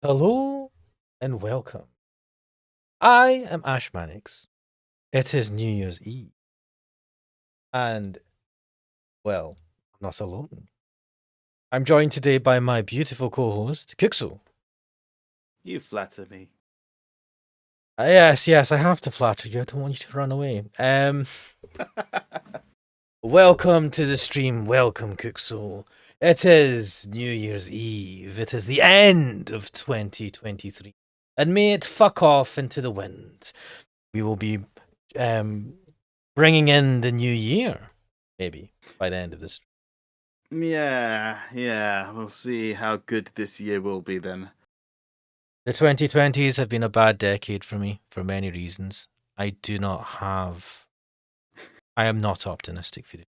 Hello and welcome. I am Ash Mannix. It is New Year's Eve. And, well, I'm not alone. I'm joined today by my beautiful co-host, Kuxel. You flatter me. Yes, I have to flatter you. I don't want you to run away. Welcome to the stream. Welcome, Kuxel. It is New Year's Eve. It is the end of 2023. And may it fuck off into the wind. We will be bringing in the new year, maybe, by the end of this. Yeah. We'll see how good this year will be then. The 2020s have been a bad decade for me for many reasons. I am not optimistic for you.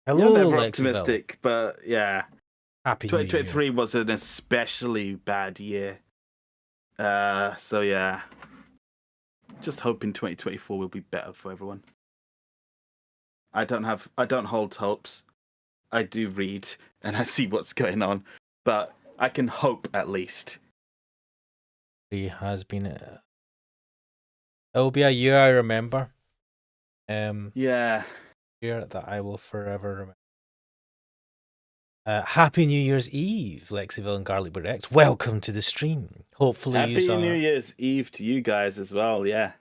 You're Hello, never Lexiville. optimistic, but yeah. Happy New Year. 2023 was an especially bad year. So yeah. Just hoping 2024 will be better for everyone. I don't hold hopes. I do read and I see what's going on, but I can hope at least. It has been it will be a year I remember. Yeah. Year that I will forever remember. Happy New Year's Eve, Lexiville and Garlic Direct. Welcome to the stream. Hopefully, Happy New Year's Eve to you guys as well. Yeah.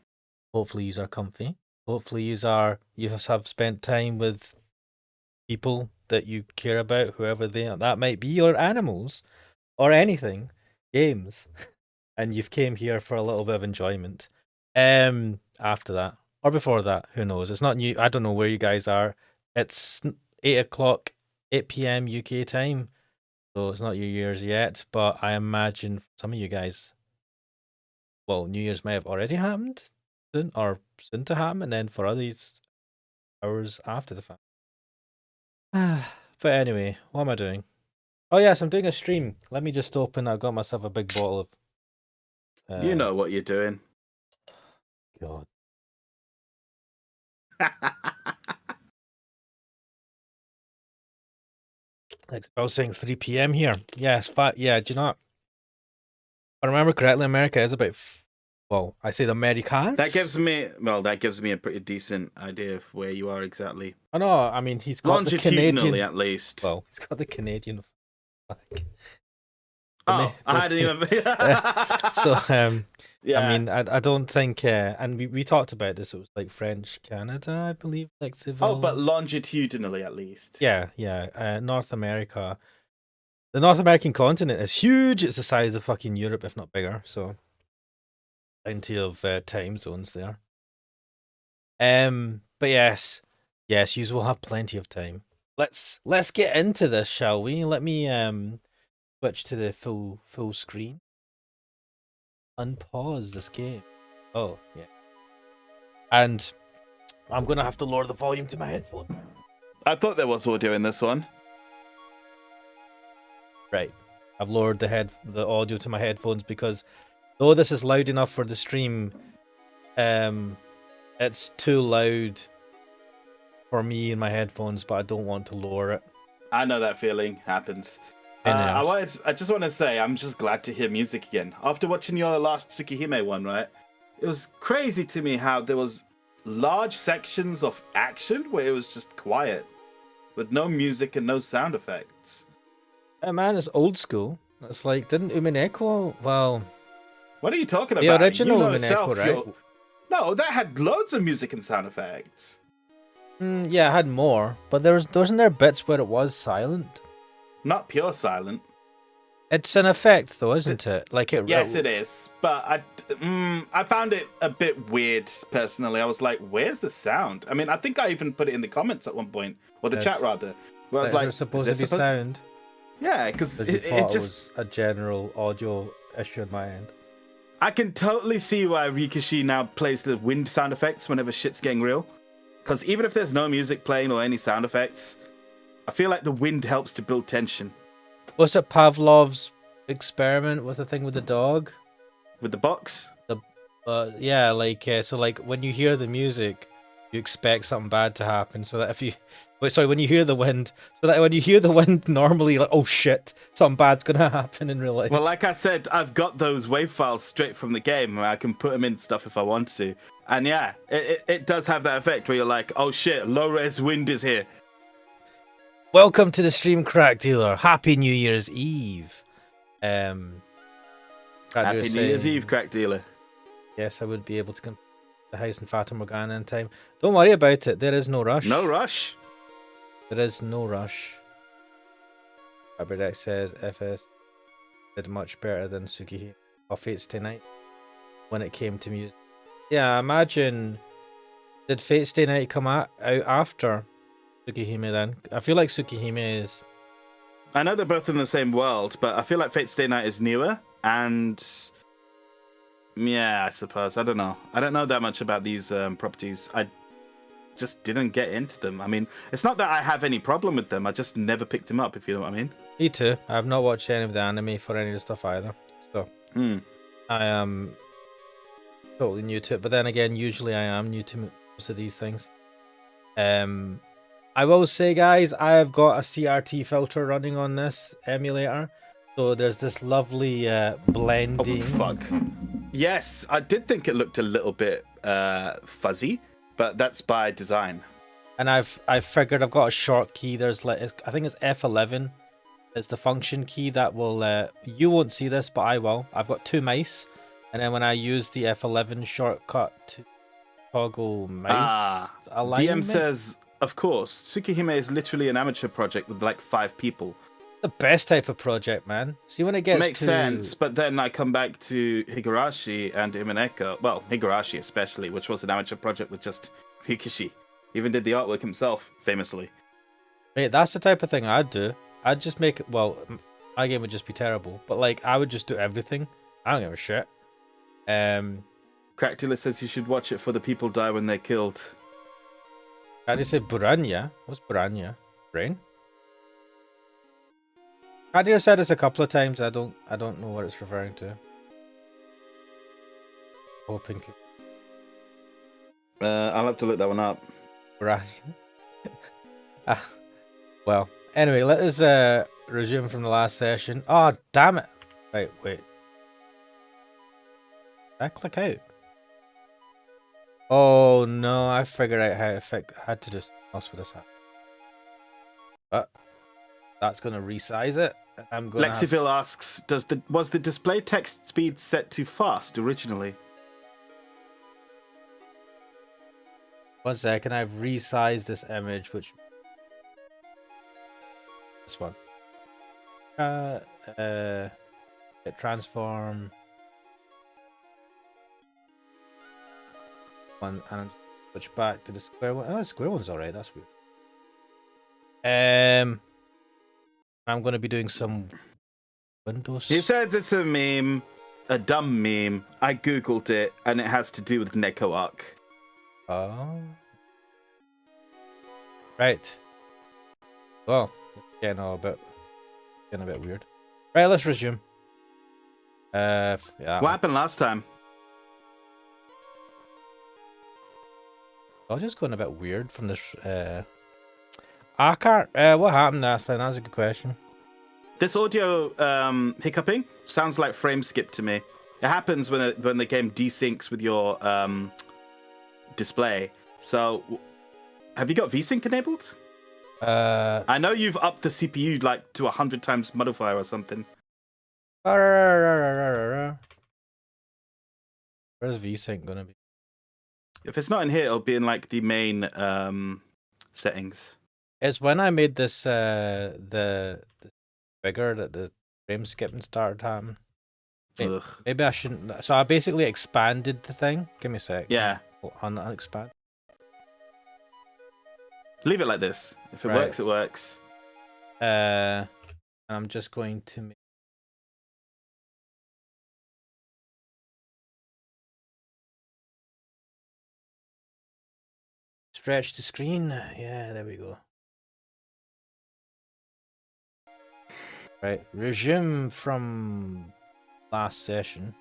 Hopefully, you are comfy. Hopefully, you have spent time with people that you care about, whoever they are. That might be your animals or anything, games, and you've came here for a little bit of enjoyment. After that or before that, who knows? It's not new. I don't know where you guys are. It's 8 p.m. UK time, so it's not New Year's yet. But I imagine some of you guys, well, New Year's may have already happened soon or soon to happen, and then for others, hours after the fact. But anyway, what am I doing? Oh yes, I'm doing a stream. Let me just open. I got myself a big bottle of. You know what you're doing. God. Like I was saying, 3 p.m. here. Yes, yeah. Do you know what? If I remember correctly, America is about. Well, I say the Americans. That gives me a pretty decent idea of where you are exactly. I know. I mean, he's got the Canadian. At least. Well, he's got the Canadian flag. I hadn't even. So, yeah. I mean, I don't think, and we talked about this. It was like French Canada, I believe, like civil. Oh, but longitudinally at least. Yeah. North America. The North American continent is huge. It's the size of fucking Europe, if not bigger. So, plenty of time zones there. But yes, you will have plenty of time. Let's get into this, shall we? Let me switch to the full screen. Unpause this game. Oh yeah. And I'm gonna have to lower the volume to my headphone. I thought there was audio in this one. Right. I've lowered the audio to my headphones because though this is loud enough for the stream, it's too loud for me in my headphones, but I don't want to lower it. I know that feeling happens. I just want to say I'm just glad to hear music again. After watching your last Tsukihime one, right? It was crazy to me how there was large sections of action where it was just quiet, with no music and no sound effects. Man, it's old school. It's like, didn't Umineko? Well, what are you talking about? The original Umineko, right? No, that had loads of music and sound effects. Yeah, it had more, but wasn't there bits where it was silent? Not pure silent. It's an effect, though, isn't it? Yes, it is. But I found it a bit weird personally. I was like, "Where's the sound?" I mean, I think I even put it in the comments at one point, or the chat rather. Where I was like, "Supposed to be sound?" Yeah, because it was a general audio issue on my end. I can totally see why Rikishi now plays the wind sound effects whenever shit's getting real. Because even if there's no music playing or any sound effects, I feel like the wind helps to build tension. Was it Pavlov's experiment with the thing with the dog? With the box? Yeah, so when you hear the music, you expect something bad to happen, so that if you, when you hear the wind, so that when you hear the wind, normally you're like, oh shit, something bad's gonna happen in real life. Well, like I said, I've got those wave files straight from the game, where I can put them in stuff if I want to. And yeah, it does have that effect where you're like, oh shit, low res wind is here. Welcome to the stream, Crack Dealer. Happy New Year's Eve. Happy New Year's Eve, Crack Dealer. Yes, I would be able to come to the house in Fata Morgana in time. Don't worry about it. There is no rush. No rush. There is no rush. Aberdeck says FS did much better than Tsukihime or Fate's Stay Night when it came to music. Yeah, imagine. Did Fate's Stay Night come out after Tsukihime then? I feel like Tsukihime is. I know they're both in the same world, but I feel like Fate's Stay Night is newer, and yeah, I suppose. I don't know. I don't know that much about these properties. I just didn't get into them. I mean, it's not that I have any problem with them. I just never picked them up, if you know what I mean. Me too. I have not watched any of the anime for any of the stuff either. So I am totally new to it. But then again, usually I am new to most of these things. I will say, guys, I have got a CRT filter running on this emulator. So there's this lovely blending. Oh, fuck. Yes, I did think it looked a little bit fuzzy, but that's by design. And I've figured I've got a short key. There's like I think it's F11. It's the function key that will. You won't see this, but I will. I've got 2 mice, and then when I use the F11 shortcut to toggle mouse alignment. DM says, of course, Tsukihime is literally an amateur project with like 5 people. The best type of project, man. See, when it gets makes sense, but then I come back to Higurashi and Imaneko. Well, Higurashi especially, which was an amateur project with just Hikishi. Even did the artwork himself, famously. Mate, that's the type of thing I'd do. I'd just make it. Well, my game would just be terrible, but like I would just do everything. I don't give a shit. Cractula says you should watch it for the people die when they're killed. How do you say Buranya? What's Buranya? Brain? Kadir said this a couple of times. I don't know what it's referring to. Hoping. I'll have to look that one up. Buranya. Well, anyway, let us resume from the last session. Oh, damn it! Right, wait. Did I click out? Oh no! I figured out how I had to do something else with this app. But that's going to resize it. I'm going. Lexiville asks, was the display text speed set to fast originally? 1 second, I've resized this image, which this one. Transform one and switch back to the square one. Oh, the square one's alright. That's weird. I'm going to be doing some Windows. He says it's a meme, a dumb meme. I googled it, and it has to do with Neko Arc. Oh. Right. Well, getting a bit weird. Right, let's resume. Yeah. What happened last time? I was just going a bit weird from this. I can't. What happened last time? That's a good question. This audio hiccuping sounds like frame skip to me. It happens when the game desyncs with your display. So, have you got VSync enabled? I know you've upped the CPU like to 100 times modifier or something. Where's VSync gonna be? If it's not in here, it'll be in like the main settings. It's when I made this the bigger that the frame skipping started happening. Maybe I shouldn't. So I basically expanded the thing. Give me a sec. Yeah. Unexpand. Leave it like this. If it works, it works. I'm just going to make. Stretch the screen. Yeah, there we go. Right, resume from last session.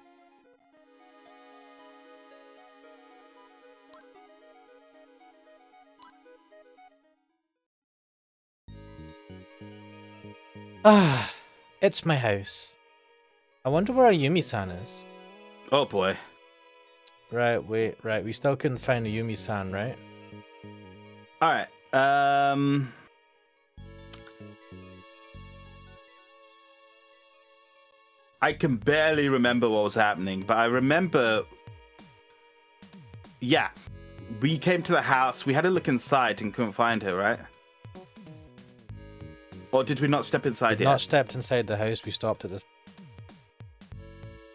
Ah, it's my house. I wonder where Ayumi-san is. Oh boy. Right, wait, right. We still couldn't find Ayumi-san, right? All right. I can barely remember what was happening, but I remember. Yeah, we came to the house. We had a look inside and couldn't find her, right? Or did we not step inside yet? Not stepped inside the house. We stopped at this.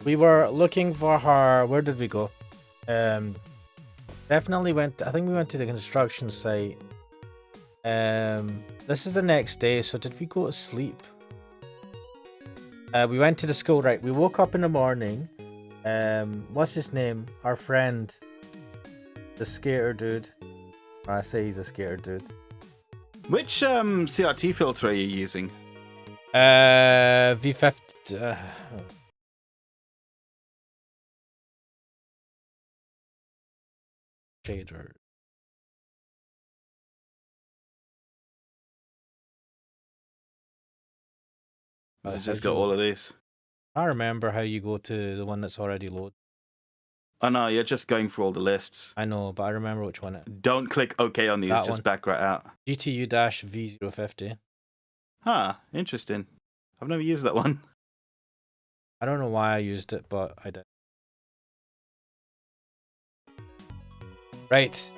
We were looking for her. Where did we go? Definitely went. I think we went to the construction site. This is the next day. So did we go to sleep? We went to the school. Right. We woke up in the morning. What's his name? Our friend, the skater dude. I say he's a skater dude. Which CRT filter are you using? V50. Shader. Has it just got all of these? I remember how you go to the one that's already loaded. Oh no, you're just going through all the lists. I know, but I remember which one it. Don't click OK on these, That just one. back right out. GTU-V050. Huh, interesting. I've never used that one. I don't know why I used it, but I did. Right.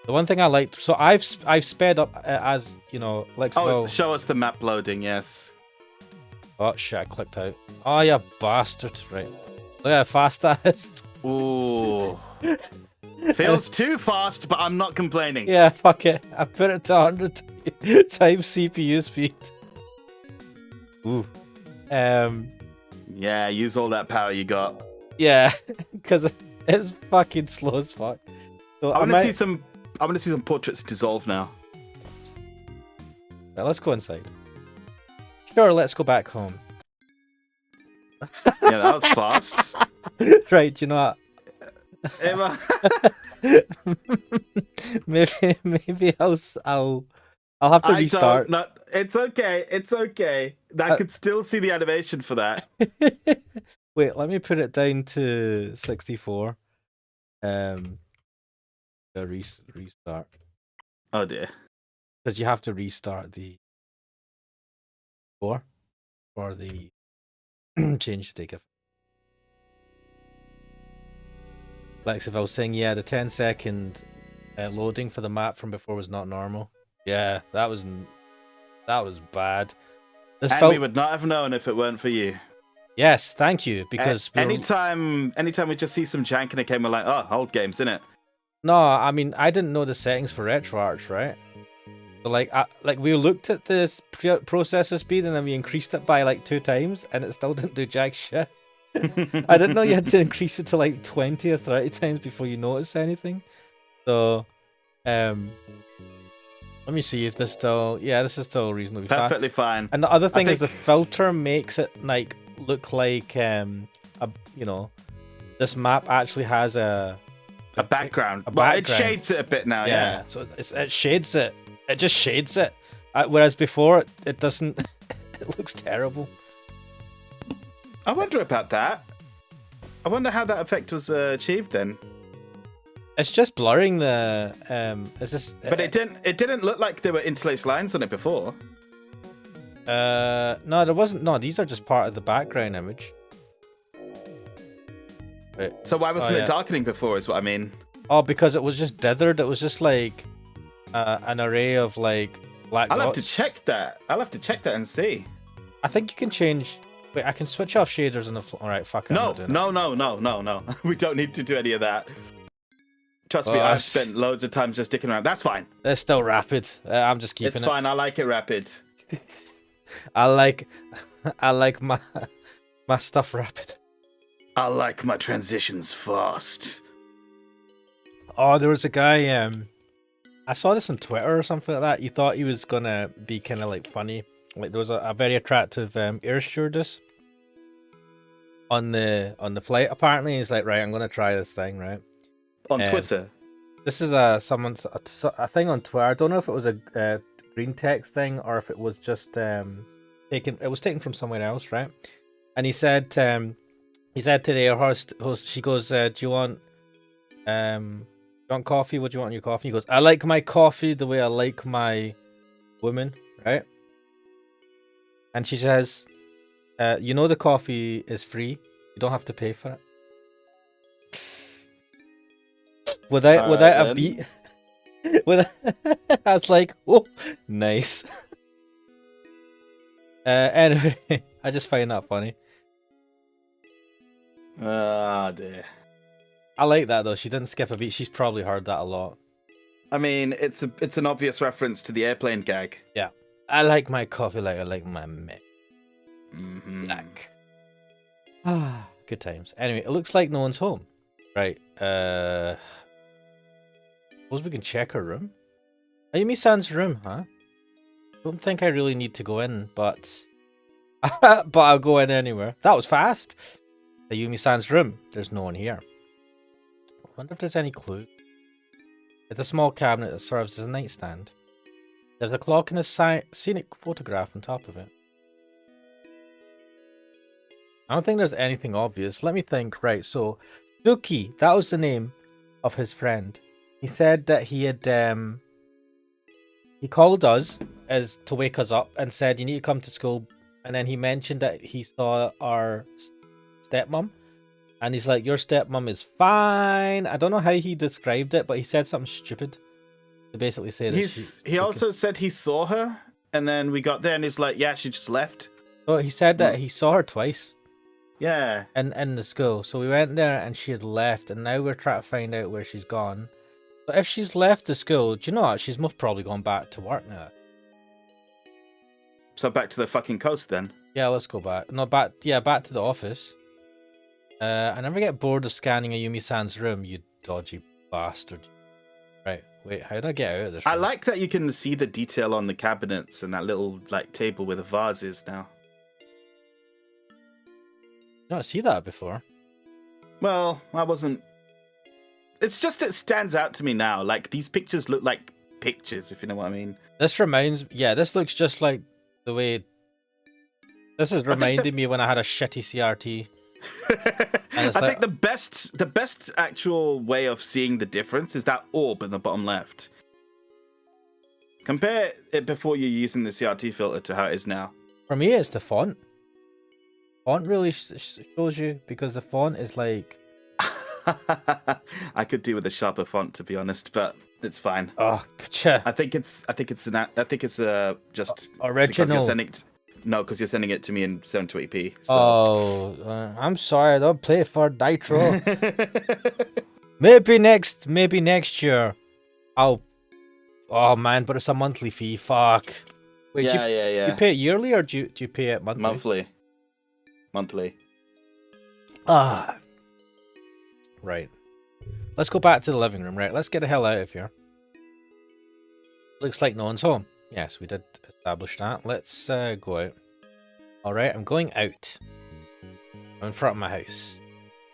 The one thing I liked, so I've sped up as you know, like. Oh, show us the map loading. Yes. Oh shit! I clicked out. Oh, you bastard! Right. Look how fast that is. Ooh. Feels too fast, but I'm not complaining. Yeah, fuck it. I put it to 100 times CPU speed. Ooh. Yeah, use all that power you got. Yeah, because it's fucking slow as fuck. So I want to see some. I want to see some portraits dissolve now. Right, let's go inside. Sure, let's go back home. Yeah, that was fast. Right, you know what? maybe I'll have to restart. No, it's okay. It's okay. I could still see the animation for that. Wait, let me put it down to 64. Restart. Oh dear. Because you have to restart the for the change to take effect. Like if I was saying, yeah, the 10-second loading for the map from before was not normal. Yeah, that was bad. We would not have known if it weren't for you. Yes, thank you. Because anytime we just see some jank in a game, we're like, oh, old games, innit? No, I mean I didn't know the settings for RetroArch, right? So like, we looked at this processor speed and then we increased it by like 2 times, and it still didn't do jack shit. I didn't know you had to increase it to like 20 or 30 times before you notice anything. So, let me see if this still. Yeah, this is still reasonably perfectly fine. And the other thing is the filter makes it like look like this map actually has a background. Well, it shades it a bit now. Yeah. So it shades it. It just shades it. Whereas before it doesn't. It looks terrible. I wonder about that. I wonder how that effect was achieved then. It's just blurring the. But it didn't look like there were interlaced lines on it before. No, there wasn't. No, these are just part of the background image. Wait. So why wasn't it darkening before? Is what I mean. Oh, because it was just dithered. It was just like an array of like black dots. I'll have to check that. I'll have to check that and see. I think you can change. Wait, I can switch off shaders on the floor. All right, fuck it. No. We don't need to do any of that. Trust me, I've spent loads of time just sticking around. That's fine. It's still rapid. I'm just keeping it. It's fine. I like it rapid. I like my stuff rapid. I like my transitions fast. Oh, there was a guy. I saw this on Twitter or something like that. He thought he was gonna be kind of like funny. Like there was a very attractive air stewardess on the flight. Apparently, he's like, right, I'm gonna try this thing, right? On Twitter. This is a thing on Twitter. I don't know if it was a green text thing or if it was just taken. It was taken from somewhere else, right? And he said today, our host, she goes, "Do you want coffee? What do you want in your coffee?" He goes, "I like my coffee the way I like my woman," right? And she says, "You know the coffee is free. You don't have to pay for it." Psst. Without a beat. I was like, "Oh, nice." Anyway, I just find that funny. Ah, dear. I like that though. She didn't skip a beat. She's probably heard that a lot. I mean, it's an obvious reference to the airplane gag. Yeah, I like my coffee like I like my men. Black. Good times. Anyway, it looks like no one's home. Right. Suppose we can check her room. Ayumi-san's room, huh? Don't think I really need to go in, but but I'll go in anywhere. That was fast. Ayumi-san's room. There's no one here. I wonder if there's any clue. It's a small cabinet that serves as a nightstand. There's a clock and a scenic photograph on top of it. I don't think there's anything obvious. Let me think. Right, so Duki, that was the name of his friend. He said that he had he called us as to wake us up and said you need to come to school, and then he mentioned that he saw our stepmom, and he's like, your stepmom is fine. I don't know how he described it, but he said something stupid to basically say that he also said he saw her, and then we got there and he's like, yeah, she just left. Oh, he said that he saw her twice. Yeah. In the school. So we went there and she had left, and now we're trying to find out where she's gone. But if she's left the school, do you know what? She's most probably gone back to work now. So back to the fucking coast then. Yeah, let's go back. No, back to the office. I never get bored of scanning Ayumi-san's room, you dodgy bastard. Right, wait, how did I get out of this room? I like that you can see the detail on the cabinets and that little like table where the vase is now. I didn't see that before. Well, I wasn't. It's just it stands out to me now. Like these pictures look like pictures, if you know what I mean. This looks just like the way. This is reminding me when I had a shitty CRT. I think the best actual way of seeing the difference is that orb in the bottom left. Compare it before you're using the CRT filter to how it is now. For me, it's the font. Font really shows you, because the font is like. I could do with a sharper font, to be honest, but it's fine. Oh, I think it's just original. Because you're sending it to me in 720p. So. Oh, I'm sorry. I don't play for Nitro. maybe next year. Oh man, but it's a monthly fee. Fuck. Wait, yeah. You pay it yearly or do you pay it monthly? Monthly. Right. Let's go back to the living room. Right. Let's get the hell out of here. Looks like no one's home. Yes, we did establish that. Let's go out. Alright, I'm going out. I'm in front of my house.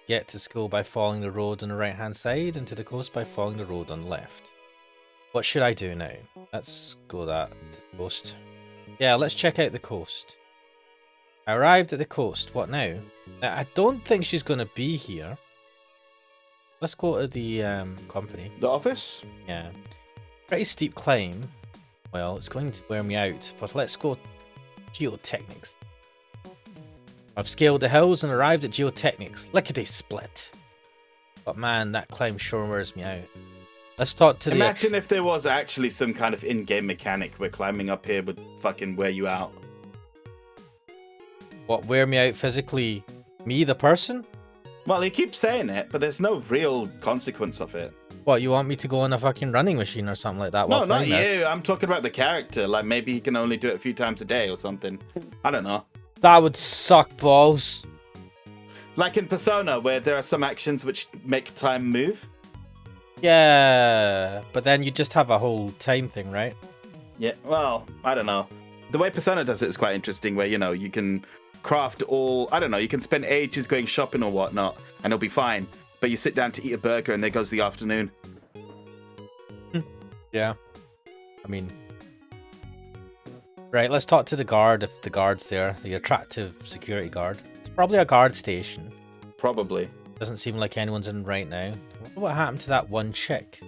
Get to school by following the road on the right hand side, and to the coast by following the road on the left. What should I do now? Let's go to the coast. Yeah, let's check out the coast. I arrived at the coast. What now? I don't think she's going to be here. Let's go to the company. The office? Yeah. Pretty steep climb. Well, it's going to wear me out, but let's go geotechnics. I've scaled the hills and arrived at geotechnics. Lickety split. But man, that climb sure wears me out. Let's talk to Imagine if there was actually some kind of in-game mechanic where climbing up here would fucking wear you out. What, wear me out physically? Me, the person? Well, he keeps saying it, but there's no real consequence of it. What, you want me to go on a fucking running machine or something like that? No, not you. I'm talking about the character. Like, maybe he can only do it a few times a day or something. I don't know. That would suck balls. Like in Persona, where there are some actions which make time move. Yeah, but then you just have a whole time thing, right? Yeah, well, I don't know. The way Persona does it is quite interesting, where, you know, you can craft all... I don't know, you can spend ages going shopping or whatnot, and it'll be fine. But you sit down to eat a burger, and there goes the afternoon. Yeah. I mean, Right, let's talk to the guard if the guard's there. The attractive security guard. It's probably a guard station. Probably. Doesn't seem like anyone's in right now. I wonder what happened to that one chick?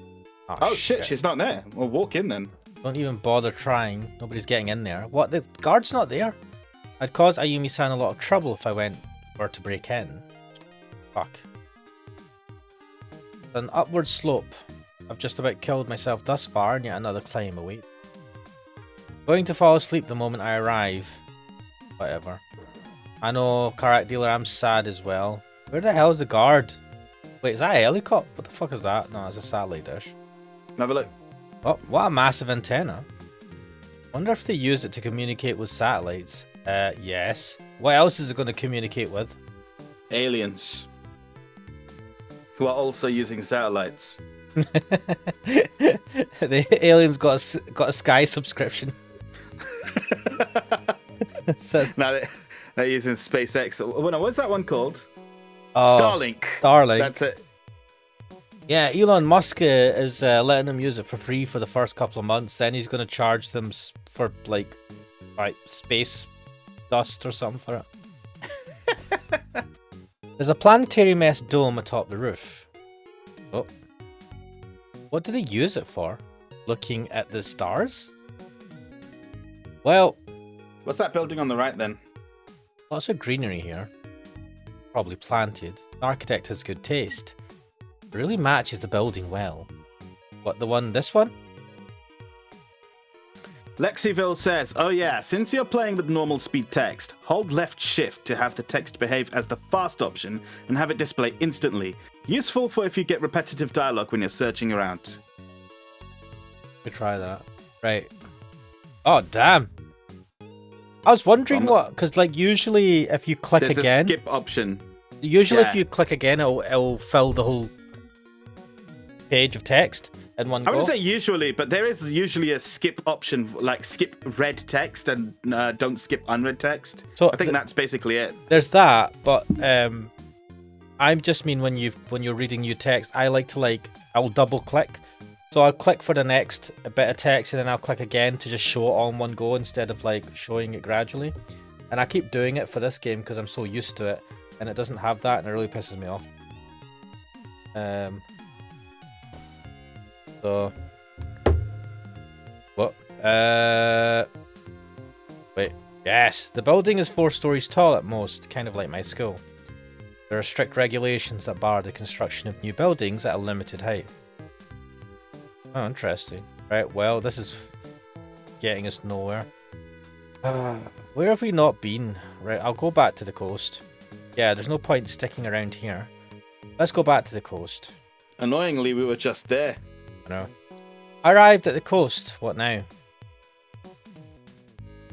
Oh shit, she's not there. Well, walk in then. Don't even bother trying. Nobody's getting in there. What? The guard's not there? I'd cause Ayumi-san a lot of trouble if I went for to break in. Fuck. An upward slope. I've just about killed myself thus far, and yet another climb awaits. Going to fall asleep the moment I arrive. Whatever. I know, Karak dealer, I'm sad as well. Where the hell is the guard? Wait, is that a helicopter? What the fuck is that? No, it's a satellite dish. Have a look. Oh, what a massive antenna. Wonder if they use it to communicate with satellites. Yes. What else is it going to communicate with? Aliens. Who are also using satellites. The aliens got a Sky subscription. So, Now they're using SpaceX. What's that one called? oh, Starlink. Starlink. That's it. Yeah, Elon Musk is letting them use it for free for the first couple of months. Then he's going to charge them for like space dust or something for it. There's a planetary-mess dome atop the roof. Oh. What do they use it for? Looking at the stars? Well, What's that building on the right then? lots of greenery here. Probably planted. The architect has good taste. It really matches the building well. What, this one? Lexiville says, oh yeah, since you're playing with normal speed text, hold left shift to have the text behave as the fast option and have it display instantly. Useful for if you get repetitive dialogue when you're searching around. Could try that. Right. Oh, damn. I was wondering what, because like usually if you click There's again, a skip option. usually Yeah. if you click again, it'll fill the whole page of text in one I go. wouldn't say usually, but there is usually a skip option, like skip read text and don't skip unread text. So I think that's basically it. There's that, but I just mean when you're reading new text, I like to I'll double click. So I'll click for the next bit of text and then I'll click again to just show it all in one go instead of showing it gradually. And I keep doing it for this game because I'm so used to it, and it doesn't have that, and it really pisses me off. So what? Wait. Yes, the building is 4 stories tall at most, kind of like my school. There are strict regulations that bar the construction of new buildings at a limited height. Oh, interesting. Right, well, this is getting us nowhere. Where have we not been? Right, I'll go back to the coast. Yeah, there's no point sticking around here. Let's go back to the coast. Annoyingly, we were just there. I know. I arrived at the coast. What now?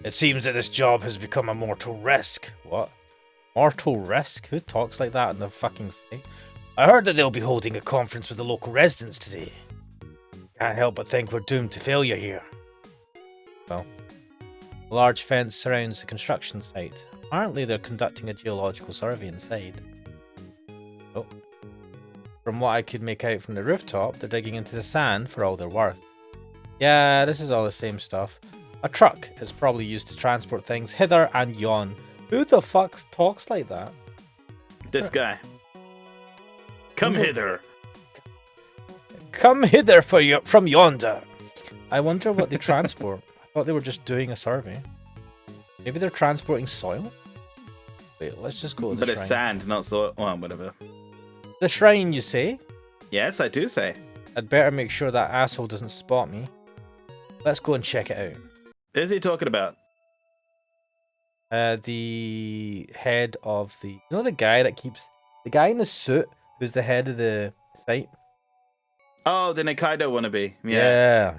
It seems that this job has become a mortal risk. What? Mortal risk? Who talks like that in the fucking state? I heard that they'll be holding a conference with the local residents today. Can't help but think we're doomed to failure here. Well, a large fence surrounds the construction site. Apparently they're conducting a geological survey inside. Oh. From what I could make out from the rooftop, they're digging into the sand for all they're worth. Yeah, this is all the same stuff. A truck is probably used to transport things hither and yon. Who the fuck talks like that? This guy. Come hither. Come hither from yonder. I wonder what they transport. I thought they were just doing a survey. Maybe they're transporting soil? Wait, let's just go to the But shrine. it's sand, not soil. Well, whatever. The shrine, you say? Yes, I do say. I'd better make sure that asshole doesn't spot me. Let's go and check it out. Who's he talking about? The head of the... You know the guy that keeps... The guy in the suit who's the head of the site? Oh, the Nikaido wannabe. Yeah.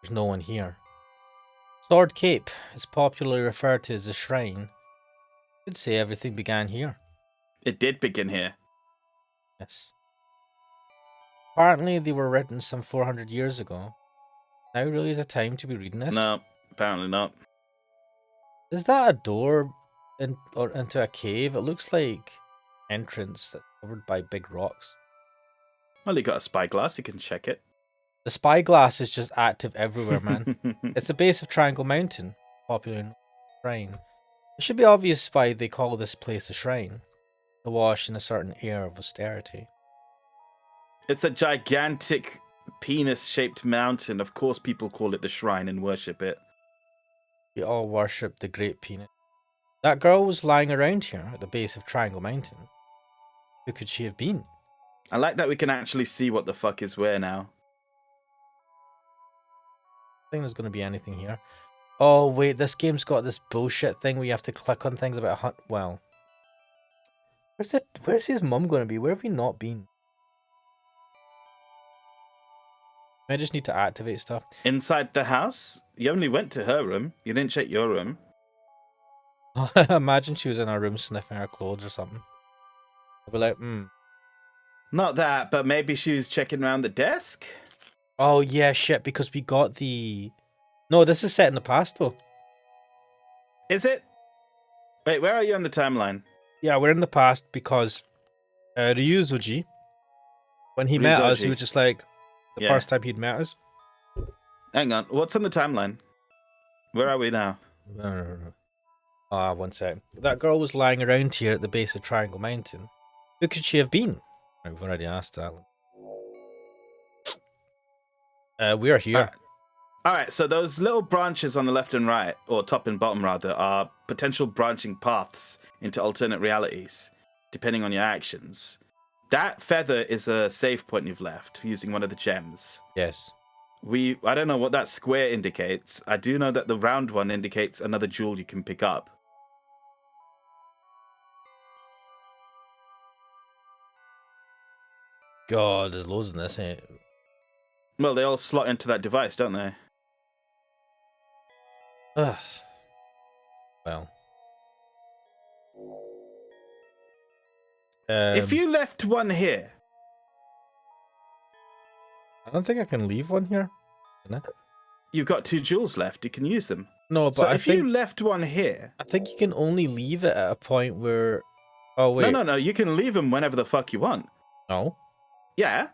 There's no one here. Sword Cape is popularly referred to as the shrine. I'd say everything began here. It did begin here. Yes. Apparently they were written some 400 years ago. Now really is the time to be reading this? No, apparently not. Is that a door into a cave? It looks like entrance that's covered by big rocks. Well, you got a spyglass, you can check it. The spyglass is just active everywhere, man. It's the base of Triangle Mountain, popular in shrine. It should be obvious why they call this place a shrine. Awash in a certain air of austerity. It's a gigantic penis-shaped mountain. Of course people call it the shrine and worship it. We all worship the great penis. That girl was lying around here at the base of Triangle Mountain. Who could she have been? I like that we can actually see what the fuck is where now. I think there's going to be anything here. Oh, wait, this game's got this bullshit thing where you have to click on things about hunt. Well, where's his mum going to be? Where have we not been? I just need to activate stuff. Inside the house? You only went to her room. You didn't check your room. Imagine she was in her room sniffing her clothes or something. I'd be like, Not that, but maybe she was checking around the desk? Oh, yeah, shit, because we got the... No, this is set in the past, though. Is it? Wait, where are you on the timeline? Yeah, we're in the past because Ryuzuji, when he met us, he was just like, the first time he'd met us. Hang on, what's on the timeline? Where are we now? One sec. That girl was lying around here at the base of Triangle Mountain. Who could she have been? We've already asked that one. We are here. Alright, so those little branches on the left and right, or top and bottom rather, are potential branching paths into alternate realities, depending on your actions. That feather is a save point you've left, using one of the gems. Yes. I don't know what that square indicates. I do know that the round one indicates another jewel you can pick up. God, there's loads in this, ain't it? Well, they all slot into that device, don't they? Ugh. Well. If you left one here... I don't think I can leave one here. Can I? You've got 2 jewels left. You can use them. No, but so if you left one here... I think you can only leave it at a point where... Oh, wait. No. You can leave them whenever the fuck you want. No. Yeah.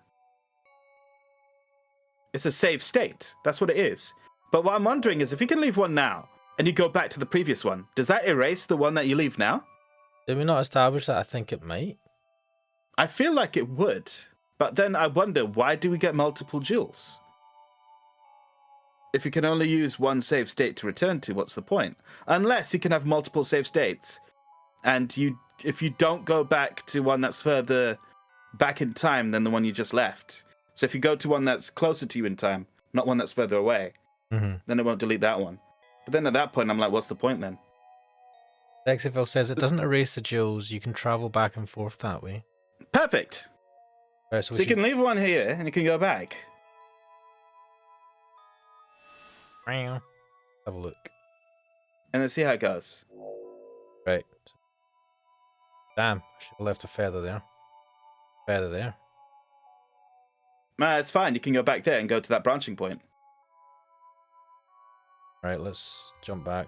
It's a save state. That's what it is. But what I'm wondering is if you can leave one now and you go back to the previous one, does that erase the one that you leave now? Did we not establish that? I think it might. I feel like it would. But then I wonder, why do we get multiple jewels? If you can only use one save state to return to, what's the point? Unless you can have multiple save states. And if you don't go back to one that's further back in time than the one you just left. So if you go to one that's closer to you in time, not one that's further away, then it won't delete that one. But then at that point, I'm like, what's the point then? Lexiville says it doesn't erase the jewels. You can travel back and forth that way. Perfect. Right, so you can leave one here and you can go back. Have a look. And then see how it goes. Right. Damn, I should have left a feather there. Feather there. Nah, it's fine. You can go back there and go to that branching point. Right, let's jump back.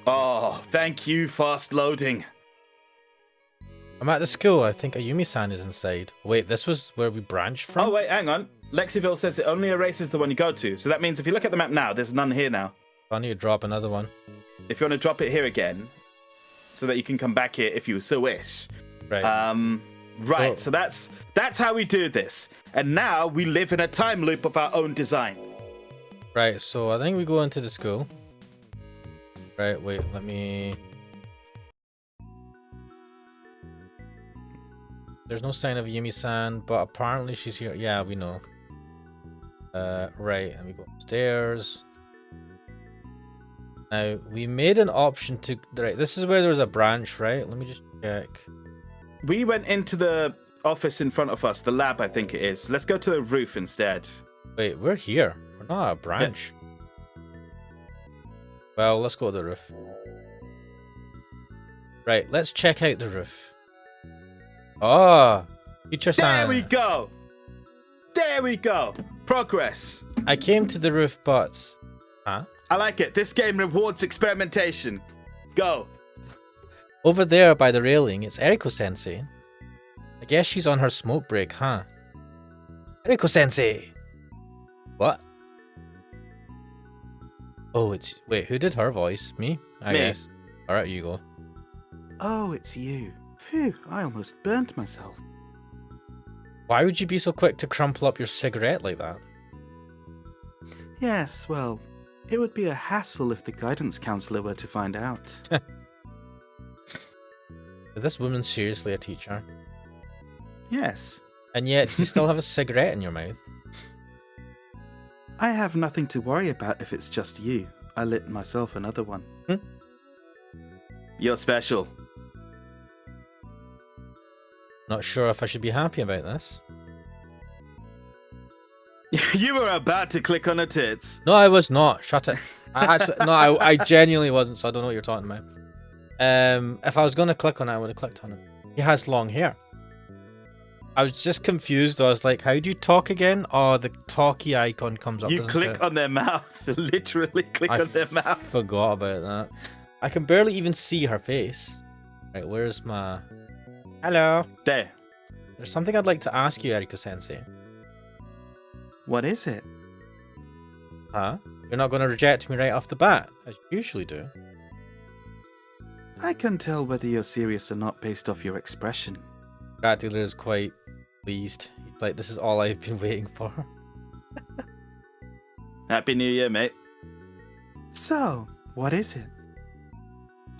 Oh, thank you, fast loading. I'm at the school. I think Ayumi-san is inside. Wait, this was where we branched from? Oh, wait, hang on. Lexiville says it only erases the one you go to. So that means if you look at the map now, there's none here now. I need to drop another one. If you want to drop it here again, so that you can come back here if you so wish. Right. Right, so that's how we do this. And now we live in a time loop of our own design. Right, so I think we go into the school. Right, wait, let me... There's no sign of Yumi-san, but apparently she's here. Yeah, we know. Right, and we go upstairs. Now, we made an option to... Right, this is where there's a branch, right? Let me just check. We went into the office in front of us, the lab, I think it is. Let's go to the roof instead. Wait, we're here. We're not at a branch. Yeah. Well, let's go to the roof. Right, let's check out the roof. Oh, teacher-san. There we go. There we go. Progress. I came to the roof, but... Huh? I like it. This game rewards experimentation. Go. Over there by the railing, it's Eriko-sensei. I guess she's on her smoke break, huh? Eriko-sensei! What? Oh, it's... Wait, who did her voice? Me? I Me. guess. Alright, you go. Oh, it's you. Phew, I almost burnt myself. Why would you be so quick to crumple up your cigarette like that? Yes, well, it would be a hassle if the guidance counselor were to find out. Is this woman seriously a teacher? Yes. And yet, you still have a cigarette in your mouth. I have nothing to worry about if it's just you. I lit myself another one. You're special. Not sure if I should be happy about this. You were about to click on her tits. No, I was not. Shut it. I genuinely wasn't, so I don't know what you're talking about. If I was going to click on it, I would have clicked on it. He has long hair. I was just confused. I was like, how do you talk again? Oh, the talkie icon comes up. You click on their mouth. Literally click on their mouth. I forgot about that. I can barely even see her face. Right, where's my... Hello. There. There's something I'd like to ask you, Eriko-sensei. What is it? Huh? You're not going to reject me right off the bat, as you usually do. I can tell whether you're serious or not based off your expression. Rat Dealer is quite pleased. He's like, this is all I've been waiting for. Happy New Year, mate. So, what is it?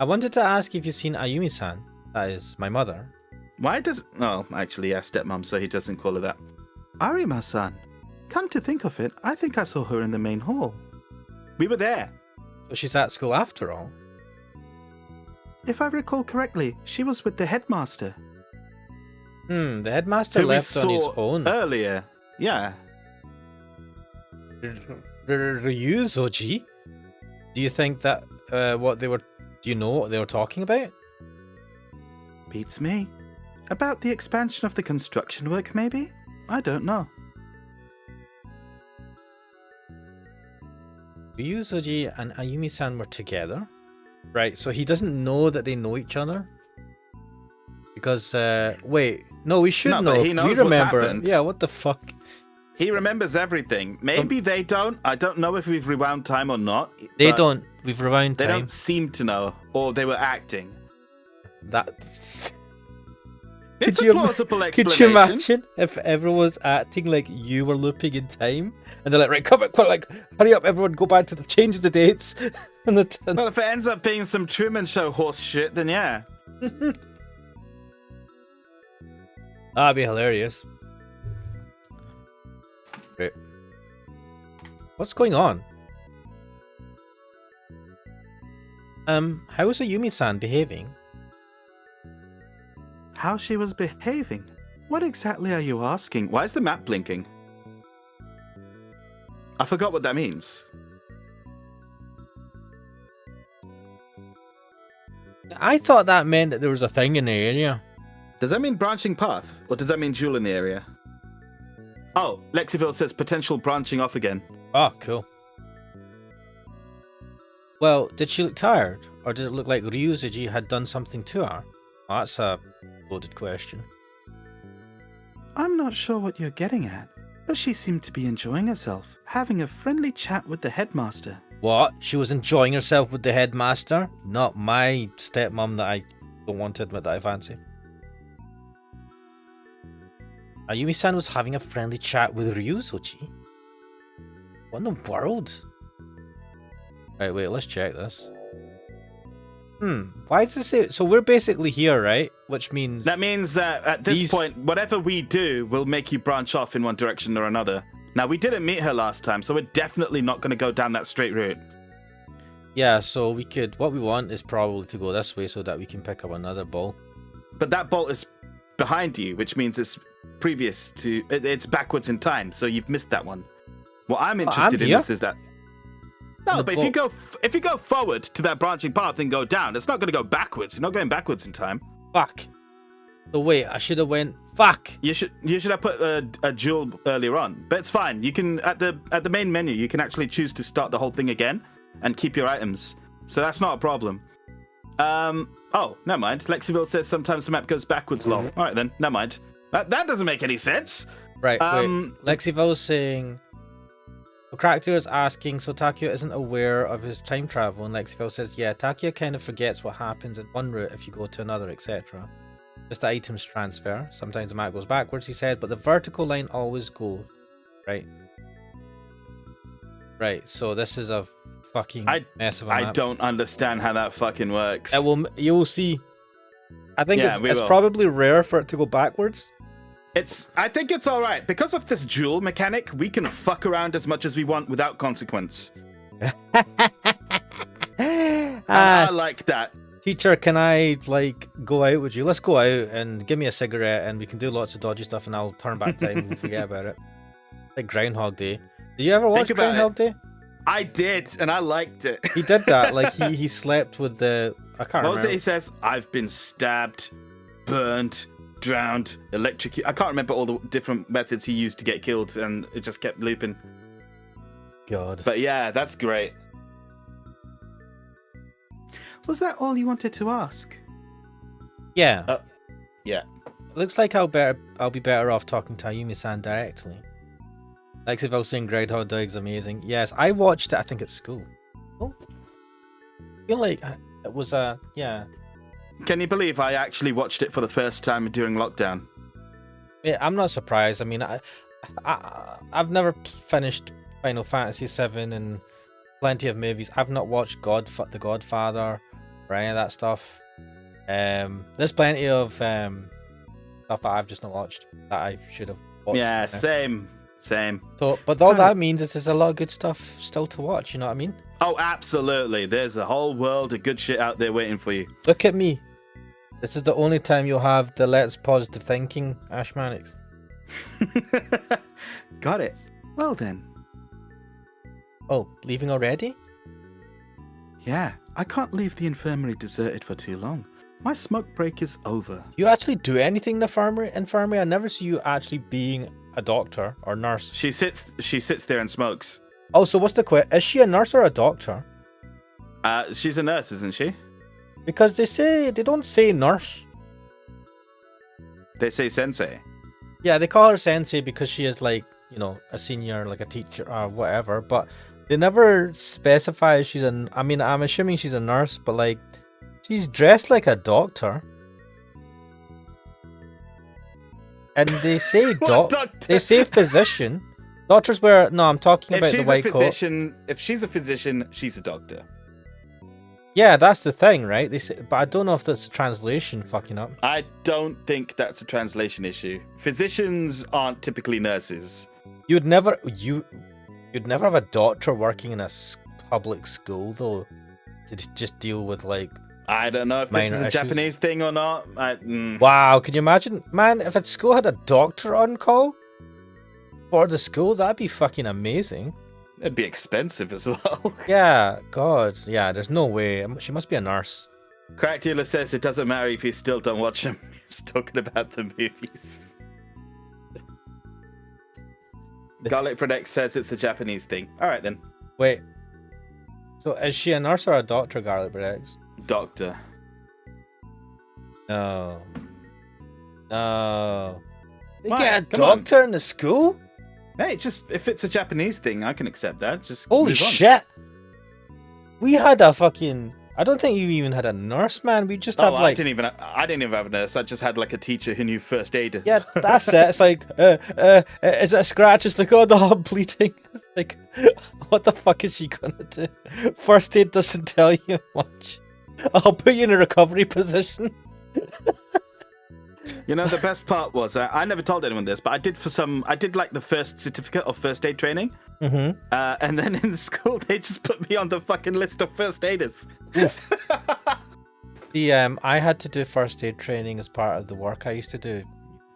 I wanted to ask if you've seen Ayumi-san. That is, my mother. Why does... Oh, actually, yeah, stepmom, so he doesn't call her that. Arima-san. Come to think of it, I think I saw her in the main hall. We were there. So she's at school after all. If I recall correctly, she was with the headmaster. The headmaster who left on his own. Earlier. Yeah. Ryuzoji? Do you think that what they were... Do you know what they were talking about? Beats me. About the expansion of the construction work, maybe? I don't know. Ryuzoji and Ayumi-san were together? Right, so he doesn't know that they know each other? Because, wait, no, we should know. But he knows we remember. what's happened. Yeah, what the fuck? He remembers everything. Maybe they don't. I don't know if we've rewound time or not. They don't. We've rewound time. They don't seem to know. Or they were acting. That's... It's a plausible explanation. Could you imagine if everyone was acting like you were looping in time? And they're like, right, come on, like, hurry up, everyone, go back to change the dates. And well, if it ends up being some Truman Show horse shit, then yeah. That'd be hilarious. Great. What's going on? How is Ayumi-san behaving? How she was behaving? What exactly are you asking? Why is the map blinking? I forgot what that means. I thought that meant that there was a thing in the area. Does that mean branching path? Or does that mean jewel in the area? Oh, Lexiville says potential branching off again. Oh, cool. Well, did she look tired? Or did it look like Ryuzoji had done something to her? Oh, that's a loaded question. I'm not sure what you're getting at, but she seemed to be enjoying herself, having a friendly chat with the headmaster. What? She was enjoying herself with the headmaster? Not my stepmom that I don't want to admit that I fancy. Ayumi-san was having a friendly chat with Ryuzoji? What in the world? Right, wait, let's check this. Why does it say... So we're basically here, right? Which means... That means that at this point, whatever we do will make you branch off in one direction or another. Now, we didn't meet her last time, so we're definitely not going to go down that straight route. Yeah, so we could... What we want is probably to go this way so that we can pick up another ball. But that bolt is behind you, which means it's previous to... It's backwards in time, so you've missed that one. What I'm interested in is that... No, but if you go forward to that branching path and go down, it's not going to go backwards. You're not going backwards in time. Fuck. So wait, I should have went... Fuck. You should have put a jewel earlier on, but it's fine. You can at the main menu, you can actually choose to start the whole thing again and keep your items. So that's not a problem. Oh, never mind. Lexiville says sometimes the map goes backwards. Lol. All right then, never mind. That doesn't make any sense. Right, wait. Lexiville's saying... So Cracktail is asking, so Takio isn't aware of his time travel, and Lexiville says, yeah, Takio kind of forgets what happens in one route if you go to another, etc. Just the items transfer. Sometimes the map goes backwards, he said, but the vertical line always goes. Right. Right, so this is a fucking mess of a map. I don't understand how that fucking works. You will see. I think it's probably rare for it to go backwards. I think it's alright. Because of this duel mechanic, we can fuck around as much as we want without consequence. And I like that. Teacher, can I, go out with you? Let's go out and give me a cigarette and we can do lots of dodgy stuff and I'll turn back time and we'll forget about it. Like Groundhog Day. Did you ever watch Groundhog Day? I did, and I liked it. He did that. He slept with the... I can't remember. What was it he says? I've been stabbed, burnt, drowned, electrocuted. I can't remember all the different methods he used to get killed, and it just kept looping. God. But yeah, that's great. Was that all you wanted to ask? Yeah. Yeah. Looks like I'll be better off talking to Ayumi-san directly. Lexiville saying Groundhog Day is amazing. Yes, I watched it, I think, at school. Oh. I feel like it was yeah. Can you believe I actually watched it for the first time during lockdown? Yeah, I'm not surprised. I mean, I've never finished Final Fantasy VII and plenty of movies. I've not watched The Godfather or any of that stuff. There's plenty of stuff that I've just not watched that I should have watched. Yeah, same. So, but all that means is there's a lot of good stuff still to watch, you know what I mean? Oh, absolutely. There's a whole world of good shit out there waiting for you. Look at me. This is the only time you'll have the Let's Positive Thinking Ashmanics. Got it. Well then. Oh, leaving already? Yeah, I can't leave the infirmary deserted for too long. My smoke break is over. Do you actually do anything in the infirmary? I never see you actually being a doctor or nurse. She sits there and smokes. Oh, so what's the question? Is she a nurse or a doctor? She's a nurse, isn't she? Because they don't say nurse. They say sensei. Yeah, they call her sensei because she is a senior, like a teacher or whatever, but they never specify she's I mean, I'm assuming she's a nurse, but she's dressed like a doctor. And they say they say physician. Doctors wear... No, I'm talking about the white coat. If she's a physician, she's a doctor. Yeah, that's the thing, right? They say, but I don't know if that's a translation fucking up. I don't think that's a translation issue. Physicians aren't typically nurses. You'd never have a doctor working in a public school, though, to just deal with, I don't know if this is a Japanese thing or not. Wow, can you imagine? Man, if a school had a doctor on call for the school, that'd be fucking amazing. It'd be expensive as well. Yeah, God. Yeah, there's no way. She must be a nurse. Crack Dealer says it doesn't matter if you still don't watch them. He's talking about the movies. Garlic Protect says it's a Japanese thing. Alright then. Wait. So is she a nurse or a doctor, Garlic Protects? Doctor. No. They What? get a Come doctor in the school? Hey, just if it's a Japanese thing, I can accept that. Just holy move on. shit! We had a fucking... I don't think you even had a nurse, man. We just had I didn't even have a nurse. I just had a teacher who knew first aid. Yeah, that's it. It's is it a scratch? It's like, oh no, I'm bleeding. It's like, what the fuck is she gonna do? First aid doesn't tell you much. I'll put you in a recovery position. You know, the best part was I never told anyone this, but I did the first certificate of first aid training. Mm-hmm. And then in school they just put me on the fucking list of first aiders. I had to do first aid training as part of the work I used to do.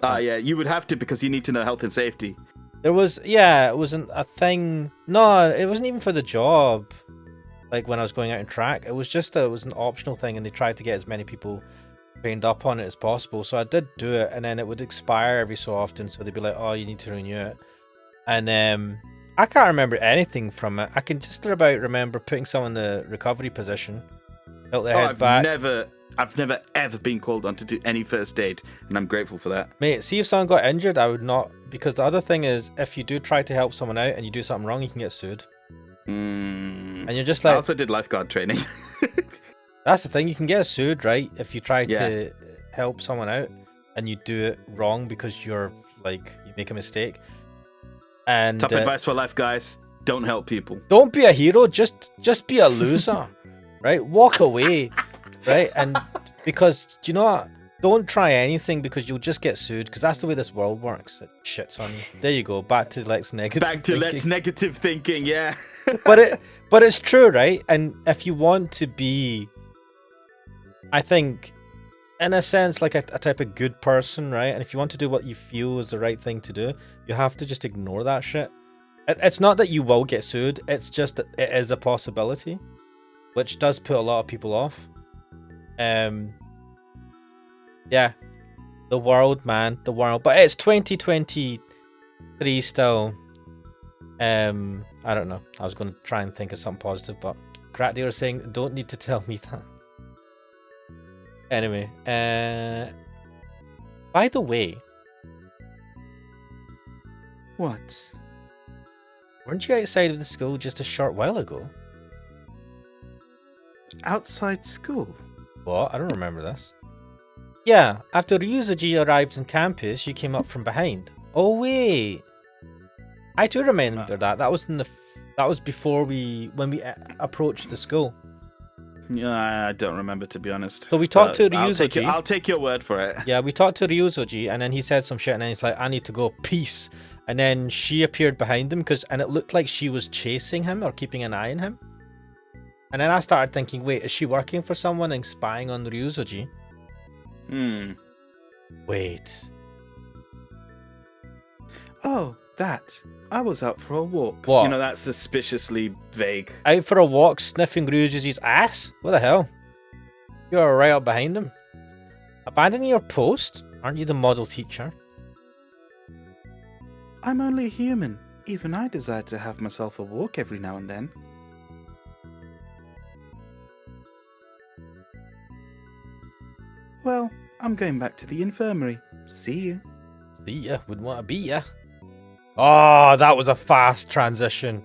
Yeah, you would have to because you need to know health and safety. It wasn't a thing. No, it wasn't even for the job. Like when I was going out in track, it was an optional thing, and they tried to get as many people trained up on it as possible. So I did do it, and then it would expire every so often. So they'd be like, "Oh, you need to renew it." And I can't remember anything from it. I can just about remember putting someone in the recovery position, tilt their head back. I've never ever been called on to do any first aid, and I'm grateful for that. Mate, see if someone got injured, I would not, because the other thing is, if you do try to help someone out and you do something wrong, you can get sued. And you're just I like, also did lifeguard training. that's the thing, you can get sued, right? If you try to help someone out and you do it wrong because you're like, you make a mistake. And Top advice for life, guys: don't help people. don't be a hero, just be a loser, right? Walk away, right? And because, do you know what? Don't try anything because you'll just get sued, because that's the way this world works. It shits on you. There you go. Back to let's negative thinking, yeah. but it's true, right? And if you want to be, I think, in a sense, like a type of good person, right? And if you want to do what you feel is the right thing to do, you have to just ignore that shit. It's not that you will get sued, it's just that it is a possibility, which does put a lot of people off. Yeah, the world, man, the world. But it's 2023 still. I don't know. I was going to try and think of something positive, but Crackdealer is saying, don't need to tell me that. Anyway, by the way, What? weren't you outside of the school just a short while ago? Outside school? What? I don't remember this. Yeah, after Ryuzuji arrived on campus, you came up from behind. Oh wait, I do remember that. That was that was before when we approached the school. Yeah, I don't remember, to be honest. So we talked to Ryuzuji. I'll take your word for it. Yeah, we talked to Ryuzuji, and then he said some shit, and then he's like, "I need to go, peace." And then she appeared behind him and it looked like she was chasing him or keeping an eye on him. And then I started thinking, wait, is she working for someone and spying on Ryuzuji? Wait. Oh, that. I was out for a walk. What? You know, that's suspiciously vague. Out for a walk, sniffing Ryuzuji's ass? What the hell? You're right up behind him. Abandoning your post? Aren't you the model teacher? I'm only human. Even I desire to have myself a walk every now and then. Well, I'm going back to the infirmary. See you. See ya. Wouldn't want to be ya. Oh, that was a fast transition.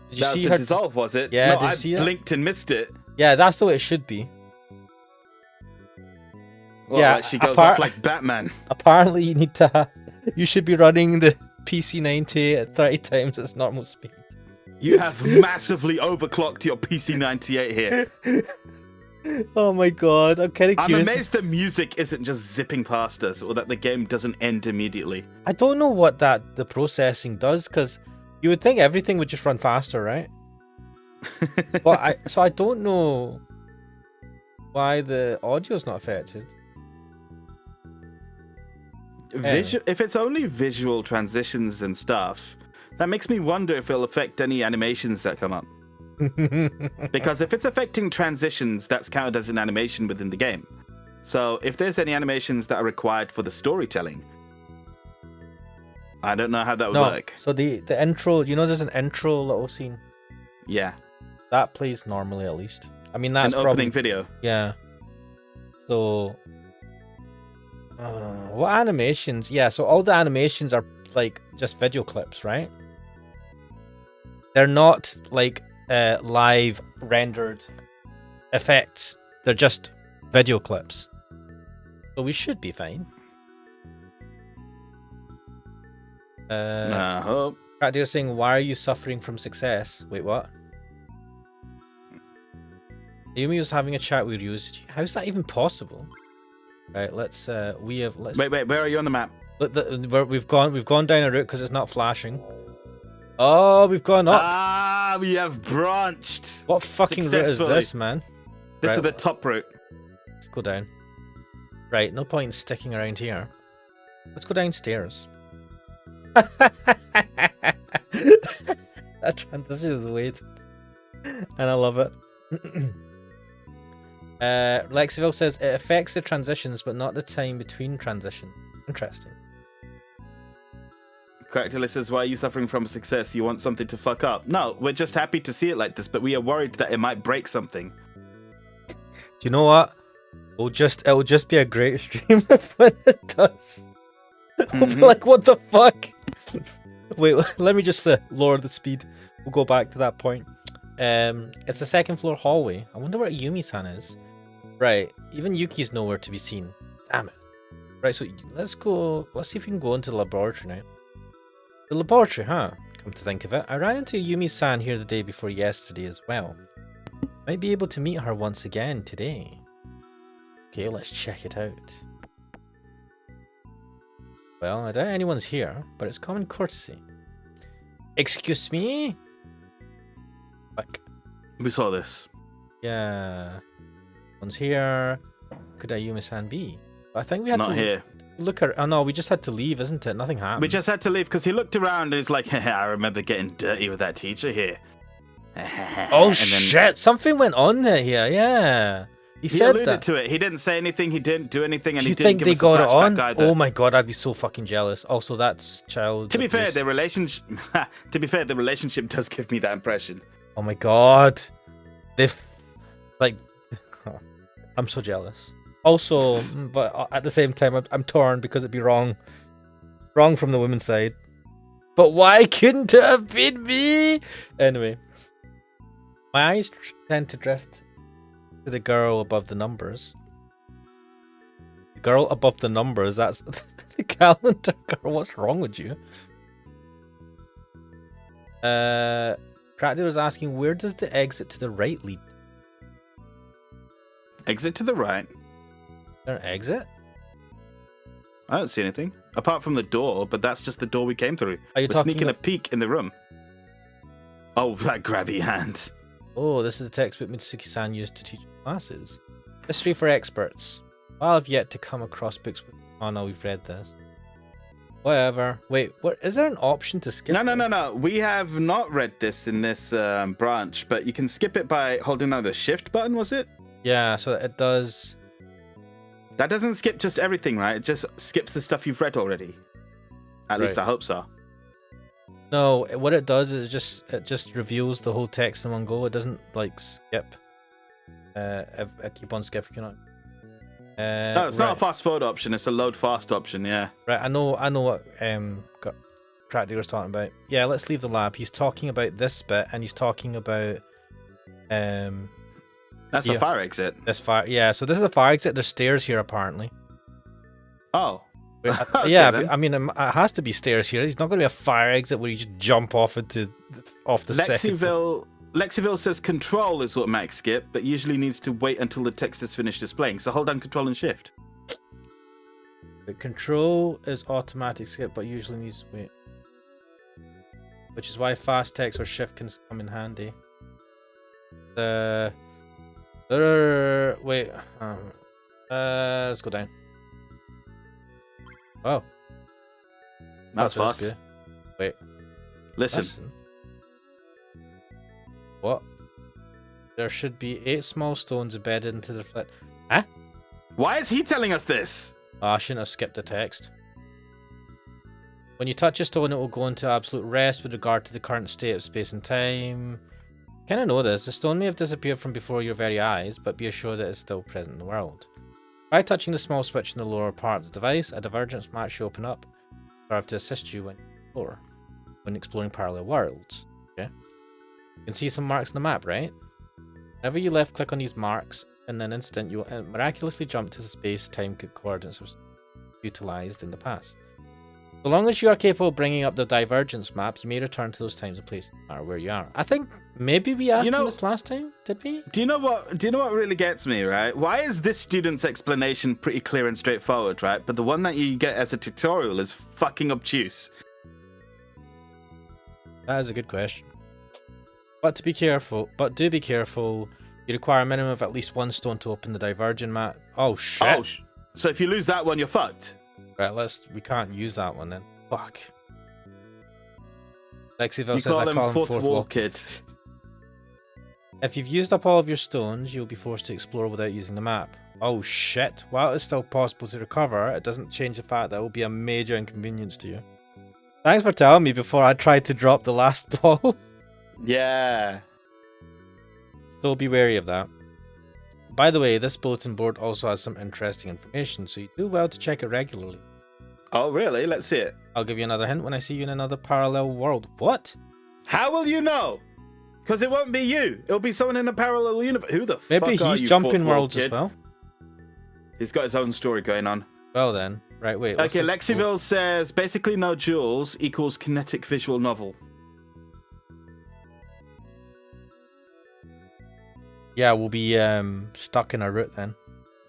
Did you That see was her the dissolve, was it? Yeah, no, did you I see it? blinked and missed it. Yeah, that's the way it should be. Well, Yeah, like she goes off like Batman. Apparently, you need to. You should be running the PC-98 at 30 times its normal speed. You have massively overclocked your PC-98 here. Oh my god, I'm kind of I'm curious. amazed the music isn't just zipping past us, or that the game doesn't end immediately. I don't know what the processing does, because you would think everything would just run faster, right? But I don't know why the audio's not affected. If it's only visual transitions and stuff, that makes me wonder if it'll affect any animations that come up. Because if it's affecting transitions, that's counted as an animation within the game. So if there's any animations that are required for the storytelling, I don't know how that would work. So the intro, you know, there's an intro little scene. Yeah. That plays normally, at least. I mean, that's an opening video. Yeah. So what animations? Yeah, so all the animations are like just video clips, right? They're not like live rendered effects. They're just video clips. So we should be fine. I hope. They're saying, why are you suffering from success? Wait, what? Yumi was having a chat with Ryuzuji. How's that even possible? Right, let's Wait, where are you on the map? We've gone down a route because it's not flashing. Oh, we've gone up. Ah, we have branched. What fucking route is this, man? This is the top route. Let's go down. Right, no point in sticking around here. Let's go downstairs. That transition is weighted. And I love it. Lexiville says it affects the transitions but not the time between transitions. Interesting. Characterless says, why are you suffering from success? You want something to fuck up? No, we're just happy to see it like this, but we are worried that it might break something. Do you know what? It'll just be a great stream when it does. I'll be like, what the fuck? Wait, let me just lower the speed. We'll go back to that point. It's the second floor hallway. I wonder where Yumi-san is. Right, even Yuki's nowhere to be seen. Damn it. Right, so let's go. Let's see if we can go into the laboratory now. The laboratory, huh? Come to think of it, I ran into Yumi-san here the day before yesterday as well. Might be able to meet her once again today. Okay, let's check it out. Well, I doubt anyone's here, but it's common courtesy. Excuse me? Fuck. We saw this. Yeah. One's here. Could Ayumi-san be? I think we had Not to here. look at. Oh no, we just had to leave, isn't it? Nothing happened. We just had to leave because he looked around and he's like, I remember getting dirty with that teacher here. Oh and then shit! Something went on there here. Yeah. He said alluded that. to it. He didn't say anything. He didn't do anything, and Do he you didn't think give they us a got it flashback on? either. Oh my god, I'd be so fucking jealous. Also, that's child. To be fair, abuse. the relationship. To be fair, the relationship does give me that impression. Oh my god, they've like. I'm so jealous. Also, but at the same time, I'm torn because it'd be wrong from the women's side. But why couldn't it have been me? Anyway, my eyes tend to drift to the girl above the numbers. The girl above the numbers, that's the calendar girl. What's wrong with you? Practical was asking, where does the exit to the right lead? Exit to the right. Is there an exit? I don't see anything apart from the door, but that's just the door we came through. Are you We're talking sneaking a about- peek in the room. Oh, that grabby hand. Oh, this is the textbook Mitsuki-san used to teach classes. History for experts. Well, I've yet to come across books with... Oh no, we've read this. Whatever. Wait, what? Is there an option to skip it? No. We have not read this in this branch, but you can skip it by holding down the shift button, was it? Yeah, so it does... That doesn't skip just everything, right? It just skips the stuff you've read already. At least I hope so. No, what it does is it just reveals the whole text in one go. It doesn't like skip. I keep on skipping, you know. No, it's not a fast forward option. It's a load fast option. Yeah. Right, I know what Practical was talking about. Yeah, let's leave the lab. He's talking about this bit, and he's talking about That's a fire exit. this fire. Yeah, so this is a fire exit. There's stairs here apparently. Oh. Okay, yeah, then. but, I mean, it has to be stairs here. He's not going to be a fire exit where you just jump off the second floor. Lexiville says control is automatic skip, but usually needs to wait until the text is finished displaying. So hold down control and shift. The control is automatic skip, but usually needs to wait. Which is why fast text or shift can come in handy. Wait. Let's go down. Oh. That's feels fast. good. Wait. Listen. What? There should be 8 small stones embedded into the flat. Huh? Why is he telling us this? Oh, I shouldn't have skipped the text. When you touch a stone, it will go into absolute rest with regard to the current state of space and time. Kind of know this. The stone may have disappeared from before your very eyes, but be assured that it's still present in the world. By touching the small switch in the lower part of the device, a divergence map should open up, serve to assist you when exploring parallel worlds. Okay. You can see some marks on the map, right? Whenever you left click on these marks, in an instant you will miraculously jump to the space-time coordinates utilized in the past. So long as you are capable of bringing up the divergence map, you may return to those times and places no matter where you are. I think maybe we asked him this last time, did we? Do you know what really gets me, right? Why is this student's explanation pretty clear and straightforward, right? But the one that you get as a tutorial is fucking obtuse. That is a good question. But do be careful. You require a minimum of at least 1 stone to open the divergent map. Oh shit. Oh, so if you lose that one, you're fucked. Right, we can't use that one then. Fuck. Lexiville You says call I him call him fourth fourth wall wall kid. If you've used up all of your stones, you'll be forced to explore without using the map. Oh shit. While it's still possible to recover, it doesn't change the fact that it will be a major inconvenience to you. Thanks for telling me before I tried to drop the last ball. Yeah. So be wary of that. by the way, this bulletin board also has some interesting information, so you do well to check it regularly. Oh, really? Let's see it. I'll give you another hint when I see you in another parallel world. What? How will you know? Because it won't be you. It'll be someone in a parallel universe. Who the Maybe fuck are he's you, jumping fourth worlds kid? as well. He's got his own story going on. Well then, right, wait. Okay, Lexiville says, basically no jewels equals kinetic visual novel. Yeah, we'll be stuck in our route then.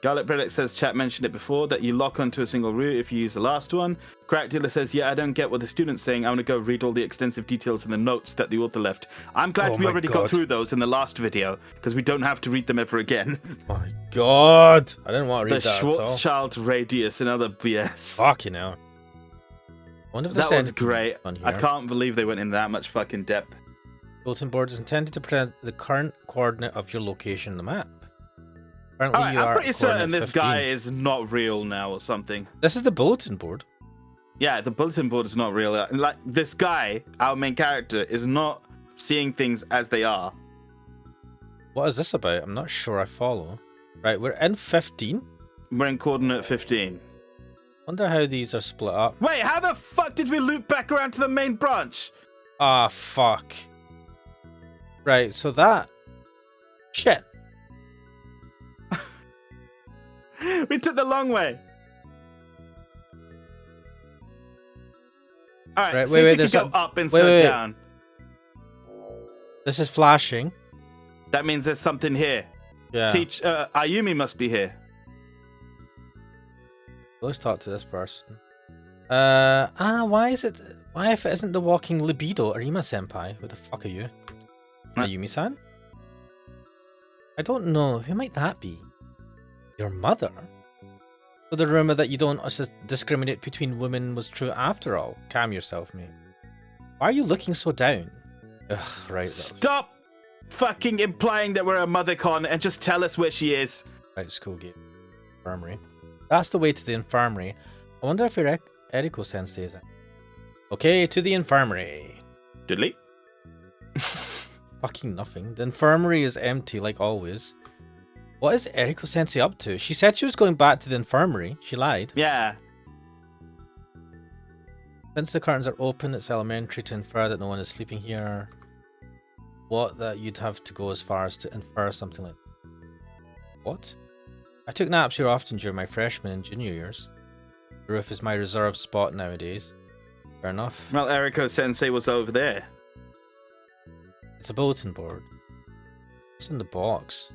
Garlic Predict says, chat mentioned it before, that you lock onto a single route if you use the last one. Crack Dealer says, yeah, I don't get what the student's saying. I'm going to go read all the extensive details in the notes that the author left. I'm glad we already got through those in the last video, because we don't have to read them ever again. Oh my god! I didn't want to read the that at all. The Schwarzschild radius and other BS. Fuck you know. That was great. I can't believe they went in that much fucking depth. Bulletin board is intended to present the current coordinate of your location on the map. Apparently right, I'm pretty certain this guy is not real now or something. This is the bulletin board. Yeah, the bulletin board is not real. Like, this guy, our main character, is not seeing things as they are. What is this about? I'm not sure I follow. Right, we're in 15. We're in coordinate 15. Wonder how these are split up. Wait, how the fuck did we loop back around to the main branch? Ah, fuck. Right, so that... Shit. We took the long way. Alright, right, wait, there's go up instead of down. This is flashing. That means there's something here. Yeah. Ayumi must be here. Let's talk to this person. Why if it isn't the walking libido, Arima-senpai? Who the fuck are you? Ayumi-san? I don't know. Who might that be? Your mother? So the rumor that you don't discriminate between women was true after all. Calm yourself, mate. Why are you looking so down? Ugh, right. Stop fucking implying that we're a mothercon and just tell us where she is. Right, school gate. Infirmary. That's the way to the infirmary. I wonder if your Eriko-sensei is it. Okay, to the infirmary. Diddly. Fucking nothing. The infirmary is empty like always. What is Eriko-sensei up to? She said she was going back to the infirmary. She lied. Yeah. Since the curtains are open, it's elementary to infer that no one is sleeping here. What? That you'd have to go as far as to infer something like that. What? I took naps here often during my freshman and junior years. The roof is my reserved spot nowadays. Fair enough. Well, Eriko-sensei was over there. It's a bulletin board. What's in the box?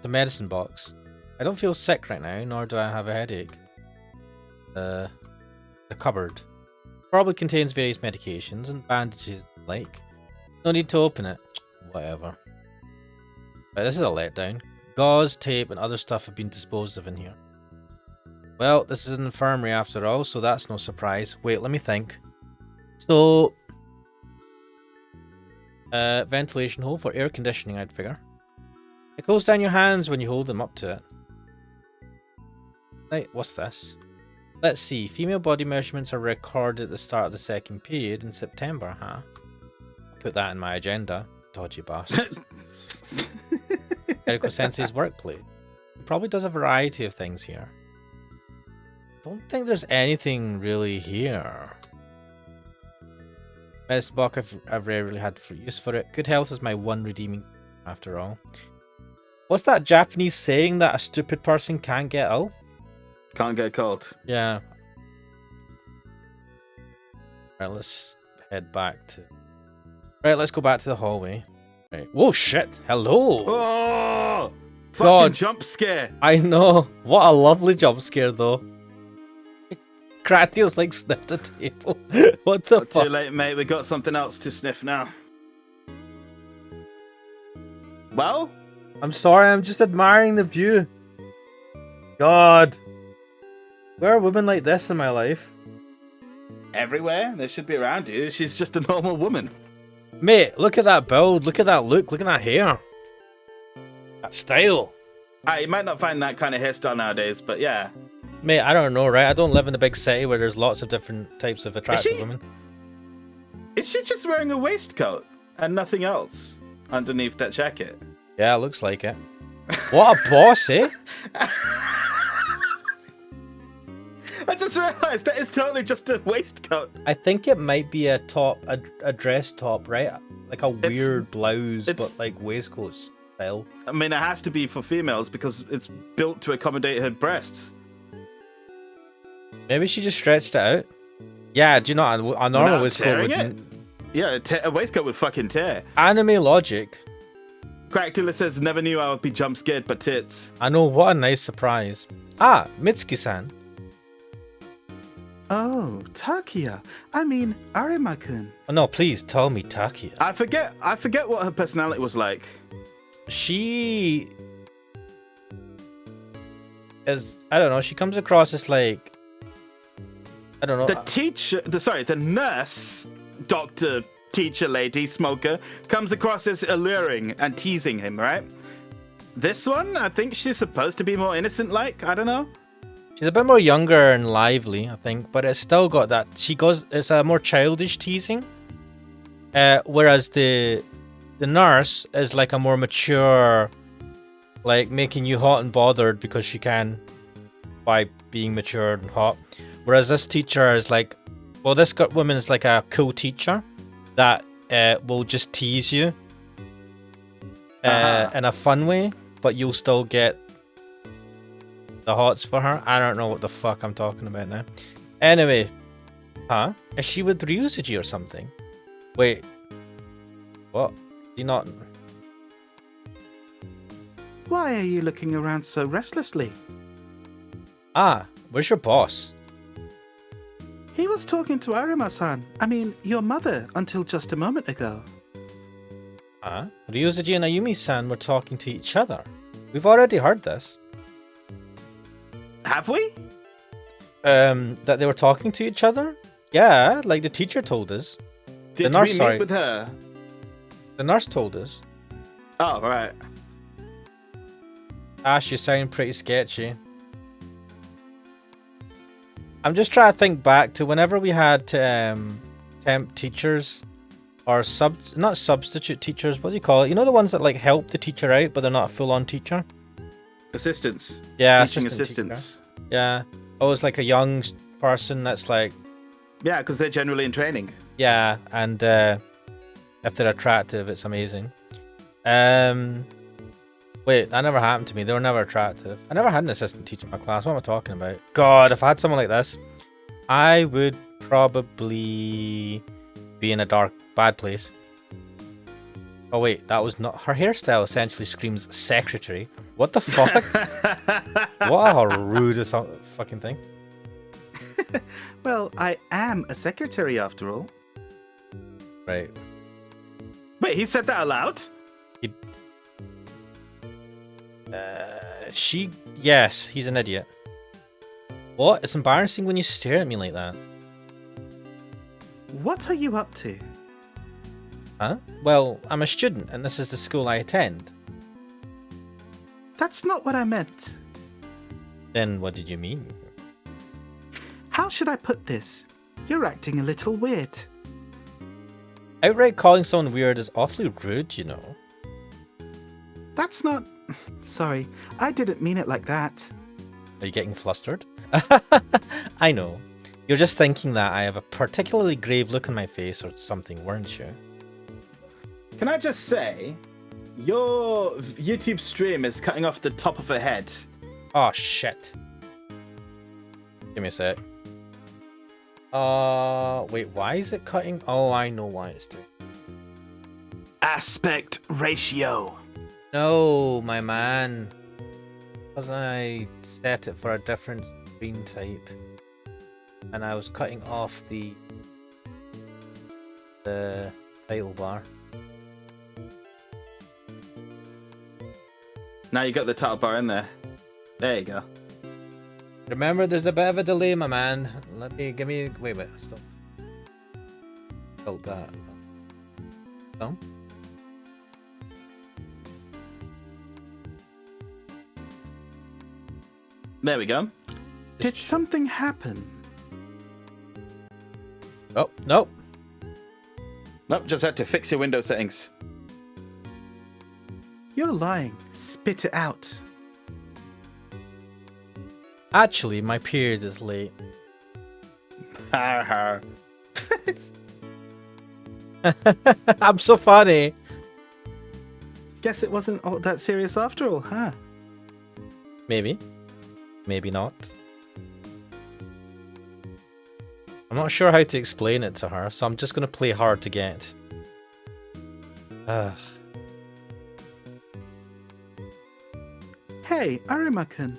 The medicine box. I don't feel sick right now, nor do I have a headache. The cupboard. Probably contains various medications and bandages and the like. No need to open it. Whatever. Right, this is a letdown. Gauze, tape, and other stuff have been disposed of in here. Well, this is an infirmary after all, so that's no surprise. Wait, let me think. So... ventilation hole for air conditioning, I'd figure. It cools down your hands when you hold them up to it. Right, what's this? Let's see. Female body measurements are recorded at the start of the second period in September, huh? Put that in my agenda. Dodgy bastard. Eriko-sensei's workplace. He probably does a variety of things here. Don't think there's anything really here. Medicine box I've rarely had use for it. Good health is my one redeeming after all. What's that Japanese saying that a stupid person can't get ill? Can't get cold. Yeah. Right, let's head back to... Right, let's go back to the hallway. Right. Whoa, shit! Hello! Oh! Fucking God. Jump scare! I know! What a lovely jump scare, though. Kratios, like, sniffed the table. What the fuck? Too late, mate. We got something else to sniff now. Well? I'm sorry, I'm just admiring the view. God. Where are women like this in my life? Everywhere. They should be around you. She's just a normal woman. Mate, look at that build. Look at that look. Look at that hair. That style. You might not find that kind of hairstyle nowadays, but yeah. Mate, I don't know, right? I don't live in a big city where there's lots of different types of attractive women. Is she just wearing a waistcoat and nothing else underneath that jacket? Yeah, looks like it. What a boss, eh? I just realised that is totally just a waistcoat. I think it might be a top, a dress top, right? Like a weird blouse, but like waistcoat style. I mean, it has to be for females because it's built to accommodate her breasts. Maybe she just stretched it out. Yeah, do you know, a normal waistcoat would... Yeah, a waistcoat would fucking tear. Anime logic. Crackdilla says, never knew I would be jump scared but tits. I know, what a nice surprise. Ah, Mitsuki-san. Oh, Takia. I mean, Arima-kun. Oh no, please tell me Takia. I forget what her personality was like. She is, I don't know, she comes across as like, I don't know. The nurse, doctor, teacher, lady, smoker, comes across as alluring and teasing him, right? This one, I think she's supposed to be more innocent-like. I don't know. She's a bit more younger and lively, I think, but it's still got that. It's a more childish teasing. Whereas the nurse is like a more mature, like making you hot and bothered because she can by being mature and hot. Whereas this teacher is like, well, this woman is like a cool teacher that will just tease you in a fun way, but you'll still get the hots for her. I don't know what the fuck I'm talking about now. Anyway, is she with Ryuzuji or something? Wait, what? Do you not? Why are you looking around so restlessly? Where's your boss? He was talking to Arima-san. I mean, your mother, until just a moment ago. Ryuzuji and Ayumi-san were talking to each other. We've already heard this. Have we? That they were talking to each other? Yeah, like the teacher told us. Did we meet with her? The nurse told us. Oh, right. Ash, you sound pretty sketchy. I'm just trying to think back to whenever we had temp teachers or not substitute teachers, what do you call it? You know, the ones that like help the teacher out, but they're not a full-on teacher? Assistants. Yeah, teaching assistants. Teacher. Yeah. Always like a young person that's like... Yeah, because they're generally in training. Yeah, and if they're attractive, it's amazing. Wait, that never happened to me. They were never attractive. I never had an assistant teacher in my class. What am I talking about? God, if I had someone like this, I would probably be in a dark, bad place. Oh wait, that was not... Her hairstyle essentially screams secretary. What the fuck? What a rude fucking thing. Well, I am a secretary after all. Right. Wait, he said that aloud? Yes, he's an idiot. What? It's embarrassing when you stare at me like that. What are you up to? Huh? Well, I'm a student, and this is the school I attend. That's not what I meant. Then what did you mean? How should I put this? You're acting a little weird. Outright calling someone weird is awfully rude, you know. That's not... Sorry, I didn't mean it like that. Are you getting flustered? I know. You're just thinking that I have a particularly grave look on my face or something, weren't you? Can I just say, your YouTube stream is cutting off the top of her head. Oh, shit. Give me a sec. Wait, why is it cutting? Oh, I know why it's doing. Aspect ratio. No, my man. Because I set it for a different screen type. And I was cutting off the title bar. Now you got the title bar in there. There you go. Remember, there's a bit of a delay, my man. Wait a minute, stop. Hold that. No? There we go. Did something happen? Oh, nope. Nope, just had to fix your window settings. You're lying. Spit it out. Actually, my period is late. Har har. I'm so funny. Guess it wasn't all that serious after all, huh? Maybe. Maybe not. I'm not sure how to explain it to her, so I'm just going to play hard to get. Hey, Arima-kun.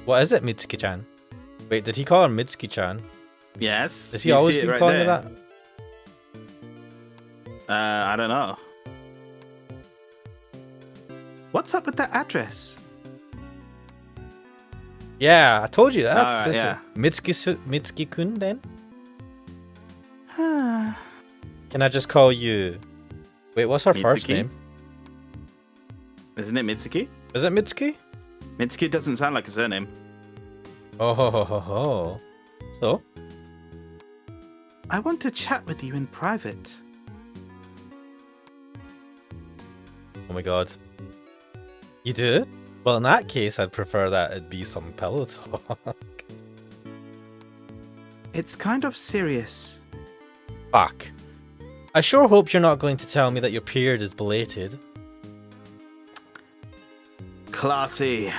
What is it, Mitsuki-chan? Wait, did he call her Mitsuki-chan? Yes. Has he always been calling her that? I don't know. What's up with that address? Yeah, I told you that. Alright, yeah. Mitsuki-kun then? Can I just call you... Wait, what's her first Mitsuki? name? Isn't it Mitsuki? Is it Mitsuki? Mitsuki doesn't sound like a surname. Oh ho ho ho ho. So? I want to chat with you in private. Oh my god. You do? Well, in that case, I'd prefer that it'd be some pillow talk. It's kind of serious. Fuck. I sure hope you're not going to tell me that your period is belated. Classy.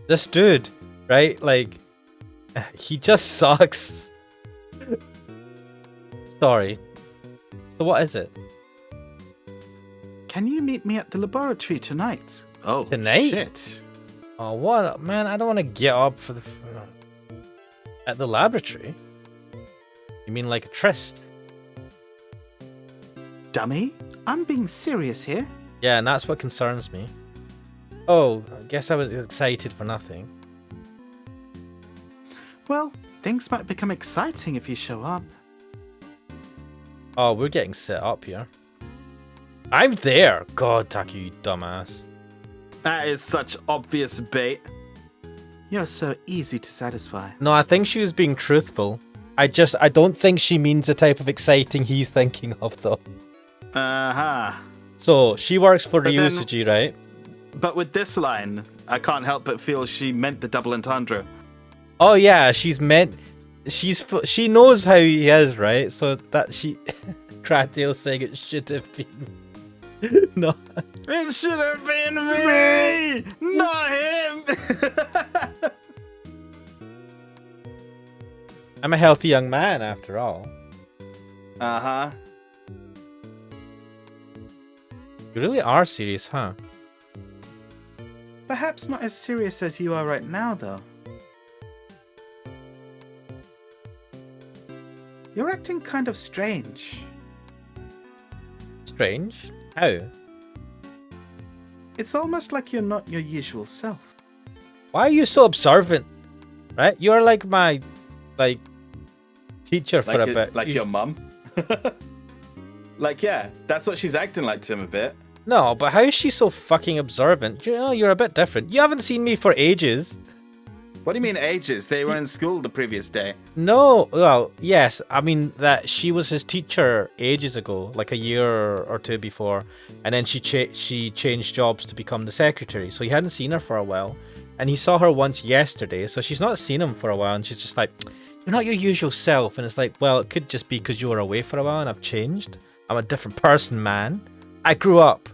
This dude, right? Like, he just sucks. Sorry. So what is it? Can you meet me at the laboratory tonight? Oh, Tonight? shit. Oh, what? Man, I don't want to get up for the... At the laboratory? You mean like a tryst? Dummy, I'm being serious here. Yeah, and that's what concerns me. Oh, I guess I was excited for nothing. Well, things might become exciting if you show up. Oh, we're getting set up here. I'm there! God, Taki, you dumbass. That is such obvious bait. You're so easy to satisfy. No, I think she was being truthful. I don't think she means the type of exciting he's thinking of, though. Uh-huh. So, she works for But then- Ryusuji, right? But with this line, I can't help but feel she meant the double entendre. Oh yeah, she knows how he is, right? So that she... Cracktail saying it should have been... No. It should have been me, not him. I'm a healthy young man, after all. Uh-huh. You really are serious, huh? Perhaps not as serious as you are right now, though. You're acting kind of strange. Strange? How? It's almost like you're not your usual self. Why are you so observant? Right? You're like my... Like... Teacher for a bit. Like your mum? Like, yeah, that's what she's acting like to him a bit. No, but how is she so fucking observant? You know, you're a bit different. You haven't seen me for ages. What do you mean ages? They were in school the previous day. No, well, yes. I mean that she was his teacher ages ago, like a year or two before, and then she changed jobs to become the secretary. So he hadn't seen her for a while, and he saw her once yesterday. So she's not seen him for a while, and she's just like, "You're not your usual self." And it's like, well, it could just be because you were away for a while, and I've changed. I'm a different person, man. I grew up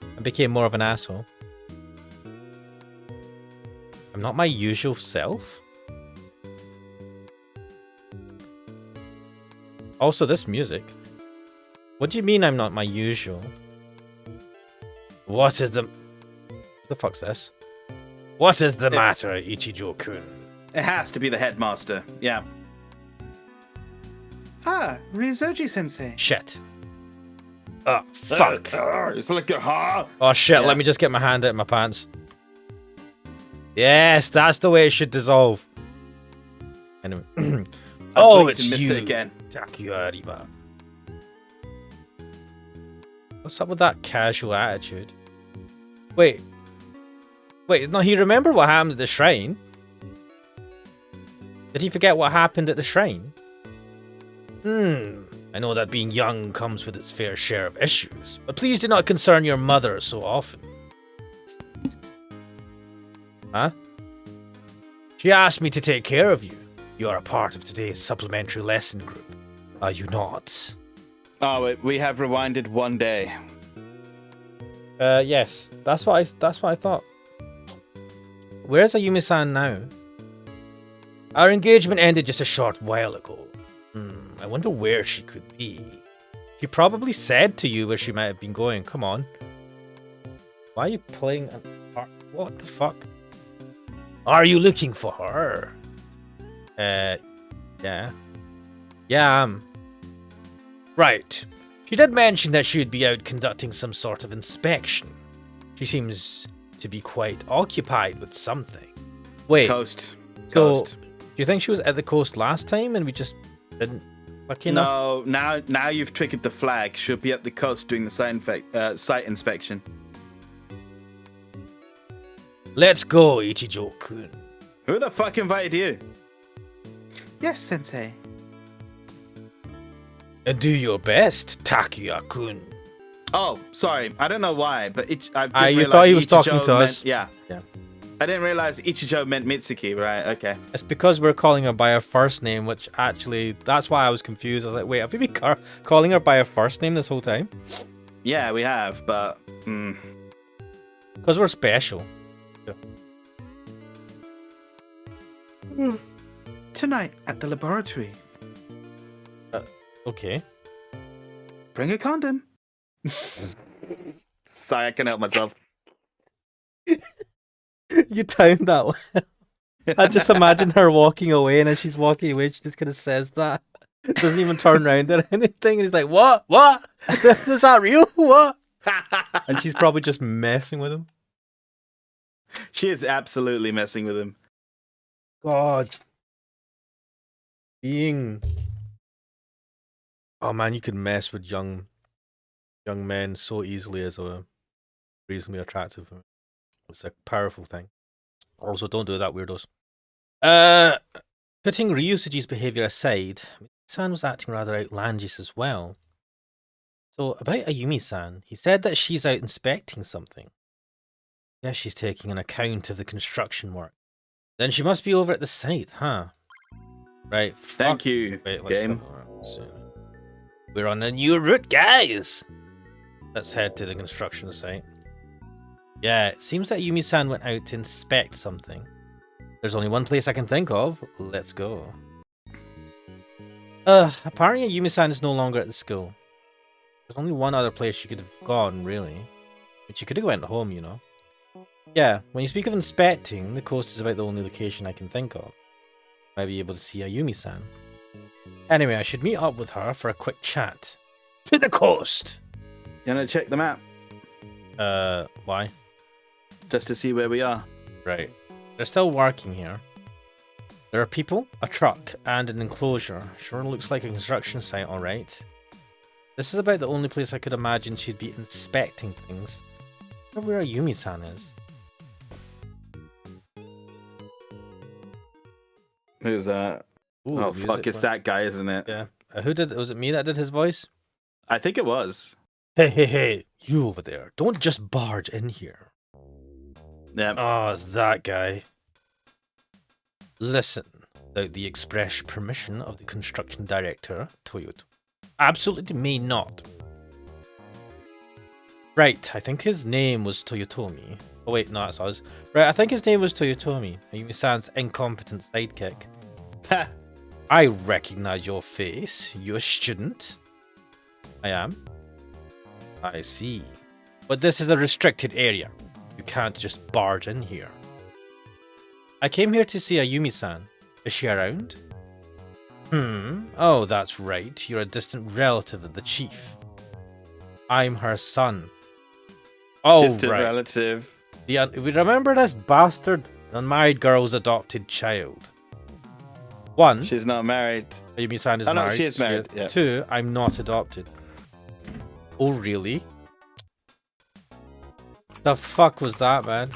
and became more of an asshole. I'm not my usual self. Also, this music. What do you mean I'm not my usual? What is the fuck's this? What is the matter, Ichijo-kun? It has to be the headmaster. Yeah. Ah, Rizoji-sensei. Shit. Oh, fuck. It's like a ha. Oh, shit. Yeah. Let me just get my hand out of my pants. Yes, that's the way it should dissolve. Anyway. Oh, it's missed you. it again. Takuariba. What's up with that casual attitude? Wait, no, he remembered what happened at the shrine. Did he forget what happened at the shrine? I know that being young comes with its fair share of issues, but please do not concern your mother so often. Huh? She asked me to take care of you. You are a part of today's supplementary lesson group. Are you not? Oh, we have rewinded one day. Yes. That's what I thought. Where's Ayumi-san now? Our engagement ended just a short while ago. I wonder where she could be. She probably said to you where she might have been going. Come on. Why are you playing an art? What the fuck? Are you looking for her? Yeah. Yeah, right. She did mention that she would be out conducting some sort of inspection. She seems to be quite occupied with something. Wait. Coast. Do you think she was at the coast last time and we just didn't lucky enough? No, now you've triggered the flag. She'll be at the coast doing the site inspection. Let's go, Ichijo-kun. Who the fuck invited you? Yes, Sensei. And do your best, Takuya-kun. Oh, sorry. I don't know why, but you thought he was talking to us? Yeah. I didn't realize Ichijo meant Mitsuki, right? Okay. It's because we're calling her by her first name, which actually, that's why I was confused. I was like, wait, have we been calling her by her first name this whole time? Yeah, we have, but... Because we're special. Tonight at the laboratory. Okay. Bring a condom. Sorry, I can't help myself. You timed that well. I just imagine her walking away, and as she's walking away, she just kind of says that. Doesn't even turn around or anything, and he's like, What? Is that real? What? And she's probably just messing with him. She is absolutely messing with him. God. Oh man, you could mess with young men so easily as a reasonably attractive woman. It's a powerful thing. Also, don't do that, weirdos. Putting Ryusuji's behavior aside, San was acting rather outlandish as well. So, about Ayumi-san, he said that she's out inspecting something. Yes, she's taking an account of the construction work. Then she must be over at the site, huh? Right. Thank you, game. We're on a new route, guys! Let's head to the construction site. Yeah, it seems that Yumi-san went out to inspect something. There's only one place I can think of. Let's go. Apparently Yumi-san is no longer at the school. There's only one other place she could have gone, really. But she could have went home, you know. Yeah, when you speak of inspecting, the coast is about the only location I can think of. Might be able to see Ayumi-san. Anyway, I should meet up with her for a quick chat. To the coast! You wanna check the map? Why? Just to see where we are. Right. They're still working here. There are people, a truck, and an enclosure. Sure looks like a construction site, alright. This is about the only place I could imagine she'd be inspecting things. I wonder where Yumi-san is. Who's that? Ooh, oh fuck, it's that guy, isn't it? Yeah. Was it me that did his voice? I think it was. Hey, you over there. Don't just barge in here. Yeah. Oh, it's that guy. Listen, without the express permission of the construction director, Toyoto. Absolutely may not. Right, I think his name was Toyotomi. Oh wait, no, that's us. Right, I think his name was Toyotomi. Ayumi-san's incompetent sidekick. Ha! I recognize your face. You're a student. I am. I see. But this is a restricted area. You can't just barge in here. I came here to see Ayumi-san. Is she around? Oh, that's right. You're a distant relative of the chief. I'm her son. Oh, Distant right. relative. We remember this bastard unmarried girl's adopted child. One, She's not married. Ayumi-san is Oh, no, married. she is married, yeah. Two, I'm not adopted. Oh, really? The fuck was that, man?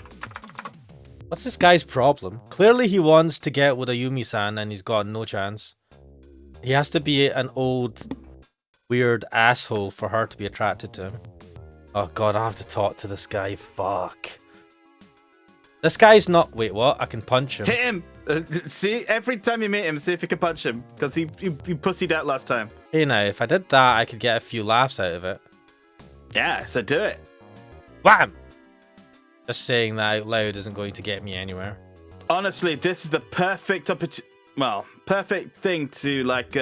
What's this guy's problem? Clearly he wants to get with Ayumi-san and he's got no chance. He has to be an old weird asshole for her to be attracted to him. Oh god, I have to talk to this guy. Fuck. This guy's not. Wait, what? I can punch him. Hit him! See, every time you meet him, see if you can punch him. Because he pussied out last time. Hey now, if I did that, I could get a few laughs out of it. Yeah, so do it. Wham! Just saying that out loud isn't going to get me anywhere. Honestly, this is the perfect perfect thing to like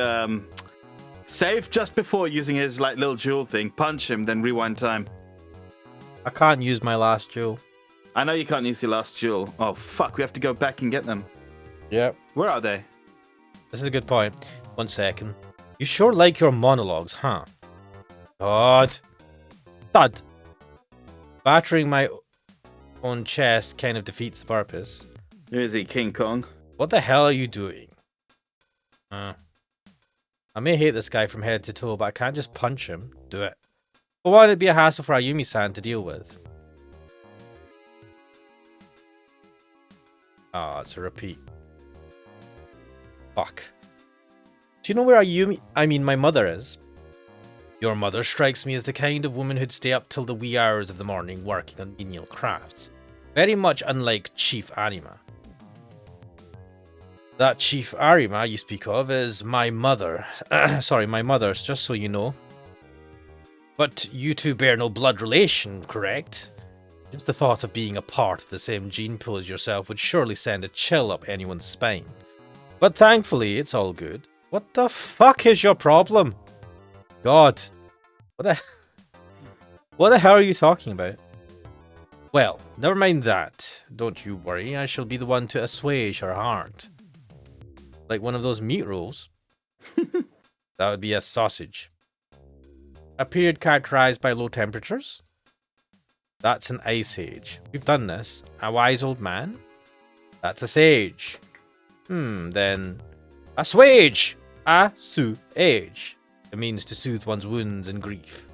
save just before using his like little jewel thing. Punch him, then rewind time. I can't use my last jewel. I know you can't use your last jewel. Oh fuck, we have to go back and get them. Yep. Where are they? This is a good point. 1 second. You sure like your monologues, huh? God. Thud. Battering my own chest kind of defeats the purpose. Who is he, King Kong? What the hell are you doing? I may hate this guy from head to toe, but I can't just punch him. Do it. But why would it be a hassle for Ayumi-san to deal with? Oh, it's a repeat. Fuck. Do you know where my mother is? Your mother strikes me as the kind of woman who'd stay up till the wee hours of the morning working on menial crafts. Very much unlike Chief Arima. That Chief Arima you speak of is my mother. Sorry, my mother's, just so you know. But you two bear no blood relation, correct? Just the thought of being a part of the same gene pool as yourself would surely send a chill up anyone's spine. But thankfully, it's all good. What the fuck is your problem? God. What the hell are you talking about? Well, never mind that. Don't you worry, I shall be the one to assuage her heart. Like one of those meat rolls. That would be a sausage. A period characterized by low temperatures? That's an ice age. We've done this. A wise old man? That's a sage. Then... Assuage! Assuage. It means to soothe one's wounds and grief.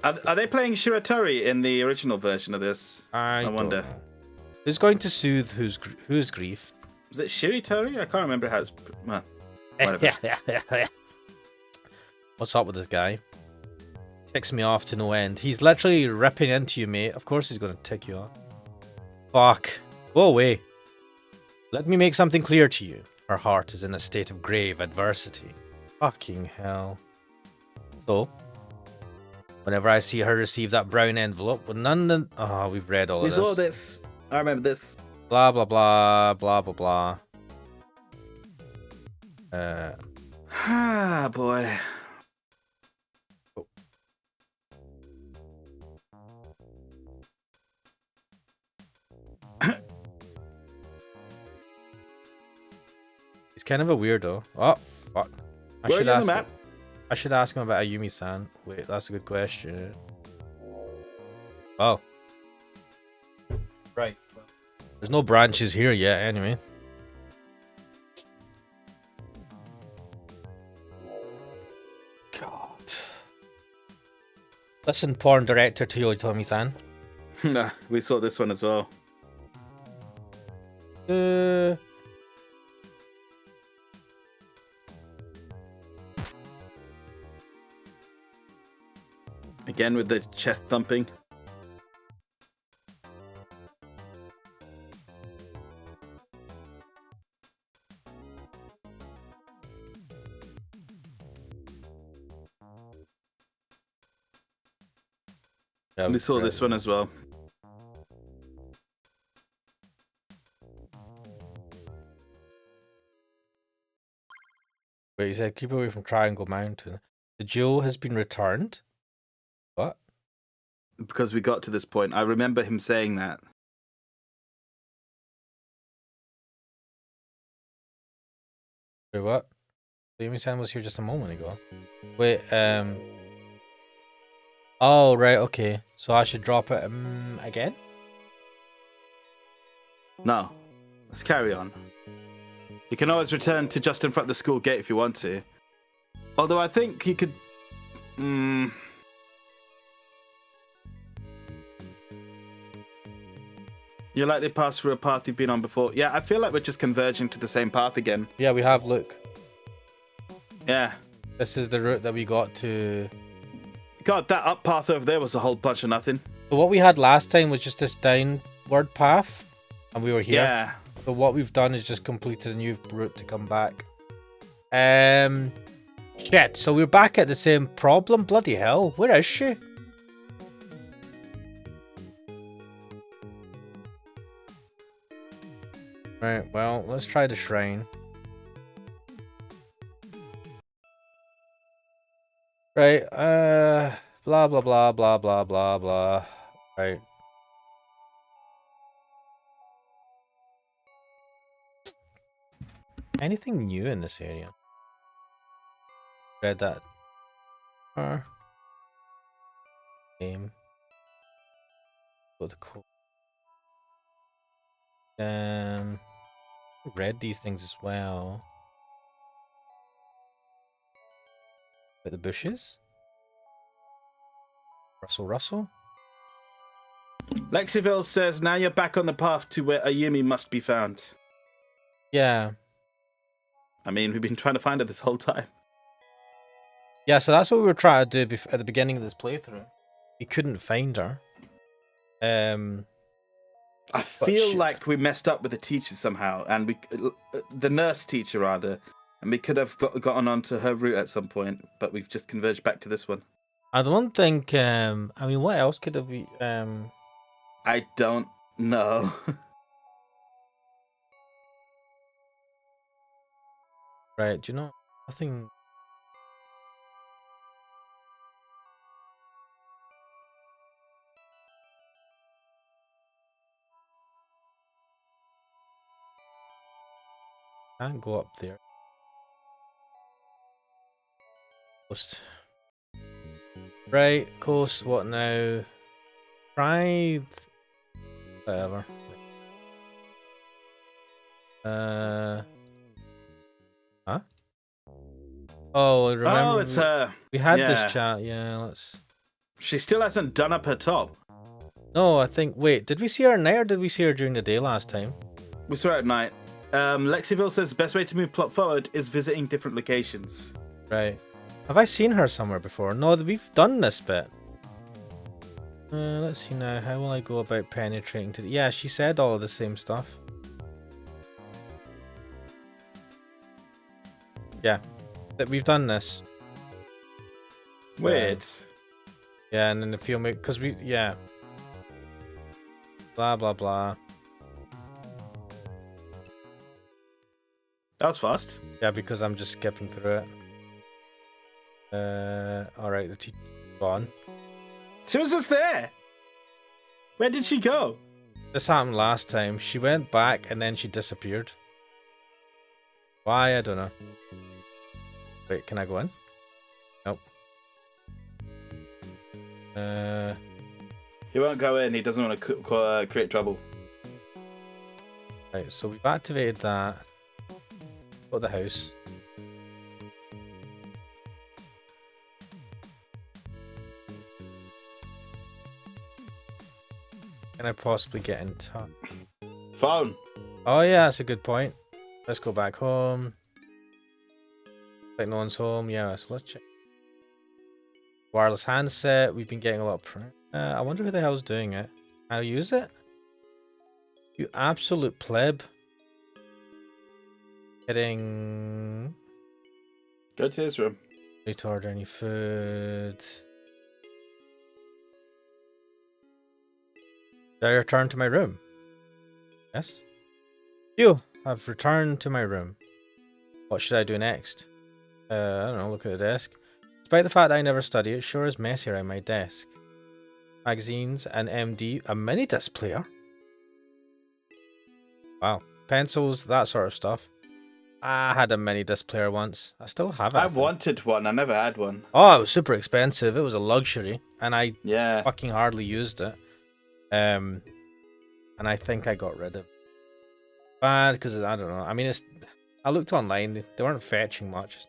Are they playing Shiratori in the original version of this? I wonder. Know. Who's going to soothe whose grief? Is it Shiritori? I can't remember how it's... Well, whatever. What's up with this guy? Ticks me off to no end. He's literally ripping into you, mate. Of course he's going to tick you off. Fuck. Go away. Let me make something clear to you. Her heart is in a state of grave adversity. Fucking hell. So, whenever I see her receive that brown envelope with none of the... Oh, we've read all of this. We saw this. I remember this. Blah, blah, blah, blah, blah, blah. Ah, boy. Oh. He's kind of a weirdo. Oh, fuck. Where are you on the map? I should ask him about Ayumi-san. Wait, that's a good question. Oh. Right. There's no branches here yet, anyway. God. Listen, porn director Toyotomi-san. Nah, we saw this one as well. Again with the chest thumping. Yeah, we saw this one as well. Wait, you said keep away from Triangle Mountain. The jewel has been returned? What? Because we got to this point. I remember him saying that. Wait, what? Ayumi-san was here just a moment ago. Wait, Oh, right, okay. So I should drop it again? No. Let's carry on. You can always return to just in front of the school gate if you want to. Although I think you could... You're likely to pass through a path you've been on before. Yeah, I feel like we're just converging to the same path again. Yeah, we have, look. Yeah. This is the route that we got to. God, that up path over there was a whole bunch of nothing. So what we had last time was just this downward path, and we were here. Yeah. So what we've done is just completed a new route to come back. Shit. So we're back at the same problem. Bloody hell. Where is she? Right. Well, let's try the shrine. Right. Blah blah blah blah blah blah blah. Right. Anything new in this area? Read that. Game. Got the code. Read these things as well. But the bushes. Russell. Lexiville says, now you're back on the path to where Ayumi must be found. Yeah. I mean, we've been trying to find her this whole time. Yeah, so that's what we were trying to do at the beginning of this playthrough. We couldn't find her. I feel like we messed up with the teacher somehow, and the nurse teacher rather, and we could have gotten onto her route at some point, but we've just converged back to this one. I don't think. I mean, what else could have we? I don't know. Right? Do you know nothing? Can't go up there. Coast. Right, coast. What now? Try. Whatever. Huh? Oh, remember? Oh, it's her. We had this chat. Yeah, let's. She still hasn't done up her top. No, I think. Wait, did we see her at night or did we see her during the day last time? We saw her at night. Lexiville says the best way to move plot forward is visiting different locations. Right. Have I seen her somewhere before? No, we've done this bit. Let's see now. How will I go about penetrating to the... Yeah, she said all of the same stuff. Yeah. That we've done this. Weird. Yeah, and then the film... Because we... Yeah. Blah, blah, blah. That was fast. Yeah, because I'm just skipping through it. Alright, the teacher's gone. She was just there. Where did she go? This happened last time. She went back and then she disappeared. Why? I don't know. Wait, can I go in? Nope. He won't go in. He doesn't want to create trouble. Right, so we've activated that. Go to the house. Can I possibly get in touch? Phone. Oh yeah, that's a good point. Let's go back home. Like no one's home. Yeah, so let's check. Wireless handset. We've been getting a lot of... I wonder who the hell's doing it. I'll use it. You absolute pleb. Getting... Go to his room. Need to order any food. Did I return to my room? Yes. You have returned to my room. What should I do next? I don't know, look at the desk. Despite the fact that I never study, it sure is messy around my desk. Magazines, an MD, a mini disc player. Wow. Pencils, that sort of stuff. I had a mini disc player once. I still have it. I wanted one. I never had one. Oh, it was super expensive. It was a luxury, and I Yeah. fucking hardly used it. And I think I got rid of it. Bad because I don't know. I mean, I looked online. They weren't fetching much.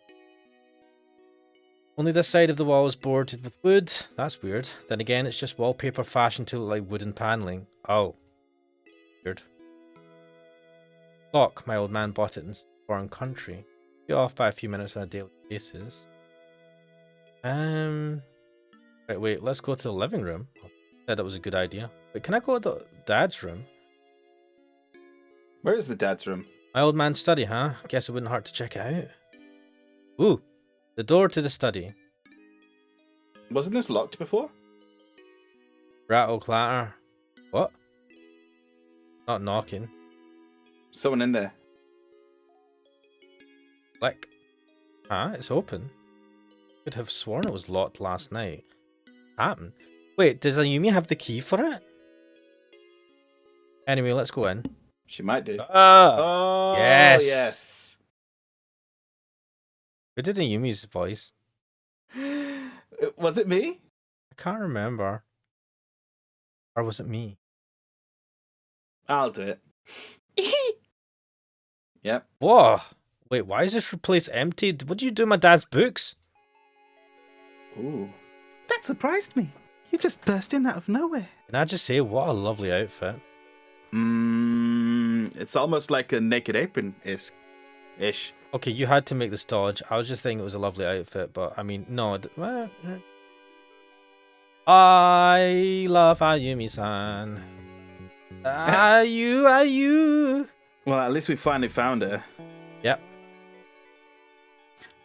Only this side of the wall is boarded with wood. That's weird. Then again, it's just wallpaper fashioned to look like wooden paneling. Oh, weird. Clock. My old man bought it in a foreign country. Be off by a few minutes on a daily basis. Right, wait, let's go to the living room. I said that was a good idea. But can I go to the dad's room? Where is the dad's room? My old man's study, huh? Guess it wouldn't hurt to check it out. Ooh, the door to the study. Wasn't this locked before? Rattle clatter. What? Not knocking. Someone in there. Click. Ah, it's open. Could have sworn it was locked last night. Happened. Wait, does Ayumi have the key for it? Anyway, let's go in. She might do. Oh, Yes. Who did Ayumi's voice? Was it me? I can't remember. Or was it me? I'll do it. Yep. Whoa! Wait, why is this place empty? What do you do with my dad's books? Ooh. That surprised me. You just burst in out of nowhere. Can I just say, what a lovely outfit. It's almost like a naked apron ish. Okay, you had to make this dodge. I was just thinking it was a lovely outfit, but I mean, no. I love Ayumi-san. Ayu. Well, at least we finally found her. Yep.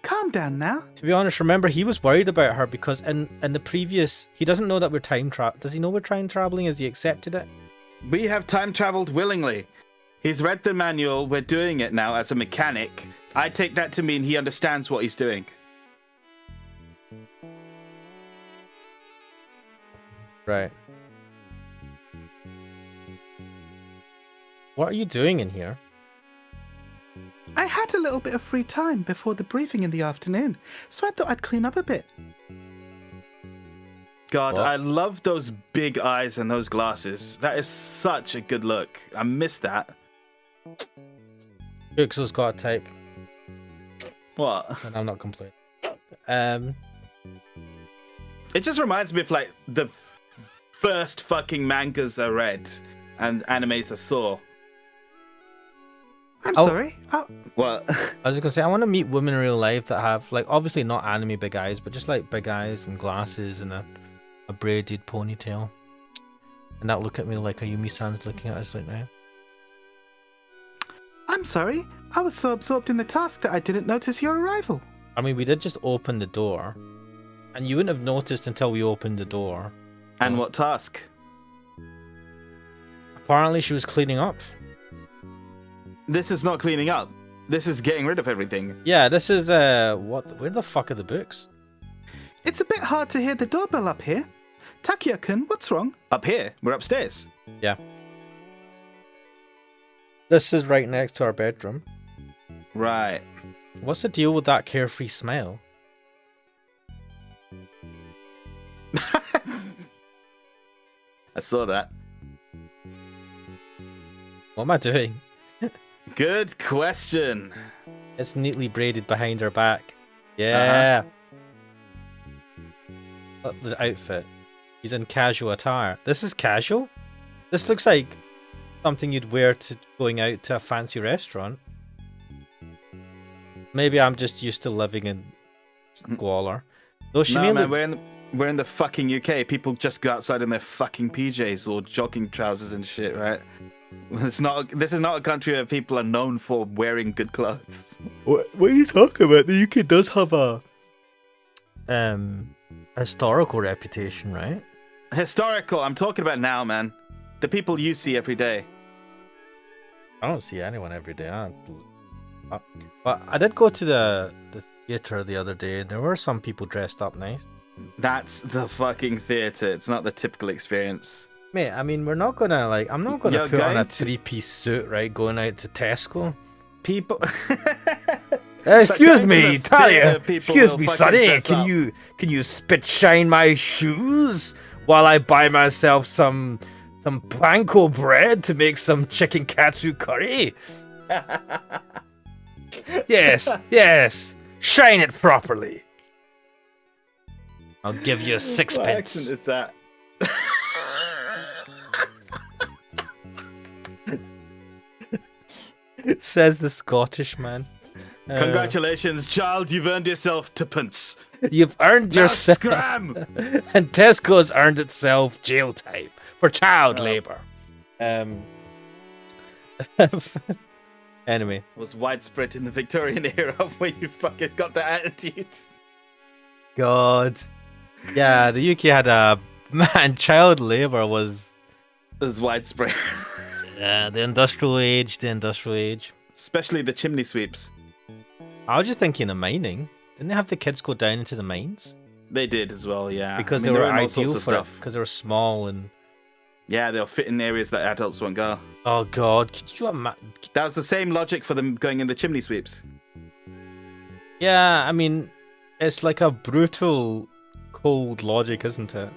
Calm down now. To be honest, remember, he was worried about her because in the previous... He doesn't know that we're time traveling. Does he know we're time traveling? Has he accepted it? We have time traveled willingly. He's read the manual. We're doing it now as a mechanic. I take that to mean he understands what he's doing. Right. What are you doing in here? I had a little bit of free time before the briefing in the afternoon, so I thought I'd clean up a bit. God, What? I love those big eyes and those glasses. That is such a good look. I miss that. Kuxel's got a type, What? and I'm not complaining. It just reminds me of like the first fucking mangas I read and animes I saw. I'm Oh. sorry. What? I was just gonna say, I want to meet women in real life that have, like, obviously not anime big eyes, but just like big eyes and glasses and a braided ponytail. And that look at me like Ayumi-san's looking at us right now. I'm sorry. I was so absorbed in the task that I didn't notice your arrival. I mean, we did just open the door, and you wouldn't have noticed until we opened the door. And what task? Apparently, she was cleaning up. This is not cleaning up. This is getting rid of everything. Yeah, this is what? Where the fuck are the books? It's a bit hard to hear the doorbell up here. Takia-kun, what's wrong? Up here. We're upstairs. Yeah. This is right next to our bedroom. Right. What's the deal with that carefree smile? I saw that. What am I doing? Good question. It's neatly braided behind her back. Yeah. Look at the outfit. He's in casual attire. This is casual? This looks like something you'd wear to going out to a fancy restaurant. Maybe I'm just used to living in squalor. Though she No, may man, look... we're in the fucking UK. People just go outside in their fucking PJs or jogging trousers and shit, right? This is not a country where people are known for wearing good clothes. What are you talking about? The UK does have a historical reputation, right? Historical. I'm talking about now, man. The people you see every day. I don't see anyone every day. But I did go to the theatre the other day, and there were some people dressed up nice. That's the fucking theatre. It's not the typical experience. Mate, I mean, we're not gonna, like, I'm not gonna You're put on a going to- three-piece suit, right, going out to Tesco. People. Excuse going me, to the Talia. theatre, people Excuse will me, fucking sonny. dress Can up. you spit shine my shoes while I buy myself some panko bread to make some chicken katsu curry? Yes. Shine it properly. I'll give you What sixpence. accent is that? Says the Scottish man. Congratulations, child. You've earned yourself tuppence. You've earned Now yourself. scram! And Tesco's earned itself jail time for child labour. Anyway. Was widespread in the Victorian era where you fucking got that attitude. God. Yeah, the UK had a... Man, child labour was... It was widespread. Yeah, the industrial age. Especially the chimney sweeps. I was just thinking of mining. Didn't they have the kids go down into the mines? They did as well, yeah. Because I mean, they were in all sorts ideal of for it, stuff. because they were small and... Yeah, they'll fit in areas that adults won't go. Oh God, could you imagine? That was the same logic for them going in the chimney sweeps. Yeah, I mean, it's like a brutal, cold logic, isn't it?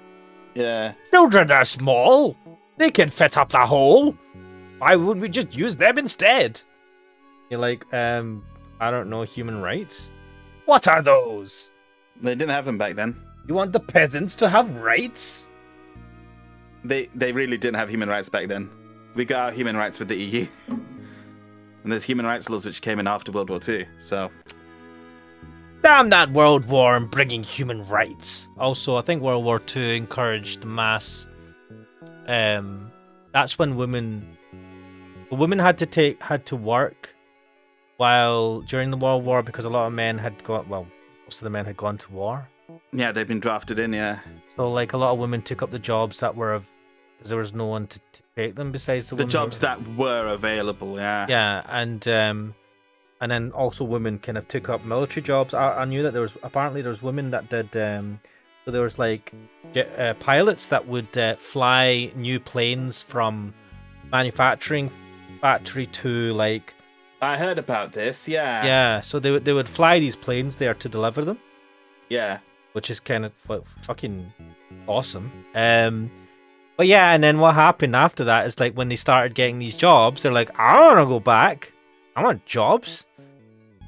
Yeah. Children are small. They can fit up the hole. Why wouldn't we just use them instead? You're like, I don't know, human rights? What are those? They didn't have them back then. You want the peasants to have rights? They really didn't have human rights back then. We got our human rights with the EU. And there's human rights laws which came in after World War II, so... Damn that World War and bringing human rights. Also, I think World War II encouraged mass... that's when women had to work while during the World War because a lot of men had got... Well, most of the men had gone to war. Yeah, they've been drafted in, yeah. So, like, a lot of women took up the jobs that were of... Because there was no one to take them besides the women. The jobs that were available, yeah. Yeah, and then also women kind of took up military jobs. I knew that there was women that did... so there was, like, pilots that would fly new planes from manufacturing factory to, like... I heard about this, yeah. Yeah, so they would fly these planes there to deliver them. Yeah. Which is kind of fucking awesome. But yeah, and then what happened after that is like when they started getting these jobs, they're like, I don't want to go back. I want jobs.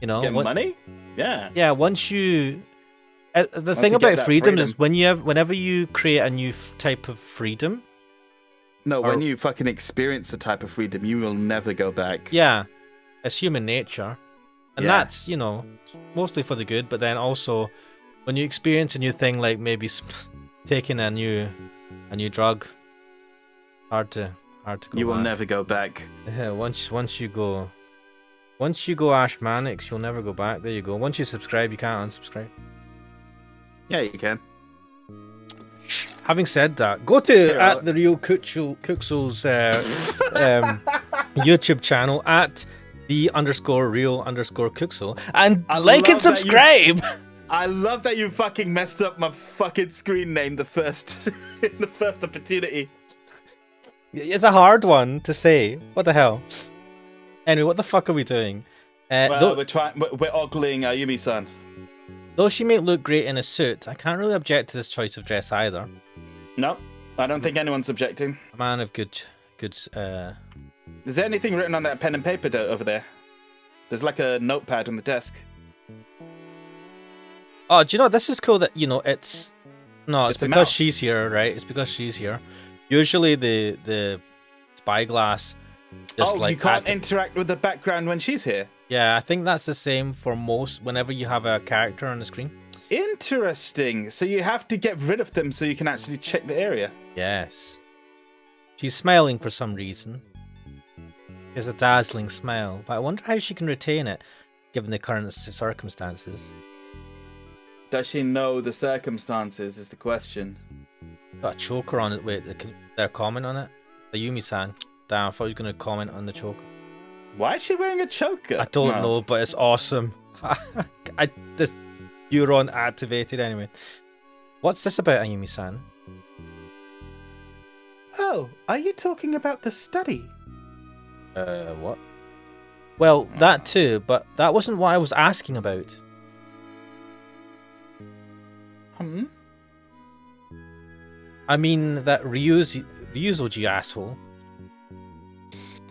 You know, Get money? Yeah. Yeah, once you... the Once thing you get about that freedom is whenever you create a new type of freedom... No, when you fucking experience a type of freedom, you will never go back. Yeah, it's human nature. And that's, you know, mostly for the good, but then also... When you experience a new thing, like maybe taking a new drug, hard to go You will back. never go back. Yeah, once you go Ashmanics, you'll never go back. There you go. Once you subscribe, you can't unsubscribe. Yeah, you can. Having said that, go to at the real Kuxel's YouTube channel at _real_Kuxel and like and subscribe. I love that you fucking messed up my fucking screen name the first opportunity. It's a hard one to say. What the hell? Anyway, what the fuck are we doing? We're ogling Ayumi-san. Though she may look great in a suit, I can't really object to this choice of dress either. No, I don't think anyone's objecting. A man of good. Is there anything written on that pen and paper over there? There's like a notepad on the desk. Oh, do you know, this is cool that, you know, it's because she's here, right? It's because she's here. Usually the spyglass just you can't interact with the background when she's here? Yeah, I think that's the same for whenever you have a character on the screen. Interesting. So you have to get rid of them so you can actually check the area. Yes. She's smiling for some reason. She has a dazzling smile, but I wonder how she can retain it, given the current circumstances. Does she know the circumstances is the question. Got a choker on it. Wait, they're comment on it? The Yumi-san. Damn, I thought he was going to comment on the choker. Why is she wearing a choker? I don't know, but it's awesome. This neuron activated anyway. What's this about, Ayumi-san? Oh, are you talking about the study? What? Well, that too, but that wasn't what I was asking about. I mean that Ryuzoji asshole.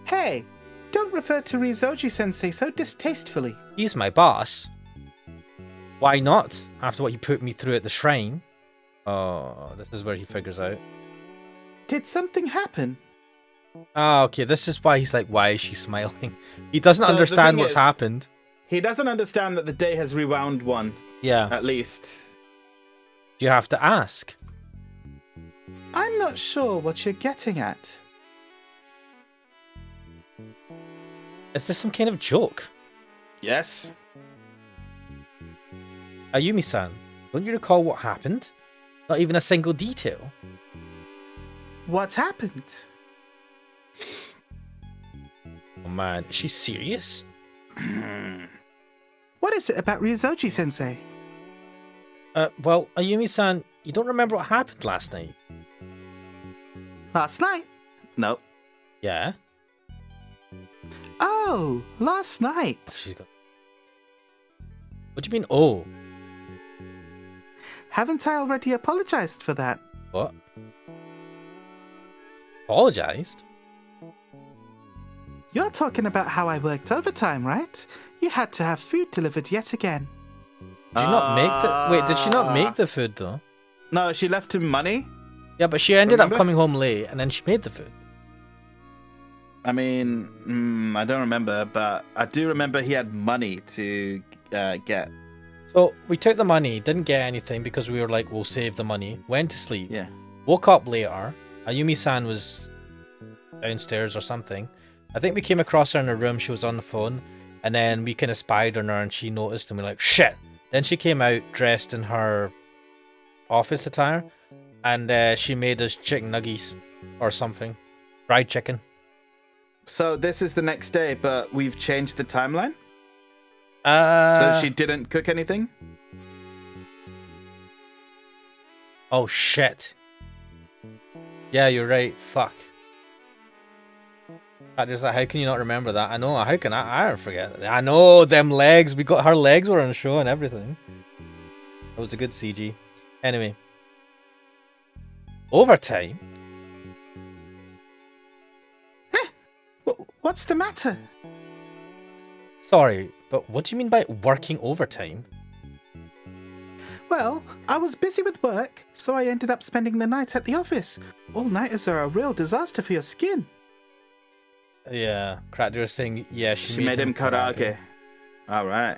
Hey, don't refer to Ryuzoji-sensei so distastefully. He's my boss. Why not? After what he put me through at the shrine. Oh, this is where he figures out. Did something happen? Ah, okay, this is why he's like, why is she smiling? He doesn't understand what's happened. He doesn't understand that the day has rewound one, Yeah. at least. Do you have to ask? I'm not sure what you're getting at. Is this some kind of joke? Yes. Ayumi-san, don't you recall what happened? Not even a single detail. What happened? Oh man, is she serious? What is it about Ryuzoji-sensei? Well, Ayumi-san, you don't remember what happened last night? Last night? Nope. Yeah? Oh, last night. She's got... What do you mean, oh? Haven't I already apologized for that? What? Apologized? You're talking about how I worked overtime, right? You had to have food delivered yet again. Did you not make the... Wait, did she not make the food, though? No, she left him money. Yeah, but she ended up Remember? coming home late, and then she made the food. I mean, I don't remember, but I do remember he had money to get. So, we took the money, didn't get anything, because we were like, we'll save the money. Went to sleep. Yeah. Woke up later. Ayumi-san was downstairs or something. I think we came across her in her room, she was on the phone, and then we kind of spied on her, and she noticed, and we're like, shit! Then she came out dressed in her office attire, and she made us chicken nuggies or something. Fried chicken. So this is the next day, but we've changed the timeline? Uh, So she didn't cook anything? Oh shit. Yeah, you're right. Fuck. Just like, how can you not remember that? I know. How can I don't forget. I know them legs. We got her legs were on show and everything. That was a good CG. Anyway, overtime. What's the matter? Sorry, but what do you mean by working overtime? Well, I was busy with work, so I ended up spending the night at the office. All-nighters are a real disaster for your skin. Yeah, Cracker was saying, yeah, She made him karaage. Alright.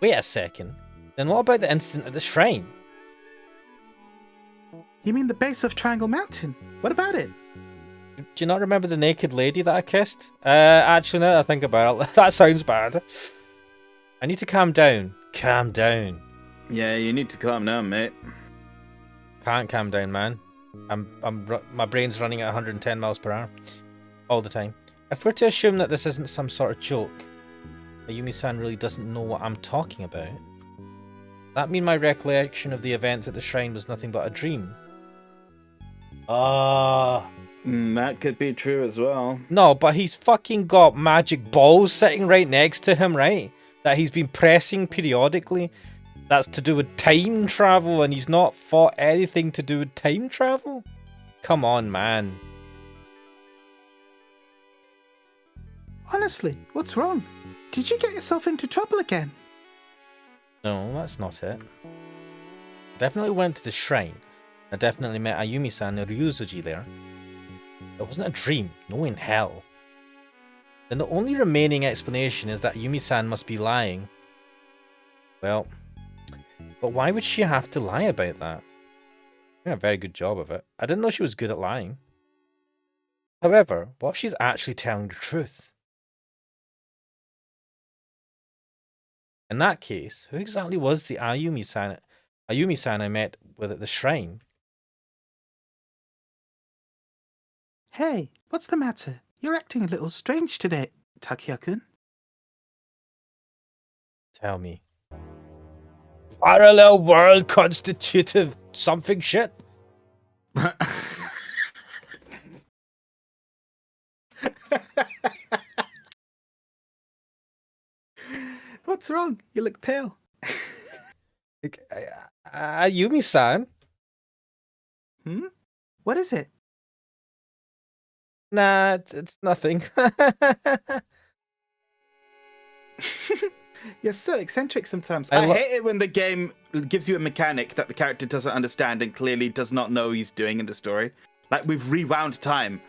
Wait a second. Then what about the incident at the shrine? You mean the base of Triangle Mountain? What about it? Do you not remember the naked lady that I kissed? Actually, now that I think about it, that sounds bad. I need to calm down. Calm down. Yeah, you need to calm down, mate. Can't calm down, man. My brain's running at 110 miles per hour all the time. If we're to assume that this isn't some sort of joke, Ayumi-san really doesn't know what I'm talking about. That mean my recollection of the events at the shrine was nothing but a dream? That could be true as well. No, but he's fucking got magic balls sitting right next to him, right? That he's been pressing periodically. That's to do with time travel, and he's not fought anything to do with time travel? Come on, man. Honestly, what's wrong? Did you get yourself into trouble again? No, that's not it. Definitely went to the shrine. I definitely met Ayumi-san and Ryuzoji there. It wasn't a dream, no in hell. Then the only remaining explanation is that Ayumi-san must be lying. Well, but why would she have to lie about that? Doing a very good job of it. I didn't know she was good at lying. However, what if she's actually telling the truth? In that case, who exactly was the Ayumi-san I met with at the shrine? Hey, what's the matter? You're acting a little strange today, Takuya-kun. Tell me. Parallel world constitutive something shit? What's wrong? You look pale. Ayumi-san? What is it? Nah, it's nothing. You're so eccentric sometimes. I hate it when the game gives you a mechanic that the character doesn't understand and clearly does not know he's doing in the story. Like, we've rewound time.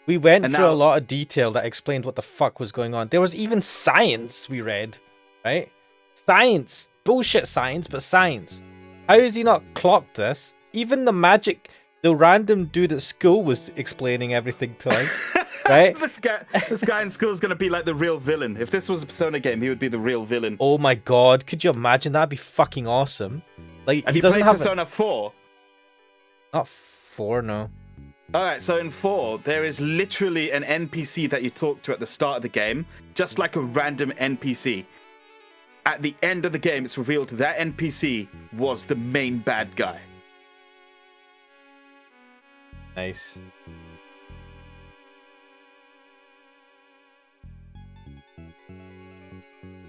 We went through a lot of detail that explained what the fuck was going on. There was even science we read. right? Science. Bullshit science, but science. How has he not clocked this? Even the random dude at school was explaining everything to us, right? This guy in school is going to be like the real villain. If this was a Persona game, he would be the real villain. Oh my god, could you imagine? That'd be fucking awesome. Like, Have he you doesn't played have Persona 4? Not 4, no. Alright, so in 4, there is literally an NPC that you talk to at the start of the game, just like a random NPC. At the end of the game, it's revealed that NPC was the main bad guy. Nice.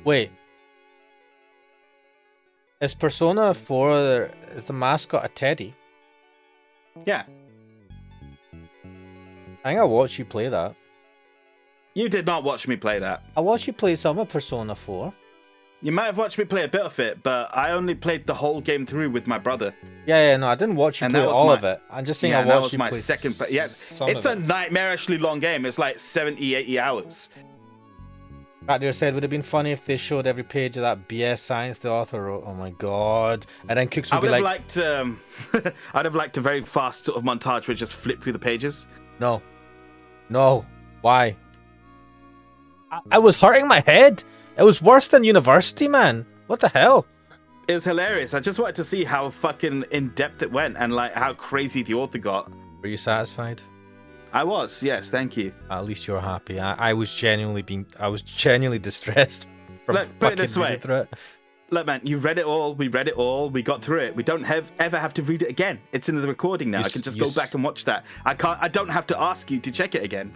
Wait. Is Persona 4, is the mascot a teddy? Yeah. I think I watched you play that. You did not watch me play that. I watched you play some of Persona 4. You might have watched me play a bit of it, but I only played the whole game through with my brother. Yeah, no, I didn't watch you And play that was all my- of it. I'm just saying Yeah, I that watched was you my play second. Yeah, some it's of a it. nightmarishly long game. It's like 70, 80 hours. Ractor said, would have been funny if they showed every page of that BS science the author wrote. Oh my god. And then Kuxel I would be would have like, liked. I'd have liked a very fast sort of montage where it just flip through the pages. no. No. Why? I was hurting my head. It was worse than university, man. What the hell? It was hilarious. I just wanted to see how fucking in depth it went and like how crazy the author got. Were you satisfied? I was, yes, thank you. At least you're happy. I was genuinely distressed from Look, put it fucking this way. reading through it. Look, man, you read it all. We read it all. We got through it. We don't ever have to read it again. It's in the recording now. I can just go back and watch that. I don't have to ask you to check it again.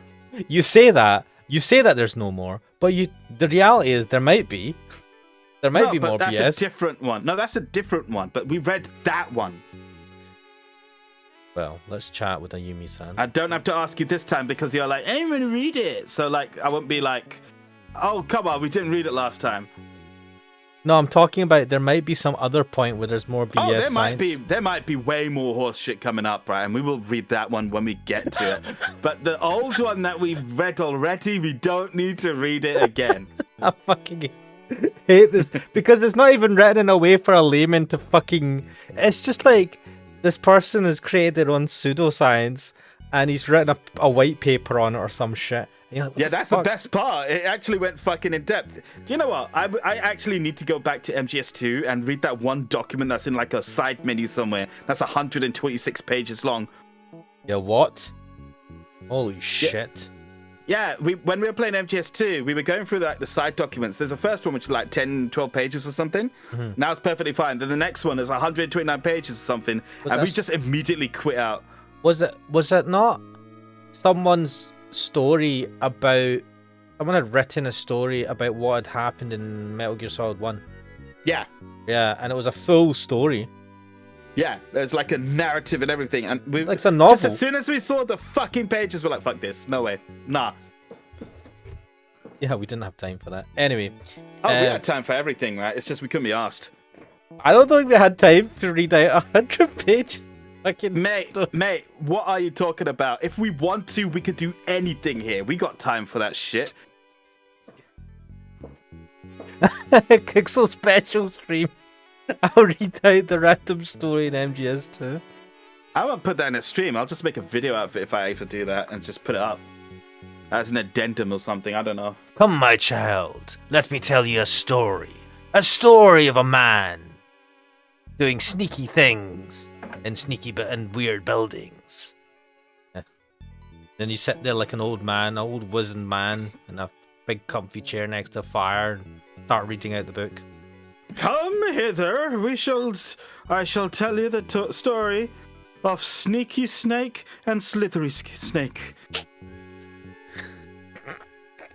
You say that there's no more, but the reality is there might be. There might be more that's BS. a different one. No, that's a different one. But we read that one. Well, let's chat with Ayumi-san. I don't have to ask you this time because you're like, I'm gonna read it. So like, I won't be like, oh come on, we didn't read it last time. No, I'm talking about there might be some other point where there's more BS. Oh, there science. might be way more horse shit coming up, right? And we will read that one when we get to it. But the old one that we've read already, we don't need to read it again. I fucking hate this because it's not even written in a way for a layman to fucking. It's just like this person has created their own pseudoscience and he's written a white paper on it or some shit. Like, Yeah, that's the best part. It actually went fucking in depth. Do you know what? I actually need to go back to MGS2 and read that one document that's in like a side menu somewhere. That's 126 pages long. Yeah, what? Holy shit. Yeah, when we were playing MGS2, we were going through like the side documents. There's a first one which is like 10, 12 pages or something. Mm-hmm. Now it's perfectly fine. Then the next one is 129 pages or something. And we just immediately quit out. Was it not someone's story about someone had written a story about what had happened in Metal Gear Solid 1? Yeah. Yeah, and it was a full story. Yeah, there's like a narrative and everything. And we Like it's a novel. just as soon as we saw the fucking pages, we're like, fuck this. No way. Nah. Yeah, we didn't have time for that. Anyway. Oh, we had time for everything, right? It's just we couldn't be asked. I don't think we had time to read out 100 pages. Mate, what are you talking about? If we want to, we could do anything here. We got time for that shit. Kuxel special stream. I'll read out the random story in MGS2. I won't put that in a stream. I'll just make a video out of it if I ever do that and just put it up as an addendum or something. I don't know. Come, my child, let me tell you a story. A story of a man doing sneaky things in and weird buildings. Yeah. Then you sit there like an old man, an old wizened man, in a big comfy chair next to a fire and start reading out the book. Come hither. I shall tell you the story of Sneaky Snake and Slithery Snake.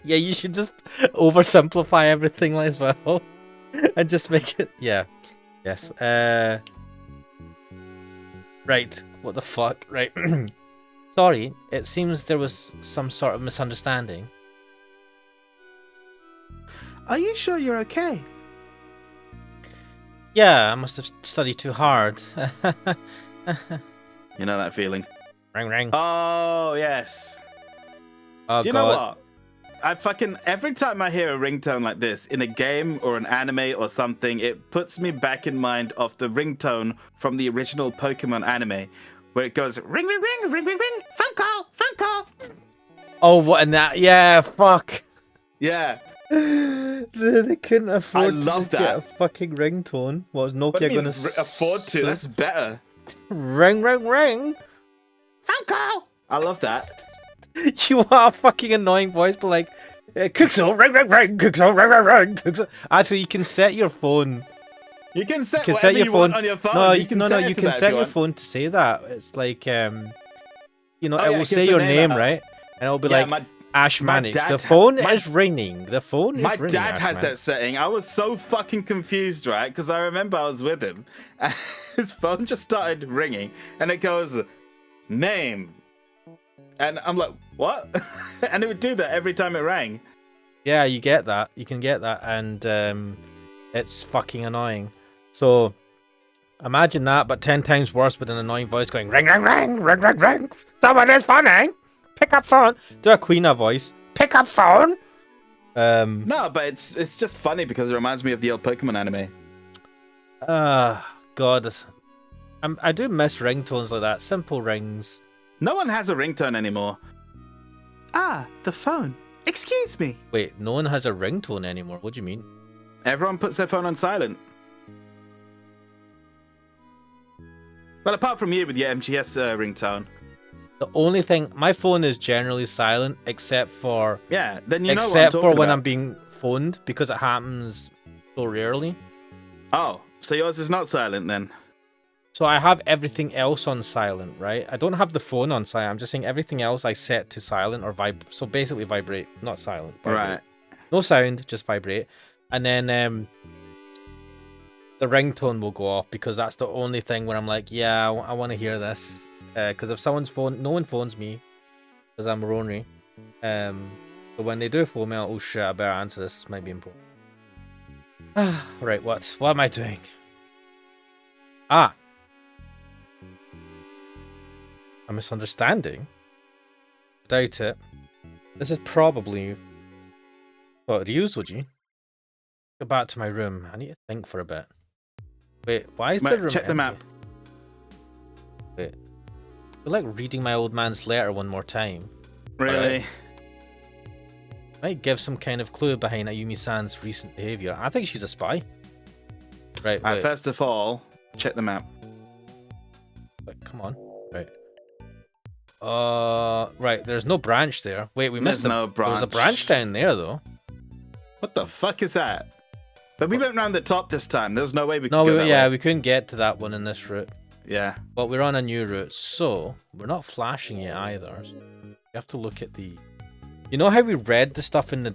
Yeah, you should just oversimplify everything as well. And just make it... Yeah. Yes. Right. What the fuck? Right. Sorry. It seems there was some sort of misunderstanding. Are you sure you're okay? Yeah, I must have studied too hard. You know that feeling. Ring, ring. Oh, yes. Oh, Do you God. know what? I fucking every time I hear a ringtone like this in a game or an anime or something, it puts me back in mind of the ringtone from the original Pokemon anime, where it goes ring ring ring ring ring ring, phone call. Oh, what in that? Yeah, fuck. Yeah. They couldn't afford I to love just get a fucking ringtone. What was What do Nokia you mean, going to afford to? That's better. ring, ring, ring? Phone call. I love that. You want a fucking annoying voice, but like, Kuxel, ring, ring, ring, Kuxel, ring, ring, ring, Kuxel. Actually, you can set your phone. You can set You can whatever set your you phone. want on your phone. No, you can set, you can set your phone to say that. It's like, it will say your name, right? And it'll be like Ash Manix. The phone is ringing. The phone is ringing. My dad Ash has Manix. that setting. I was so fucking confused, right? Because I remember I was with him, and his phone just started ringing, and it goes, name. And I'm like, what? And it would do that every time it rang. Yeah, you get that. You can get that, and it's fucking annoying. So imagine that, but 10 times worse with an annoying voice going ring, ring, ring, ring, ring, ring. Someone is phoning. Pick up phone. Do a Queena voice. Pick up phone. No, but it's just funny because it reminds me of the old Pokemon anime. God, I do miss ringtones like that. Simple rings. No one has a ringtone anymore. Ah, the phone. Excuse me. Wait, no one has a ringtone anymore. What do you mean? Everyone puts their phone on silent. Well, apart from you with your MGS ringtone. The only thing, my phone is generally silent except for Yeah, then you know except what I'm for talking when about. I'm being phoned because it happens so rarely. Oh, so yours is not silent then? So I have everything else on silent, right? I don't have the phone on silent. I'm just saying everything else I set to silent or vibrate. So basically vibrate, not silent. Vibrate. Right. No sound, just vibrate. And then the ringtone will go off because that's the only thing where I'm like, yeah, I want to hear this. Because if someone's phone, no one phones me because I'm Rory. But when they do phone me, oh shit, I better answer this. This might be important. Right, what am I doing? Ah. A misunderstanding? Doubt it. This is probably what Ryuzoji. Go back to my room. I need to think for a bit. Wait, why is the room Check the map. empty? Wait. I feel like reading my old man's letter one more time. Really? Might give some kind of clue behind Ayumi-san's recent behavior. I think she's a spy. Right, wait. First of all, check the map. Wait, come on. Right. Right, there's no branch there. Wait, we missed There's no There was a branch. branch down there, though. What the fuck is that? But we went round the top this time. There was no way we could No, go that way. we couldn't get to that one in this route. Yeah. But we're on a new route, so we're not flashing it either. So you have to look at the... You know how we read the stuff in the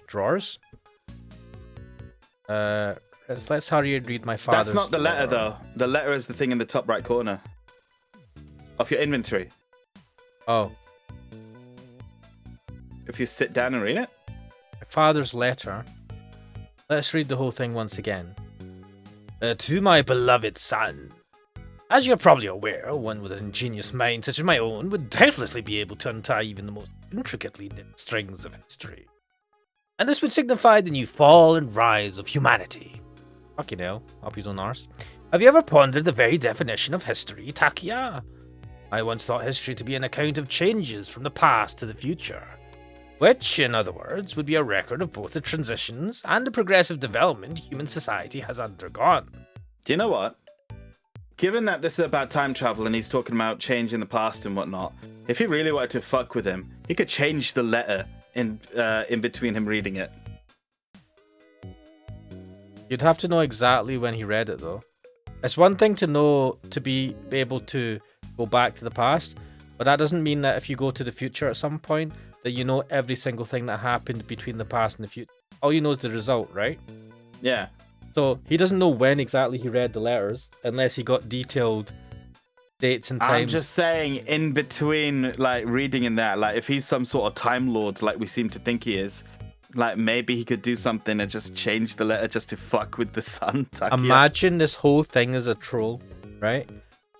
drawers? Let's hurry and read my father's That's not the letter, letter. though. The letter is the thing in the top right corner of your inventory. Oh, If you sit down and read it. my father's letter. Let's read the whole thing once again. To my beloved son. As you're probably aware, one with an ingenious mind such as my own would doubtlessly be able to untie even the most intricately knit strings of history. And this would signify the new fall and rise of humanity. Fucking hell, up his own arse. Have you ever pondered the very definition of history, Takia? I once thought history to be an account of changes from the past to the future. Which, in other words, would be a record of both the transitions and the progressive development human society has undergone. Do you know what? Given that this is about time travel and he's talking about change in the past and whatnot, if he really wanted to fuck with him, he could change the letter in between him reading it. You'd have to know exactly when he read it, though. It's one thing to know to be able to go back to the past, but that doesn't mean that if you go to the future at some point, that you know every single thing that happened between the past and the future. All you know is the result, right? Yeah. So he doesn't know when exactly he read the letters, unless he got detailed dates and times. I'm just saying, in between, like, reading in that, like, if he's some sort of Time Lord, like we seem to think he is, like, maybe he could do something and just change the letter just to fuck with the sun. Takia. Imagine this whole thing as a troll, right?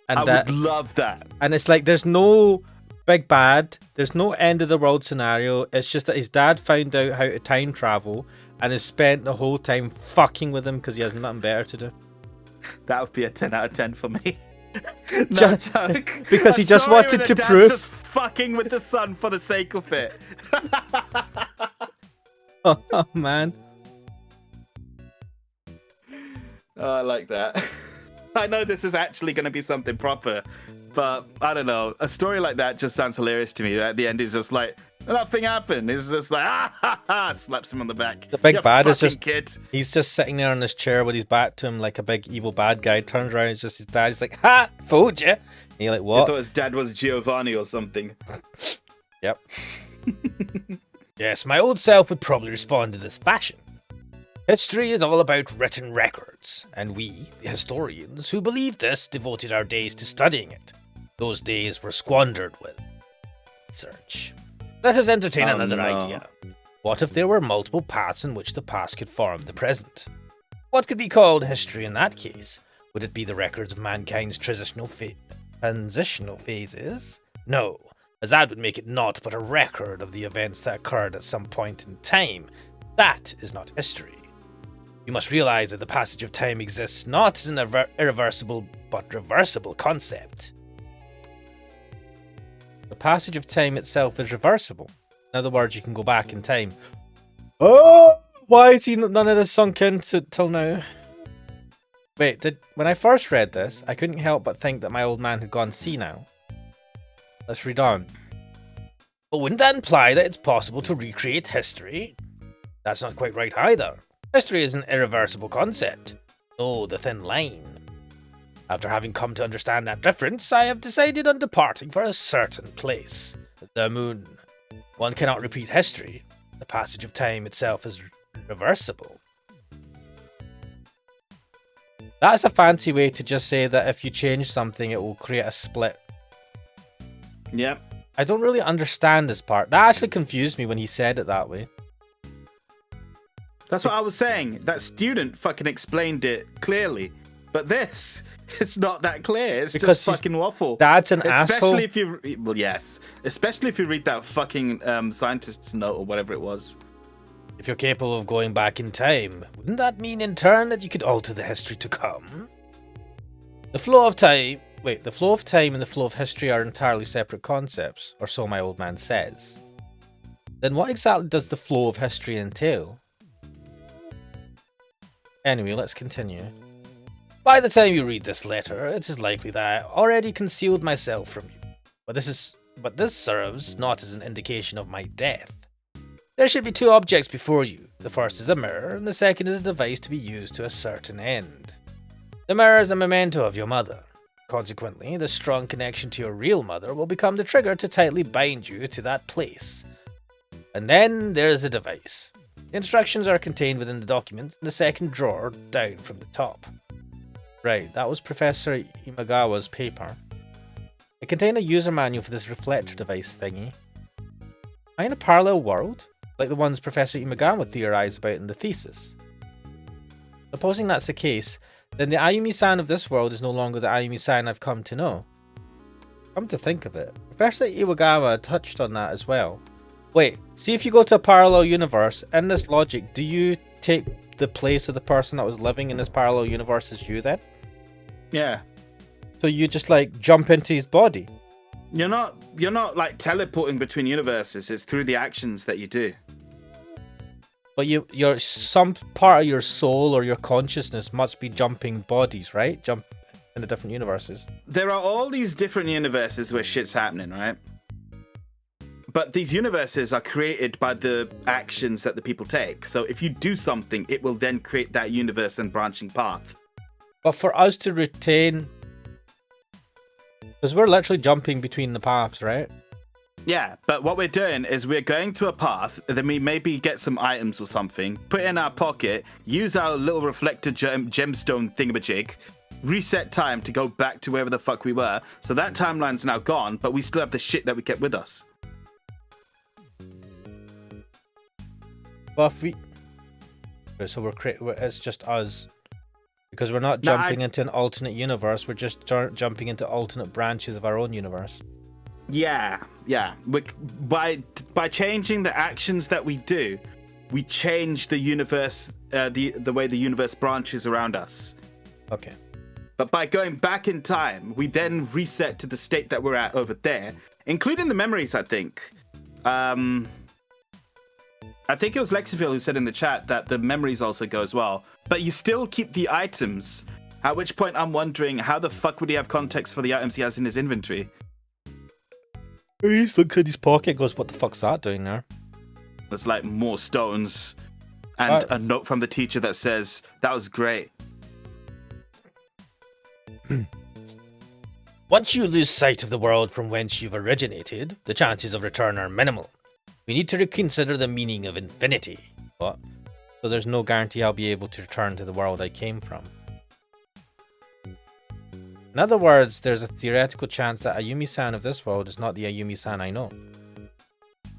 And I would love that. And it's like there's no big bad. There's no end of the world scenario. It's just that his dad found out how to time travel and has spent the whole time fucking with him because he has nothing better to do. That would be a 10 out of 10 for me. No Just- joke. because A he just story wanted where to the dad's prove- just fucking with the son for the sake of it. Oh man. Oh, I like that. I know this is actually going to be something proper, but I don't know. A story like that just sounds hilarious to me. At the end, he's just like, nothing happened. He's just like, slaps him on the back. The big "You bad is fucking just- kid. He's just sitting there on his chair with his back to him like a big evil bad guy. Turns around, it's just his dad. He's like, "Ha! Fooled you!" And you're like, I "What?" thought his dad was Giovanni or something. Yep. Yes, my old self would probably respond in this fashion. History is all about written records, and we, the historians who believe this, devoted our days to studying it. Those days were squandered with research. Let us entertain Oh, another no. idea. What if there were multiple paths in which the past could form the present? What could be called history in that case? Would it be the records of mankind's transitional phases? No, as that would make it naught but a record of the events that occurred at some point in time. That is not history. You must realize that the passage of time exists not as an irreversible but reversible concept. The passage of time itself is reversible. In other words, you can go back in time. Oh, why is none of this sunk in till now? Wait, when I first read this, I couldn't help but think that my old man had gone senile. Let's read on. But wouldn't that imply that it's possible to recreate history? That's not quite right either. History is an irreversible concept. Oh, the thin line. After having come to understand that difference, I have decided on departing for a certain place. The moon. One cannot repeat history. The passage of time itself is reversible. That's a fancy way to just say that if you change something, it will create a split. Yep. I don't really understand this part. That actually confused me when he said it that way. That's what I was saying. That student fucking explained it clearly. But this, it's not that clear. It's Because just fucking waffle. That's an asshole. Especially if you, well, yes. Especially if you read that fucking scientist's note or whatever it was. If you're capable of going back in time, wouldn't that mean in turn that you could alter the history to come? The flow of time and the flow of history are entirely separate concepts, or so my old man says. Then what exactly does the flow of history entail? Anyway, let's continue. By the time you read this letter, it is likely that I already concealed myself from you. But this serves not as an indication of my death. There should be two objects before you. The first is a mirror, and the second is a device to be used to a certain end. The mirror is a memento of your mother. Consequently, the strong connection to your real mother will become the trigger to tightly bind you to that place. And then there's the device. The instructions are contained within the document in the second drawer down from the top. Right, that was Professor Imagawa's paper. It contained a user manual for this reflector device thingy. Am I in a parallel world? Like the ones Professor Imagawa theorized about in the thesis? Supposing that's the case, then the Ayumi-san of this world is no longer the Ayumi-san I've come to know. Come to think of it, Professor Iwagawa touched on that as well. Wait, see if you go to a parallel universe, in this logic, do you take the place of the person that was living in this parallel universe as you then? Yeah. So you just like jump into his body? You're not like teleporting between universes. It's through the actions that you do. But your some part of your soul or your consciousness must be jumping bodies, right? Jump in the different universes. There are all these different universes where shit's happening, right? But these universes are created by the actions that the people take. So if you do something, it will then create that universe and branching path. But for us to retain, because we're literally jumping between the paths, right? Yeah, but what we're doing is we're going to a path, then we maybe get some items or something, put it in our pocket, use our little reflector gemstone thingamajig, reset time to go back to wherever the fuck we were. So that timeline's now gone, but we still have the shit that we kept with us. Well, if we... So it's just us. Because we're not No, jumping into an alternate universe, we're just jumping into alternate branches of our own universe. Yeah. By changing the actions that we do, we change the universe, the way the universe branches around us. Okay. But by going back in time, we then reset to the state that we're at over there, including the memories, I think. I think it was Lexiville who said in the chat that the memories also go as well. But you still keep the items, at which point I'm wondering, how the fuck would he have context for the items he has in his inventory? He looks in his pocket, goes, what the fuck's that doing there? There's like more stones and a note from the teacher that says, that was great. Once you lose sight of the world from whence you've originated, the chances of return are minimal. We need to reconsider the meaning of infinity. What? So there's no guarantee I'll be able to return to the world I came from. In other words, there's a theoretical chance that Ayumi-san of this world is not the Ayumi-san I know.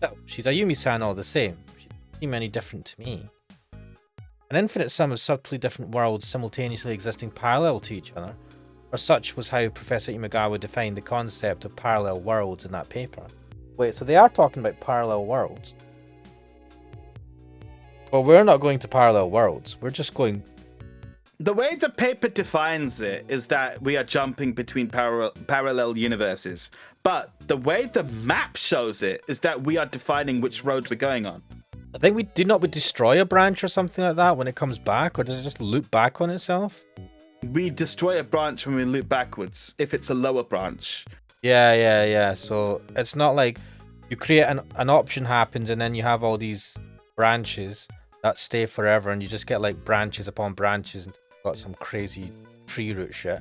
So, she's Ayumi-san all the same. She doesn't seem any different to me. An infinite sum of subtly different worlds simultaneously existing parallel to each other, or such was how Professor Imagawa defined the concept of parallel worlds in that paper. Wait, so they are talking about parallel worlds? Well, we're not going to parallel worlds. We're just going... The way the paper defines it is that we are jumping between parallel universes. But the way the map shows it is that we are defining which road we're going on. I think we destroy a branch or something like that when it comes back, or does it just loop back on itself? We destroy a branch when we loop backwards, if it's a lower branch. Yeah. So it's not like you create an option happens and then you have all these branches that stay forever and you just get like branches upon branches and got some crazy tree root shit.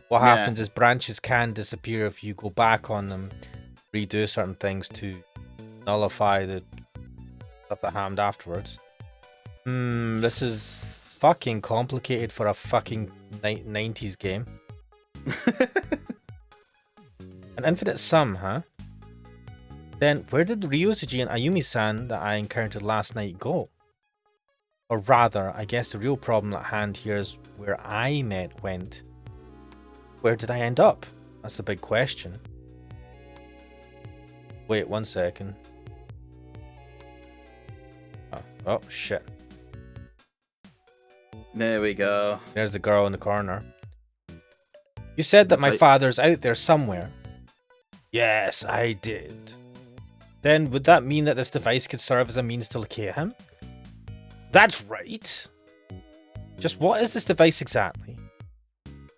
What happens is branches can disappear if you go back on them, redo certain things to nullify the stuff that happened afterwards. This is fucking complicated for a fucking 90s game. An infinite sum, huh? Then where did Ryusuji and Ayumi-san that I encountered last night go? Or rather, I guess the real problem at hand here is where I went. Where did I end up? That's the big question. Wait 1 second. Oh shit. There we go. There's the girl in the corner. You said that my father's out there somewhere. Yes, I did. Then would that mean that this device could serve as a means to locate him? That's right. Just what is this device exactly?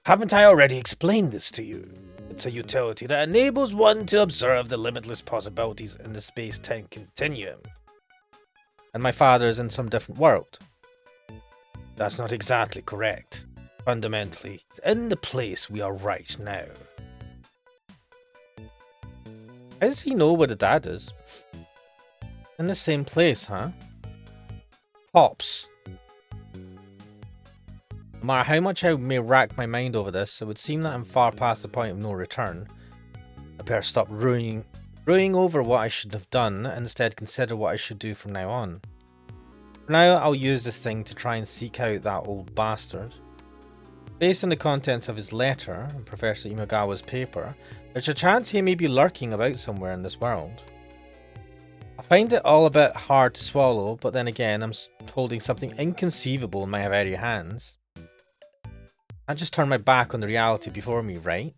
Haven't I already explained this to you? It's a utility that enables one to observe the limitless possibilities in the space-time continuum. And my father is in some different world. That's not exactly correct. Fundamentally, it's in the place we are right now. How does he know where the dad is? In the same place, huh? Pops. No matter how much I may rack my mind over this, it would seem that I'm far past the point of no return. I better stop ruining over what I should have done and instead consider what I should do from now on. For now, I'll use this thing to try and seek out that old bastard. Based on the contents of his letter and Professor Imagawa's paper, there's a chance he may be lurking about somewhere in this world. I find it all a bit hard to swallow, but then again, I'm holding something inconceivable in my very hands. I just turn my back on the reality before me, right?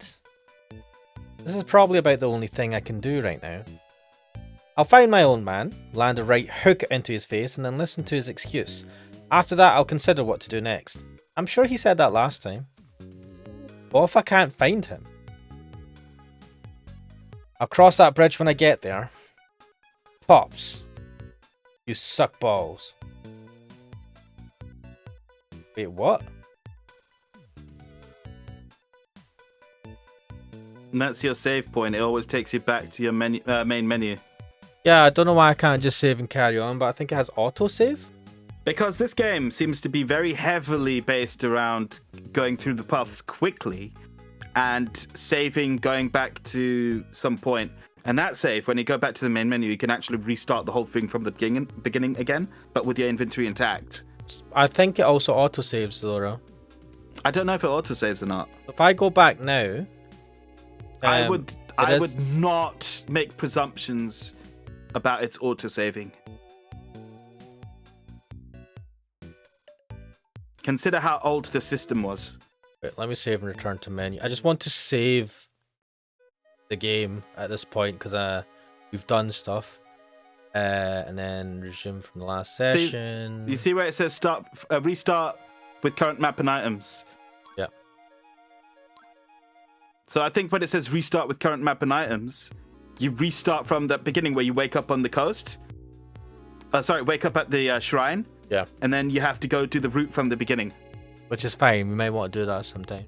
This is probably about the only thing I can do right now. I'll find my own man, land a right hook into his face, and then listen to his excuse. After that, I'll consider what to do next. I'm sure he said that last time. What if I can't find him? I'll cross that bridge when I get there. Pops. You suck balls. Wait, what? And that's your save point. It always takes you back to your menu, main menu. Yeah, I don't know why I can't just save and carry on, but I think it has autosave. Because this game seems to be very heavily based around going through the paths quickly and saving, going back to some point. And that save, when you go back to the main menu, you can actually restart the whole thing from the beginning again, but with your inventory intact. I think it also autosaves, Laura. I don't know if it autosaves or not. If I go back now... I would I is- would not make presumptions about its autosaving. Consider how old the system was. Wait, let me save and return to menu. I just want to save the game at this point because we've done stuff. And then resume from the last session. You see where it says restart with current map and items? Yeah. So I think when it says restart with current map and items, you restart from the beginning where you wake up on the coast. Wake up at the shrine. Yeah. And then you have to go do the route from the beginning. Which is fine. We may want to do that sometime.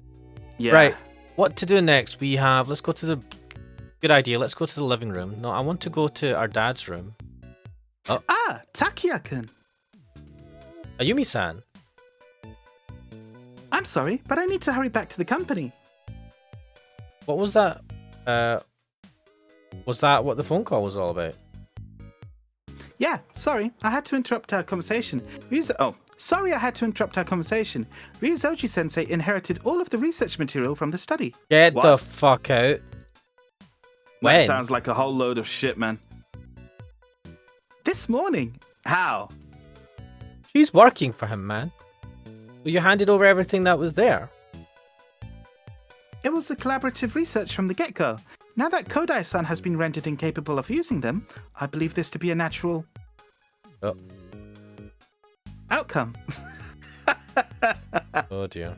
Yeah. Right. What to do next? Let's go to the... Good idea. Let's go to the living room. No, I want to go to our dad's room. Oh. Ah, Takia-kun. Ayumi-san. I'm sorry, but I need to hurry back to the company. What was that? Was that what the phone call was all about? Yeah, sorry, I had to interrupt our conversation. Sorry I had to interrupt our conversation. Ryuzoji-sensei inherited all of the research material from the study. Get What? the fuck out. When? That sounds like a whole load of shit, man. This morning. How? She's working for him, man. Well, you handed over everything that was there. It was a collaborative research from the get-go. Now that Kodai-san has been rendered incapable of using them, I believe this to be a natural... Oh. outcome. Oh dear.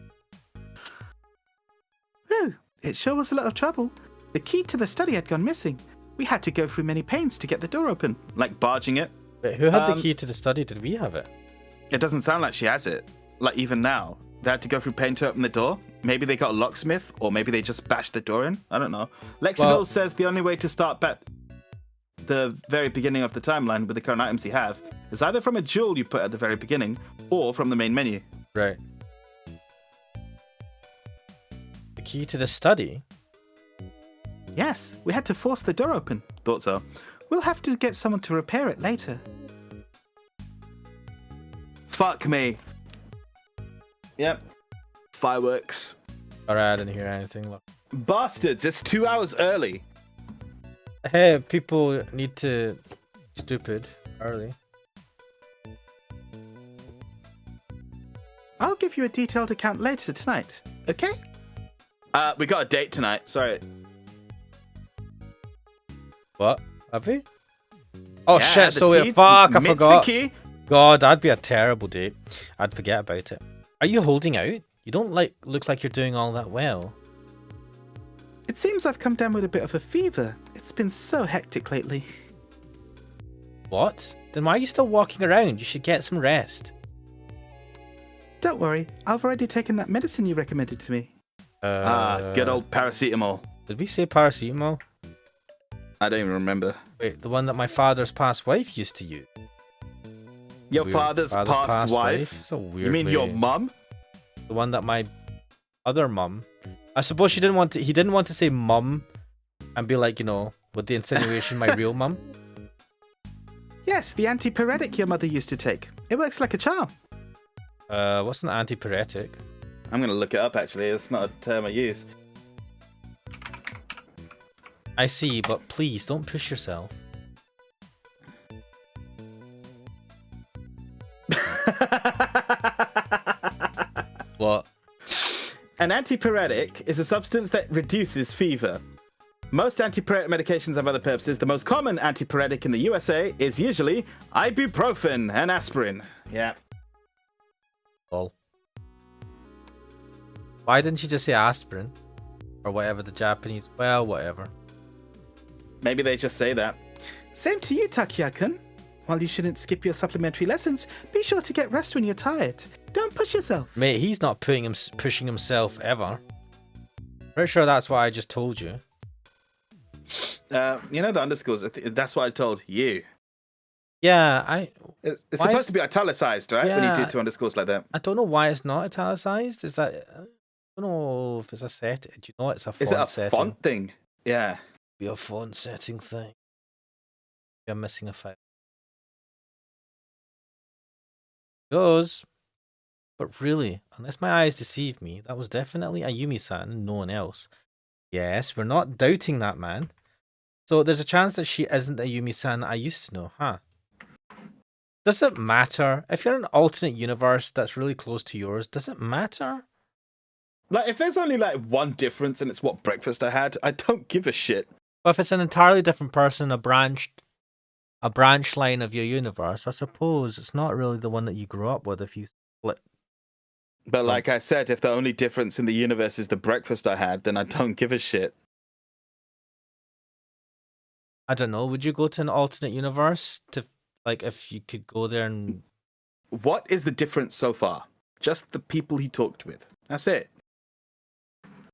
Whew, it sure was a lot of trouble. The key to the study had gone missing. We had to go through many pains to get the door open. Like barging it? Wait, who had the key to the study? Did we have it? It doesn't sound like she has it. Like even now. They had to go through pain to open the door. Maybe they got a locksmith, or maybe they just bashed the door in. I don't know. Lexiville says the only way to start back the very beginning of the timeline with the current items you have is either from a jewel you put at the very beginning, or from the main menu. Right. The key to the study? Yes, we had to force the door open. Thought so. We'll have to get someone to repair it later. Fuck me. Yep. Fireworks. Alright, I didn't hear anything. Look. Bastards, it's 2 hours early. Hey, people need to... Stupid. Early. I'll give you a detailed account later tonight, okay? We got a date tonight. Sorry. What? Have we? Oh Yeah, shit, the so tea- fuck, I forgot. Mitsuki. God, that'd be a terrible date. I'd forget about it. Are you holding out? You don't look like you're doing all that well. It seems I've come down with a bit of a fever. It's been so hectic lately. What? Then why are you still walking around? You should get some rest. Don't worry, I've already taken that medicine you recommended to me. Good old paracetamol. Did we say paracetamol? I don't even remember. Wait, the one that my father's past wife used to use. Your Weird. father's past wife? It's a weird You mean way. your mum? The one that my other mum. I suppose he didn't want to say mum and be like, with the insinuation my real mum. Yes, the antipyretic your mother used to take. It works like a charm. What's an antipyretic? I'm going to look it up, actually. It's not a term I use. I see, but please don't push yourself. What? An antipyretic is a substance that reduces fever. Most antipyretic medications have other purposes. The most common antipyretic in the USA is usually ibuprofen and aspirin. Yeah. Lol. Why didn't you just say aspirin? Or whatever the Japanese... Well, whatever. Maybe they just say that. Same to you, Takia-kun. While you shouldn't skip your supplementary lessons, be sure to get rest when you're tired. Don't push yourself. Mate, he's not pushing himself ever. Pretty sure that's what I just told you. You know the underscores? That's what I told you. Yeah, It's Why supposed is- to be italicized, right? When you Yeah. do two underscores like that. I don't know why it's not italicized. Is that... I don't know if it's a set. Do you know it's a font Is it a setting? font thing? Yeah. Be a font setting thing. I'm missing a file. Goes. But really, unless my eyes deceive me, that was definitely Ayumi-san and no one else. Yes, we're not doubting that, man. So there's a chance that she isn't a Yumi-san I used to know, huh? Does it matter? If you're in an alternate universe that's really close to yours, does it matter? Like, if there's only like one difference and it's what breakfast I had, I don't give a shit. But if it's an entirely different person, a branch line of your universe, I suppose it's not really the one that you grew up with if you split. But like I said, if the only difference in the universe is the breakfast I had, then I don't give a shit. I don't know. Would you go to an alternate universe to, like, if you could go there and... What is the difference so far? Just the people he talked with. That's it.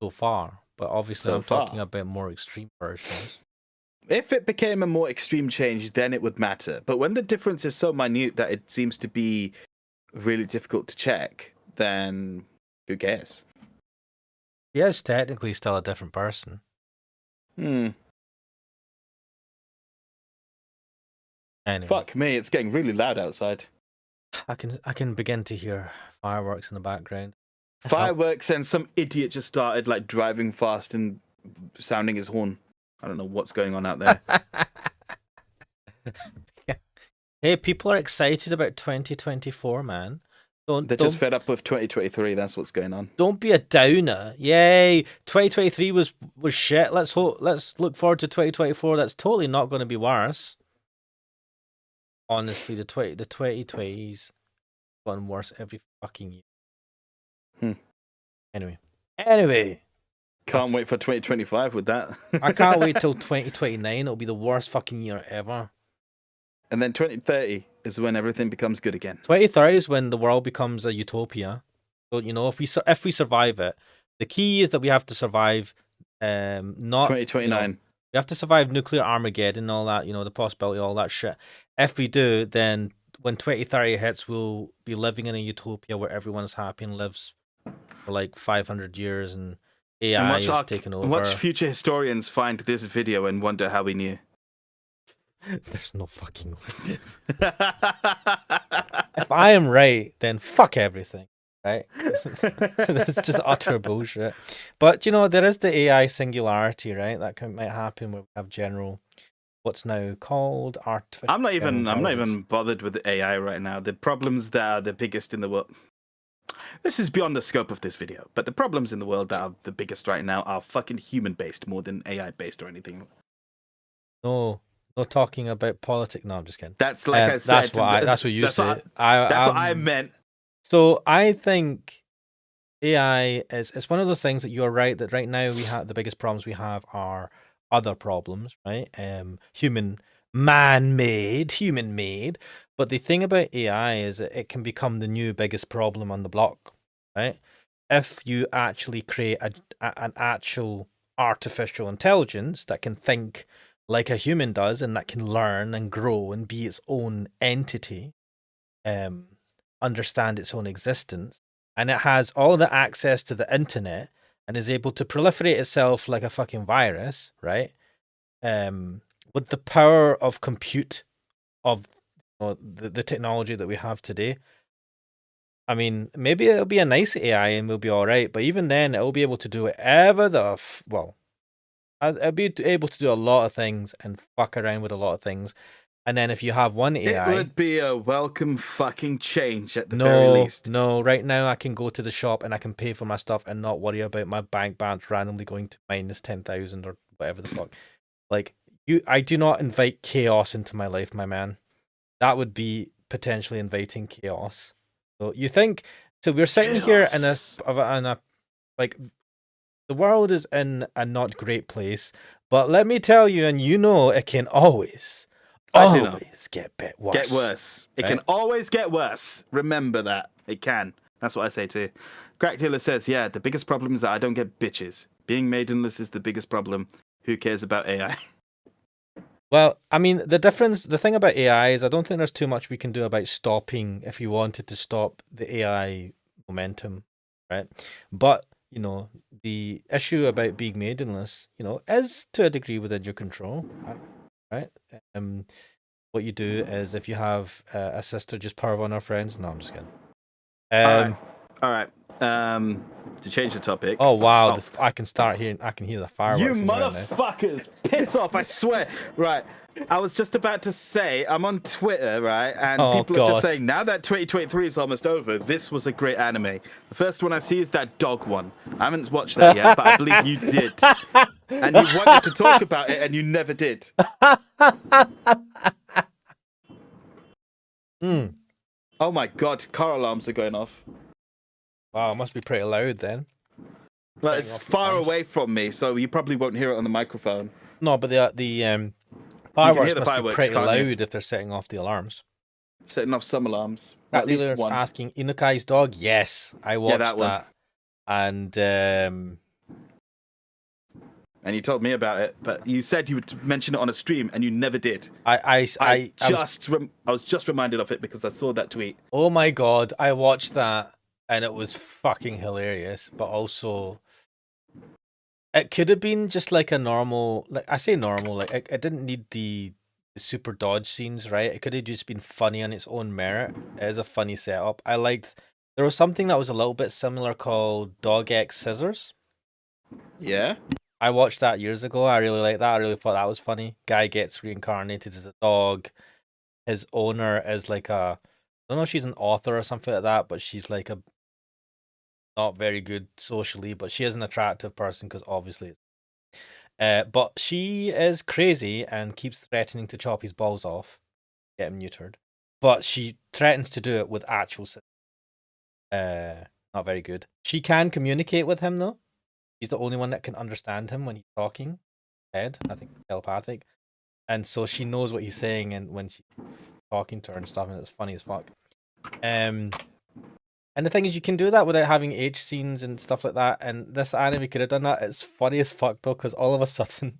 So far, but obviously So I'm talking far. about more extreme versions. If it became a more extreme change, then it would matter. But when the difference is so minute that it seems to be really difficult to check, then who cares? He is technically still a different person. Anyway. Fuck me, it's getting really loud outside. I can begin to hear fireworks in the background. Fireworks and some idiot just started like driving fast and sounding his horn. I don't know what's going on out there. Yeah. Hey, people are excited about 2024, man. They're just fed up with 2023. That's what's going on. Don't be a downer. Yay, 2023 was shit. Let's look forward to 2024. That's totally not going to be worse. Honestly, the 2020s gotten worse every fucking year. Anyway. Can't wait for 2025 with that. I can't wait till 2029. It'll be the worst fucking year ever. And then 2030 is when everything becomes good again. 2030 is when the world becomes a utopia. So, you know, if we survive it, the key is that we have to survive not 2029. You know, we have to survive nuclear Armageddon and all that, you know, the possibility, all that shit. If we do, then when 2030 hits, we'll be living in a utopia where everyone's happy and lives for like 500 years and AI is taking over. Watch future historians find this video and wonder how we knew. There's no fucking way. If I am right, then fuck everything, right? That's just utter bullshit. But, you know, there is the AI singularity, right? That might happen where we have general, what's now called artificial I'm not even bothered with the AI right now. The problems that are the biggest in the world. This is beyond the scope of this video, but the problems in the world that are the biggest right now are fucking human-based more than AI-based or anything. No talking about politics. No, I'm just kidding. That's like I said. That's what you said. That's what I meant. So I think AI is one of those things that you're right that right now we have the biggest problems we have are other problems, right? Human-made. But the thing about AI is that it can become the new biggest problem on the block, right? If you actually create an actual artificial intelligence that can think like a human does and that can learn and grow and be its own entity, understand its own existence, and it has all the access to the internet and is able to proliferate itself like a fucking virus, right? With the power of compute of the technology that we have today. I mean, maybe it'll be a nice AI and we'll be all right, but even then, it'll be able to do whatever it'll be able to do a lot of things and fuck around with a lot of things. And then if you have one AI... It would be a welcome fucking change at the very least. No, right now I can go to the shop and I can pay for my stuff and not worry about my bank balance randomly going to minus 10,000 or whatever the fuck. Like, I do not invite chaos into my life, my man. That would be potentially inviting chaos. So you think... So we're sitting here in a like... The world is in a not great place, but let me tell you, and you know, it can always get a bit worse. Get worse. It can always get worse. Remember that. It can. That's what I say too. Crack Dealer says, yeah, the biggest problem is that I don't get bitches. Being maidenless is the biggest problem. Who cares about AI? Well, I mean, the thing about AI is I don't think there's too much we can do about stopping, if you wanted to stop the AI momentum, right? But, you know, the issue about being maidenless, you know, is to a degree within your control, right? What you do is if you have a sister, just power on her friends. No, I'm just kidding. All right. To change the topic. Oh wow, Oh, I can start hearing. I can hear the you fireworks in the right now. motherfuckers! Piss off! I swear. Right. I was just about to say I'm on Twitter, right, and Oh, people are just God. saying now that 2023 is almost over, this was a great anime. The first one I see is that dog one. I haven't watched that yet, but I believe you did, and you wanted to talk about it, and you never did. Mm. Oh my God! Car alarms are going off. Wow, it must be pretty loud then. Well, Setting it's off far alarms. away from me, so you probably won't hear it on the microphone. No, but the You can fireworks hear the must be fireworks, pretty can't you? loud if they're setting off the alarms. Setting off some alarms. Or Cat at least dealer's one. asking Inukai's dog. Yes, I watched that one. that. And And you told me about it, but you said you would mention it on a stream, and you never did. I was just reminded of it because I saw that tweet. oh my God, I watched that and it was fucking hilarious, but also it could have been just like a normal, like I say normal, like it didn't need the super dodge scenes, right? It could have just been funny on its own merit. It is a funny setup. I liked, there was something that was a little bit similar called Dog X Scissors. Yeah? I watched that years ago. I really liked that. I really thought that was funny. Guy gets reincarnated as a dog. His owner is like I don't know if she's an author or something like that, but she's like a not very good socially, but she is an attractive person because obviously. But she is crazy and keeps threatening to chop his balls off, get him neutered. But she threatens to do it with actual. Not very good. She can communicate with him though. She's the only one that can understand him when he's talking. Head, I think telepathic, and so she knows what he's saying, and when she's talking to her and stuff, and it's funny as fuck. And the thing is, you can do that without having H scenes and stuff like that. And this anime could have done that. It's funny as fuck though, because all of a sudden,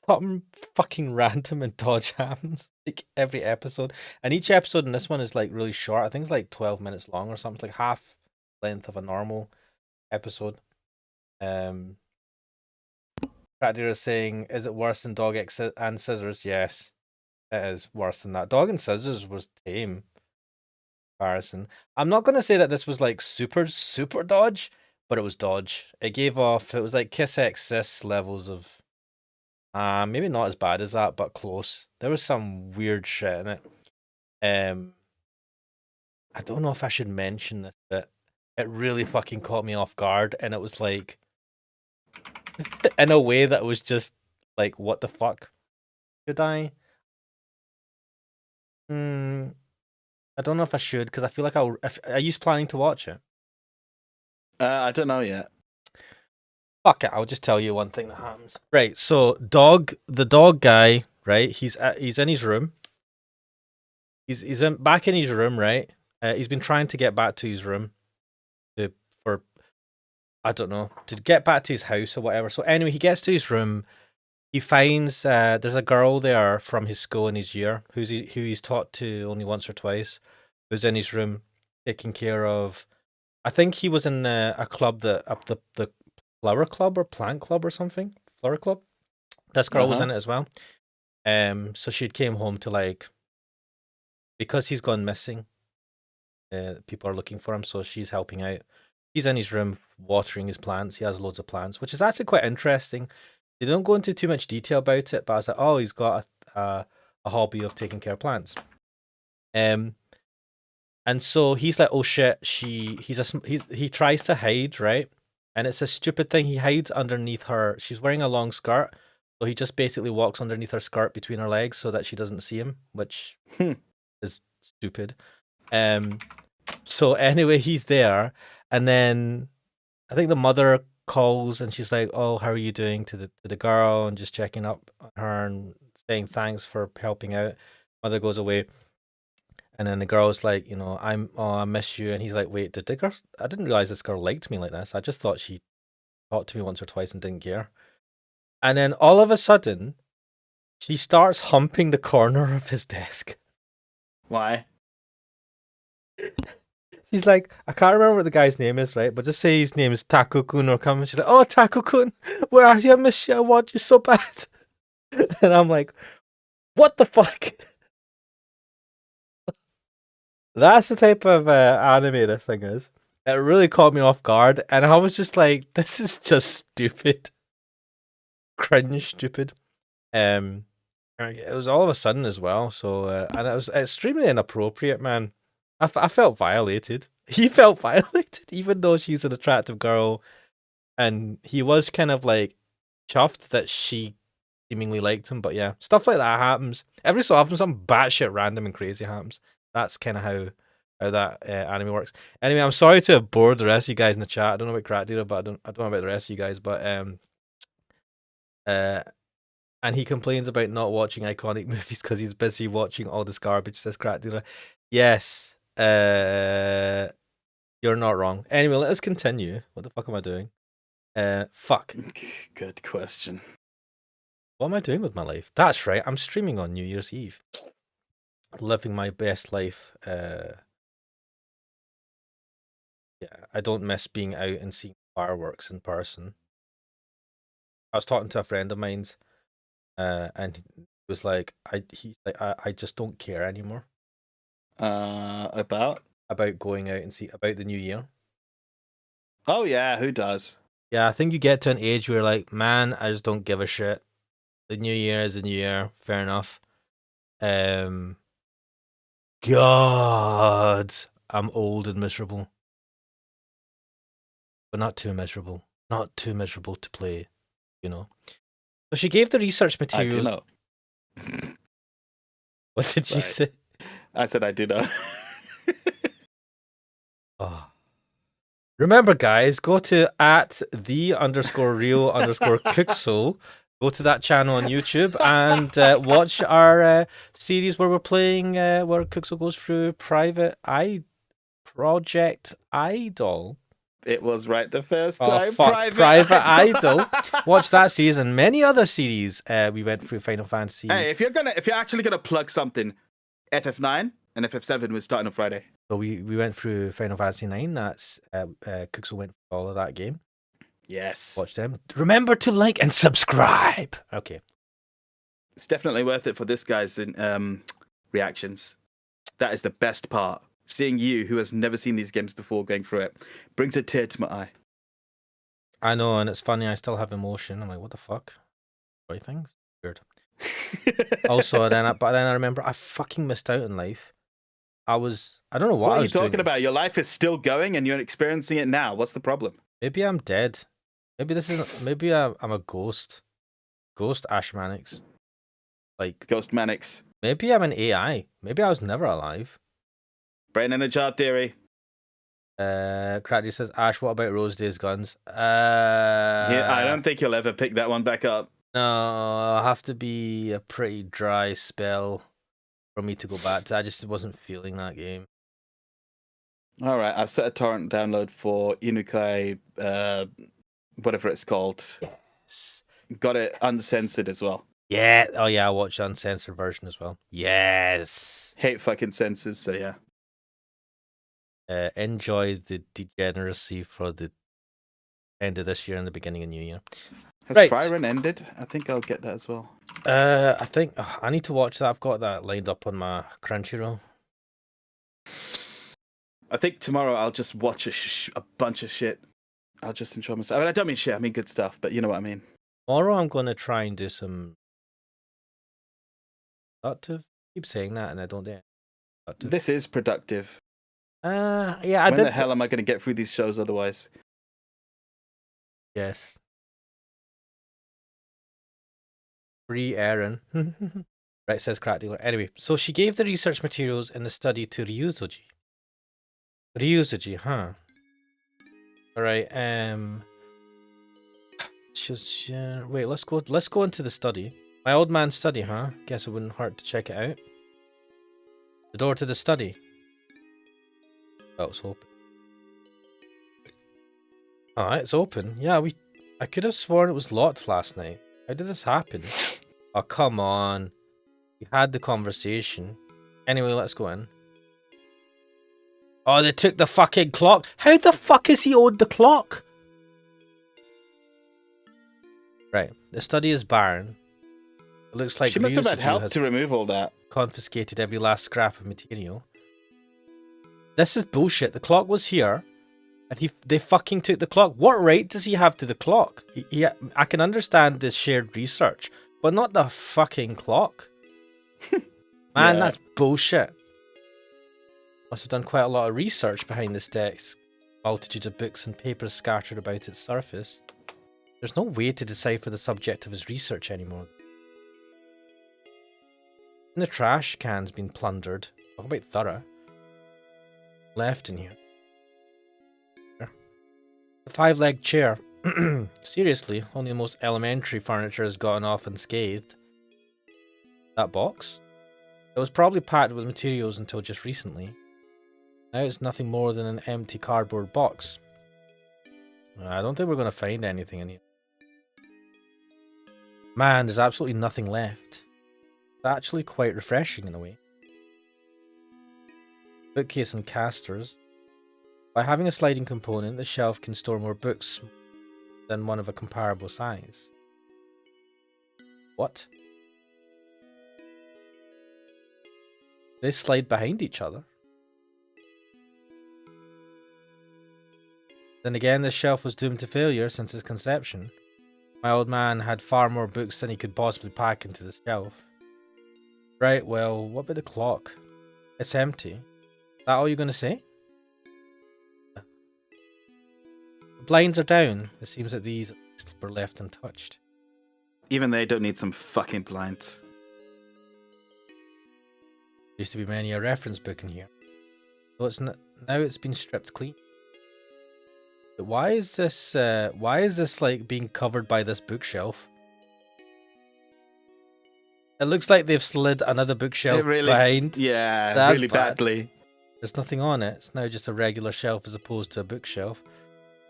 something fucking random and dodge happens like every episode. And each episode in this one is like really short. I think it's like 12 minutes long or something. It's like half length of a normal episode. Pradir is saying, is it worse than Dog X and Scissors? Yes, it is worse than that. Dog and Scissors was tame. Comparison. I'm not going to say that this was like super dodge, but it was dodge. It gave off, it was like Kiss X Sis levels of maybe not as bad as that, but close. There was some weird shit in it. I don't know if I should mention this, but it really fucking caught me off guard, and it was like in a way that was just like, what the fuck? Should I? I don't know if I should, because I feel like are you planning to watch it? I don't know yet. Fuck it, I'll just tell you one thing that happens. Right, so the dog guy, right? He's in his room. He's back in his room, right? He's been trying to get back to his room to get back to his house or whatever. So anyway, he gets to his room. He finds there's a girl there from his school in his year who he's taught to only once or twice, who's in his room taking care of. I think he was in a club the flower club or plant club or something. Flower club. This girl was in it as well. So she came home to like, because he's gone missing. People are looking for him, so she's helping out. He's in his room watering his plants. He has loads of plants, which is actually quite interesting. They don't go into too much detail about it, but I was like, oh, he's got a hobby of taking care of plants. And so he's like, oh shit, he tries to hide, right? And it's a stupid thing. He hides underneath her. She's wearing a long skirt, so he just basically walks underneath her skirt between her legs so that she doesn't see him, which is stupid. So anyway, he's there, and then I think the mother calls and she's like, "Oh, how are you doing?" to the girl, and just checking up on her and saying thanks for helping out. Mother goes away, and then the girl's like, I miss you, and he's like, wait, did the girl? I didn't realize this girl liked me like this. I just thought she talked to me once or twice and didn't care. And then all of a sudden, she starts humping the corner of his desk. Why? She's like, I can't remember what the guy's name is, right? But just say his name is Taku-kun or come. She's like, oh, Taku-kun, where are you? I miss you. I want you so bad. And I'm like, what the fuck? That's the type of anime this thing is. It really caught me off guard, and I was just like, "This is just stupid, cringe, stupid." It was all of a sudden as well, so and it was extremely inappropriate, man. I felt violated. He felt violated, even though she's an attractive girl, and he was kind of like chuffed that she seemingly liked him. But yeah, stuff like that happens every so often. Some batshit random and crazy happens. That's kind of how that anime works. Anyway, I'm sorry to have bored the rest of you guys in the chat. I don't know about Crack Dealer, but I don't know about the rest of you guys. But and he complains about not watching iconic movies because he's busy watching all this garbage. Says Crack Dealer. Yes, you're not wrong. Anyway, let us continue. What the fuck am I doing? Fuck. Good question. What am I doing with my life? That's right. I'm streaming on New Year's Eve. Living my best life. Yeah, I don't miss being out and seeing fireworks in person. I was talking to a friend of mine's, and he was like, I just don't care anymore About? about going out and see about the new year. Oh yeah, who does? Yeah, I think you get to an age where you're like, man, I just don't give a shit. The new year is the new year. Fair enough. God, I'm old and miserable. But not too miserable. Not too miserable to play, you know. So she gave the research I do materials. know. What did you say? I said I do know. Oh. Remember, guys, go to @the_real_Kuxel. Go to that channel on YouTube and watch our series where we're playing, where Kuxel goes through Project Idol. It was right the first Oh, time. fuck. Private Idol. Watch that series and many other series. We went through Final Fantasy. Hey, if you're actually gonna plug something, FF9 and FF7 was starting on Friday. So we went through Final Fantasy 9. That's Kuxel went through all of that game. Yes. Watch them. Remember to like and subscribe. Okay. It's definitely worth it for this guy's reactions. That is the best part. Seeing you, who has never seen these games before, going through it, brings a tear to my eye. I know, and it's funny. I still have emotion. I'm like, what the fuck? Right things? Weird. Also, then I remember I fucking missed out in life. I don't know what What I are you was talking doing. about? Your life is still going and you're experiencing it now. What's the problem? Maybe I'm dead. Maybe this isn't. Maybe I'm a ghost. Ghost Ashmanix. Like Ghost Manix. maybe I'm an AI. Maybe I was never alive. Brain in a jar theory. Craddy says, Ash, what about Rose Day's guns? I don't think you'll ever pick that one back up. No, it'll have to be a pretty dry spell for me to go back to. I just wasn't feeling that game. All right, I've set a torrent download for Inukai, whatever it's called. Yes. Got it uncensored as well. Yeah. Oh, yeah, I watched the uncensored version as well. Yes. Hate fucking censors, so yeah. Enjoy the degeneracy for the end of this year and the beginning of New Year. Has Right. Fryren ended? I think I'll get that as well. I think I need to watch that. I've got that lined up on my Crunchyroll. I think tomorrow I'll just watch a bunch of shit. I'll just enjoy myself. I mean, I don't mean shit. I mean good stuff, but you know what I mean. Tomorrow I'm going to try and do some... productive. Keep saying that and I don't do it. Productive. This is productive. Yeah, I When did. the hell am I going to get through these shows otherwise? Yes. Free Aaron. Right, says Crack Dealer. Anyway, so she gave the research materials in the study to Ryuzoji. Ryuzoji, huh? Alright, wait, let's go into the study. My old man's study, huh? Guess it wouldn't hurt to check it out. The door to the study. Oh, it's open. Alright, it's open. Yeah, I could have sworn it was locked last night. How did this happen? Oh, come on. We had the conversation. Anyway, let's go in. Oh, they took the fucking clock. How the fuck is he owed the clock? Right, the study is barren. It looks like She must have had Ryuzuji help has to remove all that. confiscated every last scrap of material. This is bullshit. The clock was here. And they fucking took the clock. What right does he have to the clock? I can understand the shared research, but not the fucking clock. Man, Yeah. that's bullshit. Must have done quite a lot of research behind this desk. Multitudes of books and papers scattered about its surface. There's no way to decipher the subject of his research anymore. And the trash can's been plundered. Talk about thorough. Left in here. The 5-legged chair. Seriously, only the most elementary furniture has gotten off unscathed. That box? It was probably packed with materials until just recently. Now it's nothing more than an empty cardboard box. I don't think we're going to find anything in here. Man, there's absolutely nothing left. It's actually quite refreshing in a way. Bookcase and casters. By having a sliding component, the shelf can store more books than one of a comparable size. What? They slide behind each other. Then again, this shelf was doomed to failure since its conception. My old man had far more books than he could possibly pack into this shelf. Right, well, what about the clock? It's empty. Is that all you're going to say? The blinds are down. It seems that these at least were left untouched. Even they don't need some fucking blinds. Used to be many a reference book in here. So now it's been stripped clean. But why is this like being covered by this bookshelf? It looks like they've slid another bookshelf behind. Yeah, That's really bad. badly. There's nothing on it. It's now just a regular shelf as opposed to a bookshelf.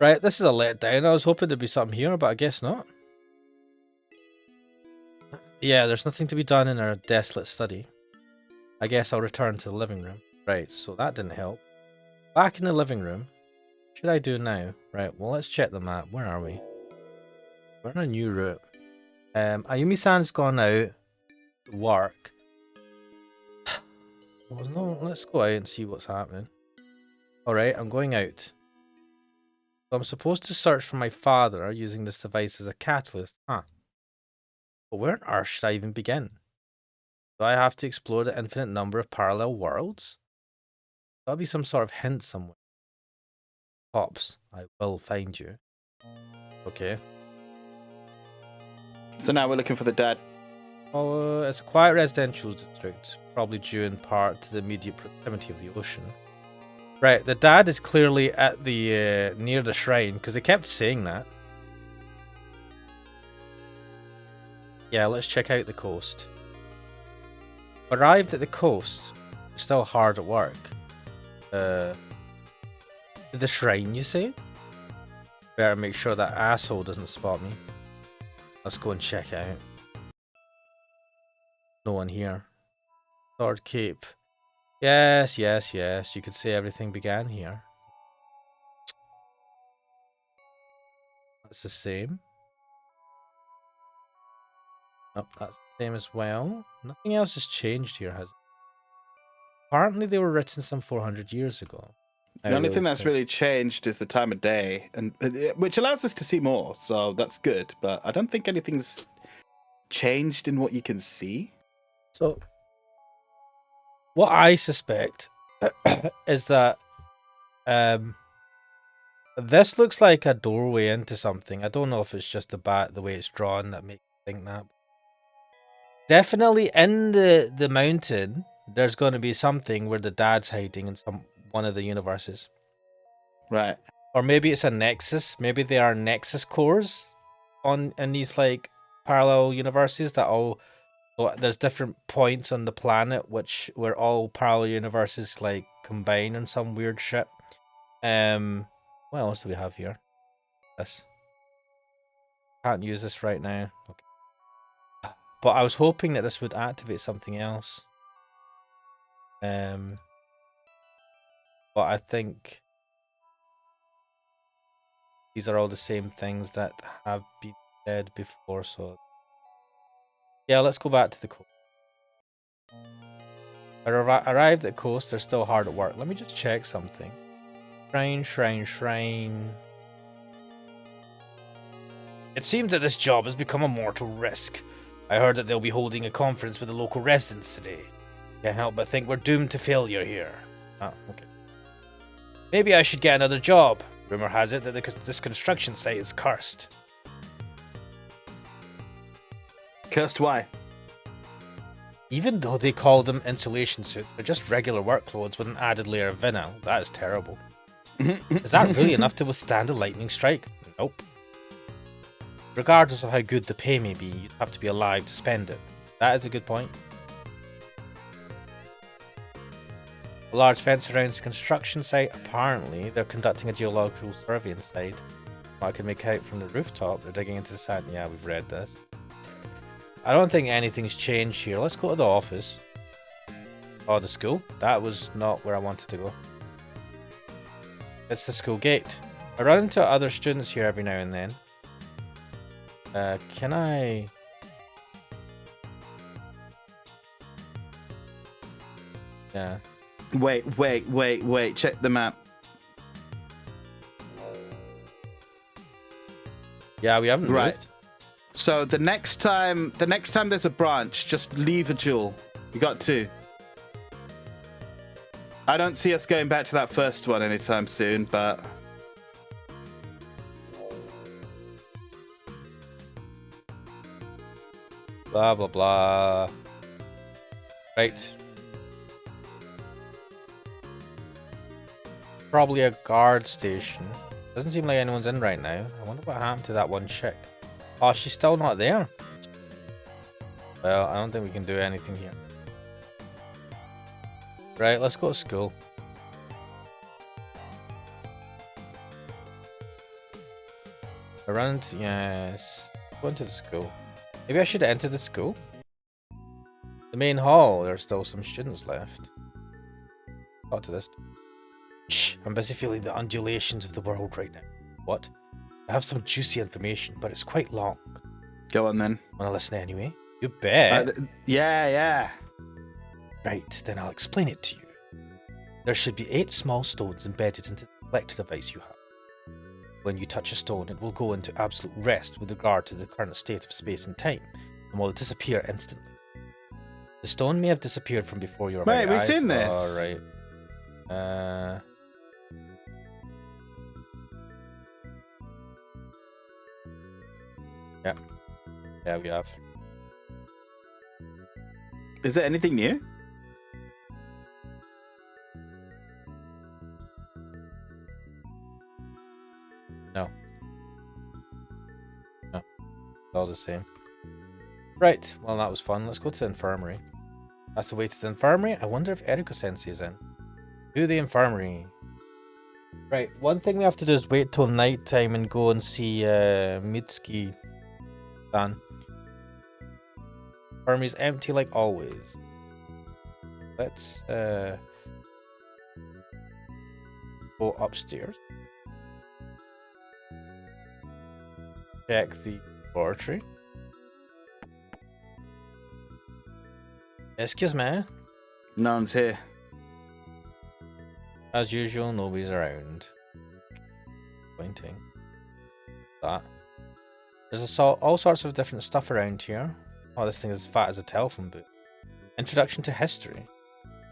Right, this is a letdown. I was hoping there'd be something here, but I guess not. Yeah, there's nothing to be done in our desolate study. I guess I'll return to the living room. Right, so that didn't help. Back in the living room. What should I do now? Right, well, let's check the map. Where are we? We're on a new route. Ayumi-san's gone out to work. Well, no, let's go out and see what's happening. Alright, I'm going out. So I'm supposed to search for my father using this device as a catalyst. Huh. But where on earth should I even begin? Do I have to explore the infinite number of parallel worlds? There'll be some sort of hint somewhere. Pops, I will find you. Okay. So now we're looking for the dad. Oh, it's a quiet residential district, probably due in part to the immediate proximity of the ocean. Right, the dad is clearly at the near the shrine, because they kept saying that. Yeah, let's check out the coast. Arrived at the coast, still hard at work. The shrine, you say? Better make sure that asshole doesn't spot me. Let's go and check it out. No one here. Sword Cape. Yes, yes, yes. You could say everything began here. That's the same. Nope, that's the same as well. Nothing else has changed here, has it? Apparently they were written some 400 years ago. The only thing that's really changed is the time of day, and which allows us to see more, so that's good. But I don't think anything's changed in what you can see. So, what I suspect is that this looks like a doorway into something. I don't know if it's just the way it's drawn that makes me think that. Definitely in the mountain, there's going to be something where the dad's hiding in one of the universes. Right. Or maybe it's a nexus. Maybe there are nexus cores in these like parallel universes that all. So there's different points on the planet where all parallel universes like combine in some weird shit. What else do we have here? This. Can't use this right now. Okay. But I was hoping that this would activate something else. But I think these are all the same things that have been said before, so yeah, let's go back to the coast. I arrived at the coast, they're still hard at work. Let me just check something. Shrine. It seems that this job has become a mortal risk. I heard that they'll be holding a conference with the local residents today. Can't help but think we're doomed to failure here. Oh, okay. Maybe I should get another job. Rumor has it that this construction site is cursed. Cursed why? Even though they call them insulation suits, they're just regular work clothes with an added layer of vinyl. That is terrible. Is that really enough to withstand a lightning strike? Nope. Regardless of how good the pay may be, you'd have to be alive to spend it. That is a good point. A large fence surrounds the construction site. Apparently, they're conducting a geological survey inside. What I can make out from the rooftop, they're digging into the sand. Yeah, we've read this. I don't think anything's changed here. Let's go to the office. Oh, the school? That was not where I wanted to go. It's the school gate. I run into other students here every now and then. Can I... Yeah. Wait. Check the map. Yeah, we haven't Right. moved. So the next time there's a branch, just leave a jewel. You got 2. I don't see us going back to that first one anytime soon, but Blah, blah, blah. Right. Probably a guard station. Doesn't seem like anyone's in right now. I wonder what happened to that one chick. Oh, she's still not there. Well, I don't think we can do anything here. Right, let's go to school. Around, yes. Go into the school. Maybe I should enter the school? The main hall, there are still some students left. Talk to this. Shh, I'm busy feeling the undulations of the world right now. What? I have some juicy information, but it's quite long. go on then. Wanna listen anyway? You bet. Yeah. Right, then I'll explain it to you. There should be 8 small stones embedded into the collector device you have. When you touch a stone, it will go into absolute rest with regard to the current state of space and time, and will disappear instantly. The stone may have disappeared from before your Wait, very we've eyes. seen this. Oh, right. Yeah, we have. Is there anything new? No. It's all the same. Right, well that was fun. Let's go to the infirmary. That's the way to the infirmary. I wonder if Erika Sensei is in. To the infirmary. Right, one thing we have to do is wait till night time and go and see Mitsuki-san. Infirmary's empty like always. Let's go upstairs. Check the laboratory. Excuse me. No one's here. As usual, nobody's around. Pointing. That. There's all sorts of different stuff around here. Oh, this thing is as fat as a telephone book. Introduction to History.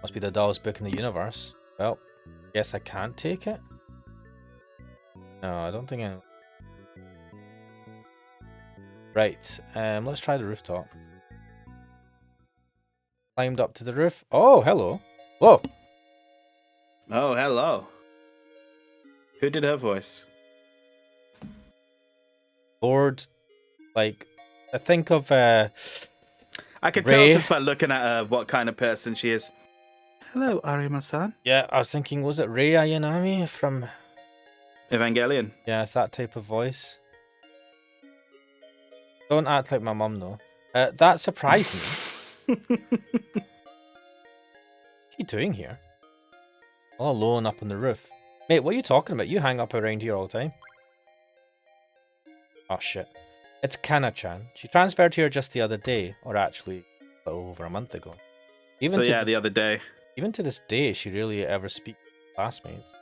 Must be the dullest book in the universe. Well, guess I can't take it. No, I don't think I... Right, let's try the rooftop. Climbed up to the roof. Oh, hello. Whoa. Oh, hello. Who did her voice? Bored. Like, I think of I could Ray. tell just by looking at her what kind of person she is. Hello, Arima-san. yeah, I was thinking, was it Rei Ayanami from... Evangelion. Yeah, it's that type of voice. Don't act like my mum, though. That surprised me. What are you doing here? All alone up on the roof. Mate, what are you talking about? You hang up around here all the time. Oh, shit. It's Kana-chan. She transferred here just the other day, or actually, a little over a month ago. So yeah, the other day. Even to this day, she rarely ever speaks to classmates.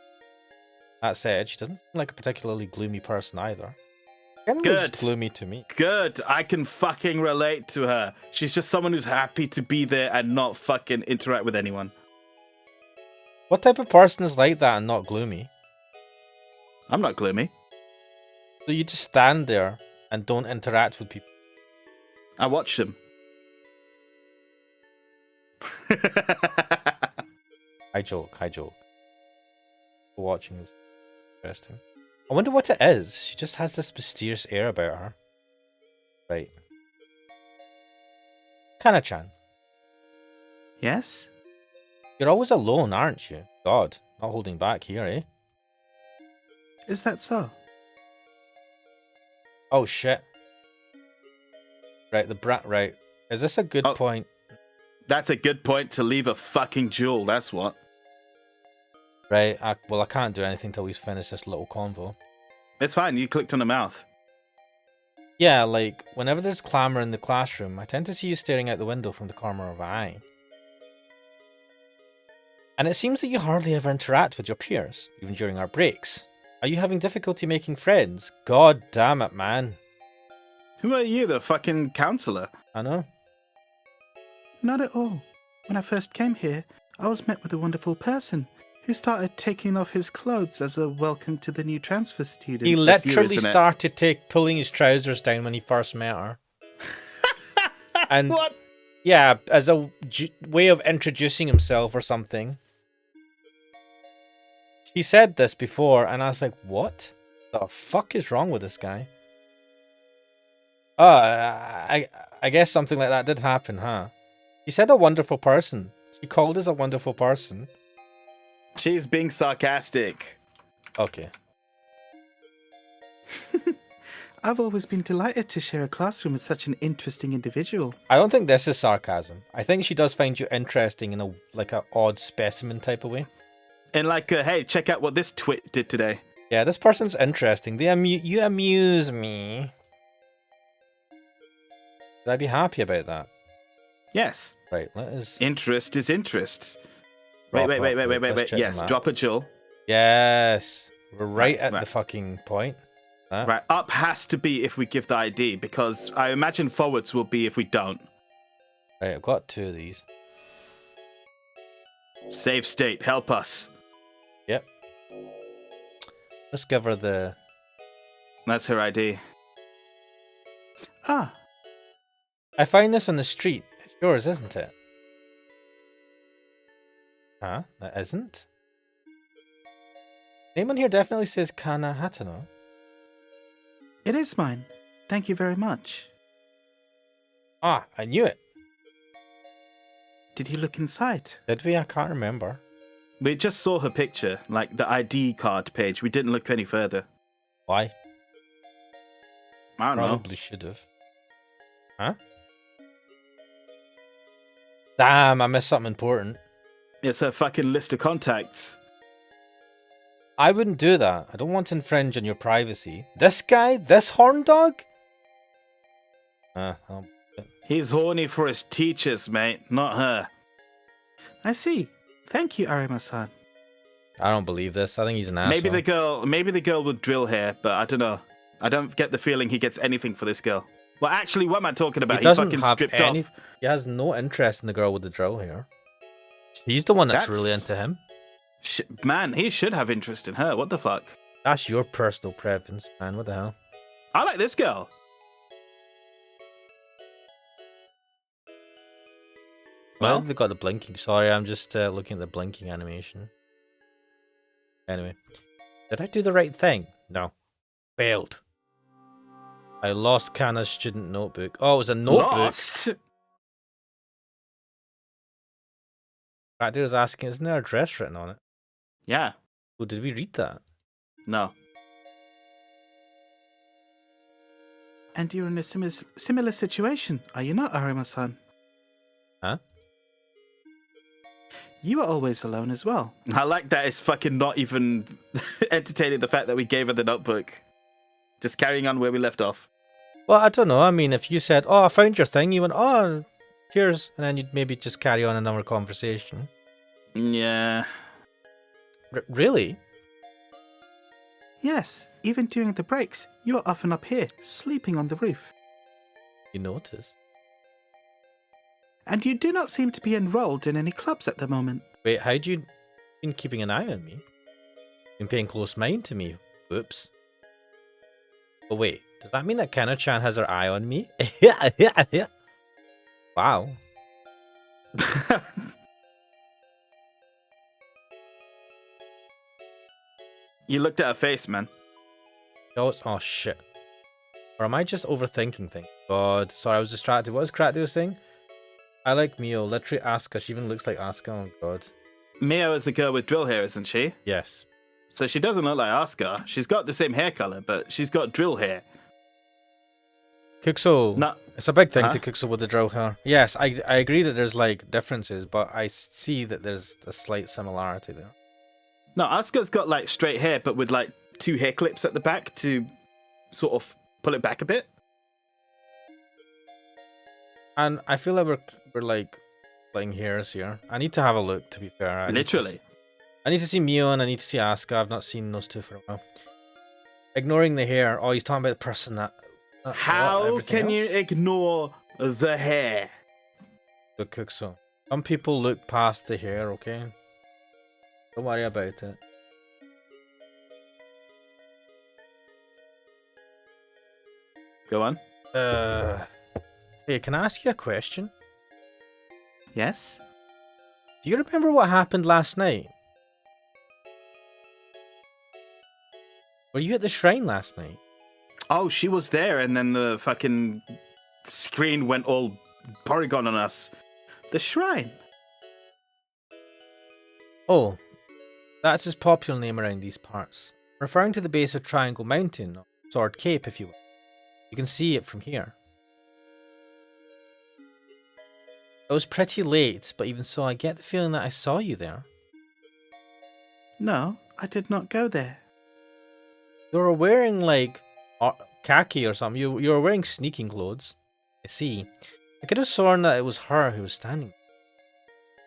That said, she doesn't seem like a particularly gloomy person either. Kind Good. gloomy to me. Good. I can fucking relate to her. She's just someone who's happy to be there and not fucking interact with anyone. What type of person is like that and not gloomy? I'm not gloomy. So you just stand there and don't interact with people. I watch them. I joke. Watching is interesting. I wonder what it is. She just has this mysterious air about her. Right. Kana-chan, Yes? you're always alone, aren't you? God, not holding back here, eh? Is that so? Oh shit. Right, right. Is this a good point? That's a good point to leave a fucking jewel, that's what. Right, well I can't do anything till we finish this little convo. It's fine, you clicked on the mouth. Yeah, like, whenever there's clamour in the classroom, I tend to see you staring out the window from the corner of an eye. And it seems that you hardly ever interact with your peers, even during our breaks. Are you having difficulty making friends? God damn it, man. Who are you, the fucking counselor? I know. Not at all. When I first came here, I was met with a wonderful person who started taking off his clothes as a welcome to the new transfer student. He That's you, literally isn't it? started pulling his trousers down when he first met her. And What? yeah, as a way of introducing himself or something. He said this before, and I was like, what the fuck is wrong with this guy? Oh, I guess something like that did happen, huh? He said a wonderful person. She called us a wonderful person. She's being sarcastic. Okay. I've always been delighted to share a classroom with such an interesting individual. I don't think this is sarcasm. I think she does find you interesting in a odd specimen type of way. And like, hey, check out what this twit did today. Yeah, this person's interesting. You amuse me. Would I be happy about that? Yes. Right, let us... Interest is interest. Wait. Let's check Yes, the map. drop a jewel. Yes. We're right at right. the fucking point. Huh? Right, up has to be if we give the ID, because I imagine forwards will be if we don't. Right, I've got 2 of these. Save state, help us. Yep. Let's give her the... That's her ID. Ah, I find this on the street. It's yours, isn't it? Huh? That isn't? Name on here definitely says Kana Hatano. it is mine. Thank you very much. Ah, I knew it. Did you look inside? Did we? I can't remember. We just saw her picture, like the ID card page. We didn't look any further. Why? I don't know. Probably should have. Huh? Damn, I missed something important. It's her fucking list of contacts. I wouldn't do that. I don't want to infringe on your privacy. This guy? This horn dog? I don't... He's horny for his teachers, mate, not her. I see. Thank you, Arima-san. I don't believe this. I think he's an asshole. Maybe the girl with drill hair, but I don't know. I don't get the feeling he gets anything for this girl. Well, actually, what am I talking about? He doesn't fucking have stripped any... off. He has no interest in the girl with the drill hair. He's the one that's really into him. Man, he should have interest in her. What the fuck? That's your personal preference, man. What the hell? I like this girl. Well, we got the blinking. Sorry, I'm just looking at the blinking animation. Anyway, did I do the right thing? No. Failed. I lost Kana's student notebook. Oh, it was a notebook. Lost? Practice was asking, isn't there a address written on it? Yeah. Oh, did we read that? No. And you're in a similar situation, are you not, Arima-san? Huh? You are always alone as well. I like that it's fucking not even entertaining the fact that we gave her the notebook. Just carrying on where we left off. Well, I don't know. I mean, if you said, oh, I found your thing, you went, oh, cheers. And then you'd maybe just carry on another conversation. Yeah. Really? Yes, even during the breaks, you are often up here, sleeping on the roof. You notice? And you do not seem to be enrolled in any clubs at the moment. Wait, how do you been keeping an eye on me? Been paying close mind to me? Whoops. But wait, does that mean that Kana-chan has her eye on me? Wow. You looked at her face, man. Oh shit. Or am I just overthinking things? God, sorry, I was distracted. What was Kratdu saying? I like Mio. Literally Asuka. She even looks like Asuka. Oh god. Mio is the girl with drill hair, isn't she? Yes. So she doesn't look like Asuka. She's got the same hair color, but she's got drill hair. Kuxel. No. It's a big thing Huh? to Kuxel with the drill hair. Yes, I agree that there's like differences, but I see that there's a slight similarity there. No, Asuka's got like straight hair, but with like 2 hair clips at the back to sort of pull it back a bit. And I feel like we're like playing hairs here. I need to have a look, to be fair. I Literally. need to see Mio and I need to see Asuka. I've not seen those two for a while. Ignoring the hair. Oh, he's talking about the person that. How everything can you else? ignore the hair? The Kuxel. Some people look past the hair, okay? Don't worry about it. Go on. Hey, can I ask you a question? Yes? Do you remember what happened last night? Were you at the shrine last night? Oh, she was there, and then the fucking screen went all Porygon on us. The shrine. Oh, that's his popular name around these parts. Referring to the base of Triangle Mountain, or Sword Cape if you will. You can see it from here. It was pretty late, but even so I get the feeling that I saw you there. No, I did not go there. You were wearing like khaki or something. You were wearing sneaking clothes. I see. I could have sworn that it was her who was standing.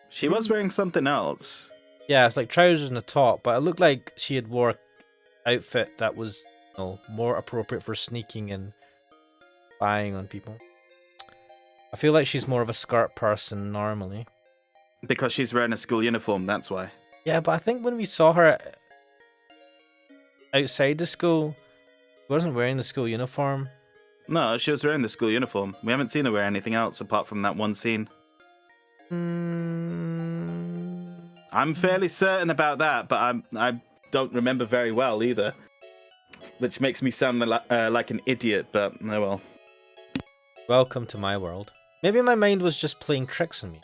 She was wearing something else. Yeah, it's like trousers and a top, but it looked like she had wore an outfit that was, you know, more appropriate for sneaking and spying on people. I feel like she's more of a skirt person normally. Because she's wearing a school uniform, that's why. Yeah, but I think when we saw her outside the school, she wasn't wearing the school uniform. No, she was wearing the school uniform. We haven't seen her wear anything else apart from that one scene. I'm fairly certain about that, but I don't remember very well either. Which makes me sound like an idiot, but oh well. Welcome to my world. Maybe my mind was just playing tricks on me.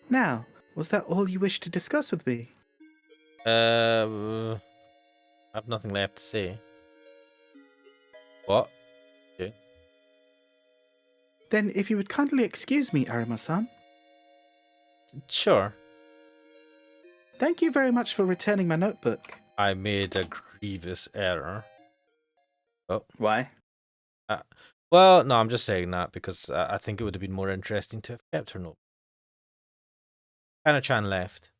Now, was that all you wished to discuss with me? I have nothing left to say. What? Okay. Then if you would kindly excuse me, Arima-san. Sure. Thank you very much for returning my notebook. I made a grievous error. Oh. Why? Well, no, I'm just saying that because I think it would have been more interesting to have kept her note. Kana-chan left.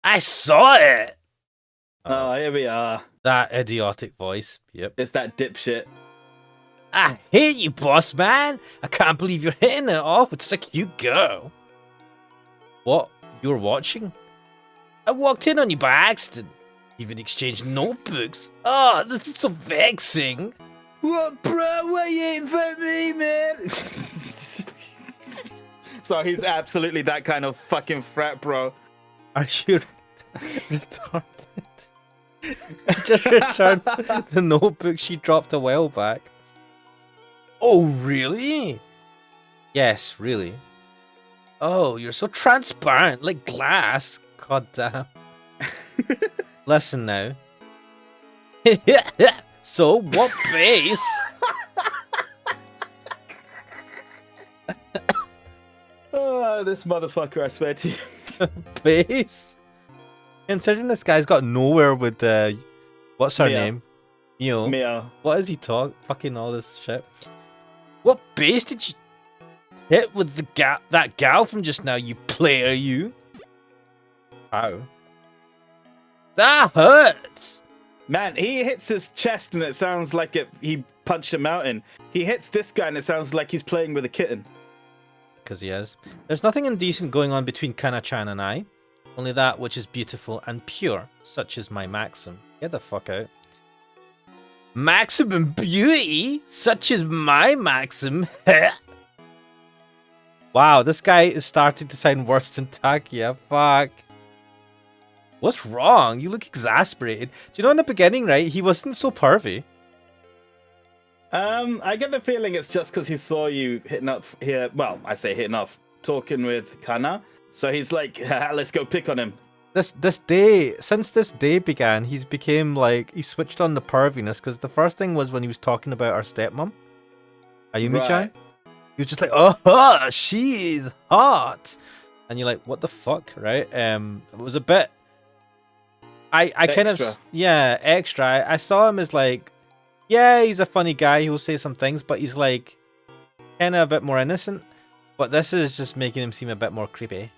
I saw it! Oh, here we are. That idiotic voice. Yep. It's that dipshit. I hate you, boss man! I can't believe you're hitting it off with such a cute girl. What? You were watching? I walked in on you by accident. Even exchanged notebooks. Oh, this is so vexing. What, bro? What you ain't for me, man? So he's absolutely that kind of fucking frat, bro. Are you retarded? I just returned the notebook she dropped a while back. Oh, really? Yes, really. Oh, you're so transparent, like glass. God damn. Listen now. So, what base? Oh, this motherfucker, I swear to you. Base? Considering this guy's got nowhere with what's her Mia. name? Mio. Mio. What is he talk? Fucking all this shit. What base did you? hit with that gal from just now, you player, you. Ow. That hurts! Man, he hits his chest and it sounds like he punched a mountain. He hits this guy and it sounds like he's playing with a kitten. Because he is. There's nothing indecent going on between Kana-chan and I. Only that which is beautiful and pure, such is my maxim. Get the fuck out. Maximum beauty? Such is my maxim. Wow, this guy is starting to sound worse than Takia. Fuck. What's wrong? You look exasperated. Do you know in the beginning, right, he wasn't so pervy. I get the feeling it's just because he saw you hitting up here. Well, I say hitting off, talking with Kana. So he's like, let's go pick on him. Since this day began, he's became like, he switched on the perviness, because the first thing was when he was talking about our stepmom, Ayumi-chan. Right. He was just like, oh, she's hot. And you're like, what the fuck, right? It was a bit... I kind of... Extra. Yeah, extra. I saw him as like, yeah, he's a funny guy, he'll say some things, but he's like, kind of a bit more innocent. But this is just making him seem a bit more creepy.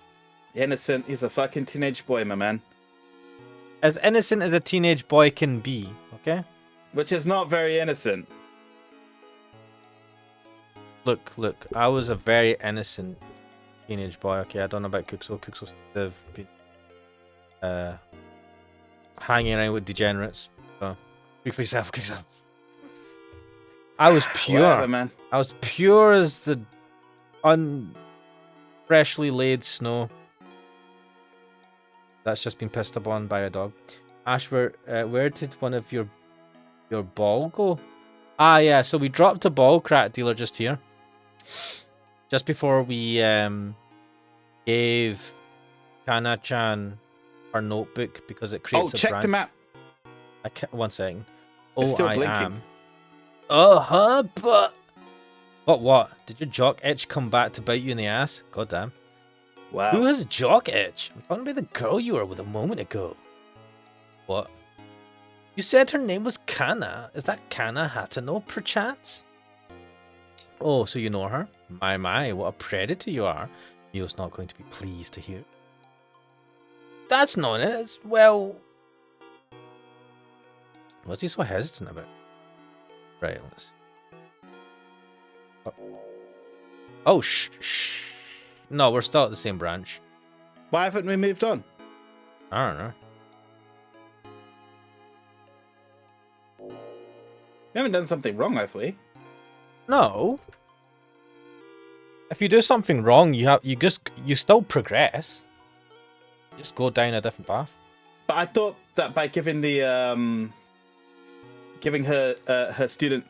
Innocent, he's a fucking teenage boy, my man. As innocent as a teenage boy can be, okay? Which is not very innocent. Look, I was a very innocent teenage boy, okay? I don't know about Kuxel. Kuxel's been hanging around with degenerates. So, speak for yourself, Kuxel. I was pure. Whatever, man. I was pure as the freshly laid snow. That's just been pissed upon by a dog. Ash, where did one of your ball go? Ah, yeah. So we dropped a ball crack dealer just here, just before we gave Kana-chan our notebook because it creates a branch. Oh, check the map. One second. It's still I blinking. am. But what? Did your jock itch come back to bite you in the ass? God damn. Wow. Who has a jock itch? I'm talking about the girl you were with a moment ago. What? You said her name was Kana. Is that Kana Hatano, perchance? Oh, so you know her? My, what a predator you are. Mio's not going to be pleased to hear. That's not it. Well... What's he so hesitant about? Right, let's... Oh, shh. No, we're still at the same branch. Why haven't we moved on? I don't know. We haven't done something wrong, have we? No. If you do something wrong, you still progress. Just go down a different path. But I thought that by giving the giving her her student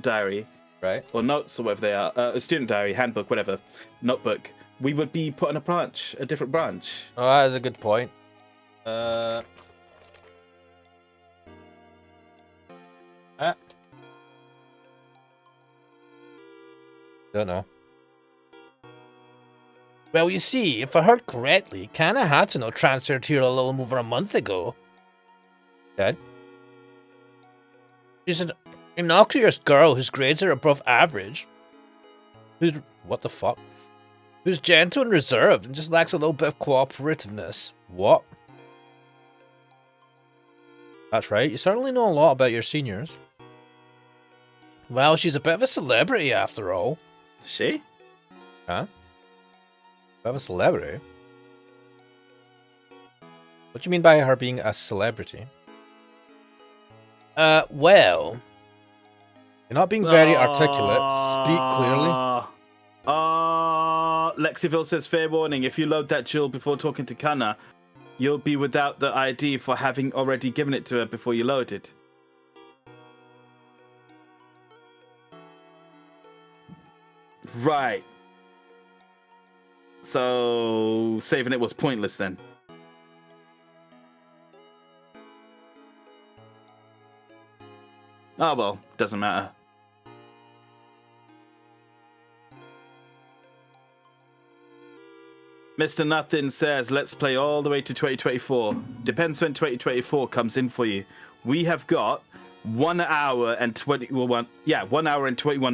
diary, Right. or notes or whatever they are, a student diary, handbook, whatever, notebook, we would be put on a different branch. Oh, that is a good point. Don't know. Well, you see, if I heard correctly, Kana Hatsuno transferred here a little over a month ago. Dad? She's an innocuous girl whose grades are above average. What the fuck? Who's gentle and reserved and just lacks a little bit of cooperativeness. What? That's right, you certainly know a lot about your seniors. Well, she's a bit of a celebrity after all. She? Huh? Bit of a celebrity? What do you mean by her being a celebrity? Well... You're not being very articulate. Speak clearly. Lexiville says, fair warning, if you load that jewel before talking to Kana, you'll be without the ID for having already given it to her before you loaded. Right. So, saving it was pointless then. Oh well, doesn't matter. Mr. Nothing says, let's play all the way to 2024. Depends when 2024 comes in for you. We have got 1 hour and 21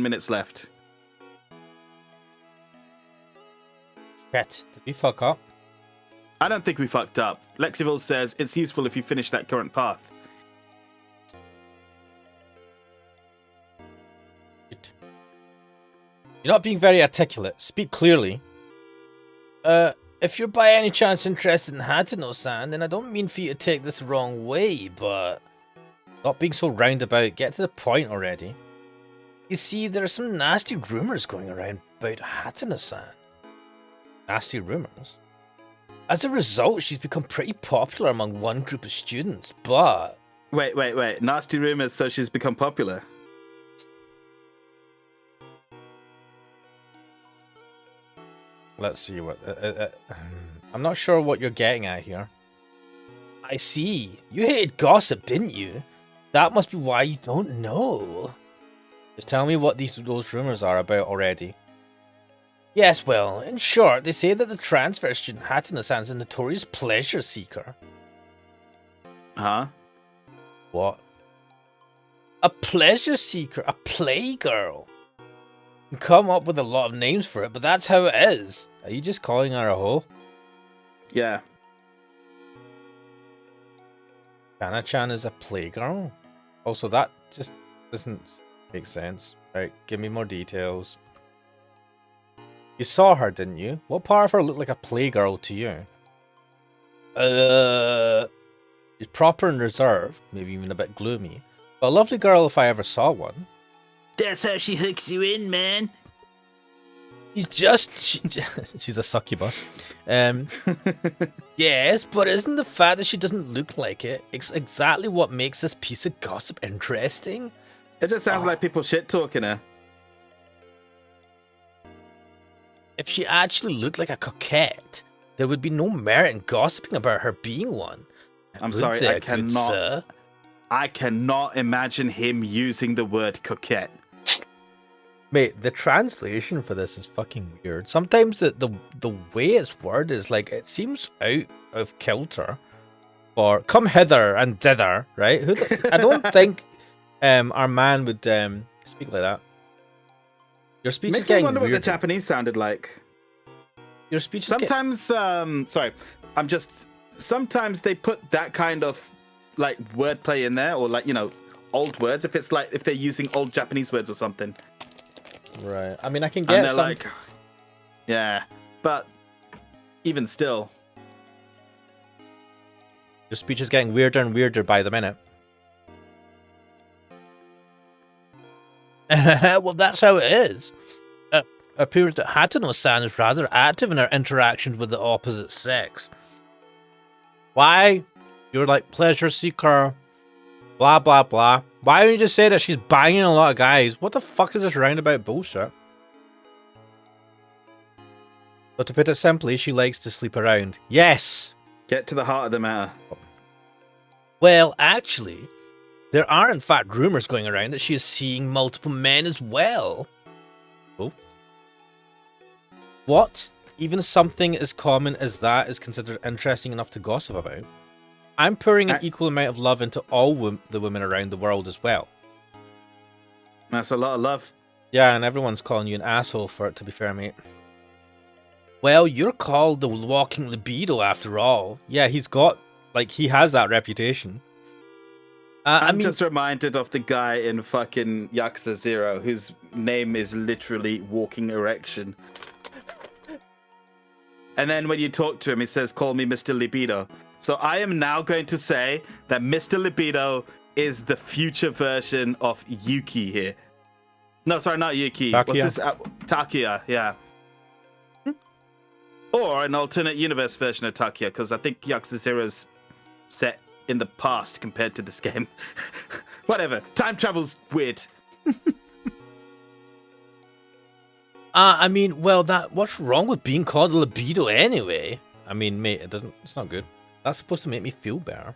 minutes left. Shit, did we fuck up? I don't think we fucked up. Lexiville says it's useful if you finish that current path. You're not being very articulate. Speak clearly. If you're by any chance interested in Hatano-san, then I don't mean for you to take this the wrong way, but... Not being so roundabout, get to the point already. You see, there are some nasty rumours going around about Hatano-san. Nasty rumours? As a result, she's become pretty popular among one group of students, but... Wait. Nasty rumors, so she's become popular. Let's see what... I'm not sure what you're getting at here. I see. You hated gossip, didn't you? That must be why you don't know. Just tell me what those rumours are about already. Yes, well, in short, they say that the transfer student Hatano-san's a notorious pleasure seeker. Huh? What? A pleasure seeker, a playgirl. You can come up with a lot of names for it, but that's how it is. Are you just calling her a hoe? Yeah. Kana-chan is a playgirl? Also, that just doesn't make sense. Right, give me more details. You saw her, didn't you? What part of her looked like a playgirl to you? She's proper and reserved, maybe even a bit gloomy. But a lovely girl if I ever saw one. That's how she hooks you in, man. She's a succubus. Yes, but isn't the fact that she doesn't look like it exactly what makes this piece of gossip interesting? It just sounds like people shit-talking her. If she actually looked like a coquette, there would be no merit in gossiping about her being one. I'm Would sorry, there, I good cannot. sir? I cannot imagine him using the word coquette. Mate, the translation for this is fucking weird. Sometimes the way it's worded is like, it seems out of kilter. Or come hither and thither, right? I don't think our man would speak like that. Your speech Makes is me getting wonder what the weird. Japanese sounded like. Your speech is Sometimes, sometimes they put that kind of like wordplay in there, or like, you know, old words. If it's like if they're using old Japanese words or something. Right. I mean, I can And get they're some... like, yeah, but even still. Your speech is getting weirder and weirder by the minute. Well, that's how it is. It appears that Hatano-san is rather active in her interactions with the opposite sex. Why? You're like pleasure seeker, blah blah blah. Why don't you just say that she's banging a lot of guys? What the fuck is this roundabout bullshit? But to put it simply, she likes to sleep around. Yes! Get to the heart of the matter. Well, actually, there are in fact rumours going around that she is seeing multiple men as well. Oh. What? Even something as common as that is considered interesting enough to gossip about? I'm pouring an equal amount of love into all the women around the world as well. That's a lot of love. Yeah, and everyone's calling you an asshole for it, to be fair, mate. Well, you're called the walking libido after all. Yeah, he has that reputation. I'm just reminded of the guy in fucking Yakuza 0 whose name is literally Walking Erection. And then when you talk to him, he says, call me Mr. Libido. So I am now going to say that Mr. Libido is the future version of Yuki here. No, sorry, not Yuki. Takia. What's this? Takia, yeah. Or an alternate universe version of Takia, because I think Yakuza 0 is set in the past compared to this game. Whatever. Time travel's weird. I mean, well, what's wrong with being called a libido anyway? I mean, mate, it's not good. That's supposed to make me feel better.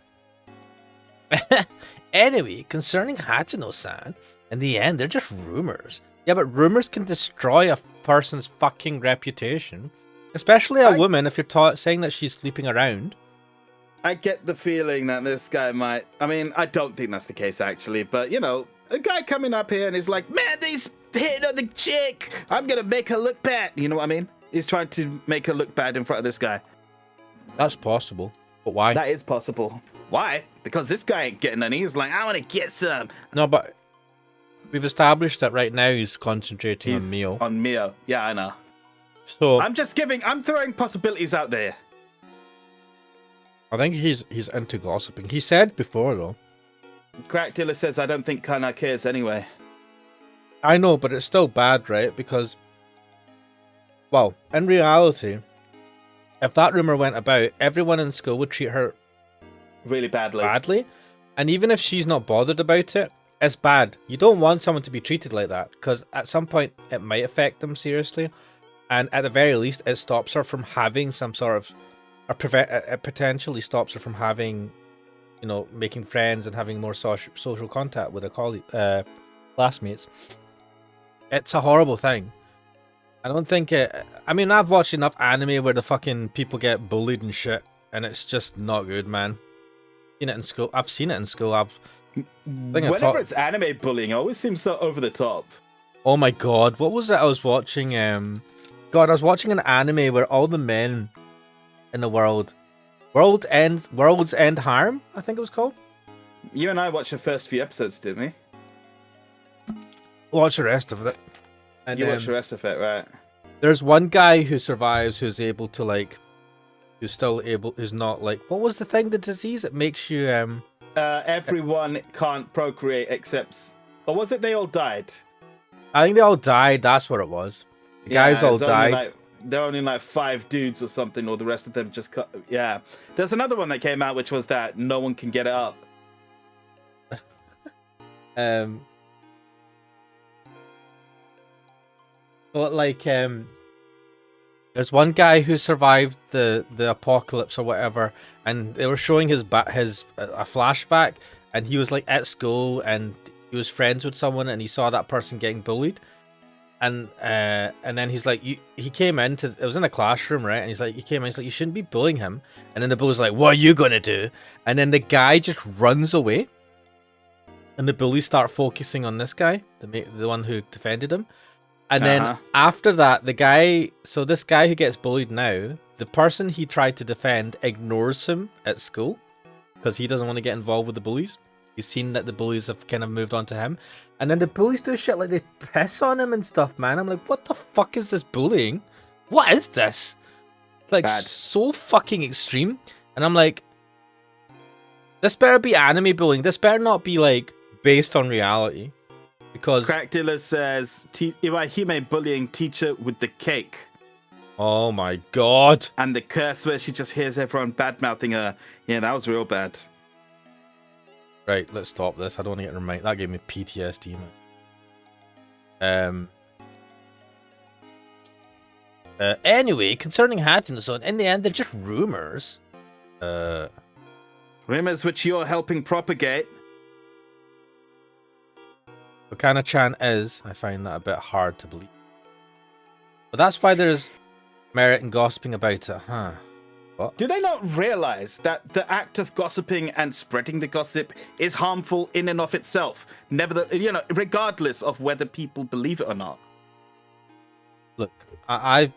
Anyway, concerning Hatano-san, in the end, they're just rumors. Yeah, but rumors can destroy a person's fucking reputation. Especially a woman if you're saying that she's sleeping around. I get the feeling that this guy might... I mean, I don't think that's the case, actually. But, you know, a guy coming up here and is like, man, he's hitting on the chick. I'm going to make her look bad. You know what I mean? He's trying to make her look bad in front of this guy. That's possible. But why? That is possible. Why? Because this guy ain't getting any. He's like, I want to get some. No, but we've established that right now he's concentrating on Mio. On Mio. Yeah, I know. So I'm throwing possibilities out there. I think he's into gossiping. He said before though. Crack Dealer says, I don't think Kana cares anyway. I know, but it's still bad, right? Because, well, in reality, if that rumor went about, everyone in school would treat her really badly. And even if she's not bothered about it, it's bad. You don't want someone to be treated like that, because at some point it might affect them seriously. And at the very least, it stops her from having some sort of, it potentially stops her from having, you know, making friends and having more social contact with her classmates. It's a horrible thing. I don't think it... I mean, I've watched enough anime where the fucking people get bullied and shit, and it's just not good, man. Seen it in school. I've seen it in school. Whenever it's anime bullying, it always seems so over the top. Oh my god, what was it I was watching? God, I was watching an anime where all the men in the World's End Harem, I think it was called. You and I watched the first few episodes, didn't we? Watch the rest of it. And you watch the rest of it, right? There's one guy who survives who's able to, like, who's not, like, what was the thing, the disease that makes you, everyone can't procreate except, or was it they all died? I think they all died, that's what it was. The guys all died. There are only like 5 dudes or something, or the rest of them just cut. Yeah. There's another one that came out, which was that no one can get it up. But like, there's one guy who survived the apocalypse or whatever, and they were showing a flashback, and he was like at school, and he was friends with someone, and he saw that person getting bullied, and then he's like, he came into, it was in a classroom, right? And he's like, you shouldn't be bullying him, and then the bully's like, what are you gonna do? And then the guy just runs away, and the bullies start focusing on this guy, the one who defended him. And then after that, this guy who gets bullied now, the person he tried to defend ignores him at school because he doesn't want to get involved with the bullies. He's seen that the bullies have kind of moved on to him. And then the bullies do shit like they piss on him and stuff, man. I'm like, what the fuck is this bullying? What is this? Like, so fucking extreme. And I'm like, this better be anime bullying. This better not be, like, based on reality. Because Crack Dealer says, Iwahime bullying teacher with the cake. Oh my god. And the curse where she just hears everyone bad-mouthing her. Yeah, that was real bad. Right, let's stop this. I don't want to get reminded. That gave me PTSD, man. Anyway, concerning Hats and so on, in the end, they're just rumors. Rumors which you're helping propagate. What kind of chant is, I find that a bit hard to believe. But that's why there's merit in gossiping about it, huh? What? Do they not realize that the act of gossiping and spreading the gossip is harmful in and of itself? Regardless of whether people believe it or not. Look, I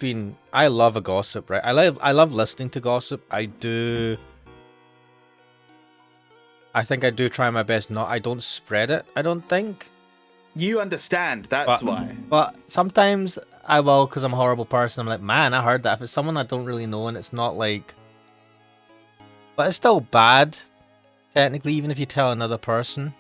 love a gossip, right? I love listening to gossip. I think I do try my best not. I don't spread it, I don't think. You understand, that's why. But sometimes I will, because I'm a horrible person. I'm like, man, I heard that. If it's someone I don't really know and it's not like... But it's still bad, technically, even if you tell another person.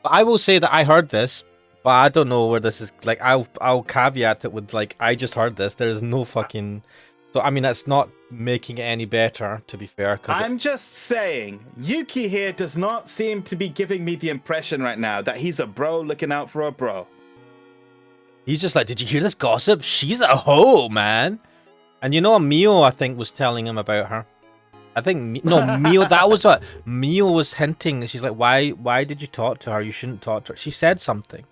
But I will say that I heard this, but I don't know where this is... Like, I'll caveat it with, like, I just heard this. There is no fucking... So, I mean, that's not making it any better, to be fair. I'm just saying, Yuki here does not seem to be giving me the impression right now that he's a bro looking out for a bro. He's just like, did you hear this gossip? She's a hoe, man. And you know, Mio, I think, was telling him about her. I think, Mio, that was what Mio was hinting. She's like, why did you talk to her? You shouldn't talk to her. She said something.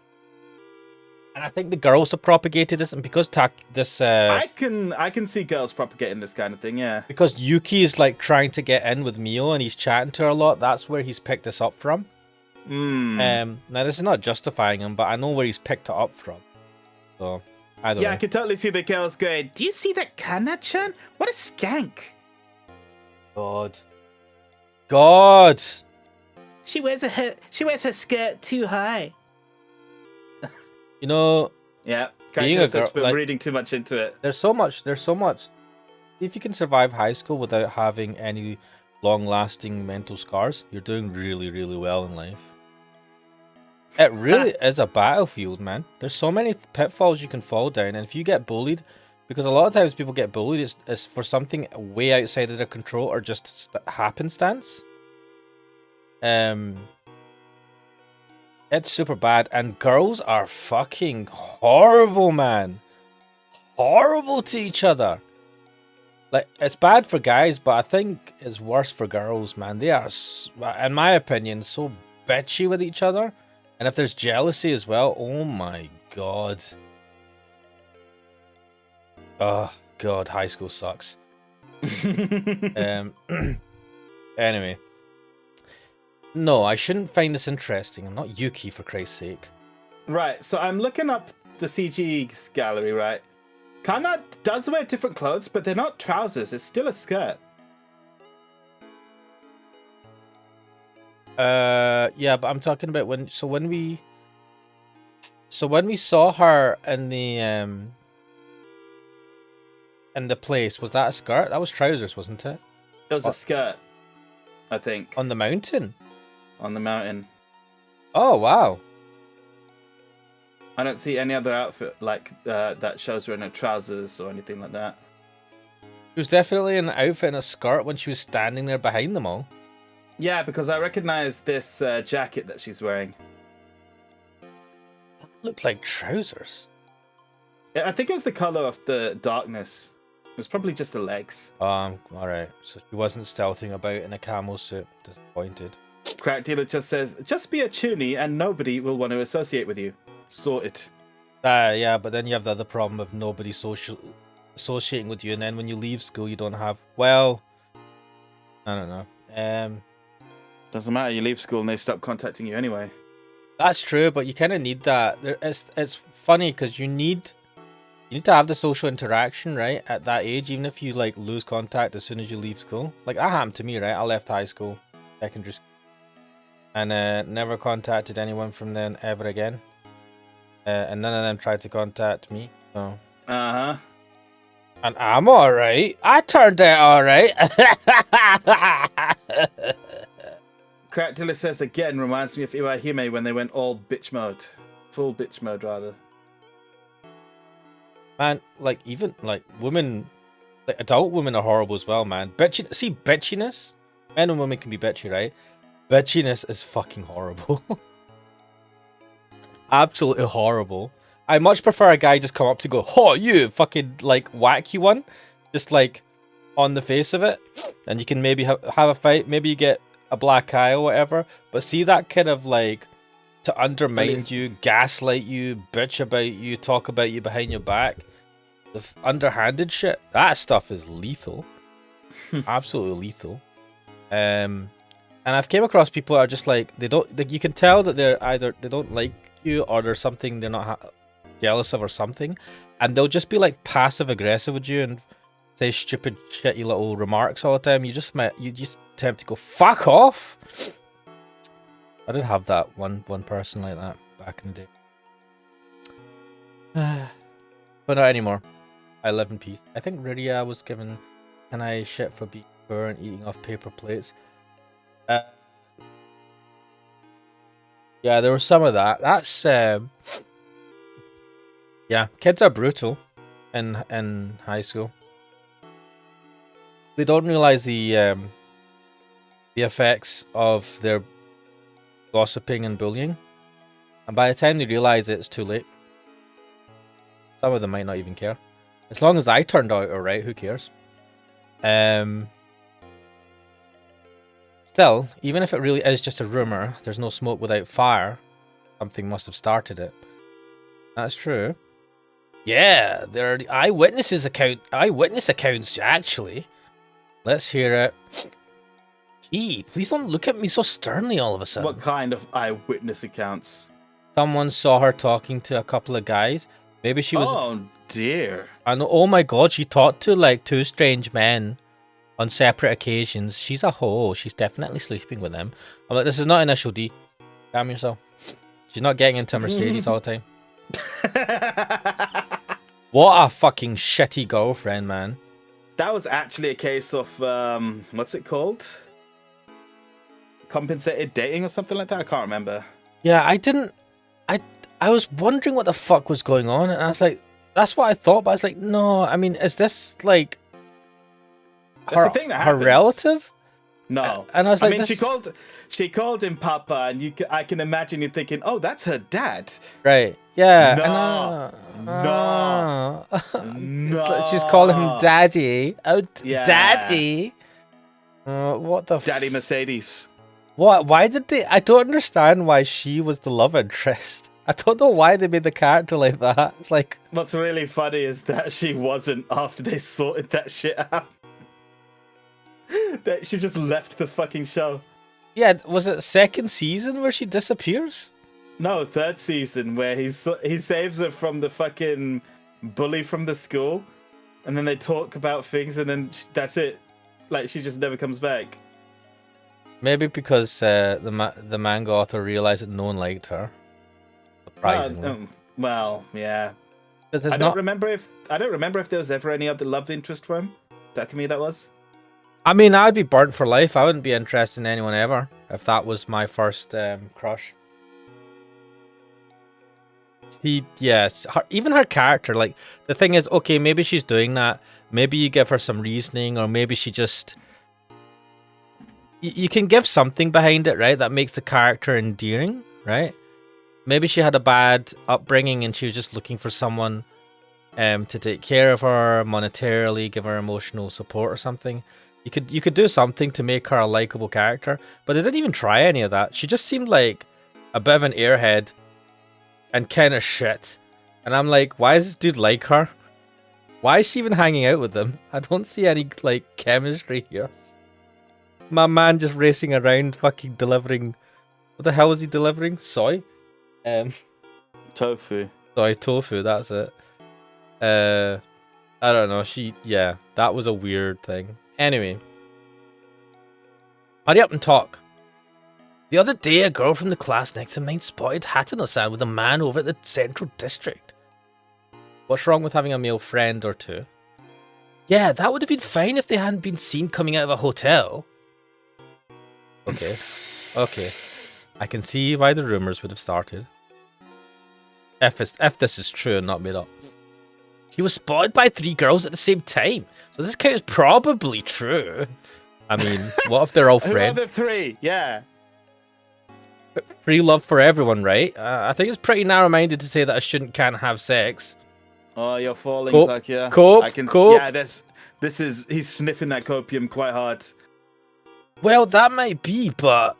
And I think the girls have propagated this, and because I can see girls propagating this kind of thing, yeah. Because Yuki is like trying to get in with Mio, and he's chatting to her a lot. That's where he's picked this up from. Now this is not justifying him, but I know where he's picked it up from. So Either Yeah, I way. can totally see the girls going, do you see that Kana-chan? What a skank. God. God! She wears her skirt too high. You know, Yeah, being a character girl, has been like, reading too much into it. there's so much. If you can survive high school without having any long-lasting mental scars, you're doing really, really well in life. It really is a battlefield, man. There's so many pitfalls you can fall down, and if you get bullied, because a lot of times people get bullied, it's for something way outside of their control or just happenstance. It's super bad, and girls are fucking horrible, man. Horrible to each other. Like, it's bad for guys, but I think it's worse for girls, man. They are, in my opinion, so bitchy with each other. And if there's jealousy as well, oh my god. Oh, god, high school sucks. Anyway. No, I shouldn't find this interesting. I'm not Yuki, for Christ's sake. Right, so I'm looking up the CG gallery, right? Kana does wear different clothes, but they're not trousers. It's still a skirt. Yeah, but I'm talking about when we saw her in the place, was that a skirt? That was trousers, wasn't it? It was a skirt, I think. On the mountain? On the mountain. Oh, wow. I don't see any other outfit like that shows her in her trousers or anything like that. She was definitely in an outfit and a skirt when she was standing there behind them all. Yeah, because I recognize this jacket that she's wearing. Looked like trousers. Yeah, I think it was the color of the darkness. It was probably just the legs. Alright. So she wasn't stealthing about in a camo suit. Disappointed. Crack Dealer just says, just be a toonie and nobody will want to associate with you. Sorted. Yeah, but then you have the other problem of nobody associating with you, and then when you leave school, you don't have. Well, I don't know. Doesn't matter. You leave school and they stop contacting you anyway. That's true, but you kind of need that. It's funny because you need to have the social interaction, right? At that age, even if you like lose contact as soon as you leave school. Like that happened to me, right? I left high school, secondary school, and never contacted anyone from then ever again. And none of them tried to contact me. So. Uh-huh. And I'm alright. I turned out alright. Crack Dealer says again, reminds me of Iwahime when they went all bitch mode. Full bitch mode, rather. Man, like, even, like, women, like, adult women are horrible as well, man. See, bitchiness? Men and women can be bitchy, right? Bitchiness is fucking horrible. Absolutely horrible. I much prefer a guy just come up to go, oh, you fucking, like, whack you one. Just, like, on the face of it. And you can maybe have a fight. Maybe you get a black eye or whatever. But see that kind of, like, to undermine you, gaslight you, bitch about you, talk about you behind your back. The underhanded shit. That stuff is lethal. Absolutely lethal. And I've came across people that are just, like, they don't, like, you can tell that they're either, they don't like you or there's something they're not jealous of or something, and they'll just be like passive aggressive with you and say stupid shitty little remarks all the time. You just attempt to go fuck off. I did have that one person like that back in the day, but not anymore. I live in peace. I think Rydia was given an eye shit for being poor and eating off paper plates. Yeah, there was some of that. That's yeah, kids are brutal in high school. They don't realize the effects of their gossiping and bullying, and by the time they realize it, it's too late. Some of them might not even care. As long as I turned out alright, who cares? Still, even if it really is just a rumor, there's no smoke without fire. Something must have started it. That's true. Yeah, there are the eyewitness accounts, actually. Let's hear it. Gee, please don't look at me so sternly all of a sudden. What kind of eyewitness accounts? Someone saw her talking to a couple of guys. Maybe she was. Oh dear. I know. Oh my god, she talked to like 2 strange men on separate occasions. She's a hoe. She's definitely sleeping with them. I'm like, this is not initial D. Calm yourself. She's not getting into a Mercedes all the time. What a fucking shitty girlfriend, man. That was actually a case of what's it called? Compensated dating or something like that. I can't remember. Yeah, I was wondering what the fuck was going on, and I was like, that's what I thought, but I was like, no, I mean, is this like That's the thing that her happens. relative? No. And I was like, mean, this... she called him Papa, and I can imagine you thinking, oh, that's her dad. Right. Yeah. No. No. No. She's calling him Daddy. Oh, Yeah. Daddy. What the? Daddy Mercedes. What? Why did they? I don't understand why she was the love interest. I don't know why they made the character like that. It's like, What's really funny is that she wasn't after they sorted that shit out. That she just left the fucking show. yeah, was it second season where she disappears? No, third season where he saves her from the fucking bully from the school, and then they talk about things, and then that's it. Like she just never comes back. Maybe because the manga author realized that no one liked her. Surprisingly, Well, yeah. because I don't remember if there was ever any other love interest for him. Takumi, that was. I mean, I'd be burnt for life. I wouldn't be interested in anyone ever if that was my first crush. Even her character, like, the thing is, okay, maybe she's doing that. Maybe you give her some reasoning, or maybe she just... You can give something behind it, right? That makes the character endearing, right? Maybe she had a bad upbringing and she was just looking for someone to take care of her monetarily, give her emotional support or something. You could do something to make her a likable character, but they didn't even try any of that. She just seemed like a bit of an airhead and kind of shit. And I'm like, why does this dude like her? Why is she even hanging out with them? I don't see any like chemistry here. My man just racing around fucking delivering... What the hell was he delivering? Soy? Tofu. Soy tofu, that's it. I don't know, that was a weird thing. Anyway. Hurry up and talk. The other day, a girl from the class next to mine spotted Hatano-san with a man over at the Central District. What's wrong with having a male friend or two? Yeah, that would have been fine if they hadn't been seen coming out of a hotel. Okay. Okay. I can see why the rumors would have started. If this is true and not made up. He was spotted by 3 girls at the same time. So this count is probably true. I mean, what if they're all friends? Who are the 3? Yeah. Free love for everyone, right? I think it's pretty narrow-minded to say that I can't have sex. Oh, you're falling, Cope, Takia. cope. Yeah, he's sniffing that copium quite hard. Well, that might be, but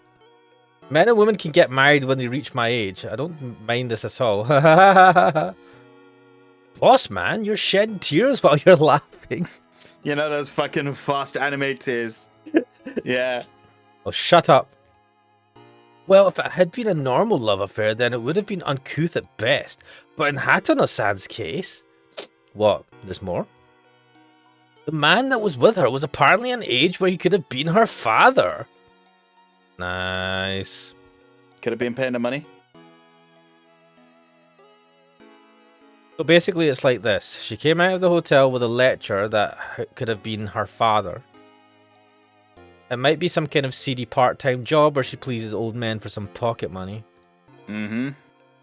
men and women can get married when they reach my age. I don't mind this at all. Boss man, you're shedding tears while you're laughing. You know those fucking fast anime tears. Yeah. Oh, shut up. Well, if it had been a normal love affair, then it would have been uncouth at best. But in Hatano-san's case... What? There's more? The man that was with her was apparently an age where he could have been her father. Nice. Could have been paying the money. So basically it's like this. She came out of the hotel with a lecturer that could have been her father. It might be some kind of seedy part-time job where she pleases old men for some pocket money. Mm-hmm.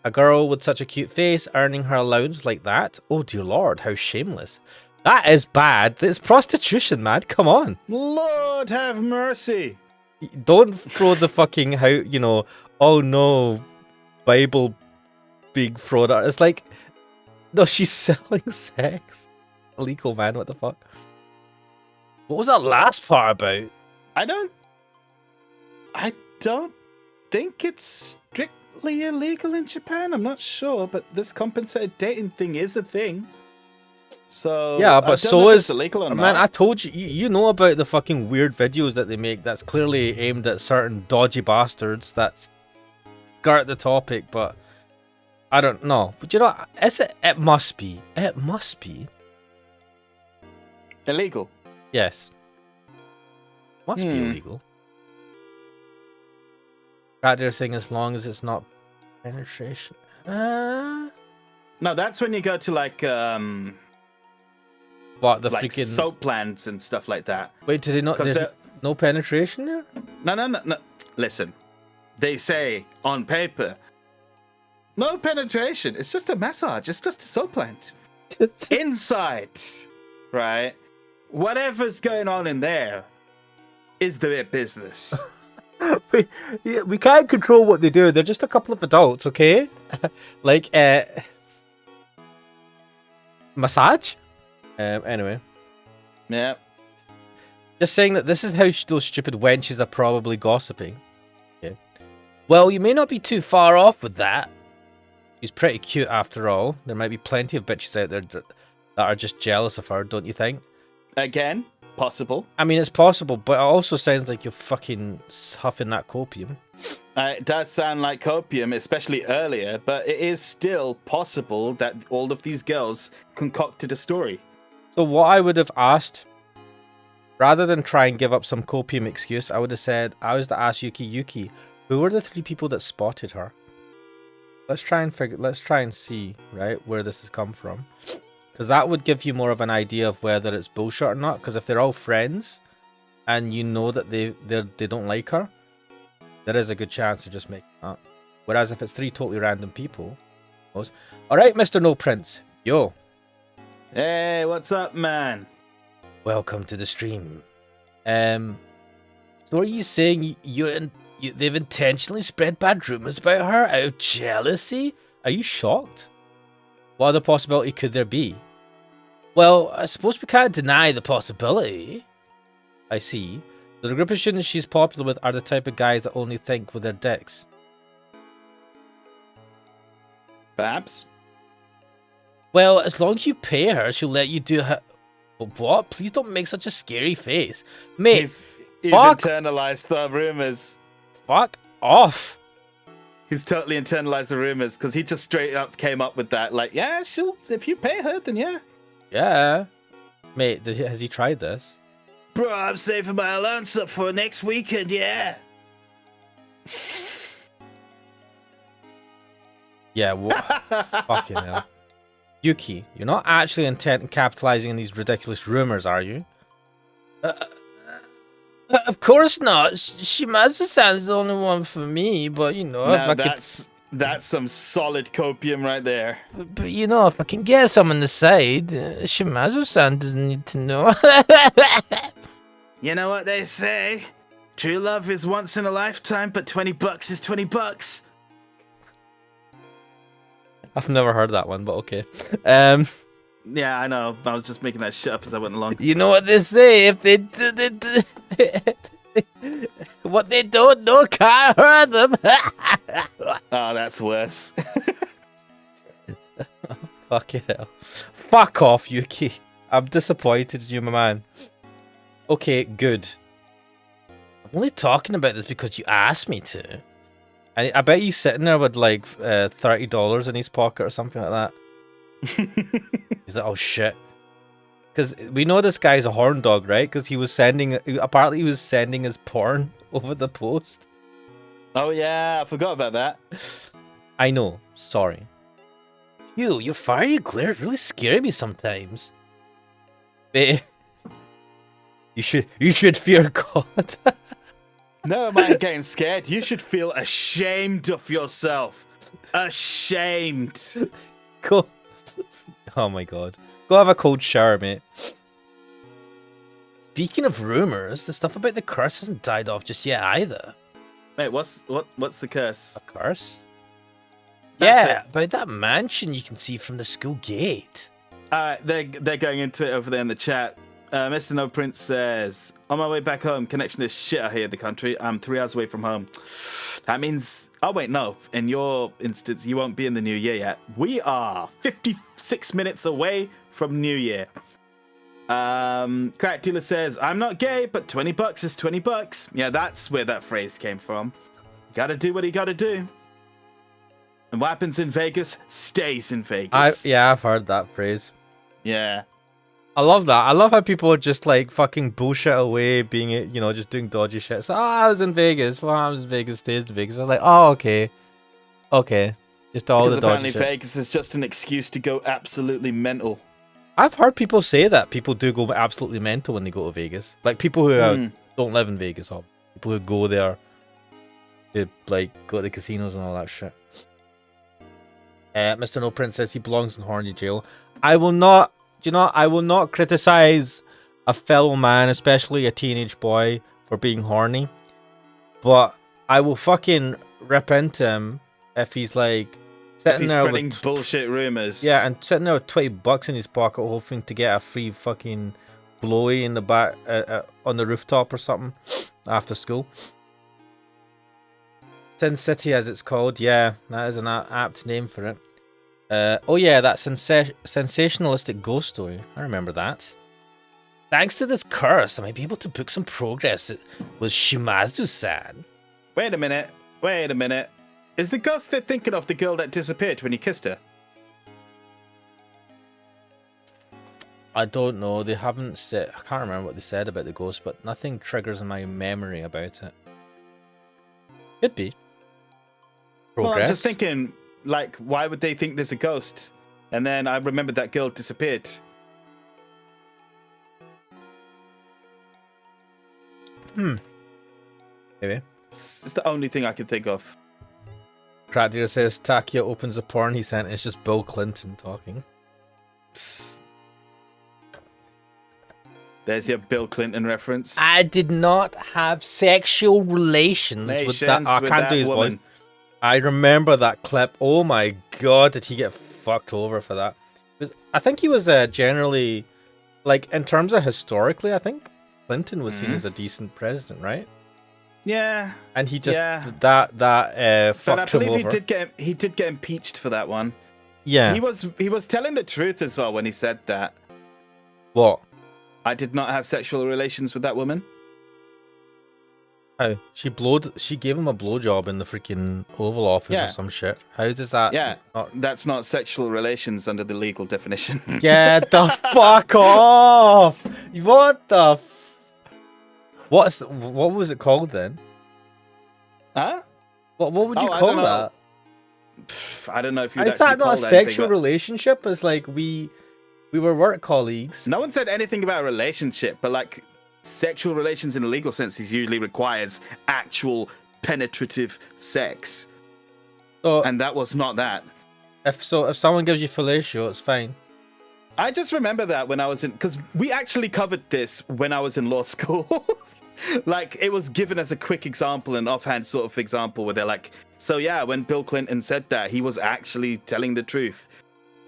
A girl with such a cute face earning her allowance like that? Oh dear lord, how shameless. That is bad. It's prostitution, man. Come on. Lord have mercy. Don't throw the fucking, oh no, Bible big fraud. It's like, no, she's selling sex. Illegal, man. What the fuck? What was that last part about? I don't think it's strictly illegal in Japan. I'm not sure, but this compensated dating thing is a thing. So yeah, but so is illegal or man. not. I told you, you know about the fucking weird videos that they make. That's clearly aimed at certain dodgy bastards that skirt the topic. But I don't know. But you know, it must be. It must be. Illegal. Yes. Must be illegal. Right there saying as long as it's not penetration. No, that's when you go to like What, the like freaking... soap plants and stuff like that. Wait, did they not... There's no penetration there? No. Listen, they say on paper, no penetration. It's just a massage. It's just a soap plant. Inside, right? Whatever's going on in there is their business. we can't control what they do. They're just a couple of adults, okay? Like, massage? Anyway. Yeah. Just saying that this is how those stupid wenches are probably gossiping. Okay. Well, you may not be too far off with that. She's pretty cute after all. There might be plenty of bitches out there that are just jealous of her, don't you think? Again, possible. I mean, it's possible, but it also sounds like you're fucking huffing that copium. It does sound like copium, especially earlier, but it is still possible that all of these girls concocted a story. So what I would have asked, rather than try and give up some copium excuse, I would have said, I was to ask Yuki, who were the 3 people that spotted her? Let's try and see, right, where this has come from. Because that would give you more of an idea of whether it's bullshit or not. Because if they're all friends, and you know that they don't like her, there is a good chance to just make it up. Whereas if it's 3 totally random people, alright, Mr. No Prince, yo. Hey, what's up, man? Welcome to the stream. So are you saying they've intentionally spread bad rumors about her out of jealousy? Are you shocked? What other possibility could there be? Well, I suppose we can't deny the possibility. I see. The group of students she's popular with are the type of guys that only think with their dicks. Perhaps. Well, as long as you pay her, she'll let you do her... What? Please don't make such a scary face. Mate, He's fuck internalized the rumors. Fuck off. He's totally internalized the rumors because he just straight up came up with that. Like, yeah, if you pay her, then yeah. Yeah. Mate, has he tried this? Bro, I'm saving my allowance up for next weekend, yeah. Yeah, what? Fucking hell. Yuki, you're not actually intent on capitalizing on these ridiculous rumors, are you? Of course not. Shimazu-san's the only one for me, but you know, Now that's some solid copium right there. But you know, if I can get some on the side, Shimazu-san doesn't need to know. You know what they say? True love is once in a lifetime, but $20 is $20. I've never heard that one, but okay. Yeah, I know. I was just making that shit up as I went along. You know what they say? If they do, what they don't know can't hurt them. Oh, that's worse. Fucking hell. Fuck off, Yuki. I'm disappointed in you, my man. Okay, good. I'm only talking about this because you asked me to. I bet he's sitting there with like $30 in his pocket or something like that. He's like, oh shit. Because we know this guy's a horn dog, right? Because apparently he was sending his porn over the post. Oh yeah, I forgot about that. I know, sorry. Your fiery glares really scare me sometimes. You should fear God. No man getting scared. You should feel ashamed of yourself. Ashamed. Go. Oh my god. Go have a cold shower, mate. Speaking of rumors, the stuff about the curse hasn't died off just yet either. Mate, what's the curse? A curse? That's yeah, it. about that mansion you can see from the school gate. They're going into it over there in the chat. Mr. No Prince says, on my way back home, connection is shit out here in the country. I'm 3 hours away from home. That means, oh wait, no. In your instance, you won't be in the new year yet. We are 56 minutes away from New Year. Crack Dealer says, I'm not gay, but $20 is $20. Yeah, that's where that phrase came from. Gotta do what you gotta do. And what happens in Vegas stays in Vegas. I've heard that phrase. Yeah. I love that. I love how people are just like fucking bullshit away, being just doing dodgy shit. So, I was in Vegas. What happens in Vegas stays in Vegas. I was like, oh, okay. Just all Because the dodgy apparently shit. Vegas is just an excuse to go absolutely mental. I've heard people say that people do go absolutely mental when they go to Vegas. Like people who don't live in Vegas, or people who go there to like go to the casinos and all that shit. Mr. No Prince says he belongs in horny jail. I will not criticize a fellow man, especially a teenage boy, for being horny, but I will fucking rip into him if he's like sitting there spreading with bullshit rumors. Yeah, and sitting there with $20 in his pocket, hoping to get a free fucking blowy in the back on the rooftop or something after school. Sin City, as it's called, yeah, that is an apt name for it. Oh yeah, that sensationalistic ghost story. I remember that. Thanks to this curse, I might be able to book some progress with Shimazu-san. Wait a minute. Is the ghost they're thinking of the girl that disappeared when you kissed her? I don't know. They haven't said. I can't remember what they said about the ghost, but nothing triggers in my memory about it. Could be. Progress. Well, I'm just thinking, like, why would they think there's a ghost? And then I remembered that girl disappeared. Maybe. It's the only thing I can think of. Crackdeer says Takia opens a porn he sent. It's just Bill Clinton talking. There's your Bill Clinton reference. I did not have sexual relations with that. Oh, I can't do his voice. I remember that clip. Oh my god, did he get fucked over for that? I think he was generally, like, in terms of historically, I think Clinton was seen as a decent president, right? Yeah. And he just that but fucked him over. I believe he did get impeached for that one. Yeah. He was telling the truth as well when he said that. What? I did not have sexual relations with that woman. How? She gave him a blowjob in the freaking Oval Office or some shit. How does that? Yeah, that's not sexual relations under the legal definition. Get the fuck off! What the? What was it called then? Huh? What would you call that? I don't know if you'd Is that not a sexual relationship? It's like we were work colleagues. No one said anything about a relationship, but like sexual relations in a legal sense usually requires actual penetrative sex. So, and that was not that. If someone gives you fellatio, it's fine. I just remember that when I was in, because we actually covered this when I was in law school. Like, it was given as a quick example, an offhand sort of example where they're like, so yeah, when Bill Clinton said that, he was actually telling the truth.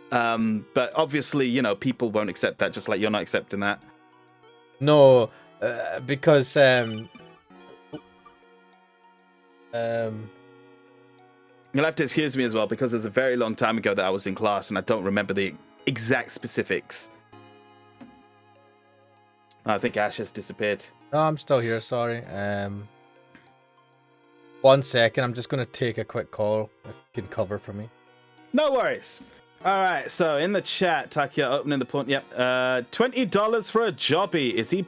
But obviously, you know, people won't accept that, just like you're not accepting that. No, because you'll have to excuse me as well, because it was a very long time ago that I was in class and I don't remember the exact specifics. I think Ash has disappeared. No, I'm still here, sorry. 1 second, I'm just going to take a quick call. If you can cover for me. No worries. All right, so in the chat, Takia opening the point. Yep, $20 for a jobby. Is he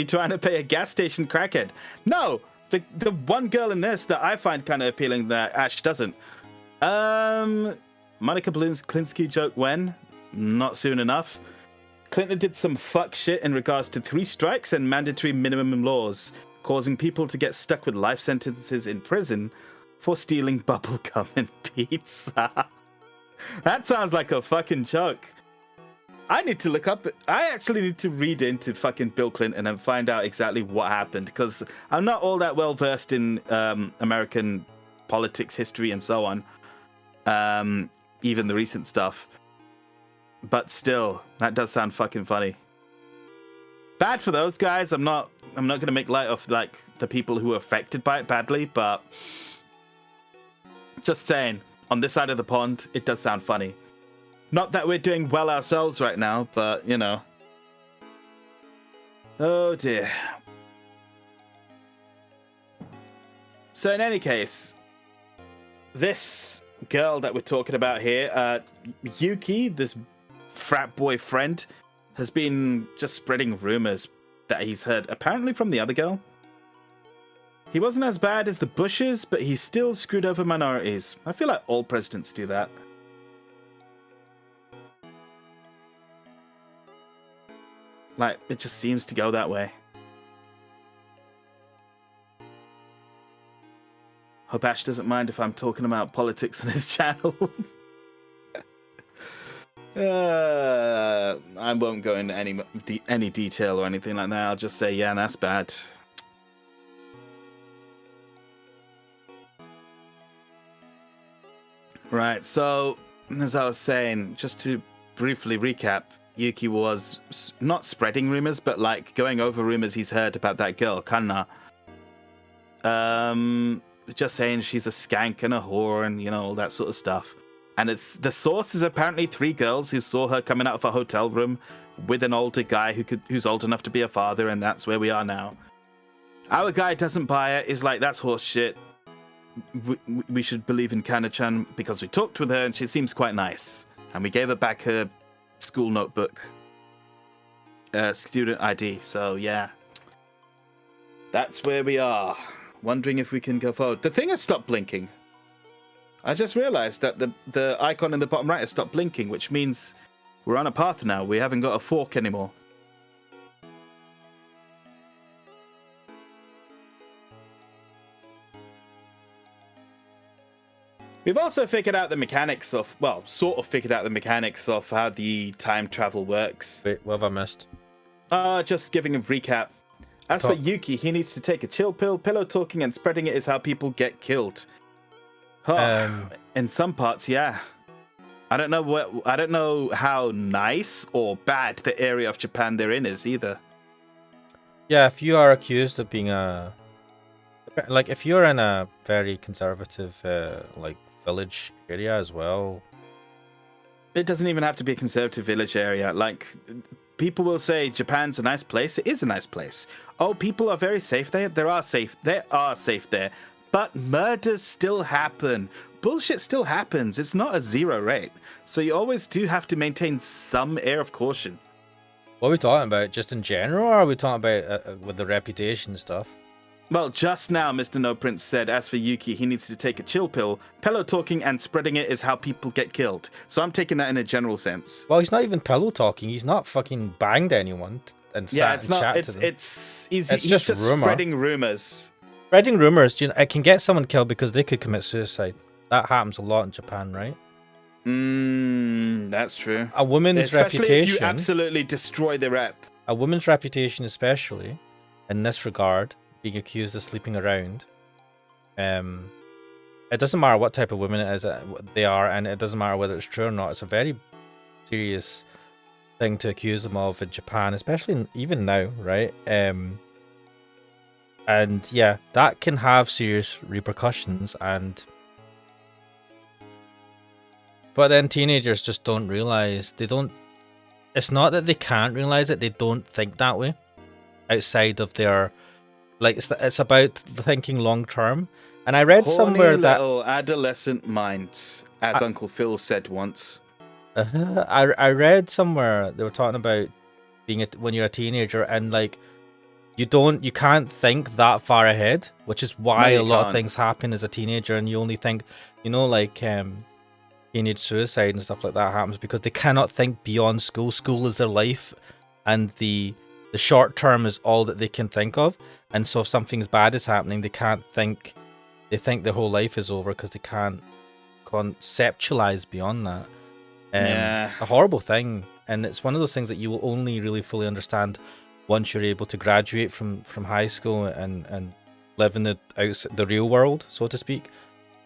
trying to pay a gas station crackhead? No, the one girl in this that I find kind of appealing that Ash doesn't. Monica Blinsky joke when? Not soon enough. Clinton did some fuck shit in regards to 3 strikes and mandatory minimum laws, causing people to get stuck with life sentences in prison for stealing bubblegum and pizza. That sounds like a fucking joke. I actually need to read into fucking Bill Clinton and find out exactly what happened, because I'm not all that well versed in American politics, history, and so on. Even the recent stuff. But still, that does sound fucking funny. Bad for those guys. I'm not gonna make light of like the people who are affected by it badly, but just saying, on this side of the pond, it does sound funny. Not that we're doing well ourselves right now, but you know. Oh dear. So in any case, this girl that we're talking about here, Yuki, this frat boy friend, has been just spreading rumors that he's heard, apparently from the other girl. He wasn't as bad as the Bushes, but he still screwed over minorities. I feel like all presidents do that. Like, it just seems to go that way. Hope Ash doesn't mind if I'm talking about politics on his channel. I won't go into any detail or anything like that. I'll just say, yeah, that's bad. Right, so, as I was saying, just to briefly recap, Yuki was not spreading rumors, but like going over rumors he's heard about that girl, Kanna. Just saying she's a skank and a whore and, you know, all that sort of stuff. And it's the source is apparently 3 girls who saw her coming out of a hotel room with an older guy who's old enough to be a father, and that's where we are now. Our guy doesn't buy it. He's like, that's horse shit. We should believe in Kana-chan because we talked with her and she seems quite nice. And we gave her back her school notebook, student ID. So yeah, that's where we are. Wondering if we can go forward. The thing has stopped blinking. I just realized that the icon in the bottom right has stopped blinking, which means we're on a path now. We haven't got a fork anymore. We've also figured out the mechanics of, well, sort of figured out the mechanics of how the time travel works. Wait, what have I missed? Just giving a recap. As for Yuki, he needs to take a chill pill. Pillow talking and spreading it is how people get killed. In some parts, yeah. I don't know how nice or bad the area of Japan they're in is either. Yeah, if you are accused of being like if you're in a very conservative like village area as well. It doesn't even have to be a conservative village area. Like, people will say Japan's a nice place. It is a nice place. Oh, people are very safe there. They are safe there. But murders still happen. Bullshit still happens. It's not a zero rate. So you always do have to maintain some air of caution. What are we talking about? Just in general, or are we talking about with the reputation stuff? Well, just now, Mr. No Prince said, as for Yuki, he needs to take a chill pill. Pillow talking and spreading it is how people get killed. So I'm taking that in a general sense. Well, he's not even pillow talking. He's not fucking banged anyone and sat and chat to them. He's just spreading rumors. Spreading rumors, it can get someone killed because they could commit suicide. That happens a lot in Japan, right? That's true. A woman's reputation. Especially if you absolutely destroy the rep. A woman's reputation, especially in this regard, being accused of sleeping around. It doesn't matter what type of women it is they are, and it doesn't matter whether it's true or not. It's a very serious thing to accuse them of in Japan, especially even now, right? And yeah, that can have serious repercussions. But then teenagers just don't realize. It's not that they can't realize it; they don't think that way. Outside of their, like, it's about thinking long term. And I read somewhere that little adolescent minds, as Uncle Phil said once. I read somewhere they were talking about being when you're a teenager, and like you can't think that far ahead, which is why a lot of things happen as a teenager, and you only think, like teenage suicide and stuff like that happens because they cannot think beyond school. School is their life, and the short term is all that they can think of. And so if something bad is happening, they can't think. They think their whole life is over because they can't conceptualize beyond that. Yeah. It's a horrible thing, and it's one of those things that you will only really fully understand once you're able to graduate from high school and live in the real world, so to speak.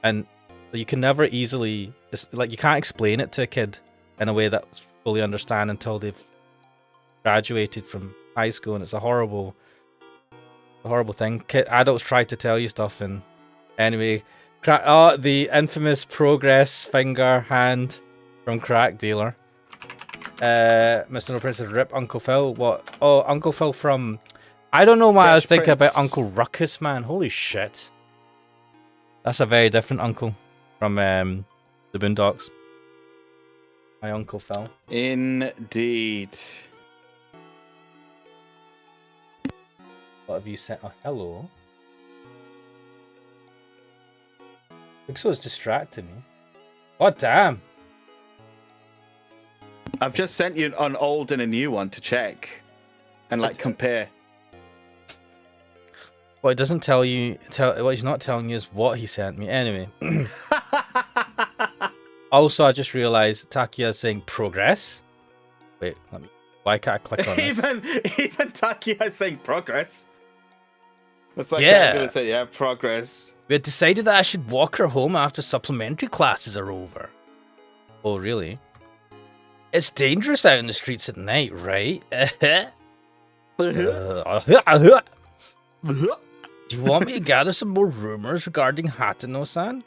And you can never easily, it's like you can't explain it to a kid in a way that's fully understand until they've graduated from high school, and it's a horrible thing. Adults try to tell you stuff, and anyway, the infamous progress finger hand from Crack Dealer. Mr. No Prince says, rip Uncle Phil. What? Oh, Uncle Phil from... I don't know why I was thinking about Uncle Ruckus, man. Holy shit. That's a very different uncle from The Boondocks. My Uncle Phil. Indeed. What have you sent? Oh, hello. Kuxel's distracting me. Oh, damn. I've just sent you an old and a new one to check and like compare. What it doesn't tell you, what he's not telling you is what he sent me. Anyway. Also, I just realized Takia is saying progress. Wait, why can't I click on this? Even Takia is saying progress. That's like Yeah. I do say, yeah, progress. We had decided that I should walk her home after supplementary classes are over. Oh, really? It's dangerous out in the streets at night, right? Do you want me to gather some more rumors regarding Hatano-san?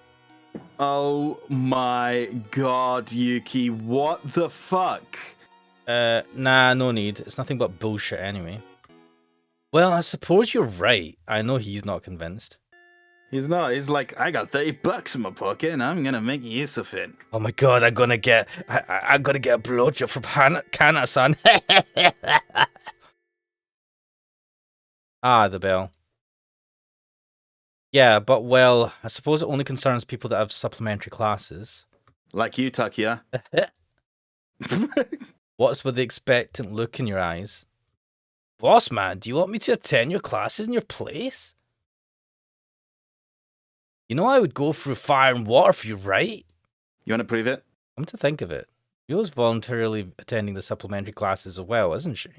Oh my god, Yuki, what the fuck? Nah, no need. It's nothing but bullshit anyway. Well, I suppose you're right. I know he's not convinced. He's not. He's like, I got $30 in my pocket and I'm gonna make use of it. Oh my god, I'm gonna get a blowjob from Kana-san. Ah, the bell. Yeah, but well, I suppose it only concerns people that have supplementary classes. Like you, Takia. What's with the expectant look in your eyes? Boss man, do you want me to attend your classes in your place? You know I would go through fire and water for you, right? You want to prove it? Come to think of it, Yo's voluntarily attending the supplementary classes as well, isn't she?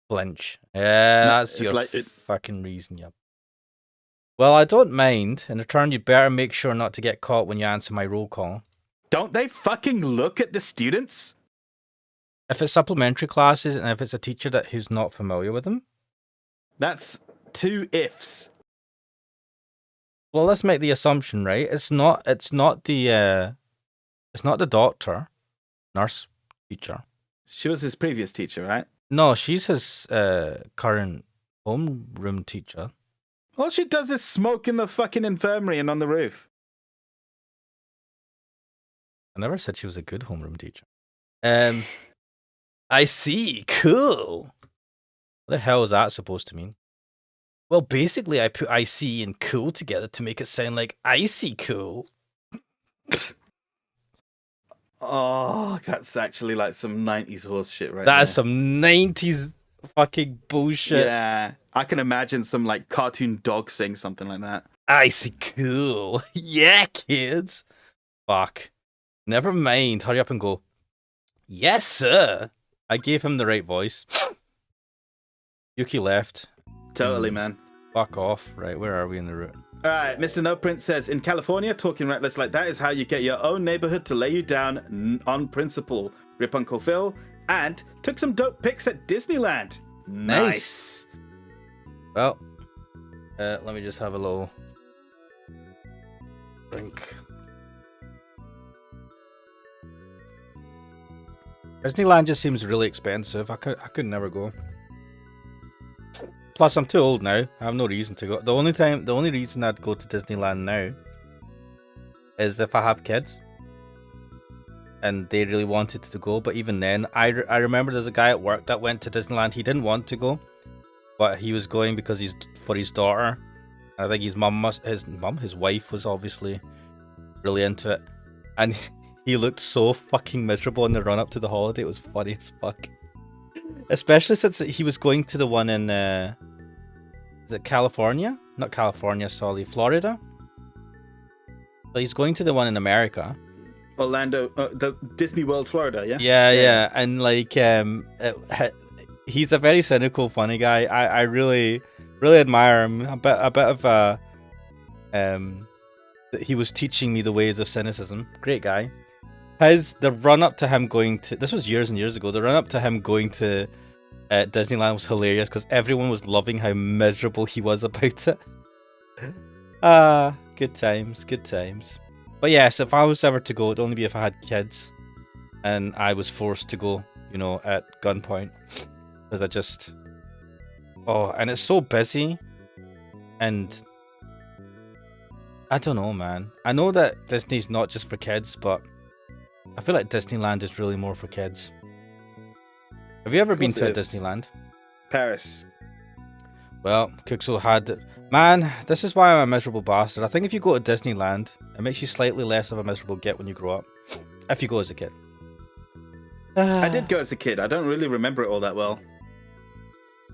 Flinch. Yeah, that's your fucking reason, yep. Well, I don't mind. In return, you better make sure not to get caught when you answer my roll call. Don't they fucking look at the students? If it's supplementary classes and if it's a teacher who's not familiar with them? That's two ifs. Well, let's make the assumption, right? It's not the doctor, nurse, teacher. She was his previous teacher, right? No, she's his current homeroom teacher. All she does is smoke in the fucking infirmary and on the roof. I never said she was a good homeroom teacher. I see. Cool. What the hell is that supposed to mean? Well, basically, I put IC and cool together to make it sound like icy cool. Oh, that's actually like some 90s horse shit right That there. is some 90s fucking bullshit. Yeah. I can imagine some like cartoon dog saying something like that. Icy cool. Yeah, kids. Fuck. Never mind. Hurry up and go. Yes, sir. I gave him the right voice. Yuki left. Totally, man. Fuck off. Right, where are we in the route? All right, Mr. No Print says, in California, talking reckless like that is how you get your own neighborhood to lay you down on principle. Rip Uncle Phil. And took some dope pics at Disneyland. Nice. Well, let me just have a little drink. Disneyland just seems really expensive. I could never go. Plus, I'm too old now. I have no reason to go. The only reason I'd go to Disneyland now is if I have kids and they really wanted to go. But even then, I remember there's a guy at work that went to Disneyland. He didn't want to go, but he was going because for his daughter. I think his wife was obviously really into it, and he looked so fucking miserable in the run up to the holiday. It was funny as fuck. Especially since he was going to the one in, is it California? Not California, sorry, Florida. But he's going to the one in America. Orlando, the Disney World, Florida, yeah? Yeah. And like, he's a very cynical, funny guy. I really, really admire him. A bit of he was teaching me the ways of cynicism. Great guy. The run up to him going to, this was years and years ago, the run up to him going to Disneyland was hilarious because everyone was loving how miserable he was about it. Good times. But yes, if I was ever to go, it'd only be if I had kids and I was forced to go, at gunpoint. Because and it's so busy, and I don't know, man. I know that Disney's not just for kids, but I feel like Disneyland is really more for kids. Have you ever been to a Disneyland? Paris. Well, Kuxel had... Man, this is why I'm a miserable bastard. I think if you go to Disneyland, it makes you slightly less of a miserable git when you grow up. If you go as a kid. I did go as a kid. I don't really remember it all that well.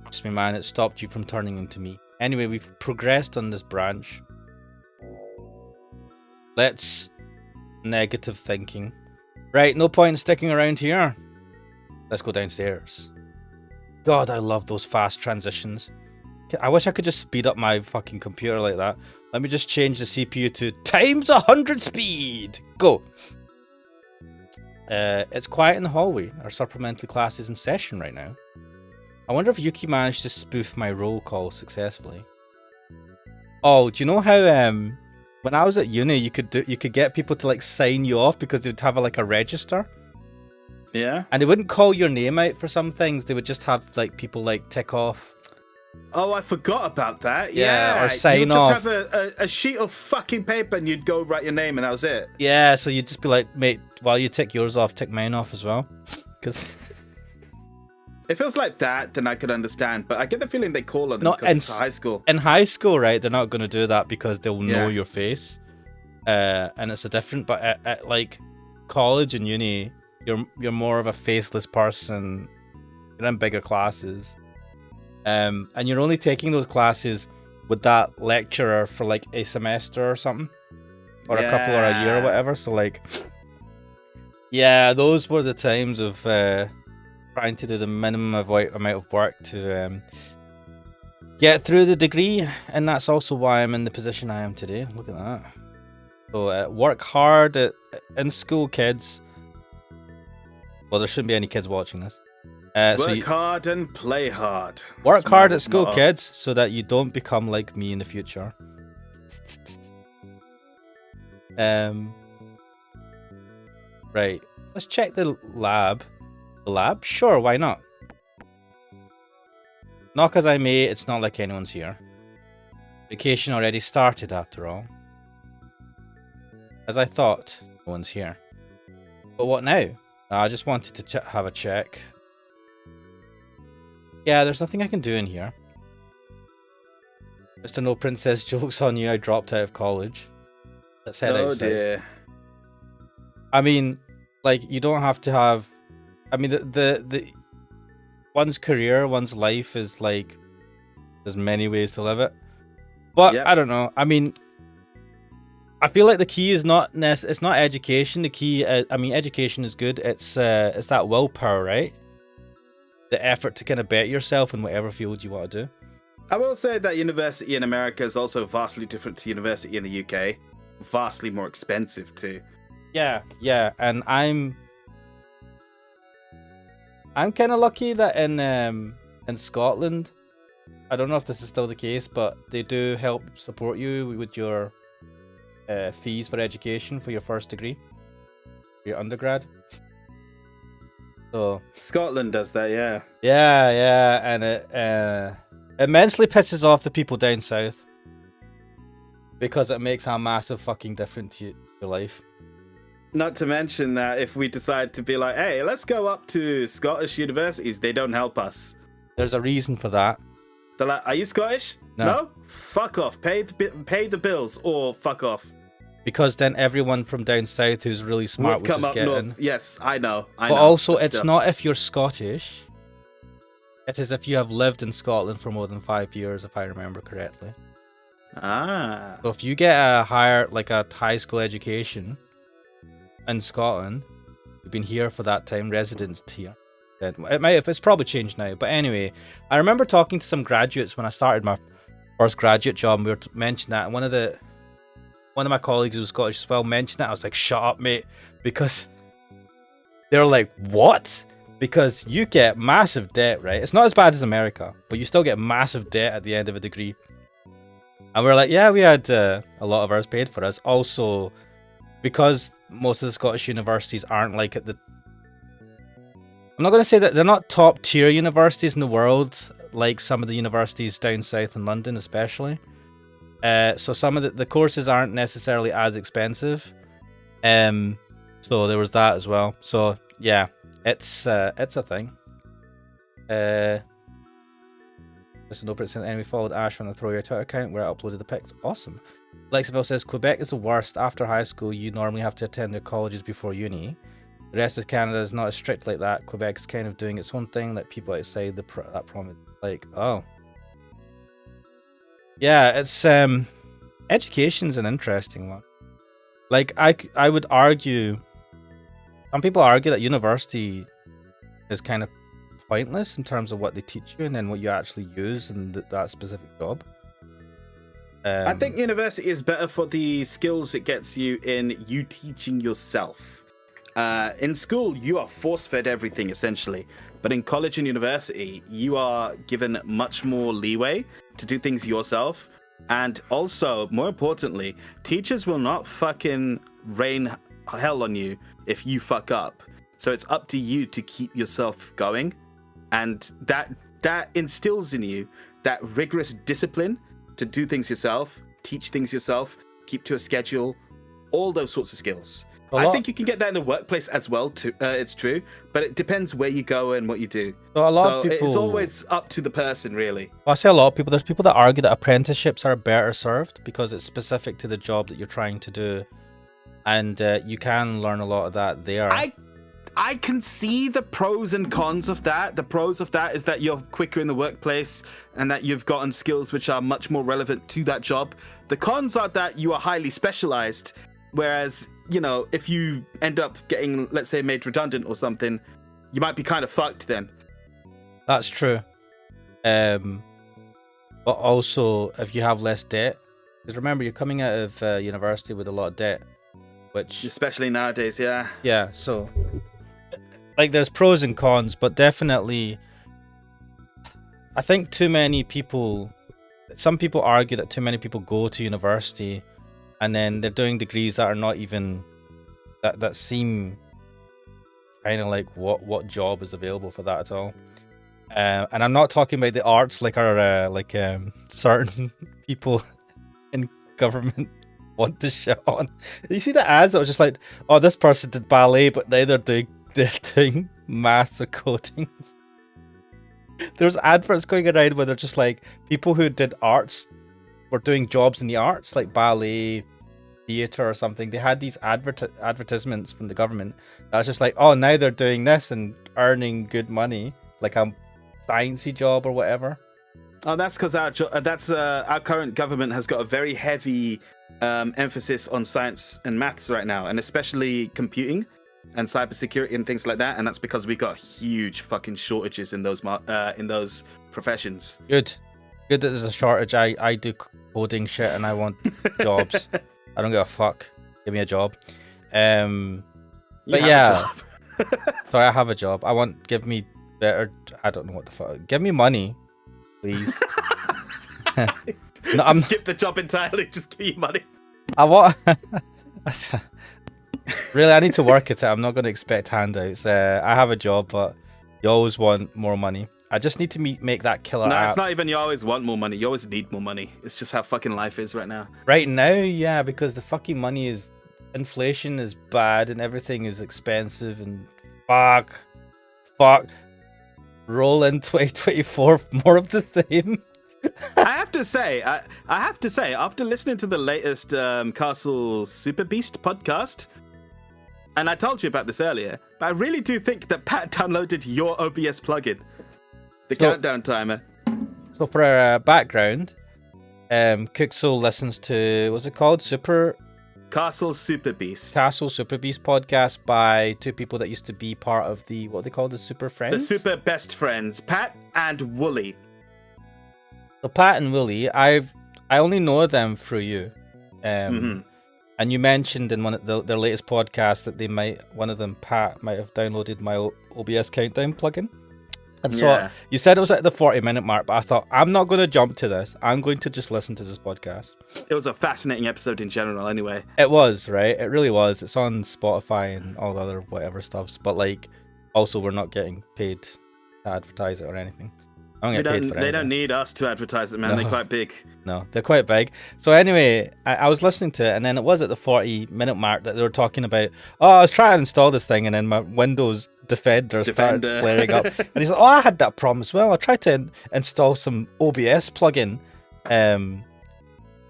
Trust me, man, it stopped you from turning into me. Anyway, we've progressed on this branch. Let's... Negative thinking. Right, no point in sticking around here. Let's go downstairs. God, I love those fast transitions. I wish I could just speed up my fucking computer like that. Let me just change the CPU to times 100 speed. Go. It's quiet in the hallway. Our supplementary class is in session right now. I wonder if Yuki managed to spoof my roll call successfully. Oh, do you know how when I was at uni, you could get people to like sign you off because they would have like a register. Yeah. And they wouldn't call your name out for some things. They would just have like people like tick off. Oh, I forgot about that. Yeah, or sign off. You'd just have a sheet of fucking paper and you'd go write your name and that was it. Yeah, so you'd just be like, mate, while you tick yours off, tick mine off as well. Because if it was like that, then I could understand. But I get the feeling they call on them because it's high school. In high school, right, they're not going to do that because they'll know your face. And it's a different, but at like college and uni, you're more of a faceless person. You're in bigger classes. And you're only taking those classes with that lecturer for like a semester or something, or a couple or a year or whatever. So like, yeah, those were the times of trying to do the minimum amount of work to get through the degree, and that's also why I'm in the position I am today. Look at that. So work hard in school, kids. Well, there shouldn't be any kids watching this. Work hard and play hard. Work hard at school, kids, so that you don't become like me in the future. Right. Let's check the lab. The lab? Sure, why not? Knock as I may, it's not like anyone's here. Vacation already started, after all. As I thought, no one's here. But what now? I just wanted to have a check. Yeah, there's nothing I can do in here. Mr. No Princess, joke's on you, I dropped out of college. Let's head outside. Oh dear. I mean, like, you don't have to have... I mean, the one's career, one's life is like... There's many ways to live it. But, I don't know. I mean... I feel like the key is not it's not education. The key, I mean, education is good. It's that willpower, right? The effort to kind of better yourself in whatever field you want to do. I will say that university in America is also vastly different to university in the UK. Vastly more expensive too. Yeah, and I'm kind of lucky that in Scotland, I don't know if this is still the case, but they do help support you with your fees for education for your first degree, your undergrad. So Scotland does that, yeah. Yeah, and it immensely pisses off the people down south because it makes a massive fucking difference to your life. Not to mention that if we decide to be like, hey, let's go up to Scottish universities, they don't help us. There's a reason for that. They're like, are you Scottish? No? Fuck off. Pay the bills or fuck off. Because then everyone from down south who's really smart would just get in. Yes, I know. But also, it's not if you're Scottish. It is if you have lived in Scotland for more than 5 years, if I remember correctly. Ah. So if you get a high school education in Scotland, you've been here for that time, residence here. Then it's probably changed now. But anyway, I remember talking to some graduates when I started my first graduate job, and we were mentioning that, and one of my colleagues who was Scottish as well mentioned that. I was like, shut up, mate, because they're like, what? Because you get massive debt, right? It's not as bad as America, but you still get massive debt at the end of a degree. And we're like, yeah, we had a lot of ours paid for us. Also, because most of the Scottish universities aren't like at the... I'm not going to say that they're not top tier universities in the world, like some of the universities down south in London especially. So some of the courses aren't necessarily as expensive. So there was that as well. So yeah, it's a thing. Listen, no percent enemy followed Ash on the Throw Your Twitter account where I uploaded the pics. Awesome. Lexaville says Quebec is the worst. After high school, you normally have to attend their colleges before uni. The rest of Canada is not as strict like that. Quebec's kind of doing its own thing, like people outside that province. Like, oh. Yeah, it's education's an interesting one. Like I would argue, some people argue that university is kind of pointless in terms of what they teach you and then what you actually use in that specific job. I think university is better for the skills it gets you in you teaching yourself. In school, you are force-fed everything, essentially. But in college and university, you are given much more leeway to do things yourself. And also, more importantly, teachers will not fucking rain hell on you if you fuck up. So it's up to you to keep yourself going. And that instills in you that rigorous discipline to do things yourself, teach things yourself, keep to a schedule, all those sorts of skills. I think you can get that in the workplace as well, too. It's true, but it depends where you go and what you do. So a lot of people, it's always up to the person, really. I say a lot of people. There's people that argue that apprenticeships are better served because it's specific to the job that you're trying to do, and you can learn a lot of that there. I can see the pros and cons of that. The pros of that is that you're quicker in the workplace and that you've gotten skills which are much more relevant to that job. The cons are that you are highly specialized, whereas, you know, if you end up getting, let's say, made redundant or something, you might be kind of fucked then. That's true. But also, if you have less debt, because remember, you're coming out of university with a lot of debt, which... Especially nowadays, yeah. Yeah, so... Like, there's pros and cons, but definitely... I think too many people... Some people argue that too many people go to university and then they're doing degrees that are not even... That seem kind of like what job is available for that at all. And I'm not talking about the arts like certain people in government want to shit on. You see the ads that were just like, oh, this person did ballet, but now they're doing maths or coding. There's adverts going around where they're just like people who did arts were doing jobs in the arts, like ballet, theatre or something. They had these advertisements from the government that was just like, oh, now they're doing this and earning good money, like a sciencey job or whatever. Oh, that's because our current government has got a very heavy emphasis on science and maths right now, and especially computing and cybersecurity and things like that. And that's because we got huge fucking shortages in those professions. Good that there's a shortage. I do coding shit and I want jobs. I don't give a fuck. Give me a job. But yeah. So I have a job. Give me better. I don't know what the fuck. Give me money, please. No, skip the job entirely. Just give you money. I want. Really, I need to work at it. I'm not going to expect handouts. I have a job, but you always want more money. I just need to make that killer app. It's not even you always want more money. You always need more money. It's just how fucking life is right now. Right now, yeah, because the fucking money is... Inflation is bad and everything is expensive and fuck. Roll in 2024, more of the same. I have to say, after listening to the latest Castle Super Beast podcast, and I told you about this earlier, but I really do think that Pat downloaded your OBS plugin. The countdown timer. So for our background, Kuxel listens to, what's it called? Castle Super Beast. Castle Super Beast podcast by two people that used to be part of the, what they call the Super Friends? The Super Best Friends, Pat and Wooly. So Pat and Wooly, I only know them through you. And you mentioned in one of their latest podcasts that one of them, Pat, might have downloaded my OBS countdown plugin. And so you said it was at the 40-minute mark, but I thought, I'm not going to jump to this. I'm going to just listen to this podcast. It was a fascinating episode in general anyway. It was, right? It really was. It's on Spotify and all the other whatever stuffs. But, like, also we're not getting paid to advertise it or anything. I don't get paid for They don't anything. need us to advertise it, man. They're No. quite big. No, they're quite big. So anyway, I was listening to it, and then it was at the 40-minute mark that they were talking about, oh, I was trying to install this thing, and then my Windows Defender started flaring up. And he's like, oh, I had that problem as well. I tried to install some OBS plugin, and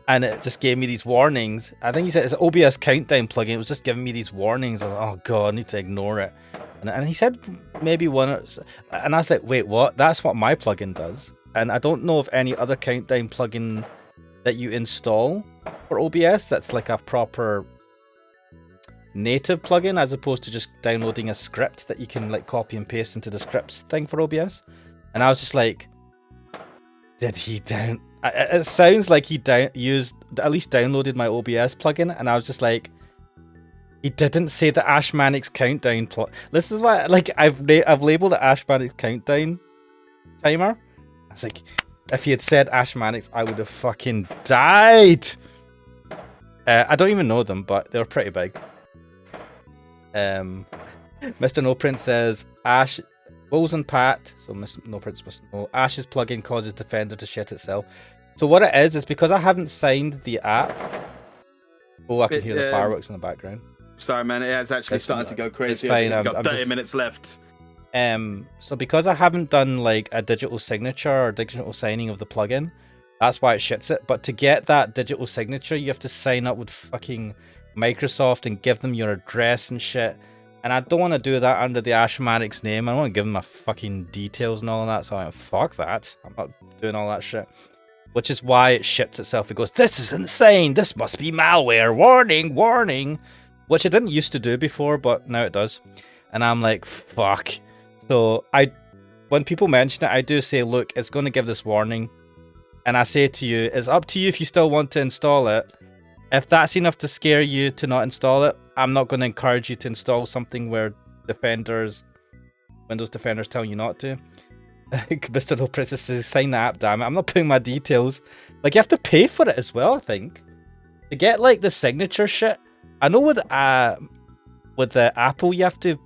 it just gave me these warnings. I think he said it's an OBS countdown plugin. It was just giving me these warnings. I was like, oh, God, I need to ignore it. And he said maybe one, and I was like, wait, what? That's what my plugin does. And I don't know of any other countdown plugin that you install for OBS that's like a proper native plugin, as opposed to just downloading a script that you can like copy and paste into the scripts thing for OBS. And I was just like, did he down? It sounds like he used, at least downloaded my OBS plugin, and I was just like, he didn't say the Ashmanix countdown This is why, like, I've labeled it Ashmanix countdown timer. I was like, if he had said Ashmanix, I would have fucking died. I don't even know them, but they're pretty big. Mr. No Prince says, Ash, Wolves and Pat, so Mr. No Prince must know, Ash's plugin causes Defender to shit itself. So what it is because I haven't signed the app. Oh, I can hear the fireworks in the background. Sorry, man, it's actually starting to go crazy. It's fine. We've got 30 minutes left. So because I haven't done like a digital signature or digital signing of the plugin, that's why it shits it. But to get that digital signature, you have to sign up with fucking Microsoft and give them your address and shit. And I don't want to do that under the Ashmanix name. I don't want to give them my fucking details and all of that. So I'm like, fuck that. I'm not doing all that shit. Which is why it shits itself. It goes, this is insane. This must be malware. Warning, warning. Which it didn't used to do before, but now it does. And I'm like, fuck. So when people mention it, I do say, look, it's going to give this warning. And I say to you, it's up to you if you still want to install it. If that's enough to scare you to not install it, I'm not going to encourage you to install something where Windows Defender's telling you not to. Mr. No Princess says, sign the app, damn it. I'm not putting my details. Like, you have to pay for it as well, I think. To get, like, the signature shit. I know with the Apple, you have to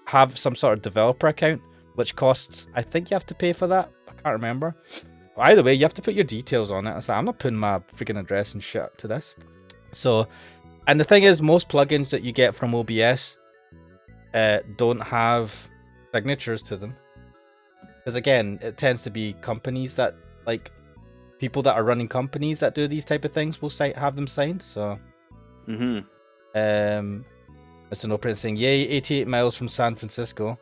have some sort of developer account, which costs, I think you have to pay for that. I can't remember. But either way, you have to put your details on it. So I'm not putting my freaking address and shit to this. So, and the thing is, most plugins that you get from OBS don't have signatures to them. Because again, it tends to be companies that, like, people that are running companies that do these type of things will have them signed. So, Mr. No Prince saying, yay, 88 miles from San Francisco.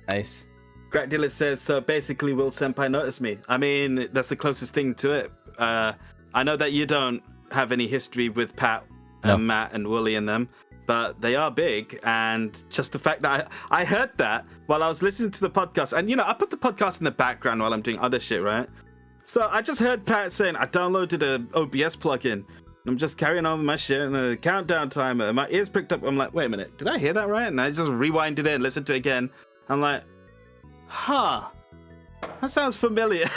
Nice. Greg Dealer says, so basically, will Senpai notice me? I mean, that's the closest thing to it. I know that you don't have any history with Pat and Matt and Wooly and them, but they are big. And just the fact that I heard that while I was listening to the podcast, and, you know, I put the podcast in the background while I'm doing other shit, right? So I just heard Pat saying, I downloaded a OBS plugin. I'm just carrying on with my shit and a countdown timer. My ears pricked up. I'm like, wait a minute, did I hear that right? And I just rewinded it and listened to it again. I'm like, huh, that sounds familiar.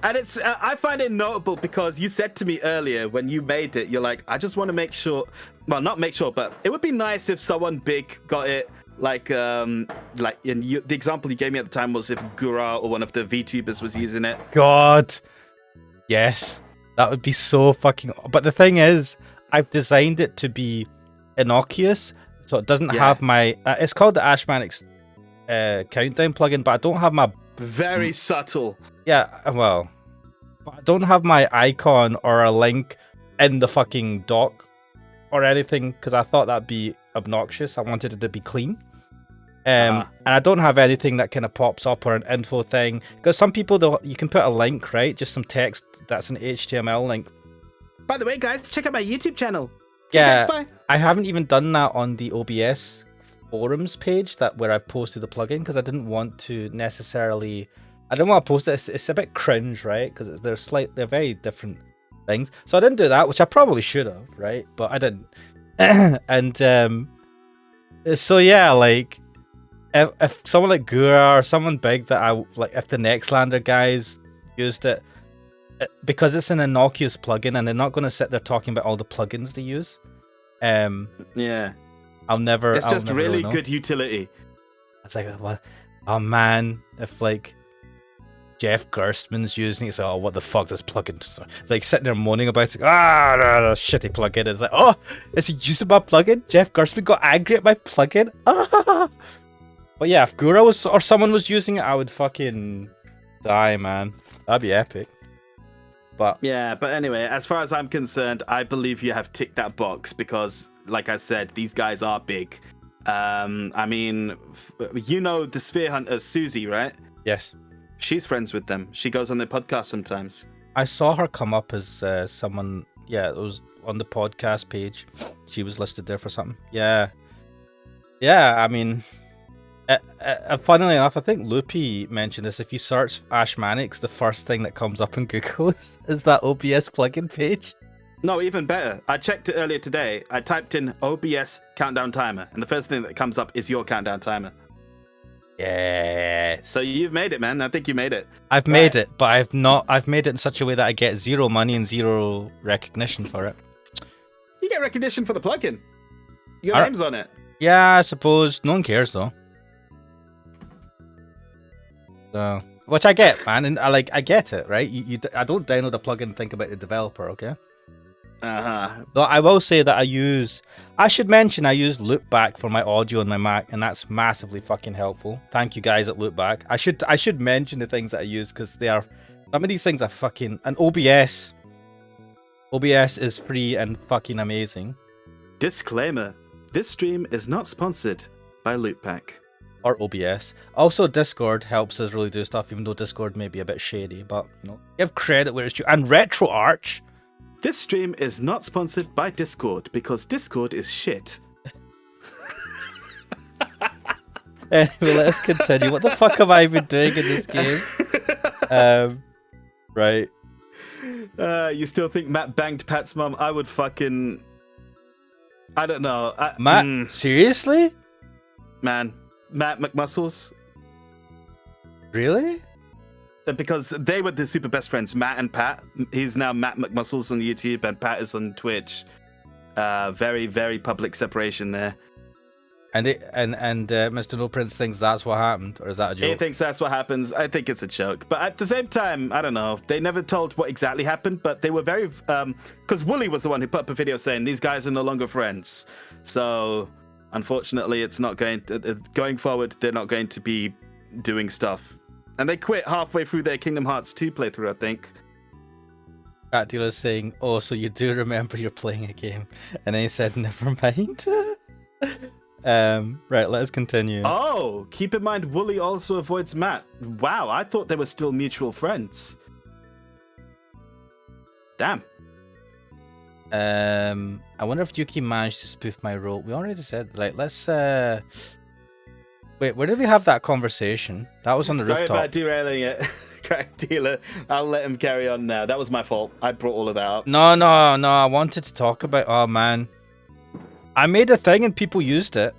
And it's, I find it notable because you said to me earlier when you made it, you're like, I just want to make sure, well, not make sure, but it would be nice if someone big got it. Like the example you gave me at the time was if Gura or one of the VTubers was using it. God, yes. That would be so fucking... But the thing is, I've designed it to be innocuous, so it doesn't have my... it's called the Ashmanix countdown plugin, but I don't have my... Very subtle. Yeah, well... But I don't have my icon or a link in the fucking dock or anything, because I thought that'd be obnoxious. I wanted it to be clean. And I don't have anything that kind of pops up or an info thing, because some people, you can put a link, right? Just some text that's an HTML link. By the way, guys, check out my YouTube channel. Yeah, thanks, bye. I haven't even done that on the OBS forums page where I've posted the plugin, because I didn't want to necessarily... I don't want to post it. It's a bit cringe, right? Because they're very different things. So I didn't do that, which I probably should have, right? But I didn't. And so yeah, like... If someone like Gura or someone big that I like, if the Nextlander guys used it, because it's an innocuous plugin and they're not going to sit there talking about all the plugins they use. Yeah, I'll never. It's just really good utility. It's like, well, Oh man, if like Jeff Gerstmann's using it, it's like, oh, what the fuck, this plugin? It's like sitting there moaning about it, shitty plugin. It's like, oh, is he using my plugin? Jeff Gerstmann got angry at my plugin? But yeah, if Gura was, or someone was using it, I would fucking die, man. That'd be epic. But yeah, but anyway, as far as I'm concerned, I believe you have ticked that box because, like I said, these guys are big. I mean, you know the Sphere Hunter, Susie, right? yes. She's friends with them. She goes on their podcast sometimes. I saw her come up as someone, yeah, it was on the podcast page. She was listed there for something. Yeah. Yeah, I mean, funnily enough, I think Loopy mentioned this. If you search Ash Mannix, the first thing that comes up in Google is that OBS plugin page. No, even better. I checked it earlier today. I typed in OBS countdown timer, and the first thing that comes up is your countdown timer. Yes. So you've made it, man. I think you made it. I've made it, but I've made it in such a way that I get zero money and zero recognition for it. You get recognition for the plugin. Your name's on it. Yeah, I suppose. No one cares though. So, which I get, man, and I get it, right? I don't download a plugin and think about the developer, okay? Though I will say that I should mention I use Loopback for my audio on my Mac, and that's massively fucking helpful. Thank you guys at Loopback. I should mention the things that I use because some of these things are fucking, and OBS is free and fucking amazing. Disclaimer: this stream is not sponsored by Loopback or OBS. Also, Discord helps us really do stuff, even though Discord may be a bit shady, but give credit where it's due. And RetroArch. This stream is not sponsored by Discord because Discord is shit. Anyway, let us continue. What the fuck have I been doing in this game? Right. You still think Matt banged Pat's mum? I would fucking... I don't know. Matt? Seriously? Man. Matt McMuscles. Really? Because they were the super best friends, Matt and Pat. He's now Matt McMuscles on YouTube, and Pat is on Twitch. Very, very public separation there. And Mr. No Prince thinks that's what happened, or is that a joke? He thinks that's what happens. I think it's a joke. But at the same time, I don't know. They never told what exactly happened, but they were very... Because Wooly was the one who put up a video saying, these guys are no longer friends. So, unfortunately, it's not going to... Going forward, they're not going to be doing stuff. And they quit halfway through their Kingdom Hearts 2 playthrough, I think. Cat Dealer's saying, oh, so you do remember you're playing a game. And then he said, never mind. Right, let us continue. Oh, keep in mind, Wooly also avoids Matt. Wow, I thought they were still mutual friends. Damn. I wonder if Yuki managed to spoof my role. We already said, like, let's, wait, where did we have that conversation? That was on the rooftop. Sorry about derailing it, Crack Dealer. I'll let him carry on now. That was my fault. I brought all of that up. No, I wanted to talk about, oh man. I made a thing and people used it.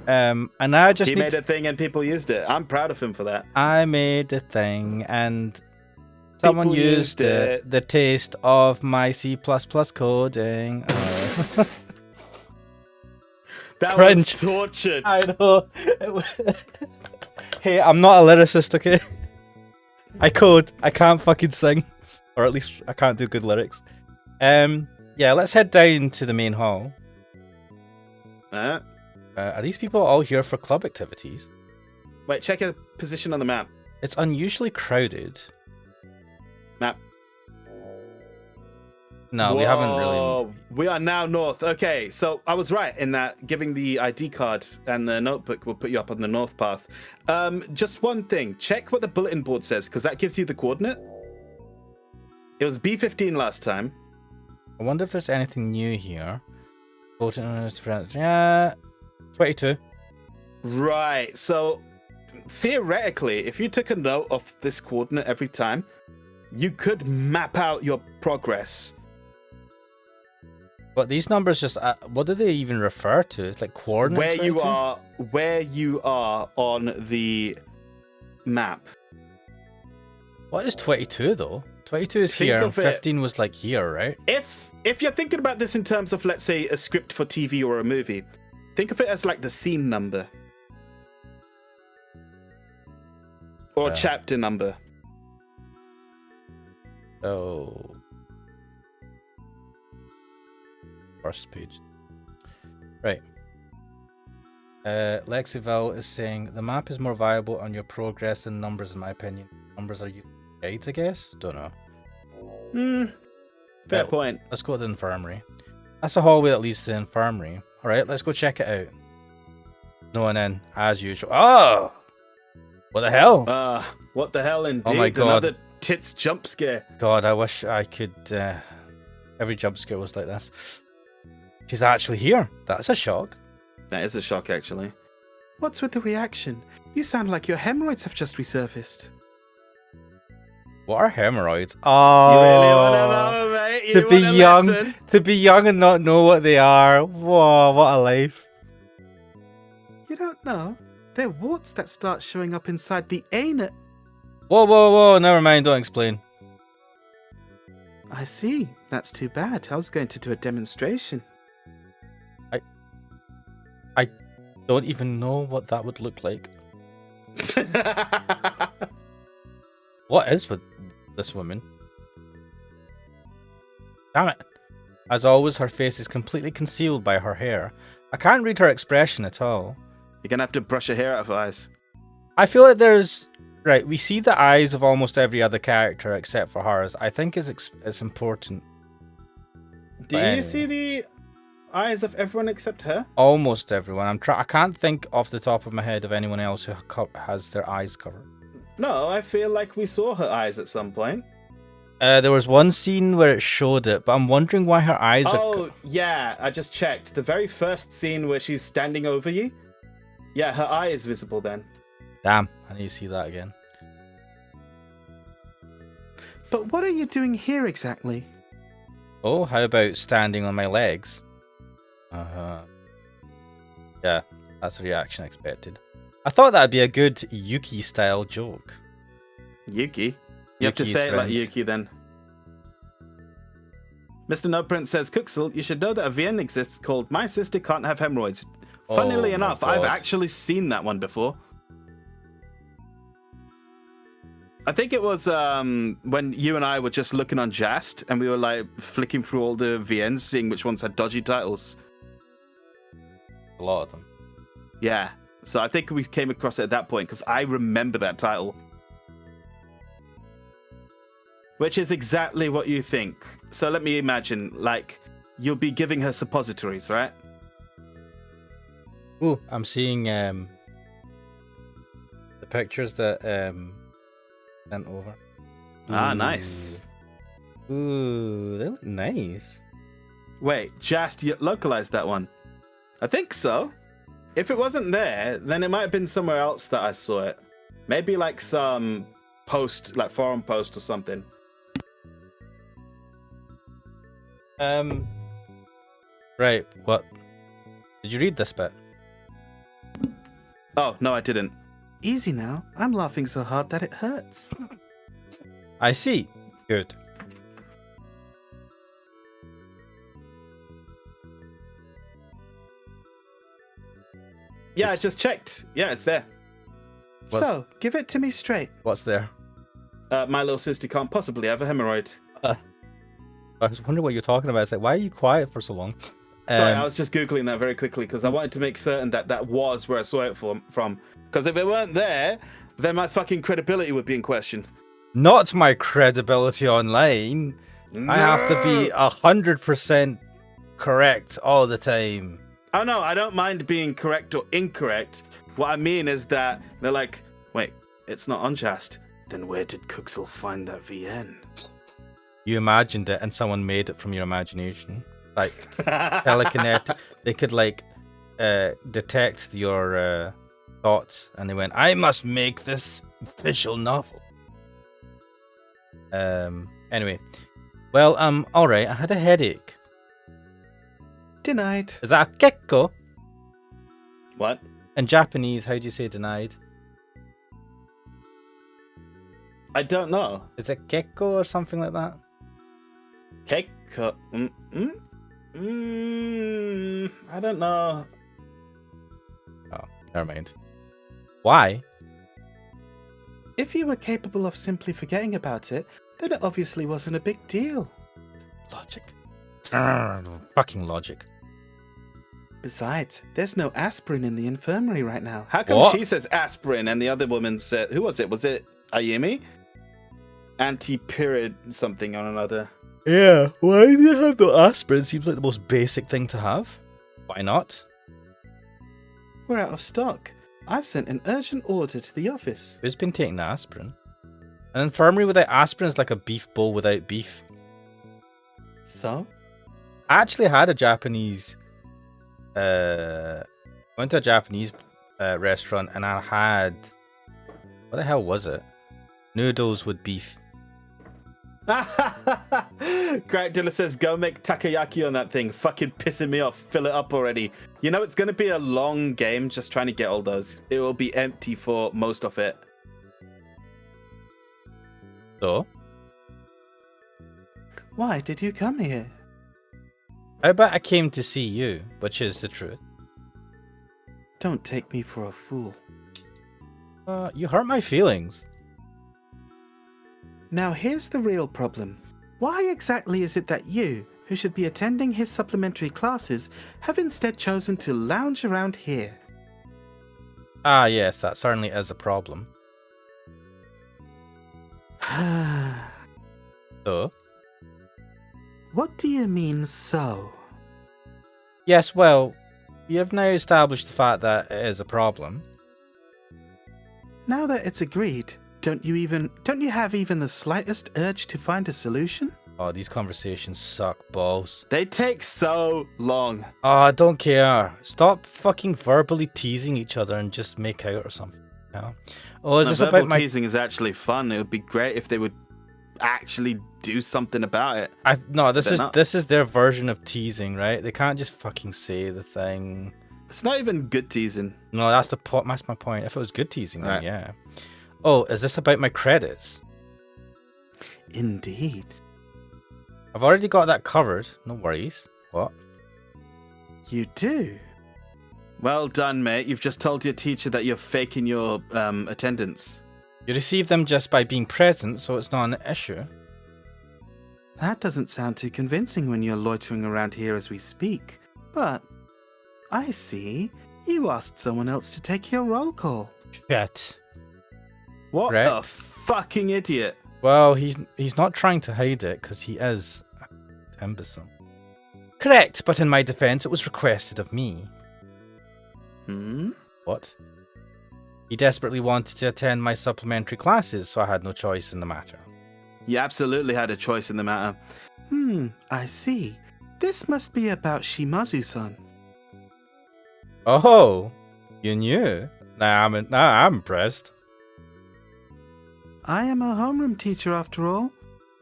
And I just He made a thing and people used it. I'm proud of him for that. I made a thing and someone used it. The taste of my C++ coding. That Cringe. was tortured. I know. Hey, I'm not a lyricist, okay? I code. I can't fucking sing. Or at least I can't do good lyrics. Yeah, let's head down to the main hall. Are these people all here for club activities? Wait, check his position on the map. It's unusually crowded. Map. No, we haven't really... We are now north. Okay, so I was right in that giving the ID card and the notebook will put you up on the north path. Just one thing. Check what the bulletin board says, because that gives you the coordinate. It was B15 last time. I wonder if there's anything new here. Yeah, 22. Right, so theoretically, if you took a note of this coordinate every time, you could map out your progress. But these numbers just, what do they even refer to? It's like coordinates? Where you are on the map. What is 22 though? 22 is here and 15 was like here, right? If you're thinking about this in terms of, let's say, a script for TV or a movie, think of it as like the scene number. Or chapter number. Oh. First page. Right. Lexiville is saying the map is more viable on your progress than numbers, in my opinion. Numbers are guides, I guess? Don't know. Fair point. Let's go to the infirmary. That's the hallway that leads to the infirmary. Alright, let's go check it out. No one in, as usual. Oh! What the hell? What the hell indeed? Oh my god. Another tits jump scare. God, I wish I could... every jump scare was like this. She's actually here. That's a shock. That is a shock, actually. What's with the reaction? You sound like your hemorrhoids have just resurfaced. What are hemorrhoids? Oh, You really want to know, mate? You to be want a young, lesson? to be young and not know what they are. Whoa, what a life! You don't know? They're warts that start showing up inside the anus. Whoa, whoa, whoa! Never mind. Don't explain. I see. That's too bad. I was going to do a demonstration. I don't even know what that would look like. What is with this woman? Damn it! As always, her face is completely concealed by her hair. I can't read her expression at all. You're gonna have to brush your hair out of her eyes. I feel like there's... Right, we see the eyes of almost every other character except for hers. I think it's important. Do But you anyway. see the eyes of everyone except her? Almost everyone. I can't think off the top of my head of anyone else who has their eyes covered. No, I feel like we saw her eyes at some point. There was one scene where it showed it, but I'm wondering why her eyes are... Oh, yeah, I just checked. The very first scene where she's standing over you. Yeah, her eye is visible then. Damn, I need to see that again. But what are you doing here exactly? Oh, how about standing on my legs? Yeah, that's the reaction I expected. I thought that'd be a good Yuki-style joke. Yuki? You have to Yuki's say it like friend. Yuki then. Mr. No Prince says, Kuxel, you should know that a VN exists called My Sister Can't Have Hemorrhoids. Funnily Oh my enough, I've God. actually seen that one before. I think it was when you and I were just looking on Just and we were like flicking through all the VNs, seeing which ones had dodgy titles. A lot of them. Yeah, so I think we came across it at that point because I remember that title. Which is exactly what you think. So let me imagine, like, you'll be giving her suppositories, right? Ooh, I'm seeing the pictures that sent over. Ah, Ooh. nice. Ooh, they look nice. Wait, Just localized that one? I think so. If it wasn't there, then it might have been somewhere else that I saw it. Maybe like some post, like forum post or something. Right, what? Did you read this bit? Oh, no, I didn't. Easy now. I'm laughing so hard that it hurts. I see. Good. Yeah, I just checked. Yeah, it's there. What's- So, give it to me straight. What's there? My little sister can't possibly have a hemorrhoid. I was wondering what you're talking about. It's like, why are you quiet for so long? Sorry, I was just Googling that very quickly because I wanted to make certain that that was where I saw it from. Because if it weren't there, then my fucking credibility would be in question. Not my credibility online. I have to be 100% correct all the time. Oh no, I don't mind being correct or incorrect. What I mean is that they're like, wait, it's not unjust. Then where did Kuxel find that VN? You imagined it and someone made it from your imagination. Like, telekinetic. They could, like, detect your thoughts and they went, I must make this official novel. Anyway. Well, alright, I had a headache. Denied. Is that a gekko? What? In Japanese, how do you say denied? I don't know. Is it gekko or something like that? Cake? I don't know. Oh, never mind. Why? If you were capable of simply forgetting about it, then it obviously wasn't a big deal. Logic. Fucking logic. Besides, there's no aspirin in the infirmary right now. How come What? she says aspirin and the other woman said, who was it? Was it Ayumi? Anti-period something on another. Yeah, why do you have the aspirin? Seems like the most basic thing to have. Why not? We're out of stock. I've sent an urgent order to the office. Who's been taking the aspirin? An infirmary without aspirin is like a beef bowl without beef. So? I actually had a Japanese... went to a Japanese restaurant and I had... What the hell was it? Noodles with beef. Grant Dilla says, go make takoyaki on that thing. Fucking pissing me off. Fill it up already. You know, it's going to be a long game just trying to get all those. It will be empty for most of it. So? Why did you come here? I bet I came to see you, which is the truth. Don't take me for a fool. You hurt my feelings. Now here's the real problem. Why exactly is it that you, who should be attending his supplementary classes, have instead chosen to lounge around here? Ah, yes, that certainly is a problem. So? What do you mean, so? Yes, well, you have now established the fact that it is a problem. Now that it's agreed, don't you have even the slightest urge to find a solution? Oh, these conversations suck balls. They take so long. Oh, I don't care. Stop fucking verbally teasing each other and just make out or something. Yeah. Oh, is No, this verbal about my... teasing is actually fun. It would be great if they would actually do something about it. No, this They're is not. this is their version of teasing, right? They can't just fucking say the thing. It's not even good teasing. No, that's that's my point. If it was good teasing, then Right. yeah. Oh, is this about my credits? Indeed. I've already got that covered. No worries. What? You do? Well done, mate. You've just told your teacher that you're faking your attendance. You receive them just by being present, so it's not an issue. That doesn't sound too convincing when you're loitering around here as we speak. But, I see. You asked someone else to take your roll call. Shit. What the Correct. fucking idiot? Well, he's not trying to hide it because he is an imbecile. Correct, but in my defense, it was requested of me. Hmm? What? He desperately wanted to attend my supplementary classes, so I had no choice in the matter. You absolutely had a choice in the matter. I see. This must be about Shimazu-san. Oh, you knew? Now I'm impressed. I am a homeroom teacher after all.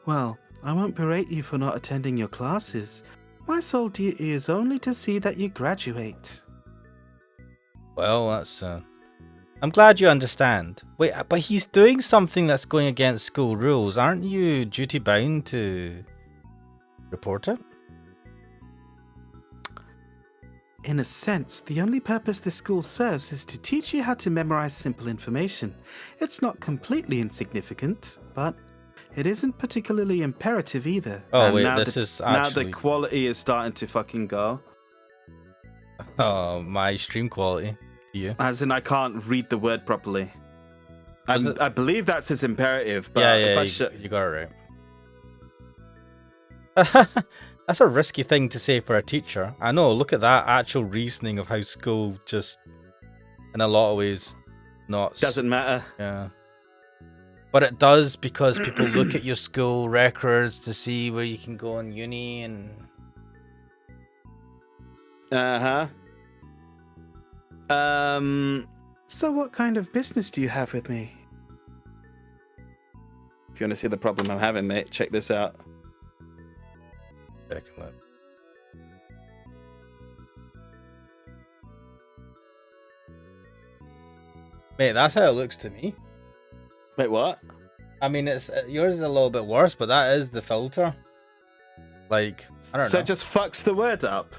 Well, I won't berate you for not attending your classes. My sole duty is only to see that you graduate. Well, that's I'm glad you understand. Wait, but he's doing something that's going against school rules. Aren't you duty bound to report it? In a sense, the only purpose this school serves is to teach you how to memorize simple information. It's not completely insignificant, but it isn't particularly imperative either. Oh And wait, now this is Now actually the quality is starting to fucking go. oh, my stream quality to you. As in, I can't read the word properly. Was it- I believe that's his imperative, but Yeah, if I you got it right. That's a risky thing to say for a teacher. I know, look at that actual reasoning of how school just, in a lot of ways, not... doesn't matter. Yeah. But it does because people look at your school records to see where you can go in uni and... Uh-huh. So what kind of business do you have with me? If you want to see the problem I'm having, mate, check this out. Check it out. Mate, that's how it looks to me. Wait, what? I mean, it's yours is a little bit worse, but that is the filter. Like, I don't So know. it just fucks the word up.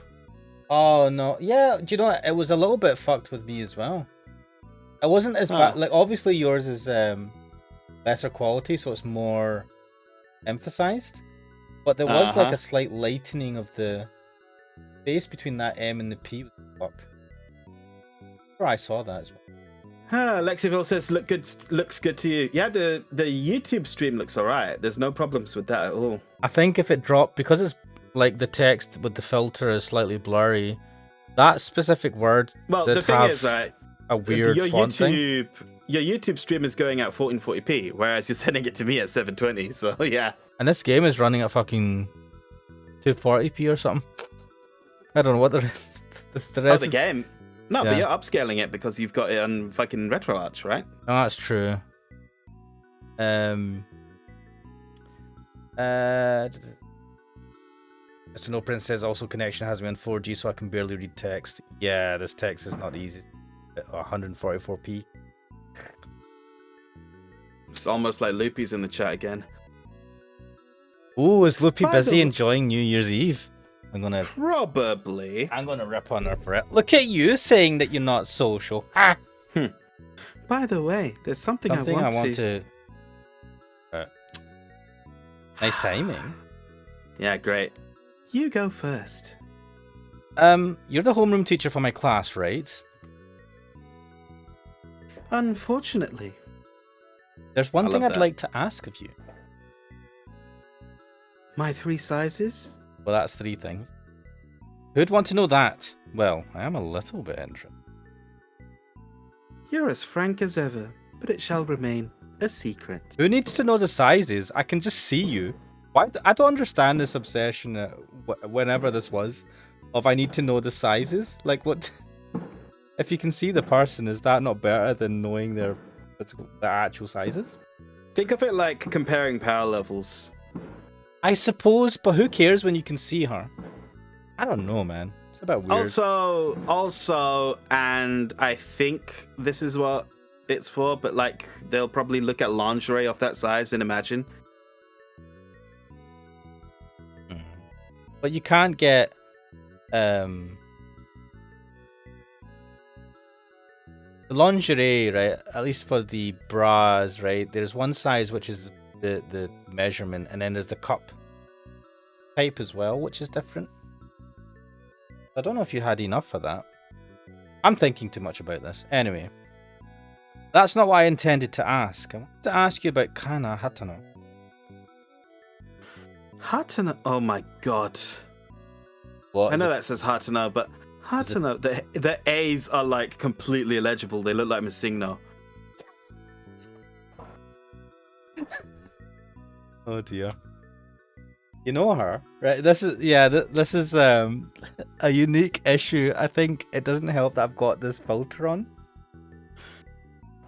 Oh no, yeah. Do you know what? It was a little bit fucked with me as well. It wasn't as bad. Like, obviously yours is lesser quality, so it's more emphasized. But there was like a slight lightening of the space between that M and the P. Fucked. Sure, I saw that as well. Lexiville says looks good to you. Yeah, the YouTube stream looks alright. There's no problems with that at all. I think if it dropped, because it's like the text with the filter is slightly blurry, that specific word. Well, the thing is, right, a weird font thing. Your YouTube stream is going at 1440p, whereas you're sending it to me at 720. So yeah. And this game is running at fucking 240p or something. I don't know what the rest. The game. No, but you're upscaling it because you've got it on fucking RetroArch, right? Oh, that's true. Mr. No Prince says also connection has me on 4G, so I can barely read text. Yeah, this text is not easy. 144p. It's almost like Loopy's in the chat again. Ooh, is Loopy busy enjoying New Year's Eve? I'm gonna rip on her for it. Look at you saying that you're not social. Ah. By the way, there's something I want to. Nice timing. Yeah, great. You go first. You're the homeroom teacher for my class, right? Unfortunately. There's one thing I'd like to ask of you. My 3 sizes? Well, that's 3 things. Who'd want to know that? Well, I am a little bit interested. You're as frank as ever, but it shall remain a secret. Who needs to know the sizes? I can just see you. Why? I don't understand this obsession, whenever this was, of I need to know the sizes. Like, what? If you can see the person, is that not better than knowing their actual sizes? Think of it like comparing power levels. I suppose, but who cares when you can see her? I don't know, man. It's a bit weird. Also, and I think this is what it's for, but like they'll probably look at lingerie of that size and imagine. But you can't get the lingerie, right? At least for the bras, right? There's one size which is the measurement, and then there's the cup type as well, which is different. I don't know if you had enough for that. I'm thinking too much about this. Anyway, that's not what I intended to ask. I wanted to ask you about Kana Hatano. Hatano? Oh my god. What? I know that says Hatano, but Hatano, the A's are like completely illegible. They look like Masigno. Oh dear. You know her, right? This is a unique issue. I think it doesn't help that I've got this filter on.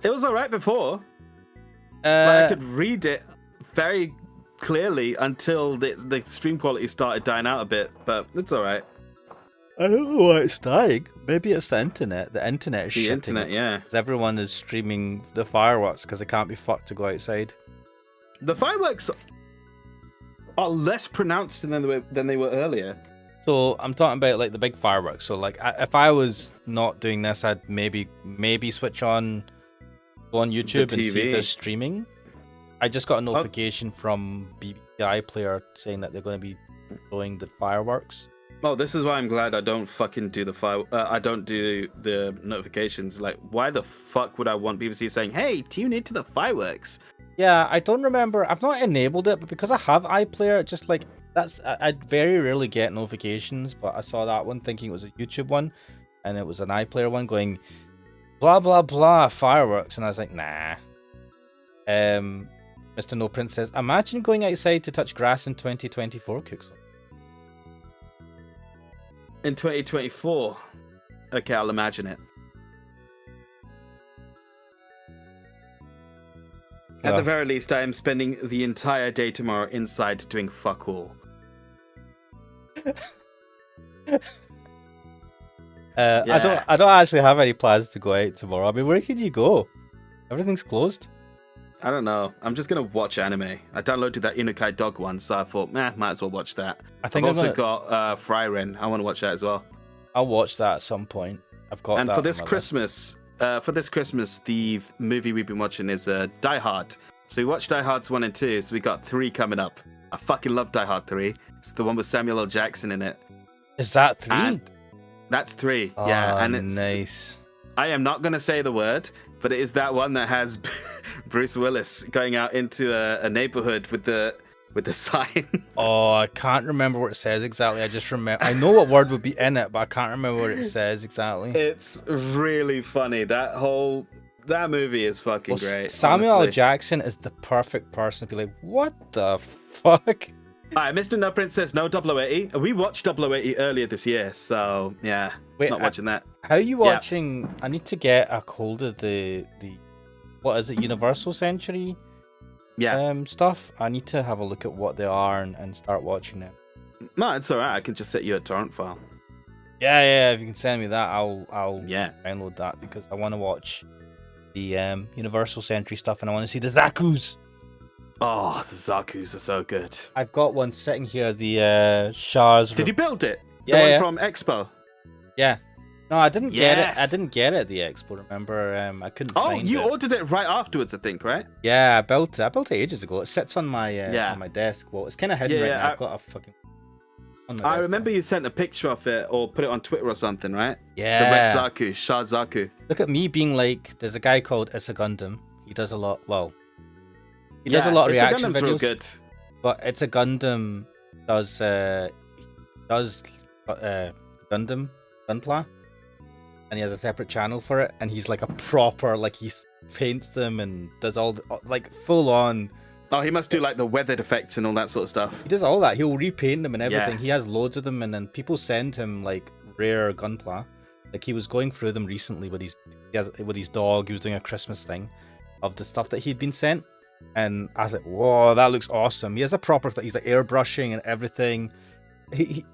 It was alright before. I could read it very clearly until the stream quality started dying out a bit, but it's alright. I don't know why it's dying. Maybe it's the internet. The internet is shitting. The internet, yeah. Because everyone is streaming the fireworks because they can't be fucked to go outside. The fireworks are less pronounced than they were earlier. So I'm talking about like the big fireworks. So like if I was not doing this, I'd maybe switch on, go on YouTube and see if they're streaming. I just got a notification from BBC iPlayer saying that they're going to be showing the fireworks. Oh, this is why I'm glad I don't fucking do I don't do the notifications. Like, why the fuck would I want BBC saying, "Hey, tune into the fireworks"? Yeah, I don't remember. I've not enabled it, but because I have iPlayer, just like I very rarely get notifications. But I saw that one thinking it was a YouTube one, and it was an iPlayer one going blah blah blah fireworks, and I was like, nah. Mr. No Prince says, imagine going outside to touch grass in 2024, Kuxel. In 2024? Okay, I'll imagine it. At the very least, I am spending the entire day tomorrow inside doing fuck all. I don't actually have any plans to go out tomorrow. I mean, where can you go? Everything's closed. I don't know. I'm just gonna watch anime. I downloaded that Inukai Dog one, so I thought, might as well watch that. I've also got Fryren. I want to watch that as well. I'll watch that at some point. I've got. And that for this Christmas, the movie we've been watching is Die Hard. So we watched Die Hard's 1 and 2, so we got 3 coming up. I fucking love Die Hard 3. It's the one with Samuel L. Jackson in it. Is that 3? And that's 3. Oh, yeah, and it's nice. I am not going to say the word, but it is that one that has Bruce Willis going out into a neighborhood with the sign. Oh, I can't remember what it says exactly. I just remember. I know what word would be in it, but I can't remember what it says exactly. It's really funny. That movie is fucking great. Samuel L. honestly. Jackson is the perfect person to be like, what the fuck? Alright, Mr. No Princess, no 080. We watched 080 earlier this year, so yeah, Wait, not watching that. How are you watching? I need to get a hold of the what is it, Universal Century stuff. I need to have a look at what they are and start watching them. No, it's alright. I can just set you a torrent file. Yeah. If you can send me that, I'll download that because I want to watch the Universal Century stuff and I want to see the Zaku's. Oh, the Zaku's are so good. I've got one sitting here. The Shah's. Did you build it? Yeah, the one from Expo. Yeah. No, I didn't get it. Yes. I didn't get it at the expo. Remember, I couldn't find it. Oh, you ordered it right afterwards, I think, right? Yeah, I built it. I built it ages ago. It sits on my on my desk. Well, it's kind of hidden right now. I've got a fucking. I remember you sent a picture of it or put it on Twitter or something, right? Yeah. The Red Zaku, Shah Zaku. Look at me being like, there's a guy called It's a Gundam. He does a lot. Well, he does a lot of reaction videos. Real good. But It's a Gundam does Gundam Gunpla. And he has a separate channel for it, and he's like a proper, like he paints them and does all the, like full on. Oh, he must do like the weathered effects and all that sort of stuff. He does all that. He'll repaint them and everything. Yeah. He has loads of them, and then people send him like rare Gunpla. Like he was going through them recently with his dog. He was doing a Christmas thing of the stuff that he'd been sent, and I was like, whoa, that looks awesome. He has a proper thing. He's like airbrushing and everything.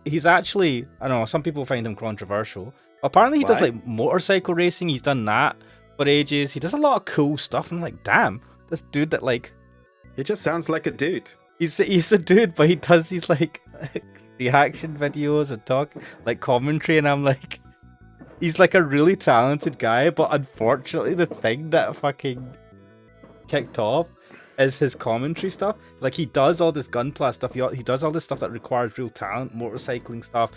He's actually, I don't know, some people find him controversial. Apparently he does like motorcycle racing. He's done that for ages. He does a lot of cool stuff. And I'm like, damn, this dude that like... He just sounds like a dude. He's a dude, but he does these like reaction videos and talk, like commentary. And I'm like, he's like a really talented guy. But unfortunately, the thing that fucking kicked off is his commentary stuff. Like he does all this Gunpla stuff. He does all this stuff that requires real talent, motorcycling stuff,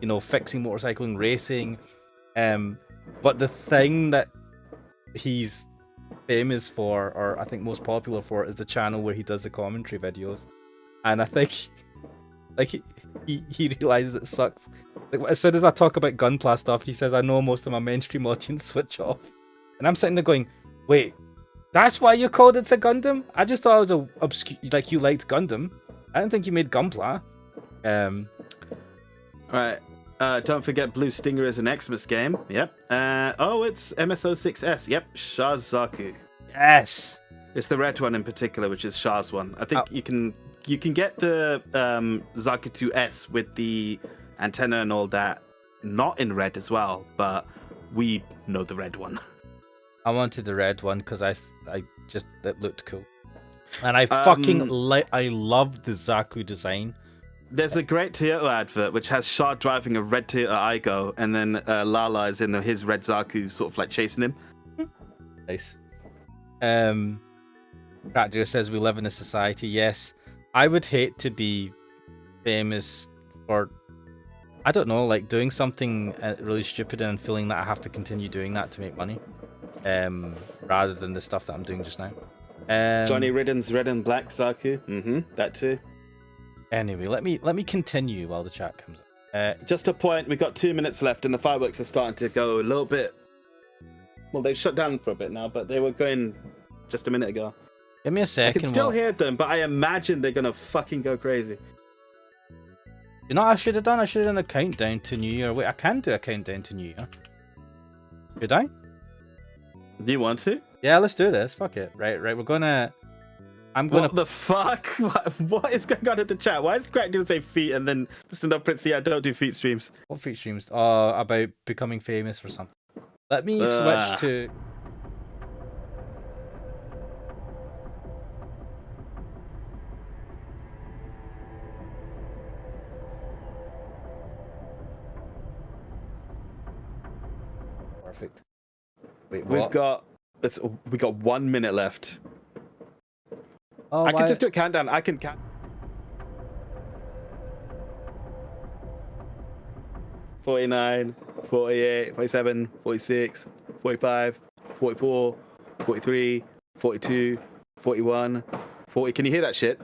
you know, fixing motorcycling, racing. But the thing that he's famous for, or I think most popular for, is the channel where he does the commentary videos. And I think like he realizes it sucks. Like as soon as I talk about Gunpla stuff, he says, I know most of my mainstream audience switch off. And I'm sitting there going, wait, that's why you called It's a Gundam? I just thought it was a obscure, like you liked Gundam. I didn't think you made Gunpla. Right. Don't forget Blue Stinger is an Xmas game. Yep. It's MSO6S. Yep. Shah Zaku. Yes. It's the red one in particular, which is Shah's one. I think you can get the Zaku 2S with the antenna and all that, not in red as well, but we know the red one. I wanted the red one because it looked cool, and I fucking I love the Zaku design. There's a great Toyota advert which has Shah driving a red Toyota Aygo, and then Lala is in his red Zaku, sort of like chasing him. Nice. Raptor says we live in a society. Yes, I would hate to be famous for, I don't know, like doing something really stupid and feeling that I have to continue doing that to make money. Rather than the stuff that I'm doing just now. Johnny Ridden's red and black Zaku. That too. Anyway, let me continue while the chat comes up. Just a point, we got 2 minutes left and the fireworks are starting to go a little bit. Well, they've shut down for a bit now, but they were going just a minute ago. Give me a second. I can still hear them, but I imagine they're gonna fucking go crazy. You know what I should have done? I should have done a countdown to New Year. Wait, I can do a countdown to New Year. Should I? Do you want to? Yeah, let's do this. Fuck it. Right. We're gonna. What the fuck? What is going on in the chat? Why is Crack doing say feet and then Mr. No Prince? Yeah, I don't do feet streams. What feet streams? About becoming famous or something. Let me switch to. Perfect. Wait, what? We got 1 minute left. Oh, I can just do a countdown. I can count. 49, 48, 47, 46, 45, 44, 43, 42, 41, 40. Can you hear that shit?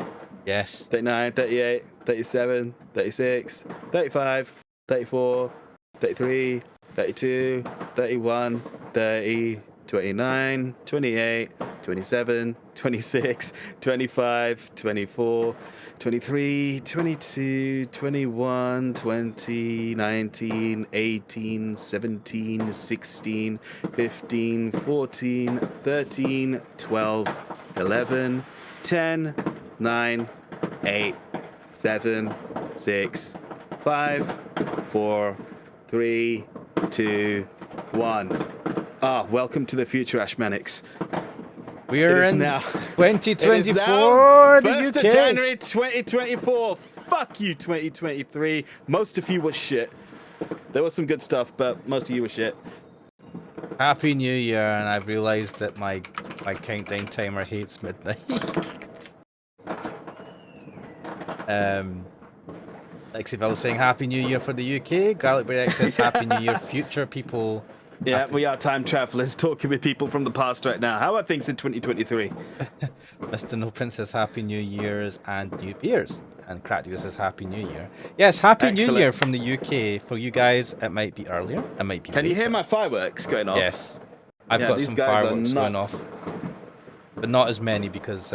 Yes. 39, 38, 37, 36, 35, 34, 33, 32, 31, 30, 29, 28, 27, 26, 25, 24, 23, 22, 21, 20, 19, 18, 17, 16, 15, 14, 13, 12, 11, 10, 9, 8, 7, 6, 5, 4, 3, 2, 1. Ah, welcome to the future, Ashmanics. We're It is in now 2024, the 1st UK. of January 2024. Fuck you, 2023. Most of you were shit. There was some good stuff, but most of you were shit. Happy New Year, and I've realised that my countdown timer hates midnight. Lexiville saying Happy New Year for the UK. Garlicberry X says Happy New Year, future people. Yeah, Happy... we are time travelers talking with people from the past right now. How are things in 2023? Mr. No Prince says Happy New Year's and New Beers. And Crackdeer says Happy New Year. Yes, Happy New Excellent. Year from the UK. For you guys, it might be earlier. It might be Can you hear later. my fireworks going off? Yes. I've Yeah, got these some guys are fireworks going nuts. off. But not as many because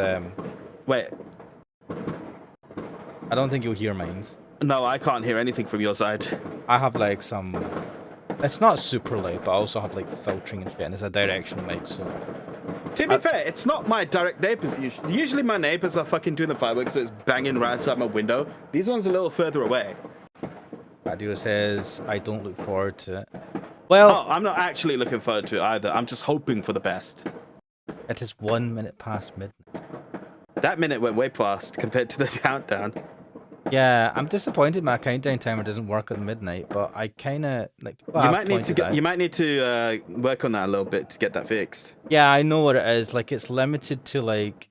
Wait, I don't think you'll hear mines. no, I can't hear anything from your side. I have like some... It's not super loud, but I also have like filtering and shit, and it's a directional mic, so... To be fair, it's not my direct neighbors. Usually my neighbors are fucking doing the fireworks, so it's banging right outside my window. These ones are a little further away. Adira says, I don't look forward to it. Oh, Well, I'm not actually looking forward to it either. I'm just hoping for the best. it is 1 minute past midnight. That minute went way fast compared to the countdown. Yeah, I'm disappointed my countdown timer doesn't work at midnight, but I kind of like. Well, You I've might need to pointed out. you might need to work on that a little bit to get that fixed. Yeah, I know what it is. Like, it's limited to like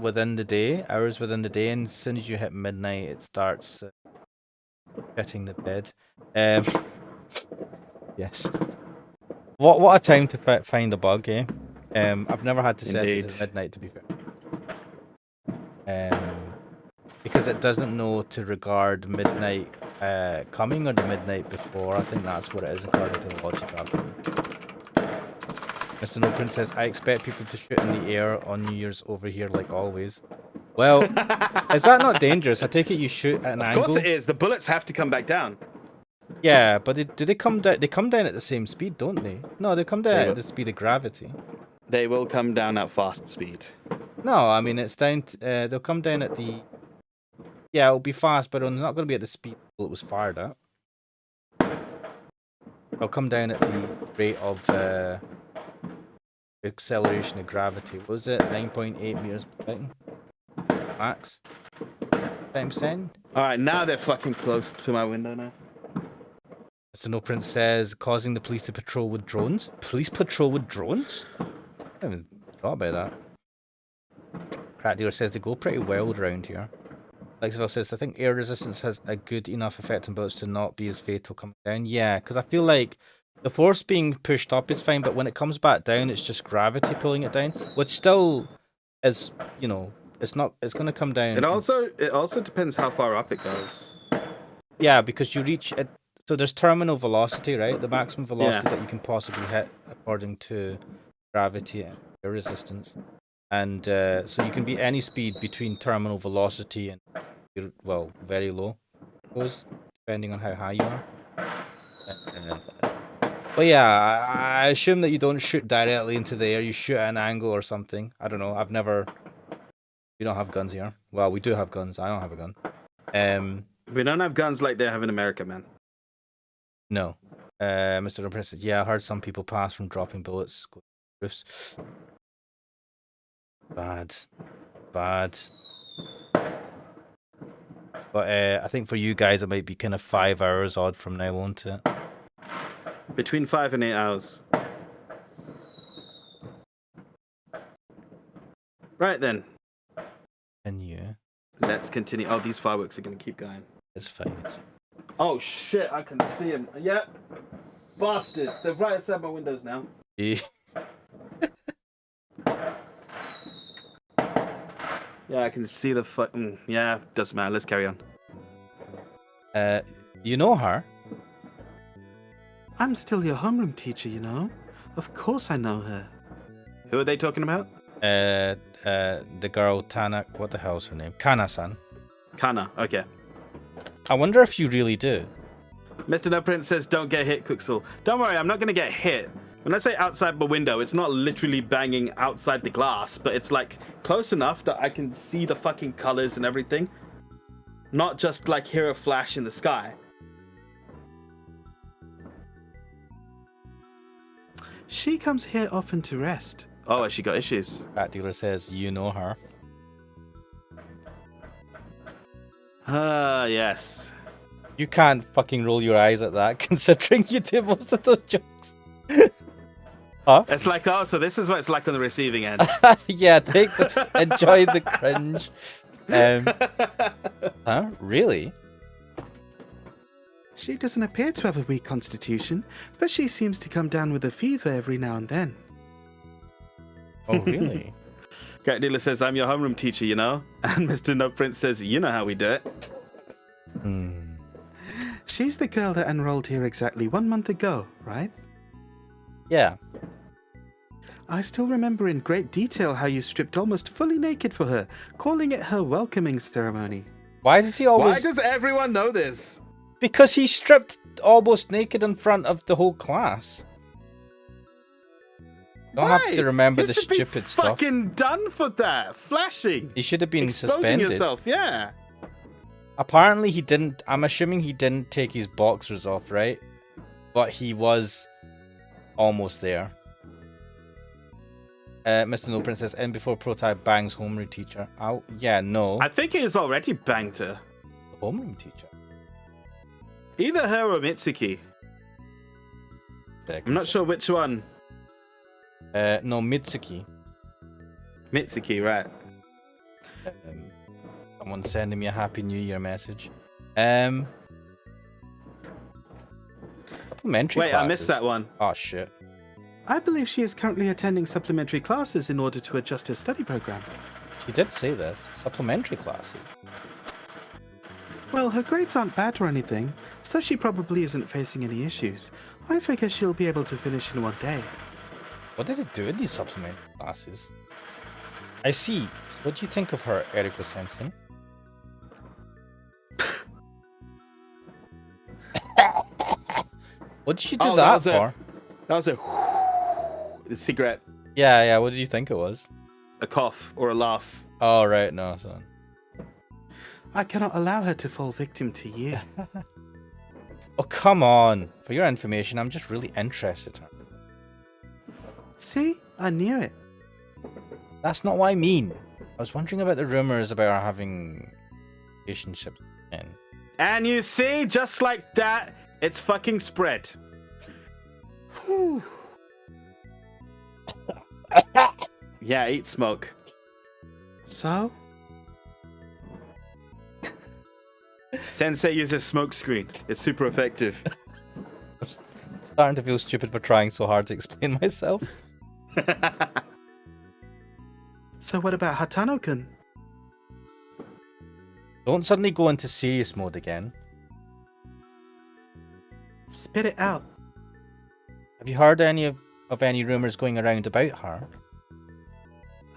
within the day, hours within the day, and as soon as you hit midnight, it starts hitting the bed. Yes. What a time to find a bug, eh? I've never had to set it Indeed. to midnight, to be fair. Because it doesn't know to regard midnight coming or the midnight before. I think that's what it is according to the logic of it. Mr. No Prince says, I expect people to shoot in the air on New Year's over here like always. Well, is that not dangerous? I take it you shoot at an angle? Of course it is. The bullets have to come back down. Yeah, but do they come down? They come down at the same speed, don't they? No, they come down at the speed of gravity. They will come down at fast speed. No, I mean, it's down... they'll come down at the... Yeah, it'll be fast, but it's not going to be at the speed it was fired at. It'll come down at the rate of acceleration of gravity. What was it? 9.8 meters per second? Max? Times 10? Alright, now they're fucking close to my window now. Mr. No Prince says, causing the police to patrol with drones? Police patrol with drones? I haven't even thought about that. Crack Dealer says, they go pretty wild around here. Lexiville says, I think air resistance has a good enough effect on bullets to not be as fatal coming down. Yeah, because I feel like the force being pushed up is fine, but when it comes back down, it's just gravity pulling it down, which still is, you know, it's not. It's going to come down. It also depends how far up it goes. Yeah, because you reach it. So there's terminal velocity, right? The maximum velocity that you can possibly hit according to gravity and air resistance. And so you can be any speed between terminal velocity and, well, very low, I suppose, depending on how high you are. But yeah, I assume that you don't shoot directly into the air. You shoot at an angle or something. I don't know. I've never... We don't have guns here. Well, we do have guns. I don't have a gun. We don't have guns like they have in America, man. No. Mr. Repress said, yeah, I heard some people pass from dropping bullets. Roofs. Bad. But I think for you guys it might be kind of 5 hours odd from now, won't it? Between 5 and 8 hours. Right then. Continue. Let's continue. Oh, these fireworks are going to keep going. It's fine. Oh, shit. I can see them. Yeah. Bastards. They're right outside my windows now. Yeah. Yeah, I can see the fucking... Yeah, doesn't matter. Let's carry on. You know her? I'm still your homeroom teacher, you know. Of course I know her. Who are they talking about? The girl Tana. What the hell's her name? Kana-san. Kana. Okay. I wonder if you really do. Mr. No Prince says, don't get hit, Kuxel. Don't worry, I'm not going to get hit. When I say outside my window, it's not literally banging outside the glass, but it's like close enough that I can see the fucking colors and everything. Not just like hear a flash in the sky. She comes here often to rest. Oh, has she got issues? Rat dealer says you know her. Yes. You can't fucking roll your eyes at that, considering you do most of those jokes. Huh? It's like, oh, so this is what it's like on the receiving end. Yeah, enjoy the cringe. Huh? Really? She doesn't appear to have a weak constitution, but she seems to come down with a fever every now and then. Oh, really? Cat dealer says, I'm your homeroom teacher, you know? And Mr. No Prince says, you know how we do it. She's the girl that enrolled here exactly 1 month ago, right? Yeah. I still remember in great detail how you stripped almost fully naked for her, calling it her welcoming ceremony. Why does he always... Why does everyone know this? Because he stripped almost naked in front of the whole class. Don't have to remember the stupid stuff. Fucking done for that. Flashing. He should have been Exposing suspended. yourself, yeah. Apparently he didn't. I'm assuming he didn't take his boxers off, right? But he was almost there. Mr. No Prince says, in before prototype bangs homeroom teacher. Oh, yeah, no. I think he's already banged her. The homeroom teacher. Either her or Mitsuki. I'm not sure which one. No, Mitsuki. Mitsuki, right. Someone's sending me a Happy New Year message. Supplementary Wait, classes. I missed that one. Oh, shit. I believe she is currently attending supplementary classes in order to adjust her study program. She did say this. Supplementary classes. Well, her grades aren't bad or anything, so she probably isn't facing any issues. I figure she'll be able to finish in 1 day. What did it do in these supplementary classes? I see. So what do you think of her, Eriko-sensei? What did you do that for? That was a cigarette. Yeah, what did you think it was? A cough or a laugh. Oh, right, no, son. I cannot allow her to fall victim to you. Oh, come on. For your information, I'm just really interested. See? I knew it. That's not what I mean. I was wondering about the rumors about her having relationships. And you see, just like that, it's fucking spread. Whew. Yeah, eat smoke. So? Sensei uses smoke screen. It's super effective. I'm starting to feel stupid for trying so hard to explain myself. So what about Hatano-kun? Don't suddenly go into serious mode again. Spit it out. Have you heard any of any rumors going around about her?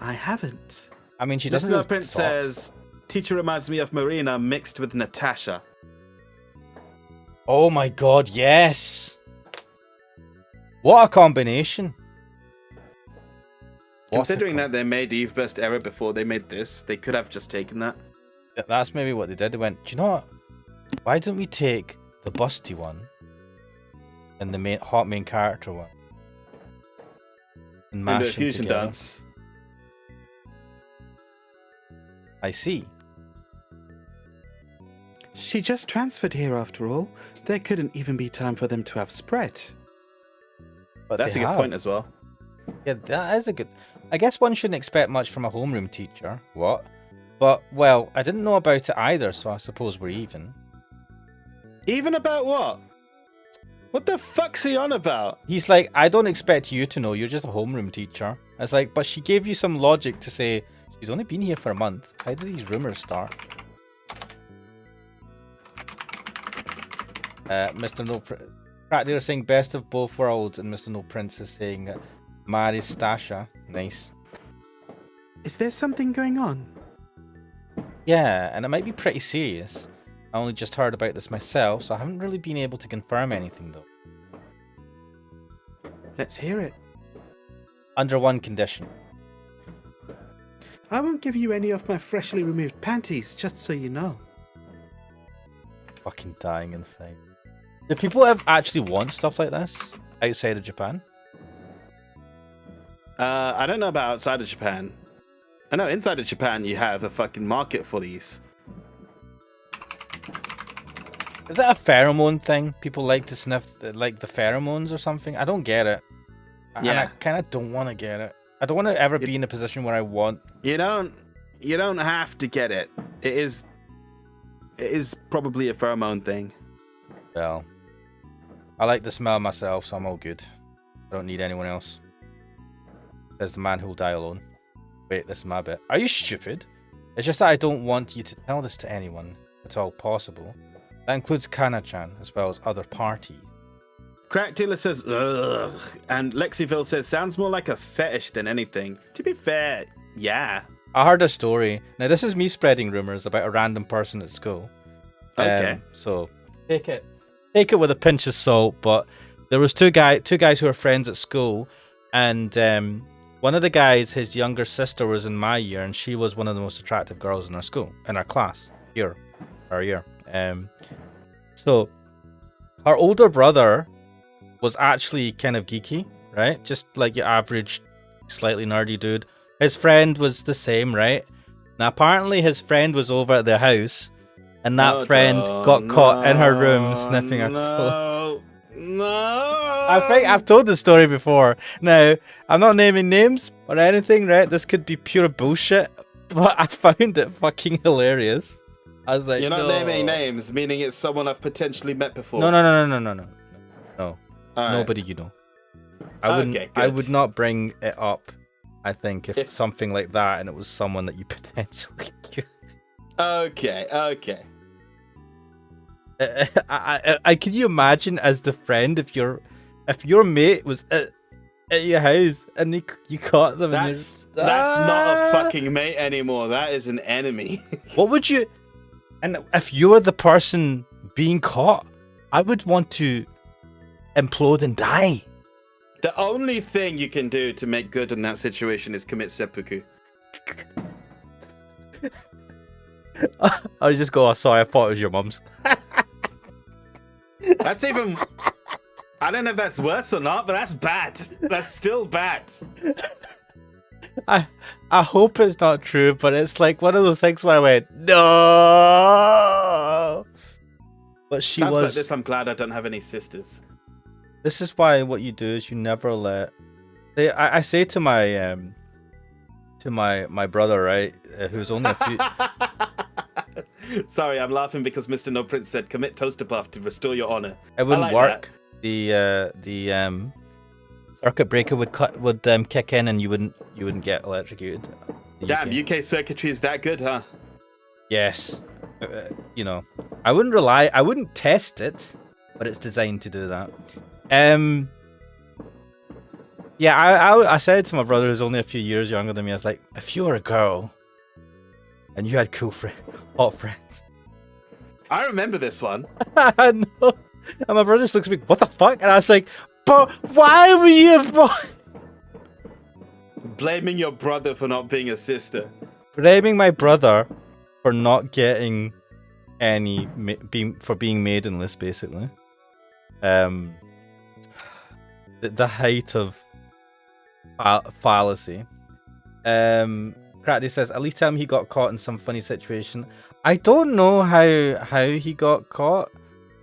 I haven't. I mean, she doesn't. Mr. No really Prince talk. says, teacher reminds me of Marina mixed with Natasha. Oh my god, yes! What a combination! Considering that they made Eve Burst Era before they made this, they could have just taken that. That's maybe what they did. They went, do you know what? Why don't we take the busty one and the hot main character one and And mash do a them fusion together? dance. I see. She just transferred here after all. There couldn't even be time for them to have spread. But That's a they good have. point as well. Yeah, that is a good... I guess one shouldn't expect much from a homeroom teacher. What? But, well, I didn't know about it either, so I suppose we're even. Even about what? What the fuck's he on about? He's like, I don't expect you to know, you're just a homeroom teacher. I was like, but she gave you some logic to say, she's only been here for a month. How did these rumors start? Mr. No Prince. They're saying best of both worlds, and Mr. No Prince is saying marry Stasha. Nice. Is there something going on? Yeah, and it might be pretty serious. I only just heard about this myself, so I haven't really been able to confirm anything though. Let's hear it. Under one condition. I won't give you any of my freshly removed panties, just so you know. Fucking dying inside. Do people actually want stuff like this outside of Japan? I don't know about outside of Japan. I know inside of Japan you have a fucking market for these. Is that a pheromone thing? People like to sniff like the pheromones or something? I don't get it. Yeah. And I kind of don't want to get it. I don't want to ever be in a position where I want. You don't have to get it. It is probably a pheromone thing. Well, I like the smell myself, so I'm all good. I don't need anyone else. Says the man who'll die alone. Wait, this is my bit. Are you stupid? It's just that I don't want you to tell this to anyone at all possible. That includes Kana-chan, as well as other parties. Crack Dealer says, ugh. And Lexiville says, sounds more like a fetish than anything. To be fair, yeah. I heard a story. Now, this is me spreading rumors about a random person at school. Okay. So, take it with a pinch of salt, but there was two guys who were friends at school, and one of the guys, his younger sister was in my year, and she was one of the most attractive girls in our school, in our class, our year. So her older brother was actually kind of geeky, right? Just like your average, slightly nerdy dude. His friend was the same, right? Now apparently his friend was over at their house, and that friend got caught in her room sniffing her clothes. No. I think I've told this story before. Now, I'm not naming names or anything, right? This could be pure bullshit, but I found it fucking hilarious. I was like, you're not no. naming names, meaning it's someone I've potentially met before. No. No. Right. Nobody you know. I would not bring it up, I think, if something like that and it was someone that you potentially knew. Okay. I can you imagine as the friend if your mate was at your house and you caught them. That's not a fucking mate anymore. That is an enemy. What would you? And if you're the person being caught, I would want to implode and die. The only thing you can do to make good in that situation is commit seppuku. I just go, oh, sorry, I thought it was your mum's. That's even... I don't know if that's worse or not, but that's bad. That's still bad. I hope it's not true, but it's like one of those things where I went, no. But she Times was. like this, I'm glad I don't have any sisters. This is why what you do is you never let. I say to my brother, right, who's only a few. Sorry, I'm laughing because Mr. No Prince said commit toaster puff to restore your honor. It wouldn't like work. That. The circuit breaker would kick in and you wouldn't get electrocuted. Damn, UK circuitry is that good, huh? Yes. I wouldn't test it, but it's designed to do that. Yeah, I said to my brother who's only a few years younger than me, I was like, if you were a girl and you had cool hot friends. I remember this one. I know. And my brother just looks at me, what the fuck? And I was like, but why were you blaming your brother for not being a sister? Blaming my brother for not getting any for being maidenless, basically. The height of fallacy. Cratty says, at least tell him he got caught in some funny situation. I don't know how he got caught.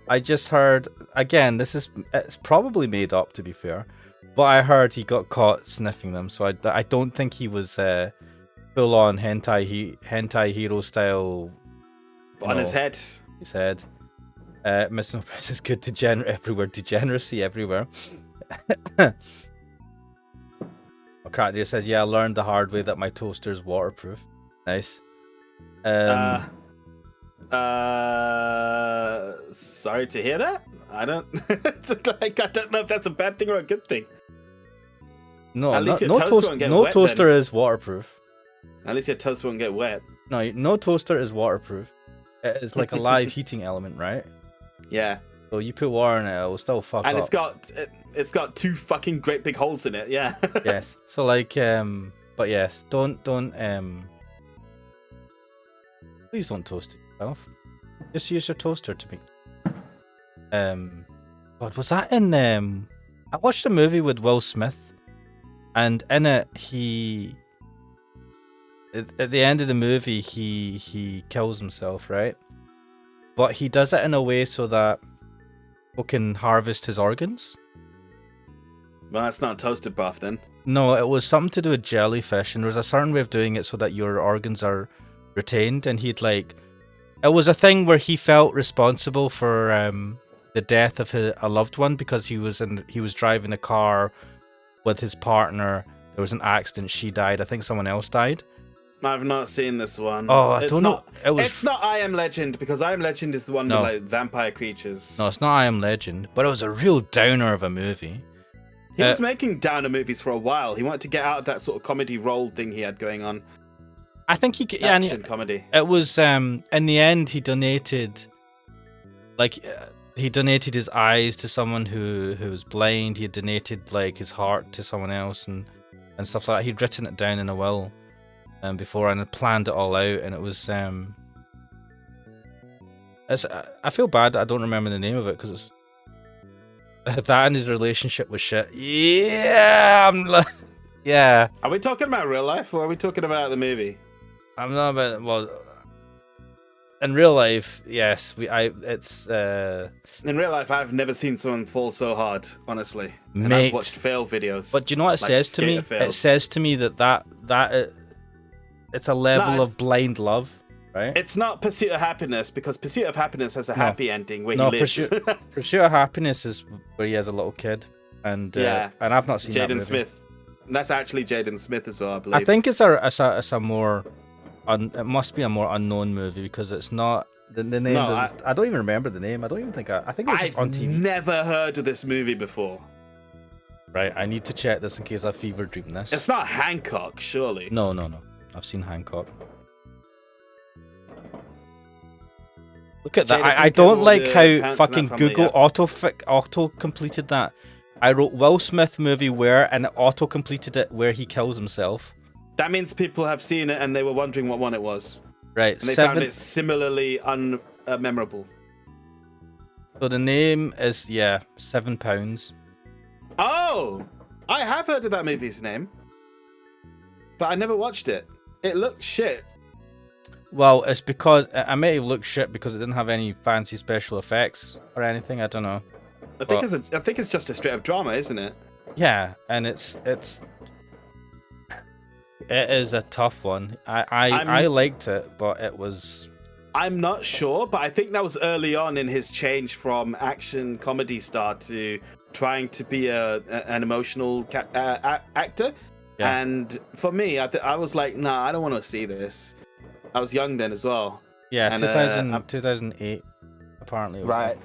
I just heard, again, it's probably made up to be fair, but I heard he got caught sniffing them, so I don't think he was full on hentai hero style. On his head. His head. Miss No Princess good degenerate everywhere, degeneracy everywhere. Character says, "Yeah, I learned the hard way that my toaster is waterproof." Nice. Sorry to hear that. I don't like. I don't know if that's a bad thing or a good thing. No, At least your no toast toast. won't get No wet, toaster is waterproof. At least your toast won't get wet. No, no toaster is waterproof. It is like a live heating element, right? Yeah. So you put water in it, it will still fuck up. And it's got 2 fucking great big holes in it. Yeah. Yes. So like, but yes, don't, please don't toast yourself. Just use your toaster to make. God, was that in? I watched a movie with Will Smith, and in it at the end of the movie he kills himself, right? But he does it in a way so that people can harvest his organs. Well, that's not toasted buff then. No, it was something to do with jellyfish, and there was a certain way of doing it so that your organs are retained, and he'd like... It was a thing where he felt responsible for the death of a loved one because he was driving a car with his partner. There was an accident, she died. I think someone else died. I've not seen this one. Oh, I don't know. It's not I Am Legend, because I Am Legend is the one with like vampire creatures. No, it's not I Am Legend, but it was a real downer of a movie. He was making downer movies for a while. He wanted to get out of that sort of comedy role thing he had going on. I think he action comedy. It was in the end he donated, like he donated his eyes to someone who was blind. He had donated like his heart to someone else and stuff like that. He'd written it down in a will before and had planned it all out, and it was I feel bad that I don't remember the name of it because it's that and his relationship was shit. Yeah, yeah. Are we talking about real life or are we talking about the movie? I'm not about, well, in real life, yes. It's in real life, I've never seen someone fall so hard, honestly. And mate, I've watched fail videos. But do you know what it says to me? It says to me that it's a level of blind love, right? It's not Pursuit of Happiness, because Pursuit of Happiness has a happy ending where he lives. Pursuit of Happiness is where he has a little kid, and and I've not seen that movie. Jaden Smith. That's actually Jaden Smith as well, I believe. I think it's a more it must be a more unknown movie because it's not the name. No, I don't even remember the name. I don't even think I think it was just on TV. I've never heard of this movie before. Right, I need to check this in case I fever dream this. It's not Hancock, surely. No. I've seen Hancock. Look at that. I don't like how fucking Google auto completed that. I wrote Will Smith movie where, and it auto completed it where he kills himself. That means people have seen it and they were wondering what one it was. Right. And they found it similarly unmemorable. So the name is, £7. Oh! I have heard of that movie's name. But I never watched it. It looked shit. Well, it's because I may have looked shit because it didn't have any fancy special effects or anything. I don't know. I think it's just a straight up drama, isn't it? Yeah, and it is a tough one. I liked it, but it was... I'm not sure, but I think that was early on in his change from action comedy star to trying to be an emotional actor. Yeah. And for me, I was like, nah, I don't want to see this. I was young then as well. Yeah, and, 2008, apparently. Right.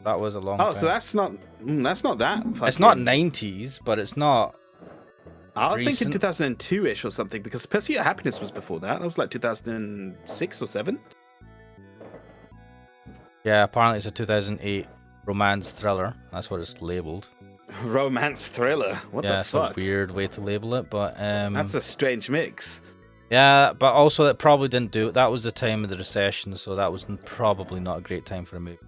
That was a long time. Oh, so that's not that. It's not 90s, but it's not... I was thinking 2002-ish or something, because Pursuit of Happiness was before that. That was like 2006 or 7. Yeah, apparently it's a 2008 romance thriller. That's what it's labelled. Romance thriller? What the fuck? Yeah, it's a weird way to label it, but... That's a strange mix. Yeah, but also it probably didn't do it. That was the time of the recession, so that was probably not a great time for a movie.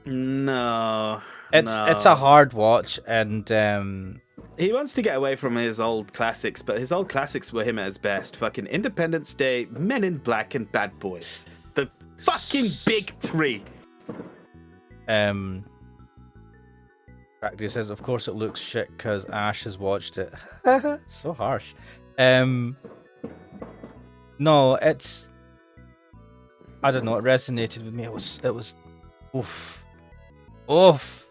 No. It's a hard watch, and... He wants to get away from his old classics, but his old classics were him at his best. Fucking Independence Day, Men in Black, and Bad Boys. The fucking big 3. Practice says, of course it looks shit because Ash has watched it. So harsh. No, it's I don't know. It resonated with me. It was oof, oof.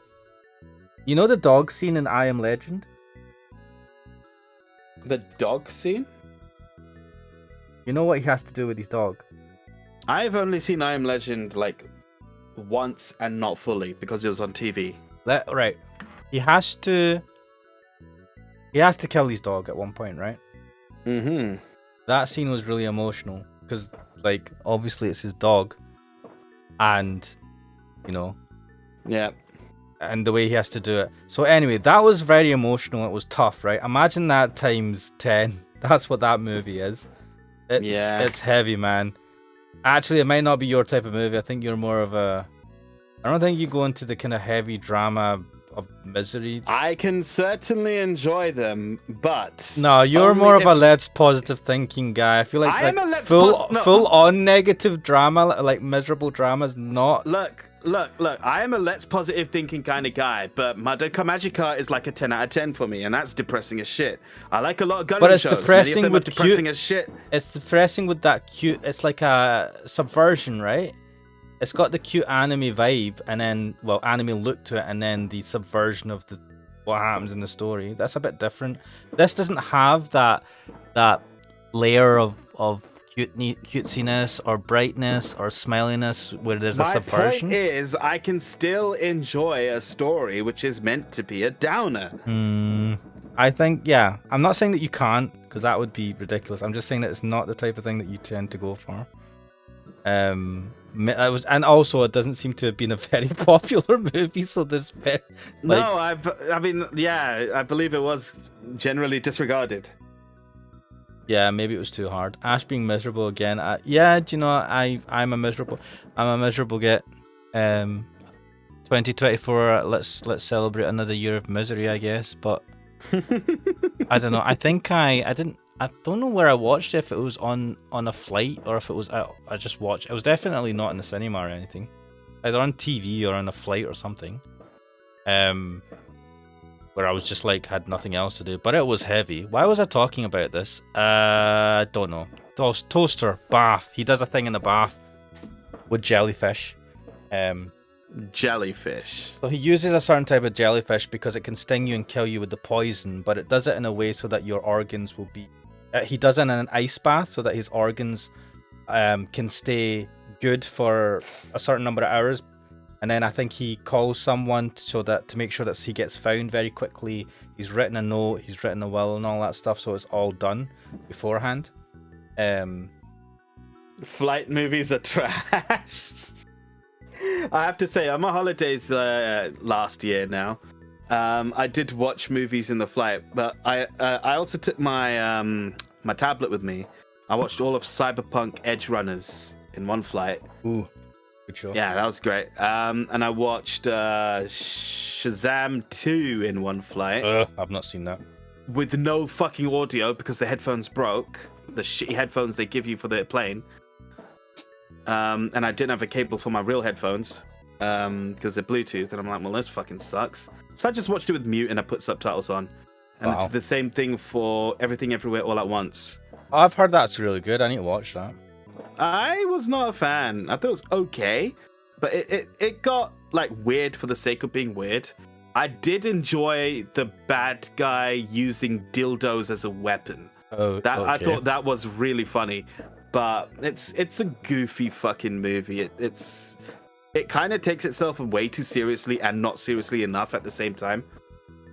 You know the dog scene in I Am Legend? The dog scene? You know what he has to do with his dog? I've only seen I Am Legend like once and not fully because it was on TV. Right. He has to kill his dog at one point, right? Mm-hmm. That scene was really emotional because, like, obviously it's his dog, and you know, Yeah. and the way he has to do it. So anyway, that was very emotional. It was tough, right? Imagine that times 10. That's what that movie is. It's heavy, man. Actually, it might not be your type of movie. I think you're more of a. I don't think you go into the kind of heavy drama of misery. I can certainly enjoy them, but No, you're more of a let's positive thinking guy. I feel like, I am a let's full on negative drama, like miserable drama, is not. Look. I am a let's positive thinking kind of guy, but Madoka Magica is like a 10 out of 10 for me, and that's depressing as shit. I like a lot of gun But it's shows. depressing Many of them with are depressing cute. as shit. It's depressing with that cute. It's like a subversion, right? It's got the cute anime vibe, and then anime look to it, and then the subversion of what happens in the story. That's a bit different. This doesn't have that layer of cutesiness or brightness or smiliness where there's a subversion. My point is, I can still enjoy a story which is meant to be a downer. I think, yeah. I'm not saying that you can't, because that would be ridiculous. I'm just saying that it's not the type of thing that you tend to go for. And also it doesn't seem to have been a very popular movie, so there's I believe it was generally disregarded. Yeah, maybe it was too hard. Ash being miserable again. Do you know I'm a miserable git. 2024. Let's celebrate another year of misery, I guess. But I don't know. I think I don't know where I watched it. If it was on a flight or if it was I just watched. It was definitely not in the cinema or anything. Either on TV or on a flight or something. Where I was just like had nothing else to do, but it was heavy. Why was I talking about this? Don't know. Toaster bath. He does a thing in the bath with jellyfish. Jellyfish. So he uses a certain type of jellyfish because it can sting you and kill you with the poison, but it does it in a way so that your organs will be. He does it in an ice bath so that his organs can stay good for a certain number of hours. And then I think he calls someone to make sure that he gets found very quickly. He's written a note, he's written a will, and all that stuff, so it's all done beforehand. Flight movies are trash. I have to say, on my holidays last year now, I did watch movies in the flight, but I also took my my tablet with me. I watched all of Cyberpunk Edge Runners in one flight. Ooh. Good show. Yeah, that was great. And I watched Shazam 2 in one flight. I've not seen that. With no fucking audio because the headphones broke. The shitty headphones they give you for the plane. And I didn't have a cable for my real headphones because they're Bluetooth. And I'm like, well, this fucking sucks. So I just watched it with mute and I put subtitles on. And I did the same thing for Everything Everywhere All at Once. I've heard that's really good. I need to watch that. I was not a fan. I thought it was okay, but it got like weird for the sake of being weird. I did enjoy the bad guy using dildos as a weapon. Oh, okay. I thought that was really funny, but it's a goofy fucking movie. It kind of takes itself way too seriously and not seriously enough at the same time,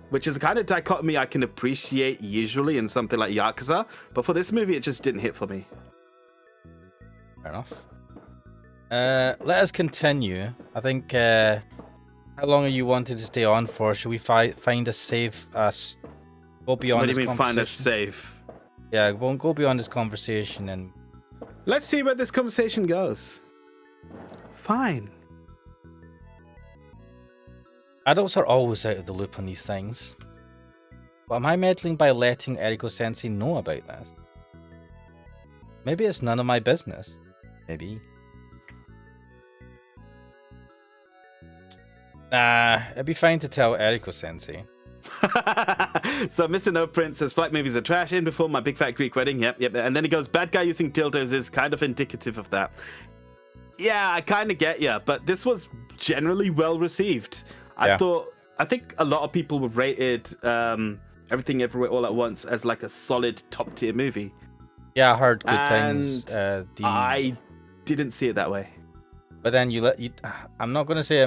which is a kind of dichotomy I can appreciate usually in something like Yakuza, but for this movie it just didn't hit for me. Fair enough. Let us continue. I think. How long are you wanting to stay on for? Should we find a safe? Go beyond. What do you this mean find a safe? Yeah, we'll go beyond this conversation and. Let's see where this conversation goes. Fine. Adults are always out of the loop on these things. But am I meddling by letting Eriko-sensei know about this? Maybe it's none of my business. Maybe. Nah, it'd be fine to tell Eriko-sensei. So Mr. No Print says flight movies are trash. In before my big fat Greek wedding. Yep. And then he goes, bad guy using dildos is kind of indicative of that. Yeah, I kind of get you, but this was generally well received. I think a lot of people have rated Everything Everywhere All at Once as like a solid top tier movie. Yeah, I heard good things. I didn't see it that way. But then I'm not going to say,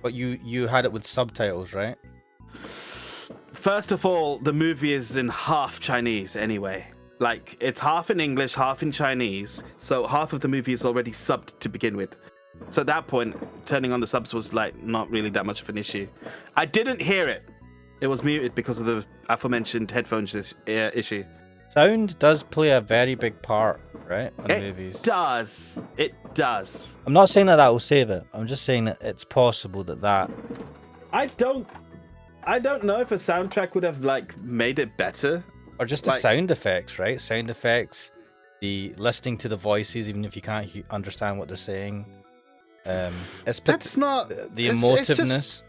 but you had it with subtitles, right? First of all, the movie is in half Chinese anyway. Like, it's half in English, half in Chinese. So half of the movie is already subbed to begin with. So at that point, turning on the subs was like not really that much of an issue. I didn't hear it. It was muted because of the aforementioned headphones issue. Sound does play a very big part, right, in movies. It does. I'm not saying that will save it. I'm just saying that it's possible that. I don't know if a soundtrack would have like made it better. Or just the sound effects, right? Sound effects, the listening to the voices, even if you can't understand what they're saying. That's not the emotiveness.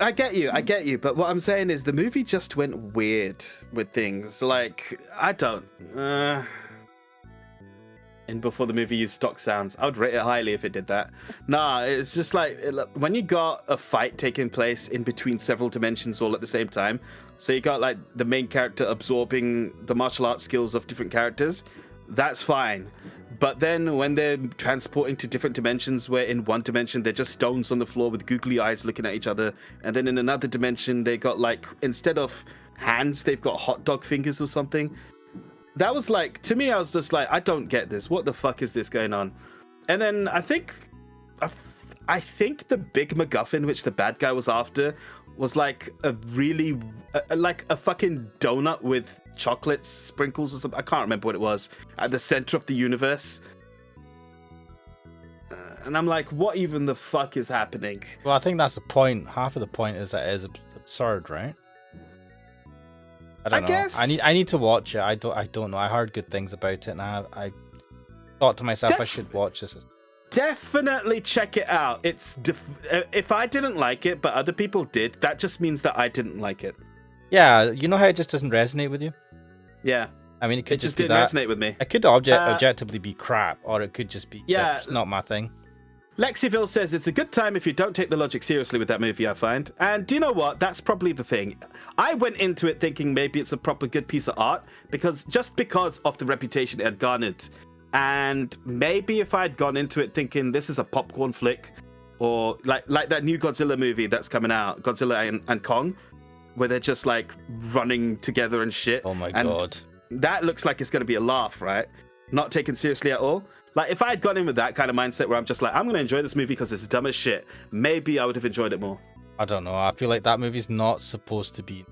I get you, but what I'm saying is the movie just went weird with things. Like, I don't. And before the movie used stock sounds, I would rate it highly if it did that. Nah, it's just like when you got a fight taking place in between several dimensions all at the same time. So you got like the main character absorbing the martial arts skills of different characters. That's fine. But then when they're transporting to different dimensions, where in one dimension they're just stones on the floor with googly eyes looking at each other, and then in another dimension they got like, instead of hands, they've got hot dog fingers or something. That was like, to me, I was just like, I don't get this. What the fuck is this going on? And then I think the big MacGuffin, which the bad guy was after, was like a really, like a fucking donut with chocolate sprinkles or something. I can't remember what it was, at the center of the universe. And I'm like, what even the fuck is happening? Well, I think that's the point. Half of the point is that it is absurd, right? I don't know. Guess. I need to watch it. I don't know. I heard good things about it, and I thought to myself I should watch this. Definitely check it out. If I didn't like it, but other people did, that just means that I didn't like it. Yeah, you know how it just doesn't resonate with you? Yeah. I mean, it could just be didn't that. resonate with me. It could objectively be crap, or it could just be it's not my thing. Lexiville says it's a good time if you don't take the logic seriously with that movie, I find. And do you know what? That's probably the thing. I went into it thinking maybe it's a proper good piece of art because of the reputation it had garnered. And maybe if I had gone into it thinking this is a popcorn flick, or like that new Godzilla movie that's coming out, Godzilla and Kong, where they're just like running together and shit. Oh my god. That looks like it's going to be a laugh, right? Not taken seriously at all. Like, if I had gone in with that kind of mindset where I'm just like, I'm going to enjoy this movie because it's dumb as shit, maybe I would have enjoyed it more. I don't know. I feel like that movie's not supposed to be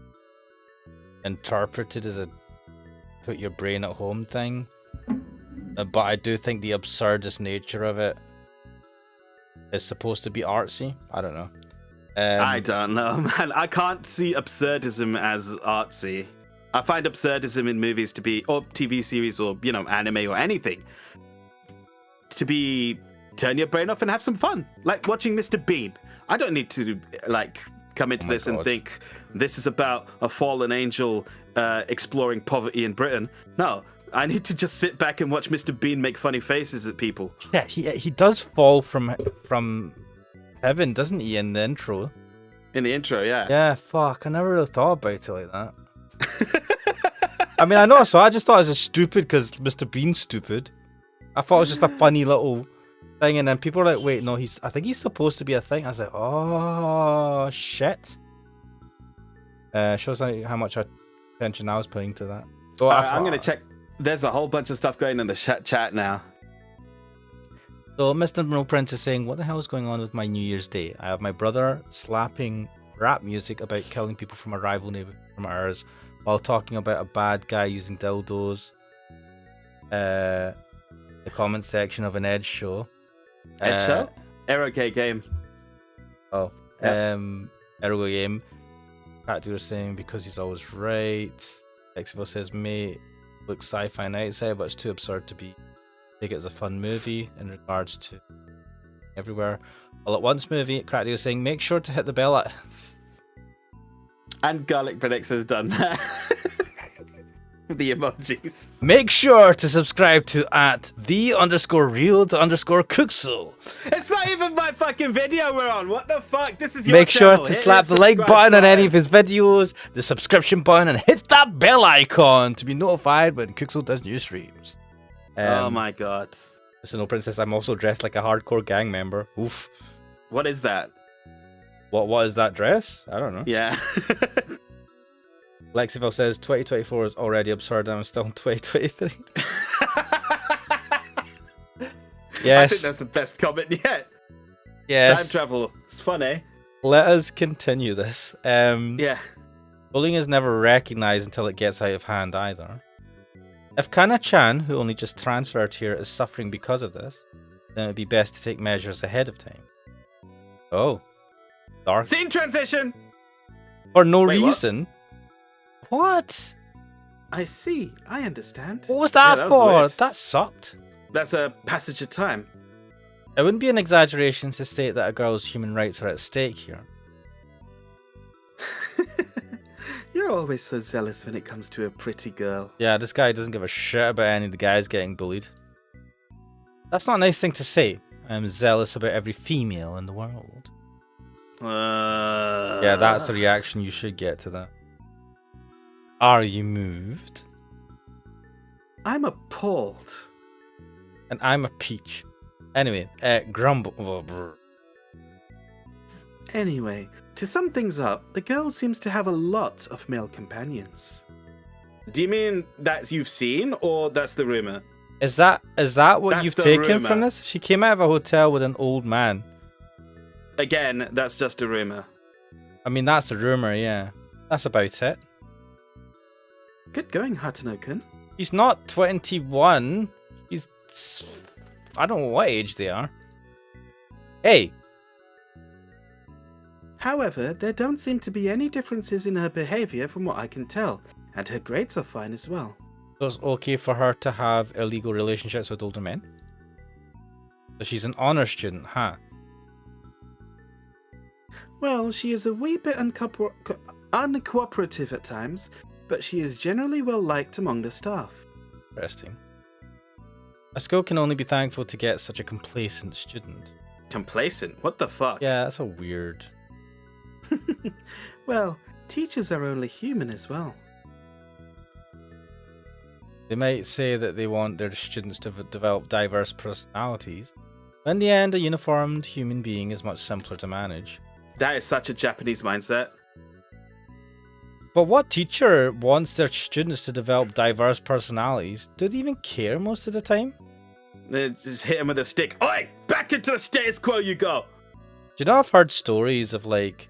interpreted as a put your brain at home thing. But I do think the absurdist nature of it is supposed to be artsy. I don't know. I don't know, man. I can't see absurdism as artsy. I find absurdism in movies to be, or TV series, or, anime or anything, to be turn your brain off and have some fun. Like watching Mr. Bean. I don't need to, come into this and think this is about a fallen angel exploring poverty in Britain. No. I need to just sit back and watch Mr. Bean make funny faces at people. Yeah, he does fall from heaven, doesn't he, in the intro? In the intro, yeah. Yeah, fuck. I never really thought about it like that. I mean, I know, so I just thought it was stupid because Mr. Bean's stupid. I thought it was just a funny little thing, and then people were like, wait, no, I think he's supposed to be a thing. I was like, oh, shit. Shows how much attention I was putting to that. So I'm going to check. There's a whole bunch of stuff going in the chat now. So Mr. No Prince is saying, what the hell is going on with my New Year's Day? I have my brother slapping rap music about killing people from a rival neighborhood from ours while talking about a bad guy using dildos. The comment section of an Edge show. Edge show? Erogay game. Oh. Yep. Erogay game. Practical saying because he's always right. Expo says, mate, looks sci-fi and outside, but it's too absurd to take it as a fun movie in regards to everywhere. All at once movie. Crackdy was saying, make sure to hit the bell. And Garlic Predicts has done that. The emojis. Make sure to subscribe to @the_real_Kuxel. It's not even my fucking video we're on. What the fuck? This is your Make sure channel. to Hit slap the like subscribe button on any of his videos, the subscription button, and hit that bell icon to be notified when Kuxel does new streams. Oh my god. Listen, no princess, I'm also dressed like a hardcore gang member. Oof. What is that? What is that dress? I don't know. Yeah. Lexiville says 2024 is already absurd and I'm still in 2023. Yes. I think that's the best comment yet. Yes. Time travel. It's fun, eh? Let us continue this. Yeah. Bullying is never recognized until it gets out of hand either. If Kana-chan, who only just transferred here, is suffering because of this, then it would be best to take measures ahead of time. Oh. Dark. Scene transition! For no Wait, what? reason. What? I see. I understand. What was that Yeah, that was for? weird. That sucked. That's a passage of time. It wouldn't be an exaggeration to state that a girl's human rights are at stake here. You're always so zealous when it comes to a pretty girl. Yeah, this guy doesn't give a shit about any of the guys getting bullied. That's not a nice thing to say. I'm zealous about every female in the world. Yeah, that's the reaction you should get to that. Are you moved? I'm appalled. And I'm a peach. Anyway, grumble. Oh, brr. Anyway, to sum things up, the girl seems to have a lot of male companions. Do you mean that you've seen, or that's the rumor? Is that what That's you've the taken from rumour. this? She came out of a hotel with an old man. Again, that's just a rumor. I mean, that's the rumor, yeah. That's about it. Good going, Hatano-kun. He's not 21. He's... I don't know what age they are. Hey! However, there don't seem to be any differences in her behavior from what I can tell, and her grades are fine as well. So it's okay for her to have illegal relationships with older men? So she's an honor student, huh? Well, she is a wee bit uncooperative at times, but she is generally well liked among the staff. Interesting. A school can only be thankful to get such a complacent student. Complacent? What the fuck? Yeah, that's a weird... Well, teachers are only human as well. They might say that they want their students to develop diverse personalities. But in the end, a uniformed human being is much simpler to manage. That is such a Japanese mindset. But what teacher wants their students to develop diverse personalities? Do they even care most of the time? They just hit him with a stick. Oi! Back into the status quo you go! Do you know I've heard stories of like...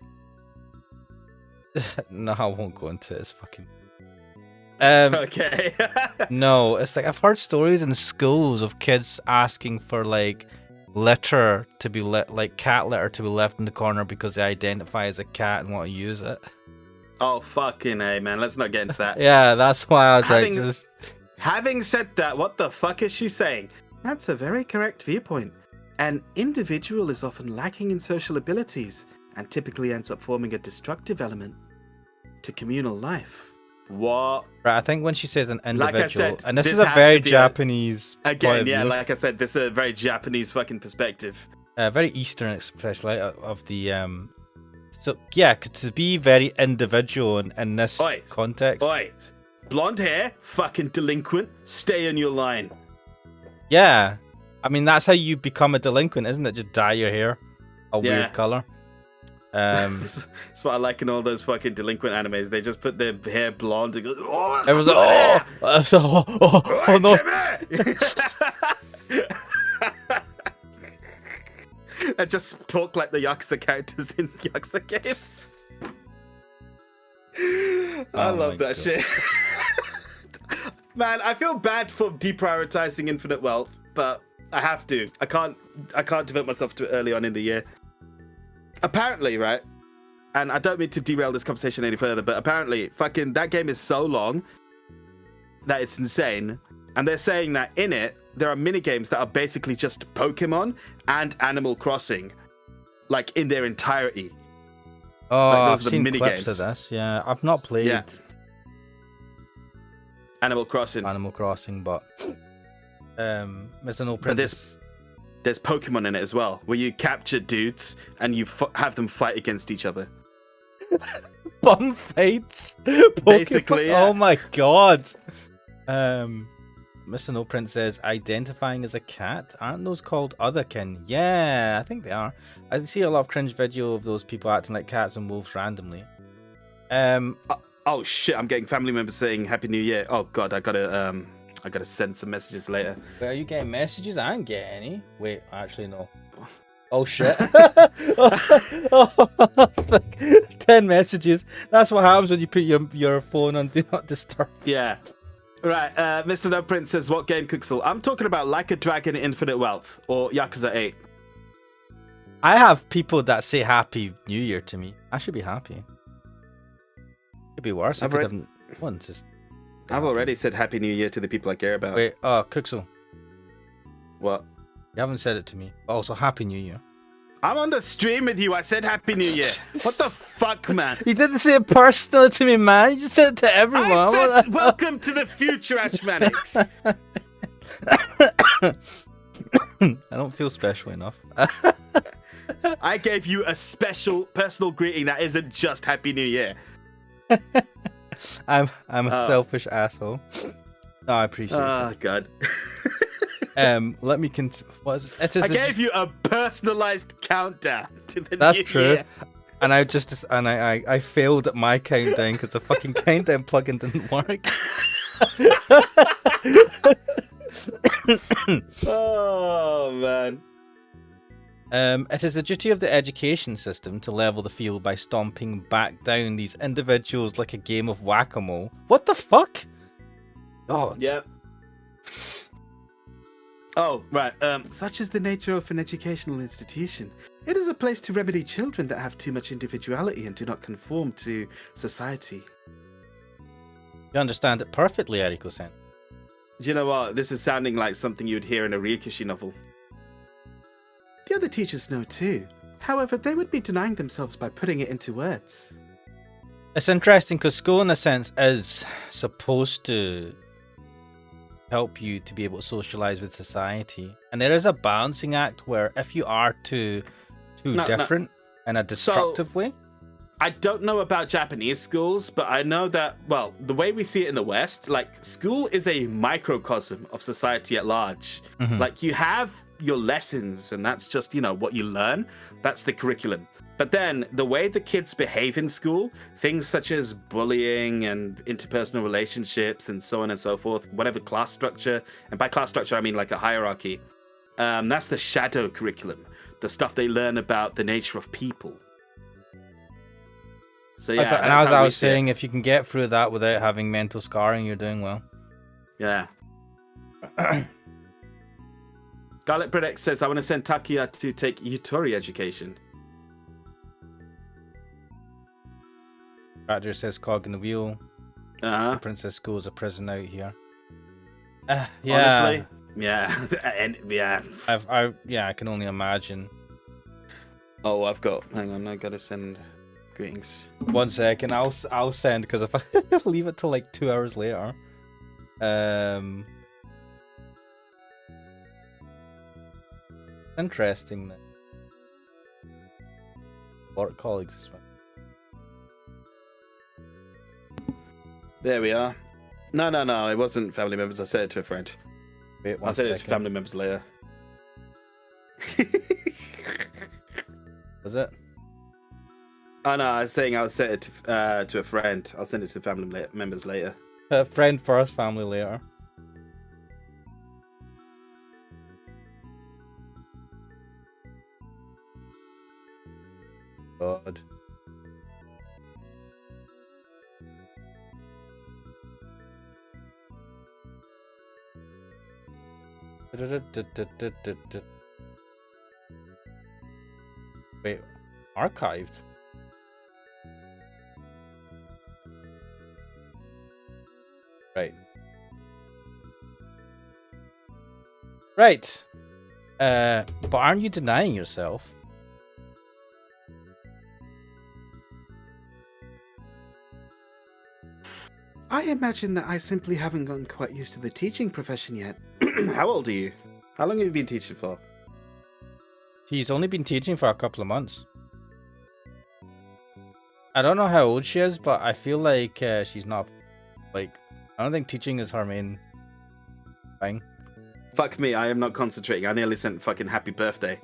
No, I won't go into it. It's fucking... Okay. No, it's like I've heard stories in schools of kids asking for like litter to be like cat litter to be left in the corner because they identify as a cat and want to use it. Oh, fucking A, man. Let's not get into that. Yeah, that's why I was Having- like, just... Having said that, what the fuck is she saying? That's a very correct viewpoint. An individual is often lacking in social abilities and typically ends up forming a destructive element to communal life. What? Right, I think when she says an individual, Like I said, and this this is a has very to be Japanese point Again, of yeah, view. like I said, this is a very Japanese fucking perspective. Very Eastern, especially of the So yeah, to be very individual in this Oi. context. Oi, blonde hair, fucking delinquent, stay in your line. Yeah, I mean that's how you become a delinquent, isn't it? Just dye your hair a Yeah. weird color. That's what I like in all those fucking delinquent animes. They just put their hair blonde and go, oh, that's Everyone's cool hair. like, oh, so, oh no. And just talk like the Yakuza characters in Yakuza games. I Oh love my that God. shit. Man, I feel bad for deprioritizing infinite wealth, but I have to. I can't devote myself to it early on in the year. Apparently, right? And I don't mean to derail this conversation any further, but apparently, fucking that game is so long that it's insane. And they're saying that in it, there are mini games that are basically just Pokemon and Animal Crossing, like in their entirety. Oh, Like, I've those are the seen mini clips games. of this. Yeah, I've not played Yeah. Animal Crossing. Animal Crossing, but Mr. No But Princess. There's Pokemon in it as well, where you capture dudes and you have them fight against each other. Bum fights. Basically, yeah. Oh my god. Mr. No Prince says identifying as a cat. Aren't those called otherkin? Yeah, I think they are. I see a lot of cringe video of those people acting like cats and wolves randomly. Oh shit! I'm getting family members saying Happy New Year. Oh god, I gotta send some messages later. Wait, are you getting messages? I didn't get any. Wait, actually no. Oh shit. 10 messages. That's what happens when you put your phone on Do Not Disturb. Yeah. Right, Mr. No Prince says, what game, Kuxel? I'm talking about Like a Dragon Infinite Wealth or Yakuza 8. I have people that say Happy New Year to me. I should be happy. Could be worse. I could have once. Just I've already said Happy New Year to the people I care about. wait. Oh, Kuxel, What? you haven't said it to me. Also, Happy New Year. I'm on the stream with you. I said Happy New Year. What the fuck, man? You didn't say it personally to me, man. You just said it to everyone. I said welcome to the future, Ashmanics. I don't feel special enough. I gave you a special personal greeting that isn't just Happy New Year. I'm a selfish asshole. No, I appreciate Oh, it. God. Let me what is this? I gave you a personalized countdown to the That's new true. year. And I failed at my countdown because the fucking countdown plugin didn't work. Oh, man. It is the duty of the education system to level the field by stomping back down these individuals like a game of whack-a-mole. What the fuck? God. Yeah. Oh, right. Such is the nature of an educational institution. It is a place to remedy children that have too much individuality and do not conform to society. You understand it perfectly, Eriko-san. Do you know what? This is sounding like something you'd hear in a Ryukishi novel. The other teachers know too. However, they would be denying themselves by putting it into words. It's interesting because school, in a sense, is supposed to help you to be able to socialize with society. And there is a balancing act where if you are too different in a destructive way. I don't know about Japanese schools, but I know that, well, the way we see it in the West, like, school is a microcosm of society at large. Mhm. Like, you have your lessons, and that's just, what you learn. That's the curriculum. But then, the way the kids behave in school, things such as bullying and interpersonal relationships and so on and so forth, whatever class structure, and by class structure, I mean like a hierarchy, that's the shadow curriculum. The stuff they learn about the nature of people. So yeah, And as I was saying, if you can get through that without having mental scarring, you're doing well. Yeah. Scarlet Predict says, I want to send Takia to take Yutori education. Raptor says cog in the wheel. Uh-huh. The Princess School is a prison out here. Yeah. Honestly, yeah. And yeah. I can only imagine. Oh, hang on, I gotta send greetings. 1 second, I'll send, because if I leave it till like 2 hours later. Interesting that work colleagues as well. There we are. No, it wasn't family members. I said it to a friend. Wait, I'll send it to family members later. Was it? Oh no, I was saying I'll send it to a friend. I'll send it to family members later. Friend first, family later. God. Wait, archived? Right. Right. But aren't you denying yourself? I imagine that I simply haven't gotten quite used to the teaching profession yet. How old are you? How long have you been teaching for? She's only been teaching for a couple of months. I don't know how old she is, but I feel like she's not, like, I don't think teaching is her main thing. Fuck me, I am not concentrating. I nearly sent fucking happy birthday.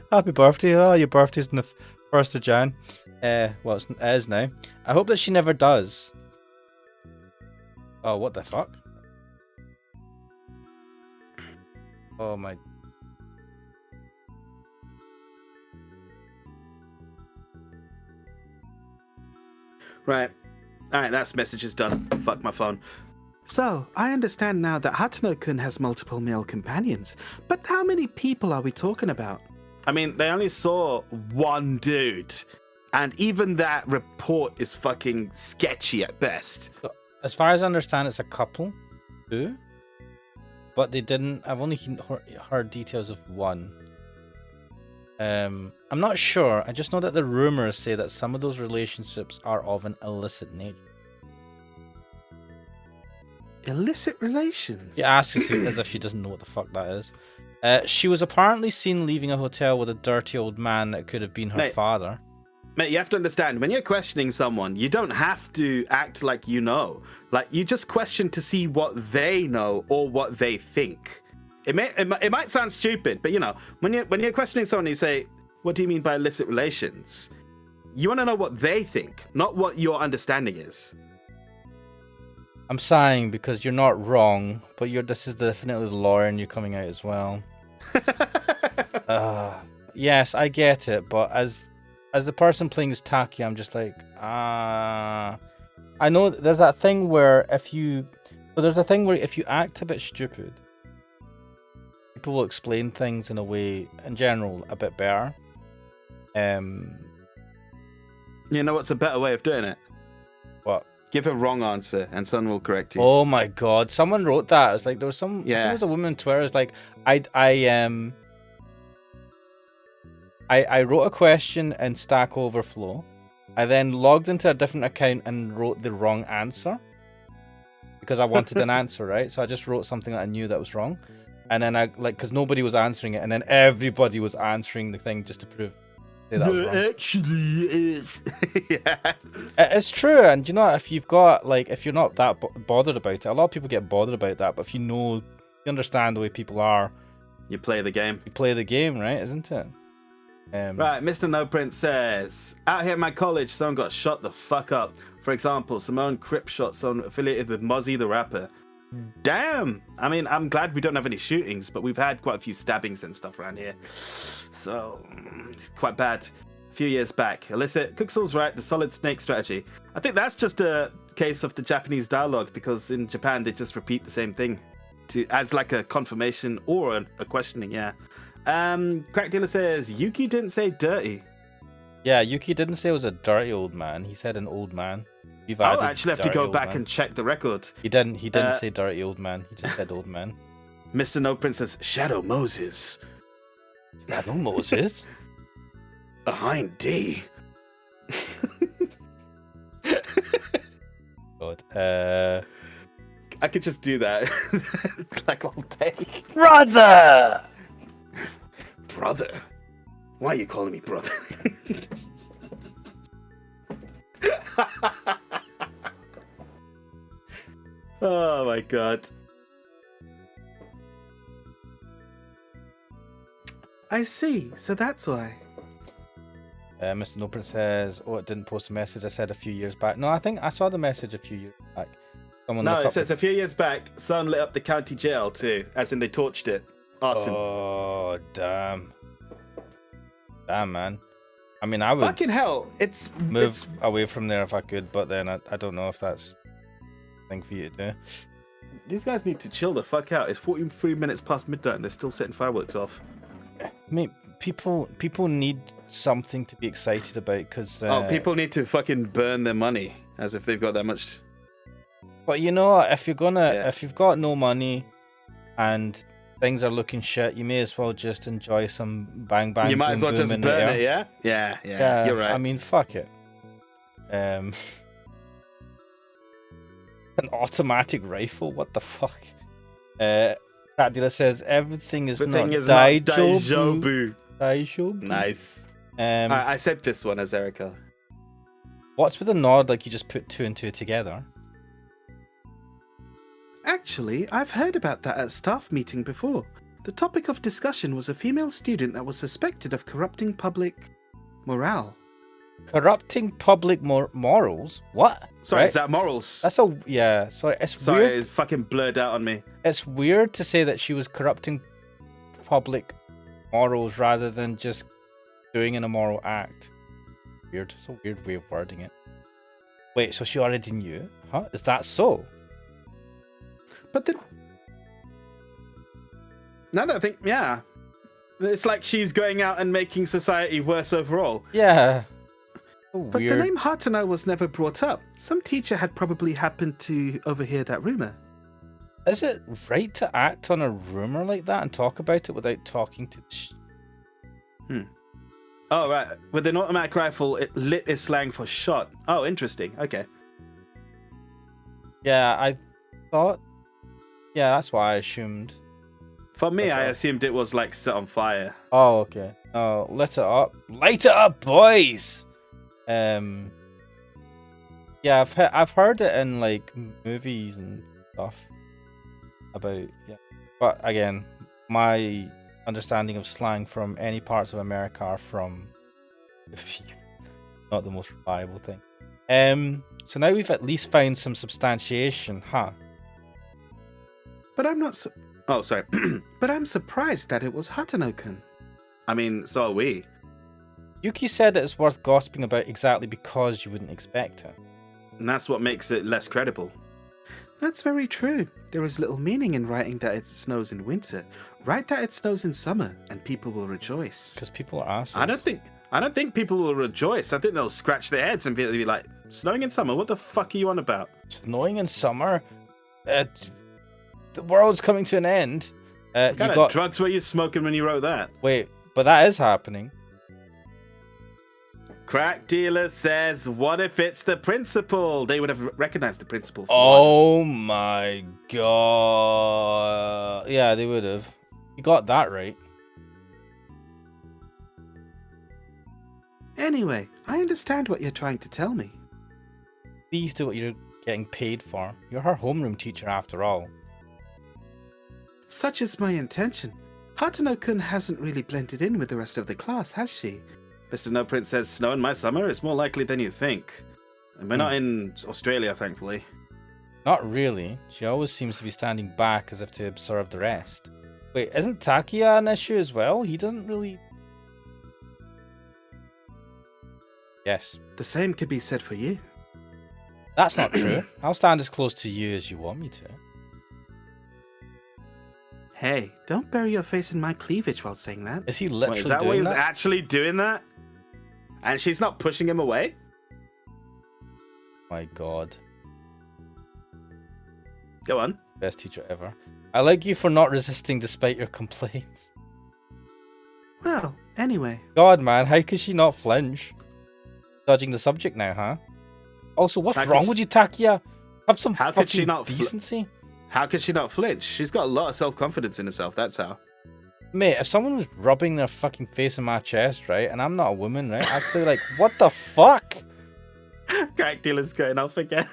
Happy birthday. Oh, your birthday's on the 1st of Jan. Well, it is now. I hope that she never does. Oh, what the fuck? Oh my. Right. Alright, that's message is done. Fuck my phone. So, I understand now that Hatano-kun has multiple male companions, but how many people are we talking about? I mean, they only saw one dude. And even that report is fucking sketchy at best. As far as I understand, it's a couple. Two. But they didn't. I've only heard details of one. I'm not sure. I just know that the rumors say that some of those relationships are of an illicit nature. Illicit relations? He asks as if she doesn't know what the fuck that is. She was apparently seen leaving a hotel with a dirty old man that could have been her father. Mate, you have to understand, when you're questioning someone, you don't have to act like you know. Like, you just question to see what they know or what they think. It might sound stupid, but you know, when you're questioning someone, you say, "What do you mean by illicit relations?" You want to know what they think, not what your understanding is. I'm sighing because you're not wrong, but this is definitely the lawyer and you're coming out as well. Yes, I get it, but as the person playing as Taki, I'm just like, I know there's that thing where if you act a bit stupid, people will explain things in a way, in general, a bit better. You know what's a better way of doing it? What? Give a wrong answer and someone will correct you. Oh my god, someone wrote that. It's like there was some. Yeah. There was a woman on Twitter. It's like I wrote a question in Stack Overflow. I then logged into a different account and wrote the wrong answer because I wanted an answer, right? So I just wrote something that I knew that was wrong, and then because nobody was answering it, and then everybody was answering the thing just to prove that was wrong. Actually is. Yeah. It's true, and you know, if you're not that bothered about it, a lot of people get bothered about that. But if you understand the way people are, you play the game. You play the game, right? Isn't it? Right, Mr. No Prince says, out here at my college, someone got shot the fuck up. For example, Simone Crip shot someone affiliated with Mozzie the rapper. Damn! I mean, I'm glad we don't have any shootings, but we've had quite a few stabbings and stuff around here. So, it's quite bad. A few years back. Alyssa, Kuxel's right, the solid snake strategy. I think that's just a case of the Japanese dialogue, because in Japan, they just repeat the same thing as like a confirmation or a questioning, yeah. Crack Dealer says, Yuki didn't say dirty. Yeah, Yuki didn't say it was a dirty old man. He said an old man. I'll actually have to go back and check the record. He didn't say dirty old man. He just said old man. Mr. No Prince says, Shadow Moses. Shadow Moses? Behind D. God. I could just do that like all day. Brother! Brother? Why are you calling me brother? Oh my god. I see, so that's why. Mr. No Prince says, it didn't post a message. I said a few years back. No, I think I saw the message a few years back. It says a few years back, someone lit up the county jail too, as in they torched it. Awesome. Oh, damn. Damn, man. I mean, I would fucking hell. Move away from there if I could, but then I don't know if that's a thing for you to do. These guys need to chill the fuck out. It's 43 minutes past midnight and they're still setting fireworks off. Mate, people need something to be excited about because... people need to fucking burn their money as if they've got that much... But you know, if you've got no money and things are looking shit, you may as well just enjoy some bang bang. You might as well boom, boom just in the burn air. it, yeah? Yeah, you're right. I mean, fuck it. An automatic rifle? What the fuck? Cat Dealer says everything is not Daijobu. Daijobu. Nice. I said this one as Erica. What's with the nod like you just put 2 and 2 together? Actually, I've heard about that at staff meeting before. The topic of discussion was a female student that was suspected of corrupting public morale. Corrupting public morals? What? Sorry, Right? is that morals? That's a yeah. Sorry, it's Sorry, weird. it fucking blurred out on me. It's weird to say that she was corrupting public morals rather than just doing an immoral act. Weird. It's a weird way of wording it. Wait, so she already knew? Huh? Is that so? But then, Now that I think, yeah. It's like she's going out and making society worse overall. Yeah. So but weird. the name Hatano was never brought up. Some teacher had probably happened to overhear that rumor. Is it right to act on a rumor like that and talk about it without talking to... Oh, right. With an automatic rifle, it lit is slang for shot. Oh, interesting. Okay. Yeah, I thought... Yeah, that's why I assumed. For me, That's I all. assumed it was like set on fire. Oh, okay. Oh, lit it up. Light it up, boys! Yeah, I've heard it in like movies and stuff about but again, my understanding of slang from any parts of America are from not the most reliable thing. So now we've at least found some substantiation, huh? But I'm not. Oh, sorry. But I'm surprised that it was Hatano-kun. I mean, so are we. Yuki said it is worth gossiping about exactly because you wouldn't expect it. And that's what makes it less credible. That's very true. There is little meaning in writing that it snows in winter. Write that it snows in summer, and people will rejoice. Because people are assholes. I don't think people will rejoice. I think they'll scratch their heads and be like, snowing in summer? What the fuck are you on about? Snowing in summer? The world's coming to an end. What kind of drugs were you smoking when you wrote that? Wait, but that is happening. Crack Dealer says, what if it's the principal? They would have recognized the principal. Oh my god. Yeah, they would have. You got that right. Anyway, I understand what you're trying to tell me. Please do what you're getting paid for. You're her homeroom teacher after all. Such is my intention. Hatano-kun hasn't really blended in with the rest of the class, has she? Mr. No Prince says, snow in my summer is more likely than you think. And we're not in Australia, thankfully. Not really. She always seems to be standing back as if to observe the rest. Wait, isn't Takia an issue as well? He doesn't really... Yes. The same could be said for you. That's not true. I'll stand as close to you as you want me to. Hey, don't bury your face in my cleavage while saying that. Is he literally Wait, is that doing why he's that? actually doing that? And she's not pushing him away? My god. Go on. Best teacher ever. I like you for not resisting despite your complaints. Well, anyway. God, man, how could she not flinch? Dodging the subject now, huh? Also, what's wrong with you, Takia? Have some How fucking could she not decency. How could she not flinch? She's got a lot of self-confidence in herself, that's how. Mate, if someone was rubbing their fucking face in my chest, right, and I'm not a woman, right, I'd say like, what the fuck? Crack Dealer's going off again.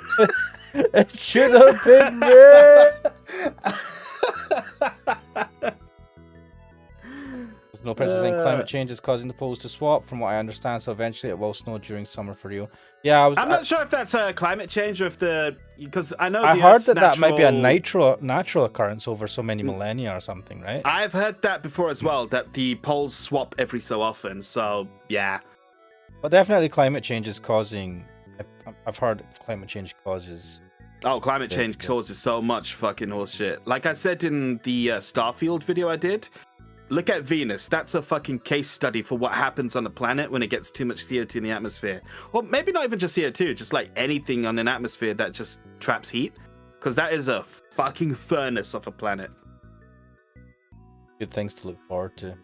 It should have been me! No Princess saying climate change is causing the poles to swap, from what I understand, so eventually it will snow during summer for you. Yeah, I'm not sure if that's climate change or if because I know I the heard Earth's that might be a natural- natural occurrence over so many millennia or something, right? I've heard that before as well, that the poles swap every so often, so yeah. But definitely climate change is causing... I've heard climate change causes... Oh, climate change causes so much fucking horseshit. Like I said in the Starfield video I did, look at Venus. That's a fucking case study for what happens on a planet when it gets too much CO2 in the atmosphere. Or maybe not even just CO2, just like anything on an atmosphere that just traps heat. Because that is a fucking furnace of a planet. Good things to look forward to.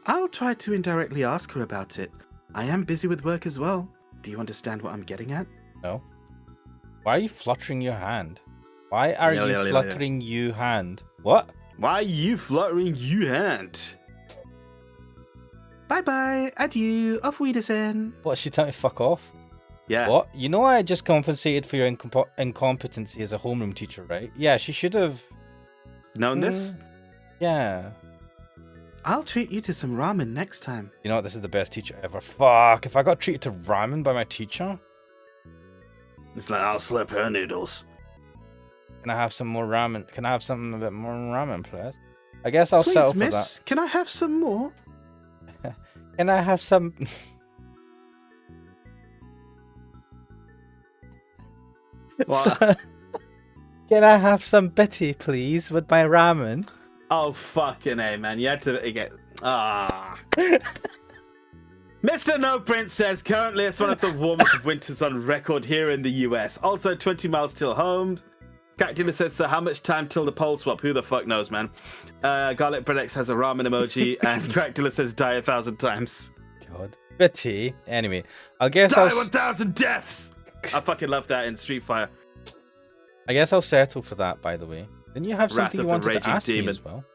I'll try to indirectly ask her about it. I am busy with work as well. Do you understand what I'm getting at? No. Why are you fluttering your hand? Why are you fluttering your hand? What? Why are you fluttering your hand? Bye-bye. Adieu. Auf Wiedersehen. What, she telling me fuck off? Yeah. What? You know I just compensated for your incompetency as a homeroom teacher, right? Yeah, she should have... Known this? Yeah. I'll treat you to some ramen next time. You know what? This is the best teacher ever. Fuck. If I got treated to ramen by my teacher... It's like, I'll slip her noodles. Can I have some more ramen? Can I have something a bit more ramen, please? I guess I'll Please, settle for miss, that. can I have some more? Can I have some... What? Can I have some bitty, please, with my ramen? Oh, fucking A, man. You had to get... Ah. Mr. No Prince says, currently it's one of the warmest winters on record here in the US. Also, 20 miles till home. Cactula says, so how much time till the pole swap? Who the fuck knows, man? Garlic Bread X has a ramen emoji, and Cactula says, die 1,000 times. God. Bitty. Anyway, I guess Die I'll... 1,000 deaths! I fucking love that in Street Fighter. I guess I'll settle for that, by the way. Didn't you have Wrath something of you the wanted to Raging ask me Demon. as well?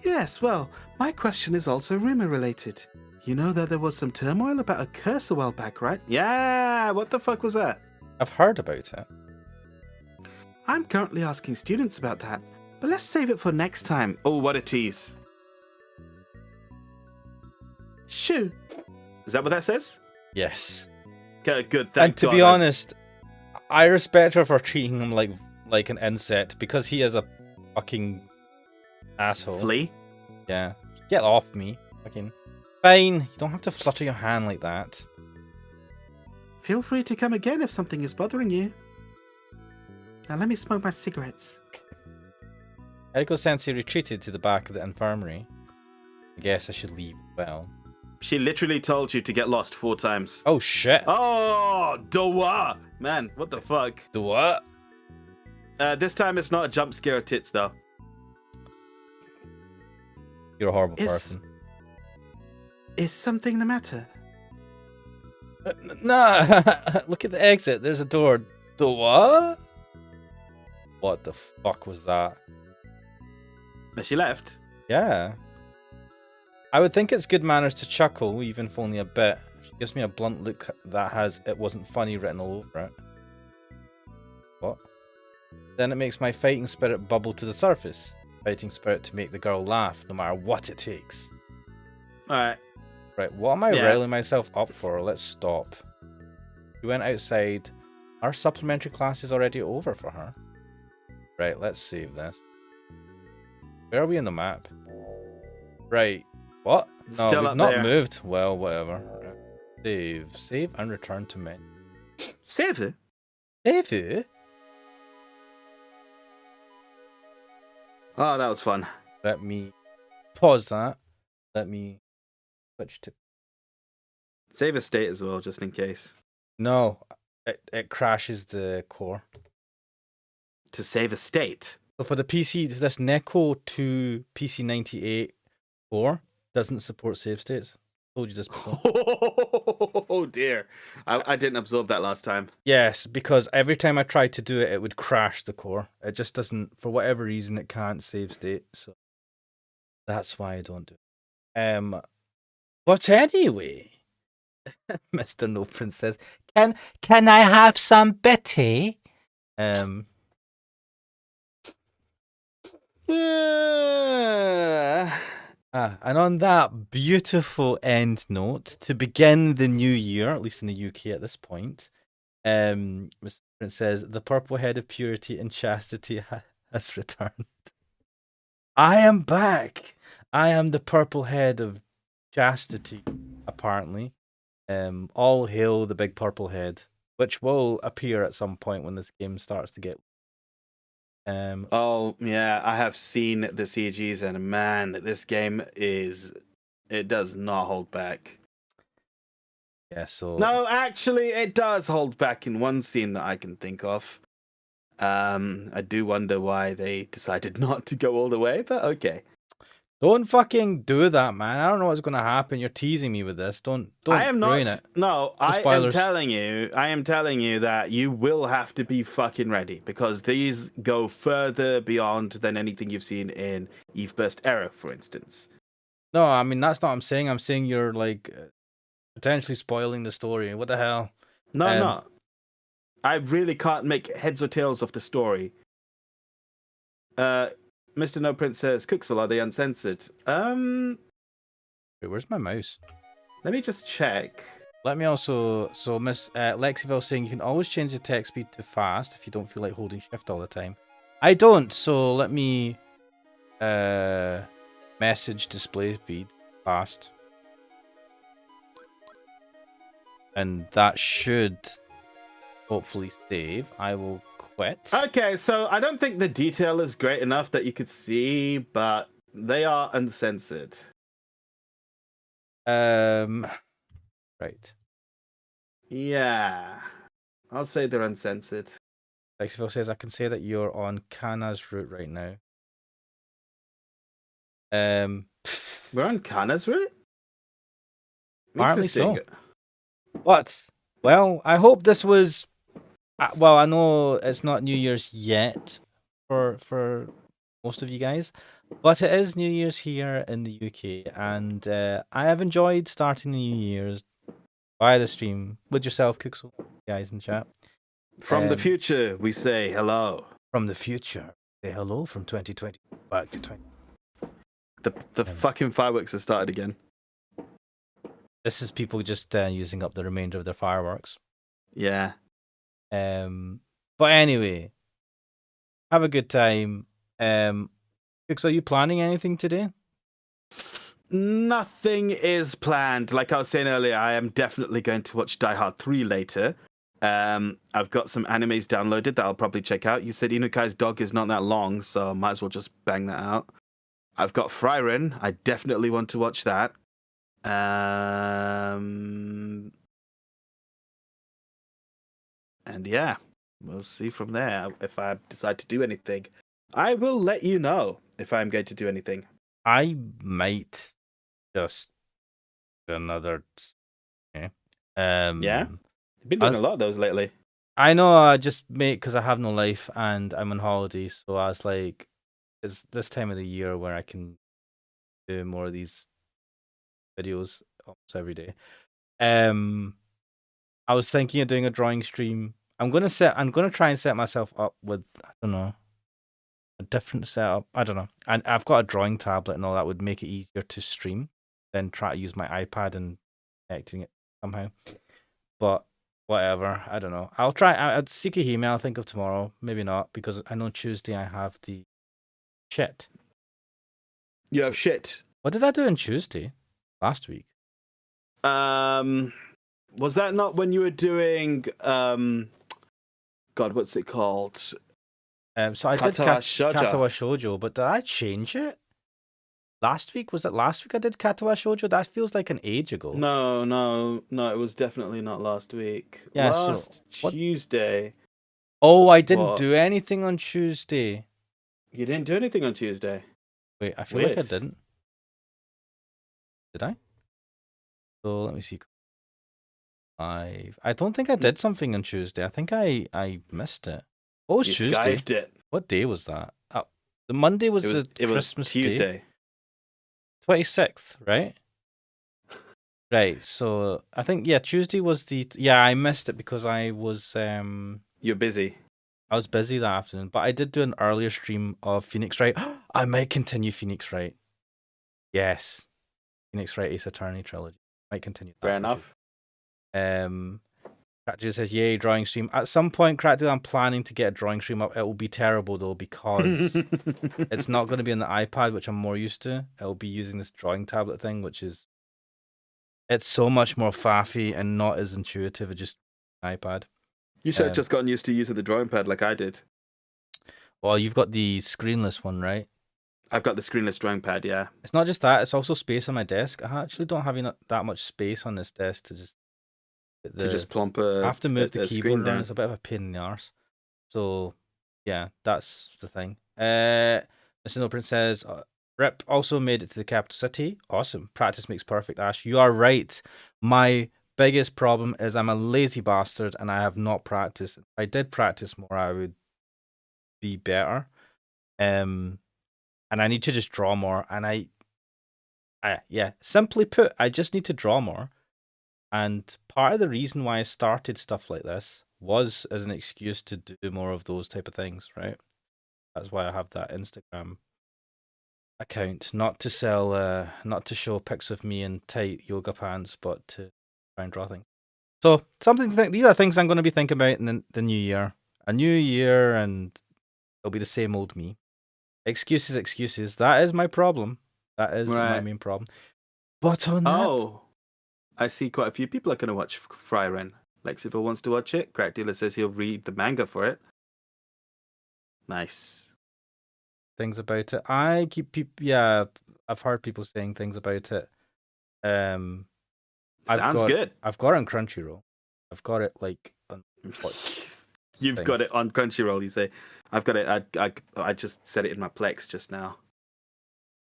Yes, well, my question is also rumor related. You know that there was some turmoil about a curse a while back, right? Yeah, what the fuck was that? I've heard about it. I'm currently asking students about that, but let's save it for next time. Oh, what a tease. Shoo! Is that what that says? Yes. Okay, good, thank And to God. be honest, I respect her for treating him like an insect because he is a fucking asshole. Flea? Yeah. Get off me. Fucking fine. You don't have to flutter your hand like that. Feel free to come again if something is bothering you. Now let me smoke my cigarettes. Eriko Sensei retreated to the back of the infirmary. I guess I should leave as well. She literally told you to get lost 4 times. Oh shit. Oh, Doa! Man, what the fuck? The what? This time it's not a jump scare of tits, though. You're a horrible Is- person. Is something the matter? Nah, look at the exit. There's a door. The what? What the fuck was that? But she left. Yeah. I would think it's good manners to chuckle, even if only a bit. She gives me a blunt look that has "it wasn't funny" written all over it. What? Then it makes my fighting spirit bubble to the surface. Fighting spirit to make the girl laugh, no matter what it takes. Alright. Right, what am I Yeah. riling myself up for? Let's stop. We went outside. Our supplementary class is already over for her. Right, let's save this. Where are we in the map? Right. What? No, Still we've up not there. moved. Well, whatever. Save. Save and return to menu. Save it. Save it? Oh, that was fun. Let me pause that. Let me switch to... Save a state as well, just in case. No. It crashes the core. To save a state. So for the PC, this Neko 2 PC-98 core doesn't support save states. Told you this before. Oh dear. I didn't absorb that last time. Yes, because every time I tried to do it, it would crash the core. It just doesn't, for whatever reason, it can't save state. So that's why I don't do it. But anyway, Mr. No Prince says, can I have some Betty? And on that beautiful end note, to begin the new year, at least in the UK at this point, Mr. Prince says, the purple head of purity and chastity has returned. I am back. I am the purple head of chastity, apparently. All hail the big purple head, which will appear at some point when this game starts to get... Oh, yeah, I have seen the CGs, and man, this game it does not hold back. Yeah, so... No, actually, it does hold back in one scene that I can think of. I do wonder why they decided not to go all the way, but okay. Don't fucking do that, man. I don't know what's going to happen. You're teasing me with this. Don't I am ruin not. it. No, I am spoilers. telling you. I am telling you that you will have to be fucking ready because these go further beyond than anything you've seen in Eve Burst Era, for instance. No, I mean that's not what I'm saying. I'm saying you're like potentially spoiling the story. What the hell? No, I'm not. I really can't make heads or tails of the story. Mr. No Prince says, Kuxel, are they uncensored? Wait, where's my mouse? Let me just check. Let me also. So Miss Lexiville saying you can always change the text speed to fast if you don't feel like holding shift all the time. I don't. So let me message display speed fast, and that should hopefully save. I will quit. Okay, so I don't think the detail is great enough that you could see, but they are uncensored. Right. Yeah. I'll say they're uncensored. Lexiville says I can say that you're on Kana's route right now. We're on Kana's route? Apparently so. Interesting. What? Well, I hope this was. Well, I know it's not New Year's yet for most of you guys, but it is New Year's here in the UK, and I have enjoyed starting the New Year's via the stream with yourself, Kuxel, guys in chat. From the future, we say hello. From the future, say hello from 2020 back to 20. The fucking fireworks have started again. This is people just using up the remainder of their fireworks. Yeah. But anyway, have a good time. Kuxel, are you planning anything today? Nothing is planned. Like I was saying earlier, I am definitely going to watch Die Hard 3 later. I've got some animes downloaded that I'll probably check out. You said Inukai's Dog is not that long, so I might as well just bang that out. I've got Frieren. I definitely want to watch that. And yeah, we'll see from there if I decide to do anything. I will let you know if I'm going to do anything. I might just do another. Okay. Yeah? You've been doing a lot of those lately. I know. I just because I have no life and I'm on holiday, so I was like, it's this time of the year where I can do more of these videos almost every day. I was thinking of doing a drawing stream. I'm gonna try and set myself up with, I don't know, a different setup. I don't know. And I've got a drawing tablet and all that would make it easier to stream than try to use my iPad and connecting it somehow. But whatever, I don't know. I'll try. I'll seek a email. I'll think of tomorrow. Maybe not, because I know Tuesday I have the shit. You have shit. What did I do on Tuesday last week? Was that not when you were doing God, what's it called? So I did Katawa Shoujo. Katawa Shoujo, but did I change it? Last week? Was it last week I did Katawa Shoujo? That feels like an age ago. No, it was definitely not last week. Yeah, last Tuesday. Oh, I didn't do anything on Tuesday. You didn't do anything on Tuesday? Wait, I feel like I didn't. Did I? So let me see. I don't think I did something on Tuesday. I think I missed it. What was Tuesday? Skived it. What day was that? The Monday was the Christmas Tuesday. Day. 26th, right? Right. So I think Tuesday was I missed it because I was You're busy. I was busy that afternoon, but I did do an earlier stream of Phoenix Wright. I might continue Phoenix Wright. Yes. Phoenix Wright Ace Attorney trilogy. Might continue that. Fair enough. Crackdude says, yay, drawing stream. At some point, Crackdude, I'm planning to get a drawing stream up. It will be terrible, though, because it's not going to be on the iPad, which I'm more used to. It'll be using this drawing tablet thing, which is... It's so much more faffy and not as intuitive as just an iPad. You should have just gotten used to using the drawing pad like I did. Well, you've got the screenless one, right? I've got the screenless drawing pad, yeah. It's not just that, it's also space on my desk. I actually don't have that much space on this desk to just... plump a I have to move the keyboard down. It's a bit of a pain in the arse. So Yeah, that's the thing. Mr. No Prince says, Rip also made it to the capital city. Awesome. Practice makes perfect, Ash. You are right. My biggest problem is I'm a lazy bastard and I have not practiced. If I did practice more, I would be better. And I need to just draw more. And simply put, I just need to draw more. And part of the reason why I started stuff like this was as an excuse to do more of those type of things, right? That's why I have that Instagram account, not to sell, not to show pics of me in tight yoga pants, but to try and draw things. So something to think. These are things I'm going to be thinking about in the new year. A new year, and it'll be the same old me. Excuses, excuses. That is my problem. That is my Right. main problem. But on that, Oh, I see quite a few people are going to watch Frieren. Lexiville wants to watch it. Crack Dealer says he'll read the manga for it. Nice. things about it. I keep yeah, I've heard people saying things about it. Sounds good. I've got it on Crunchyroll. I've got it like on You've thing. got it on Crunchyroll. You say, "I've got it." I just said it in my Plex just now.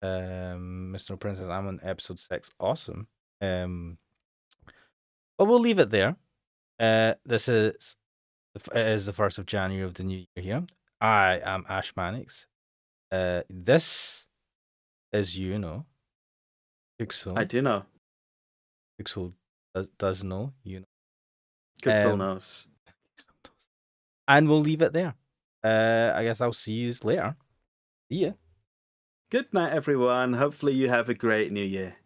Mr. No Princess, I'm on episode 6. Awesome. But we'll leave it there. This is it is the 1st of January of the new year here. I am Ash Mannix. This is Yuno. Kuxel. I do know. Kuxel does know Yuno. Kuxel knows. And we'll leave it there. I guess I'll see you later. See ya. Good night, everyone. Hopefully, you have a great new year.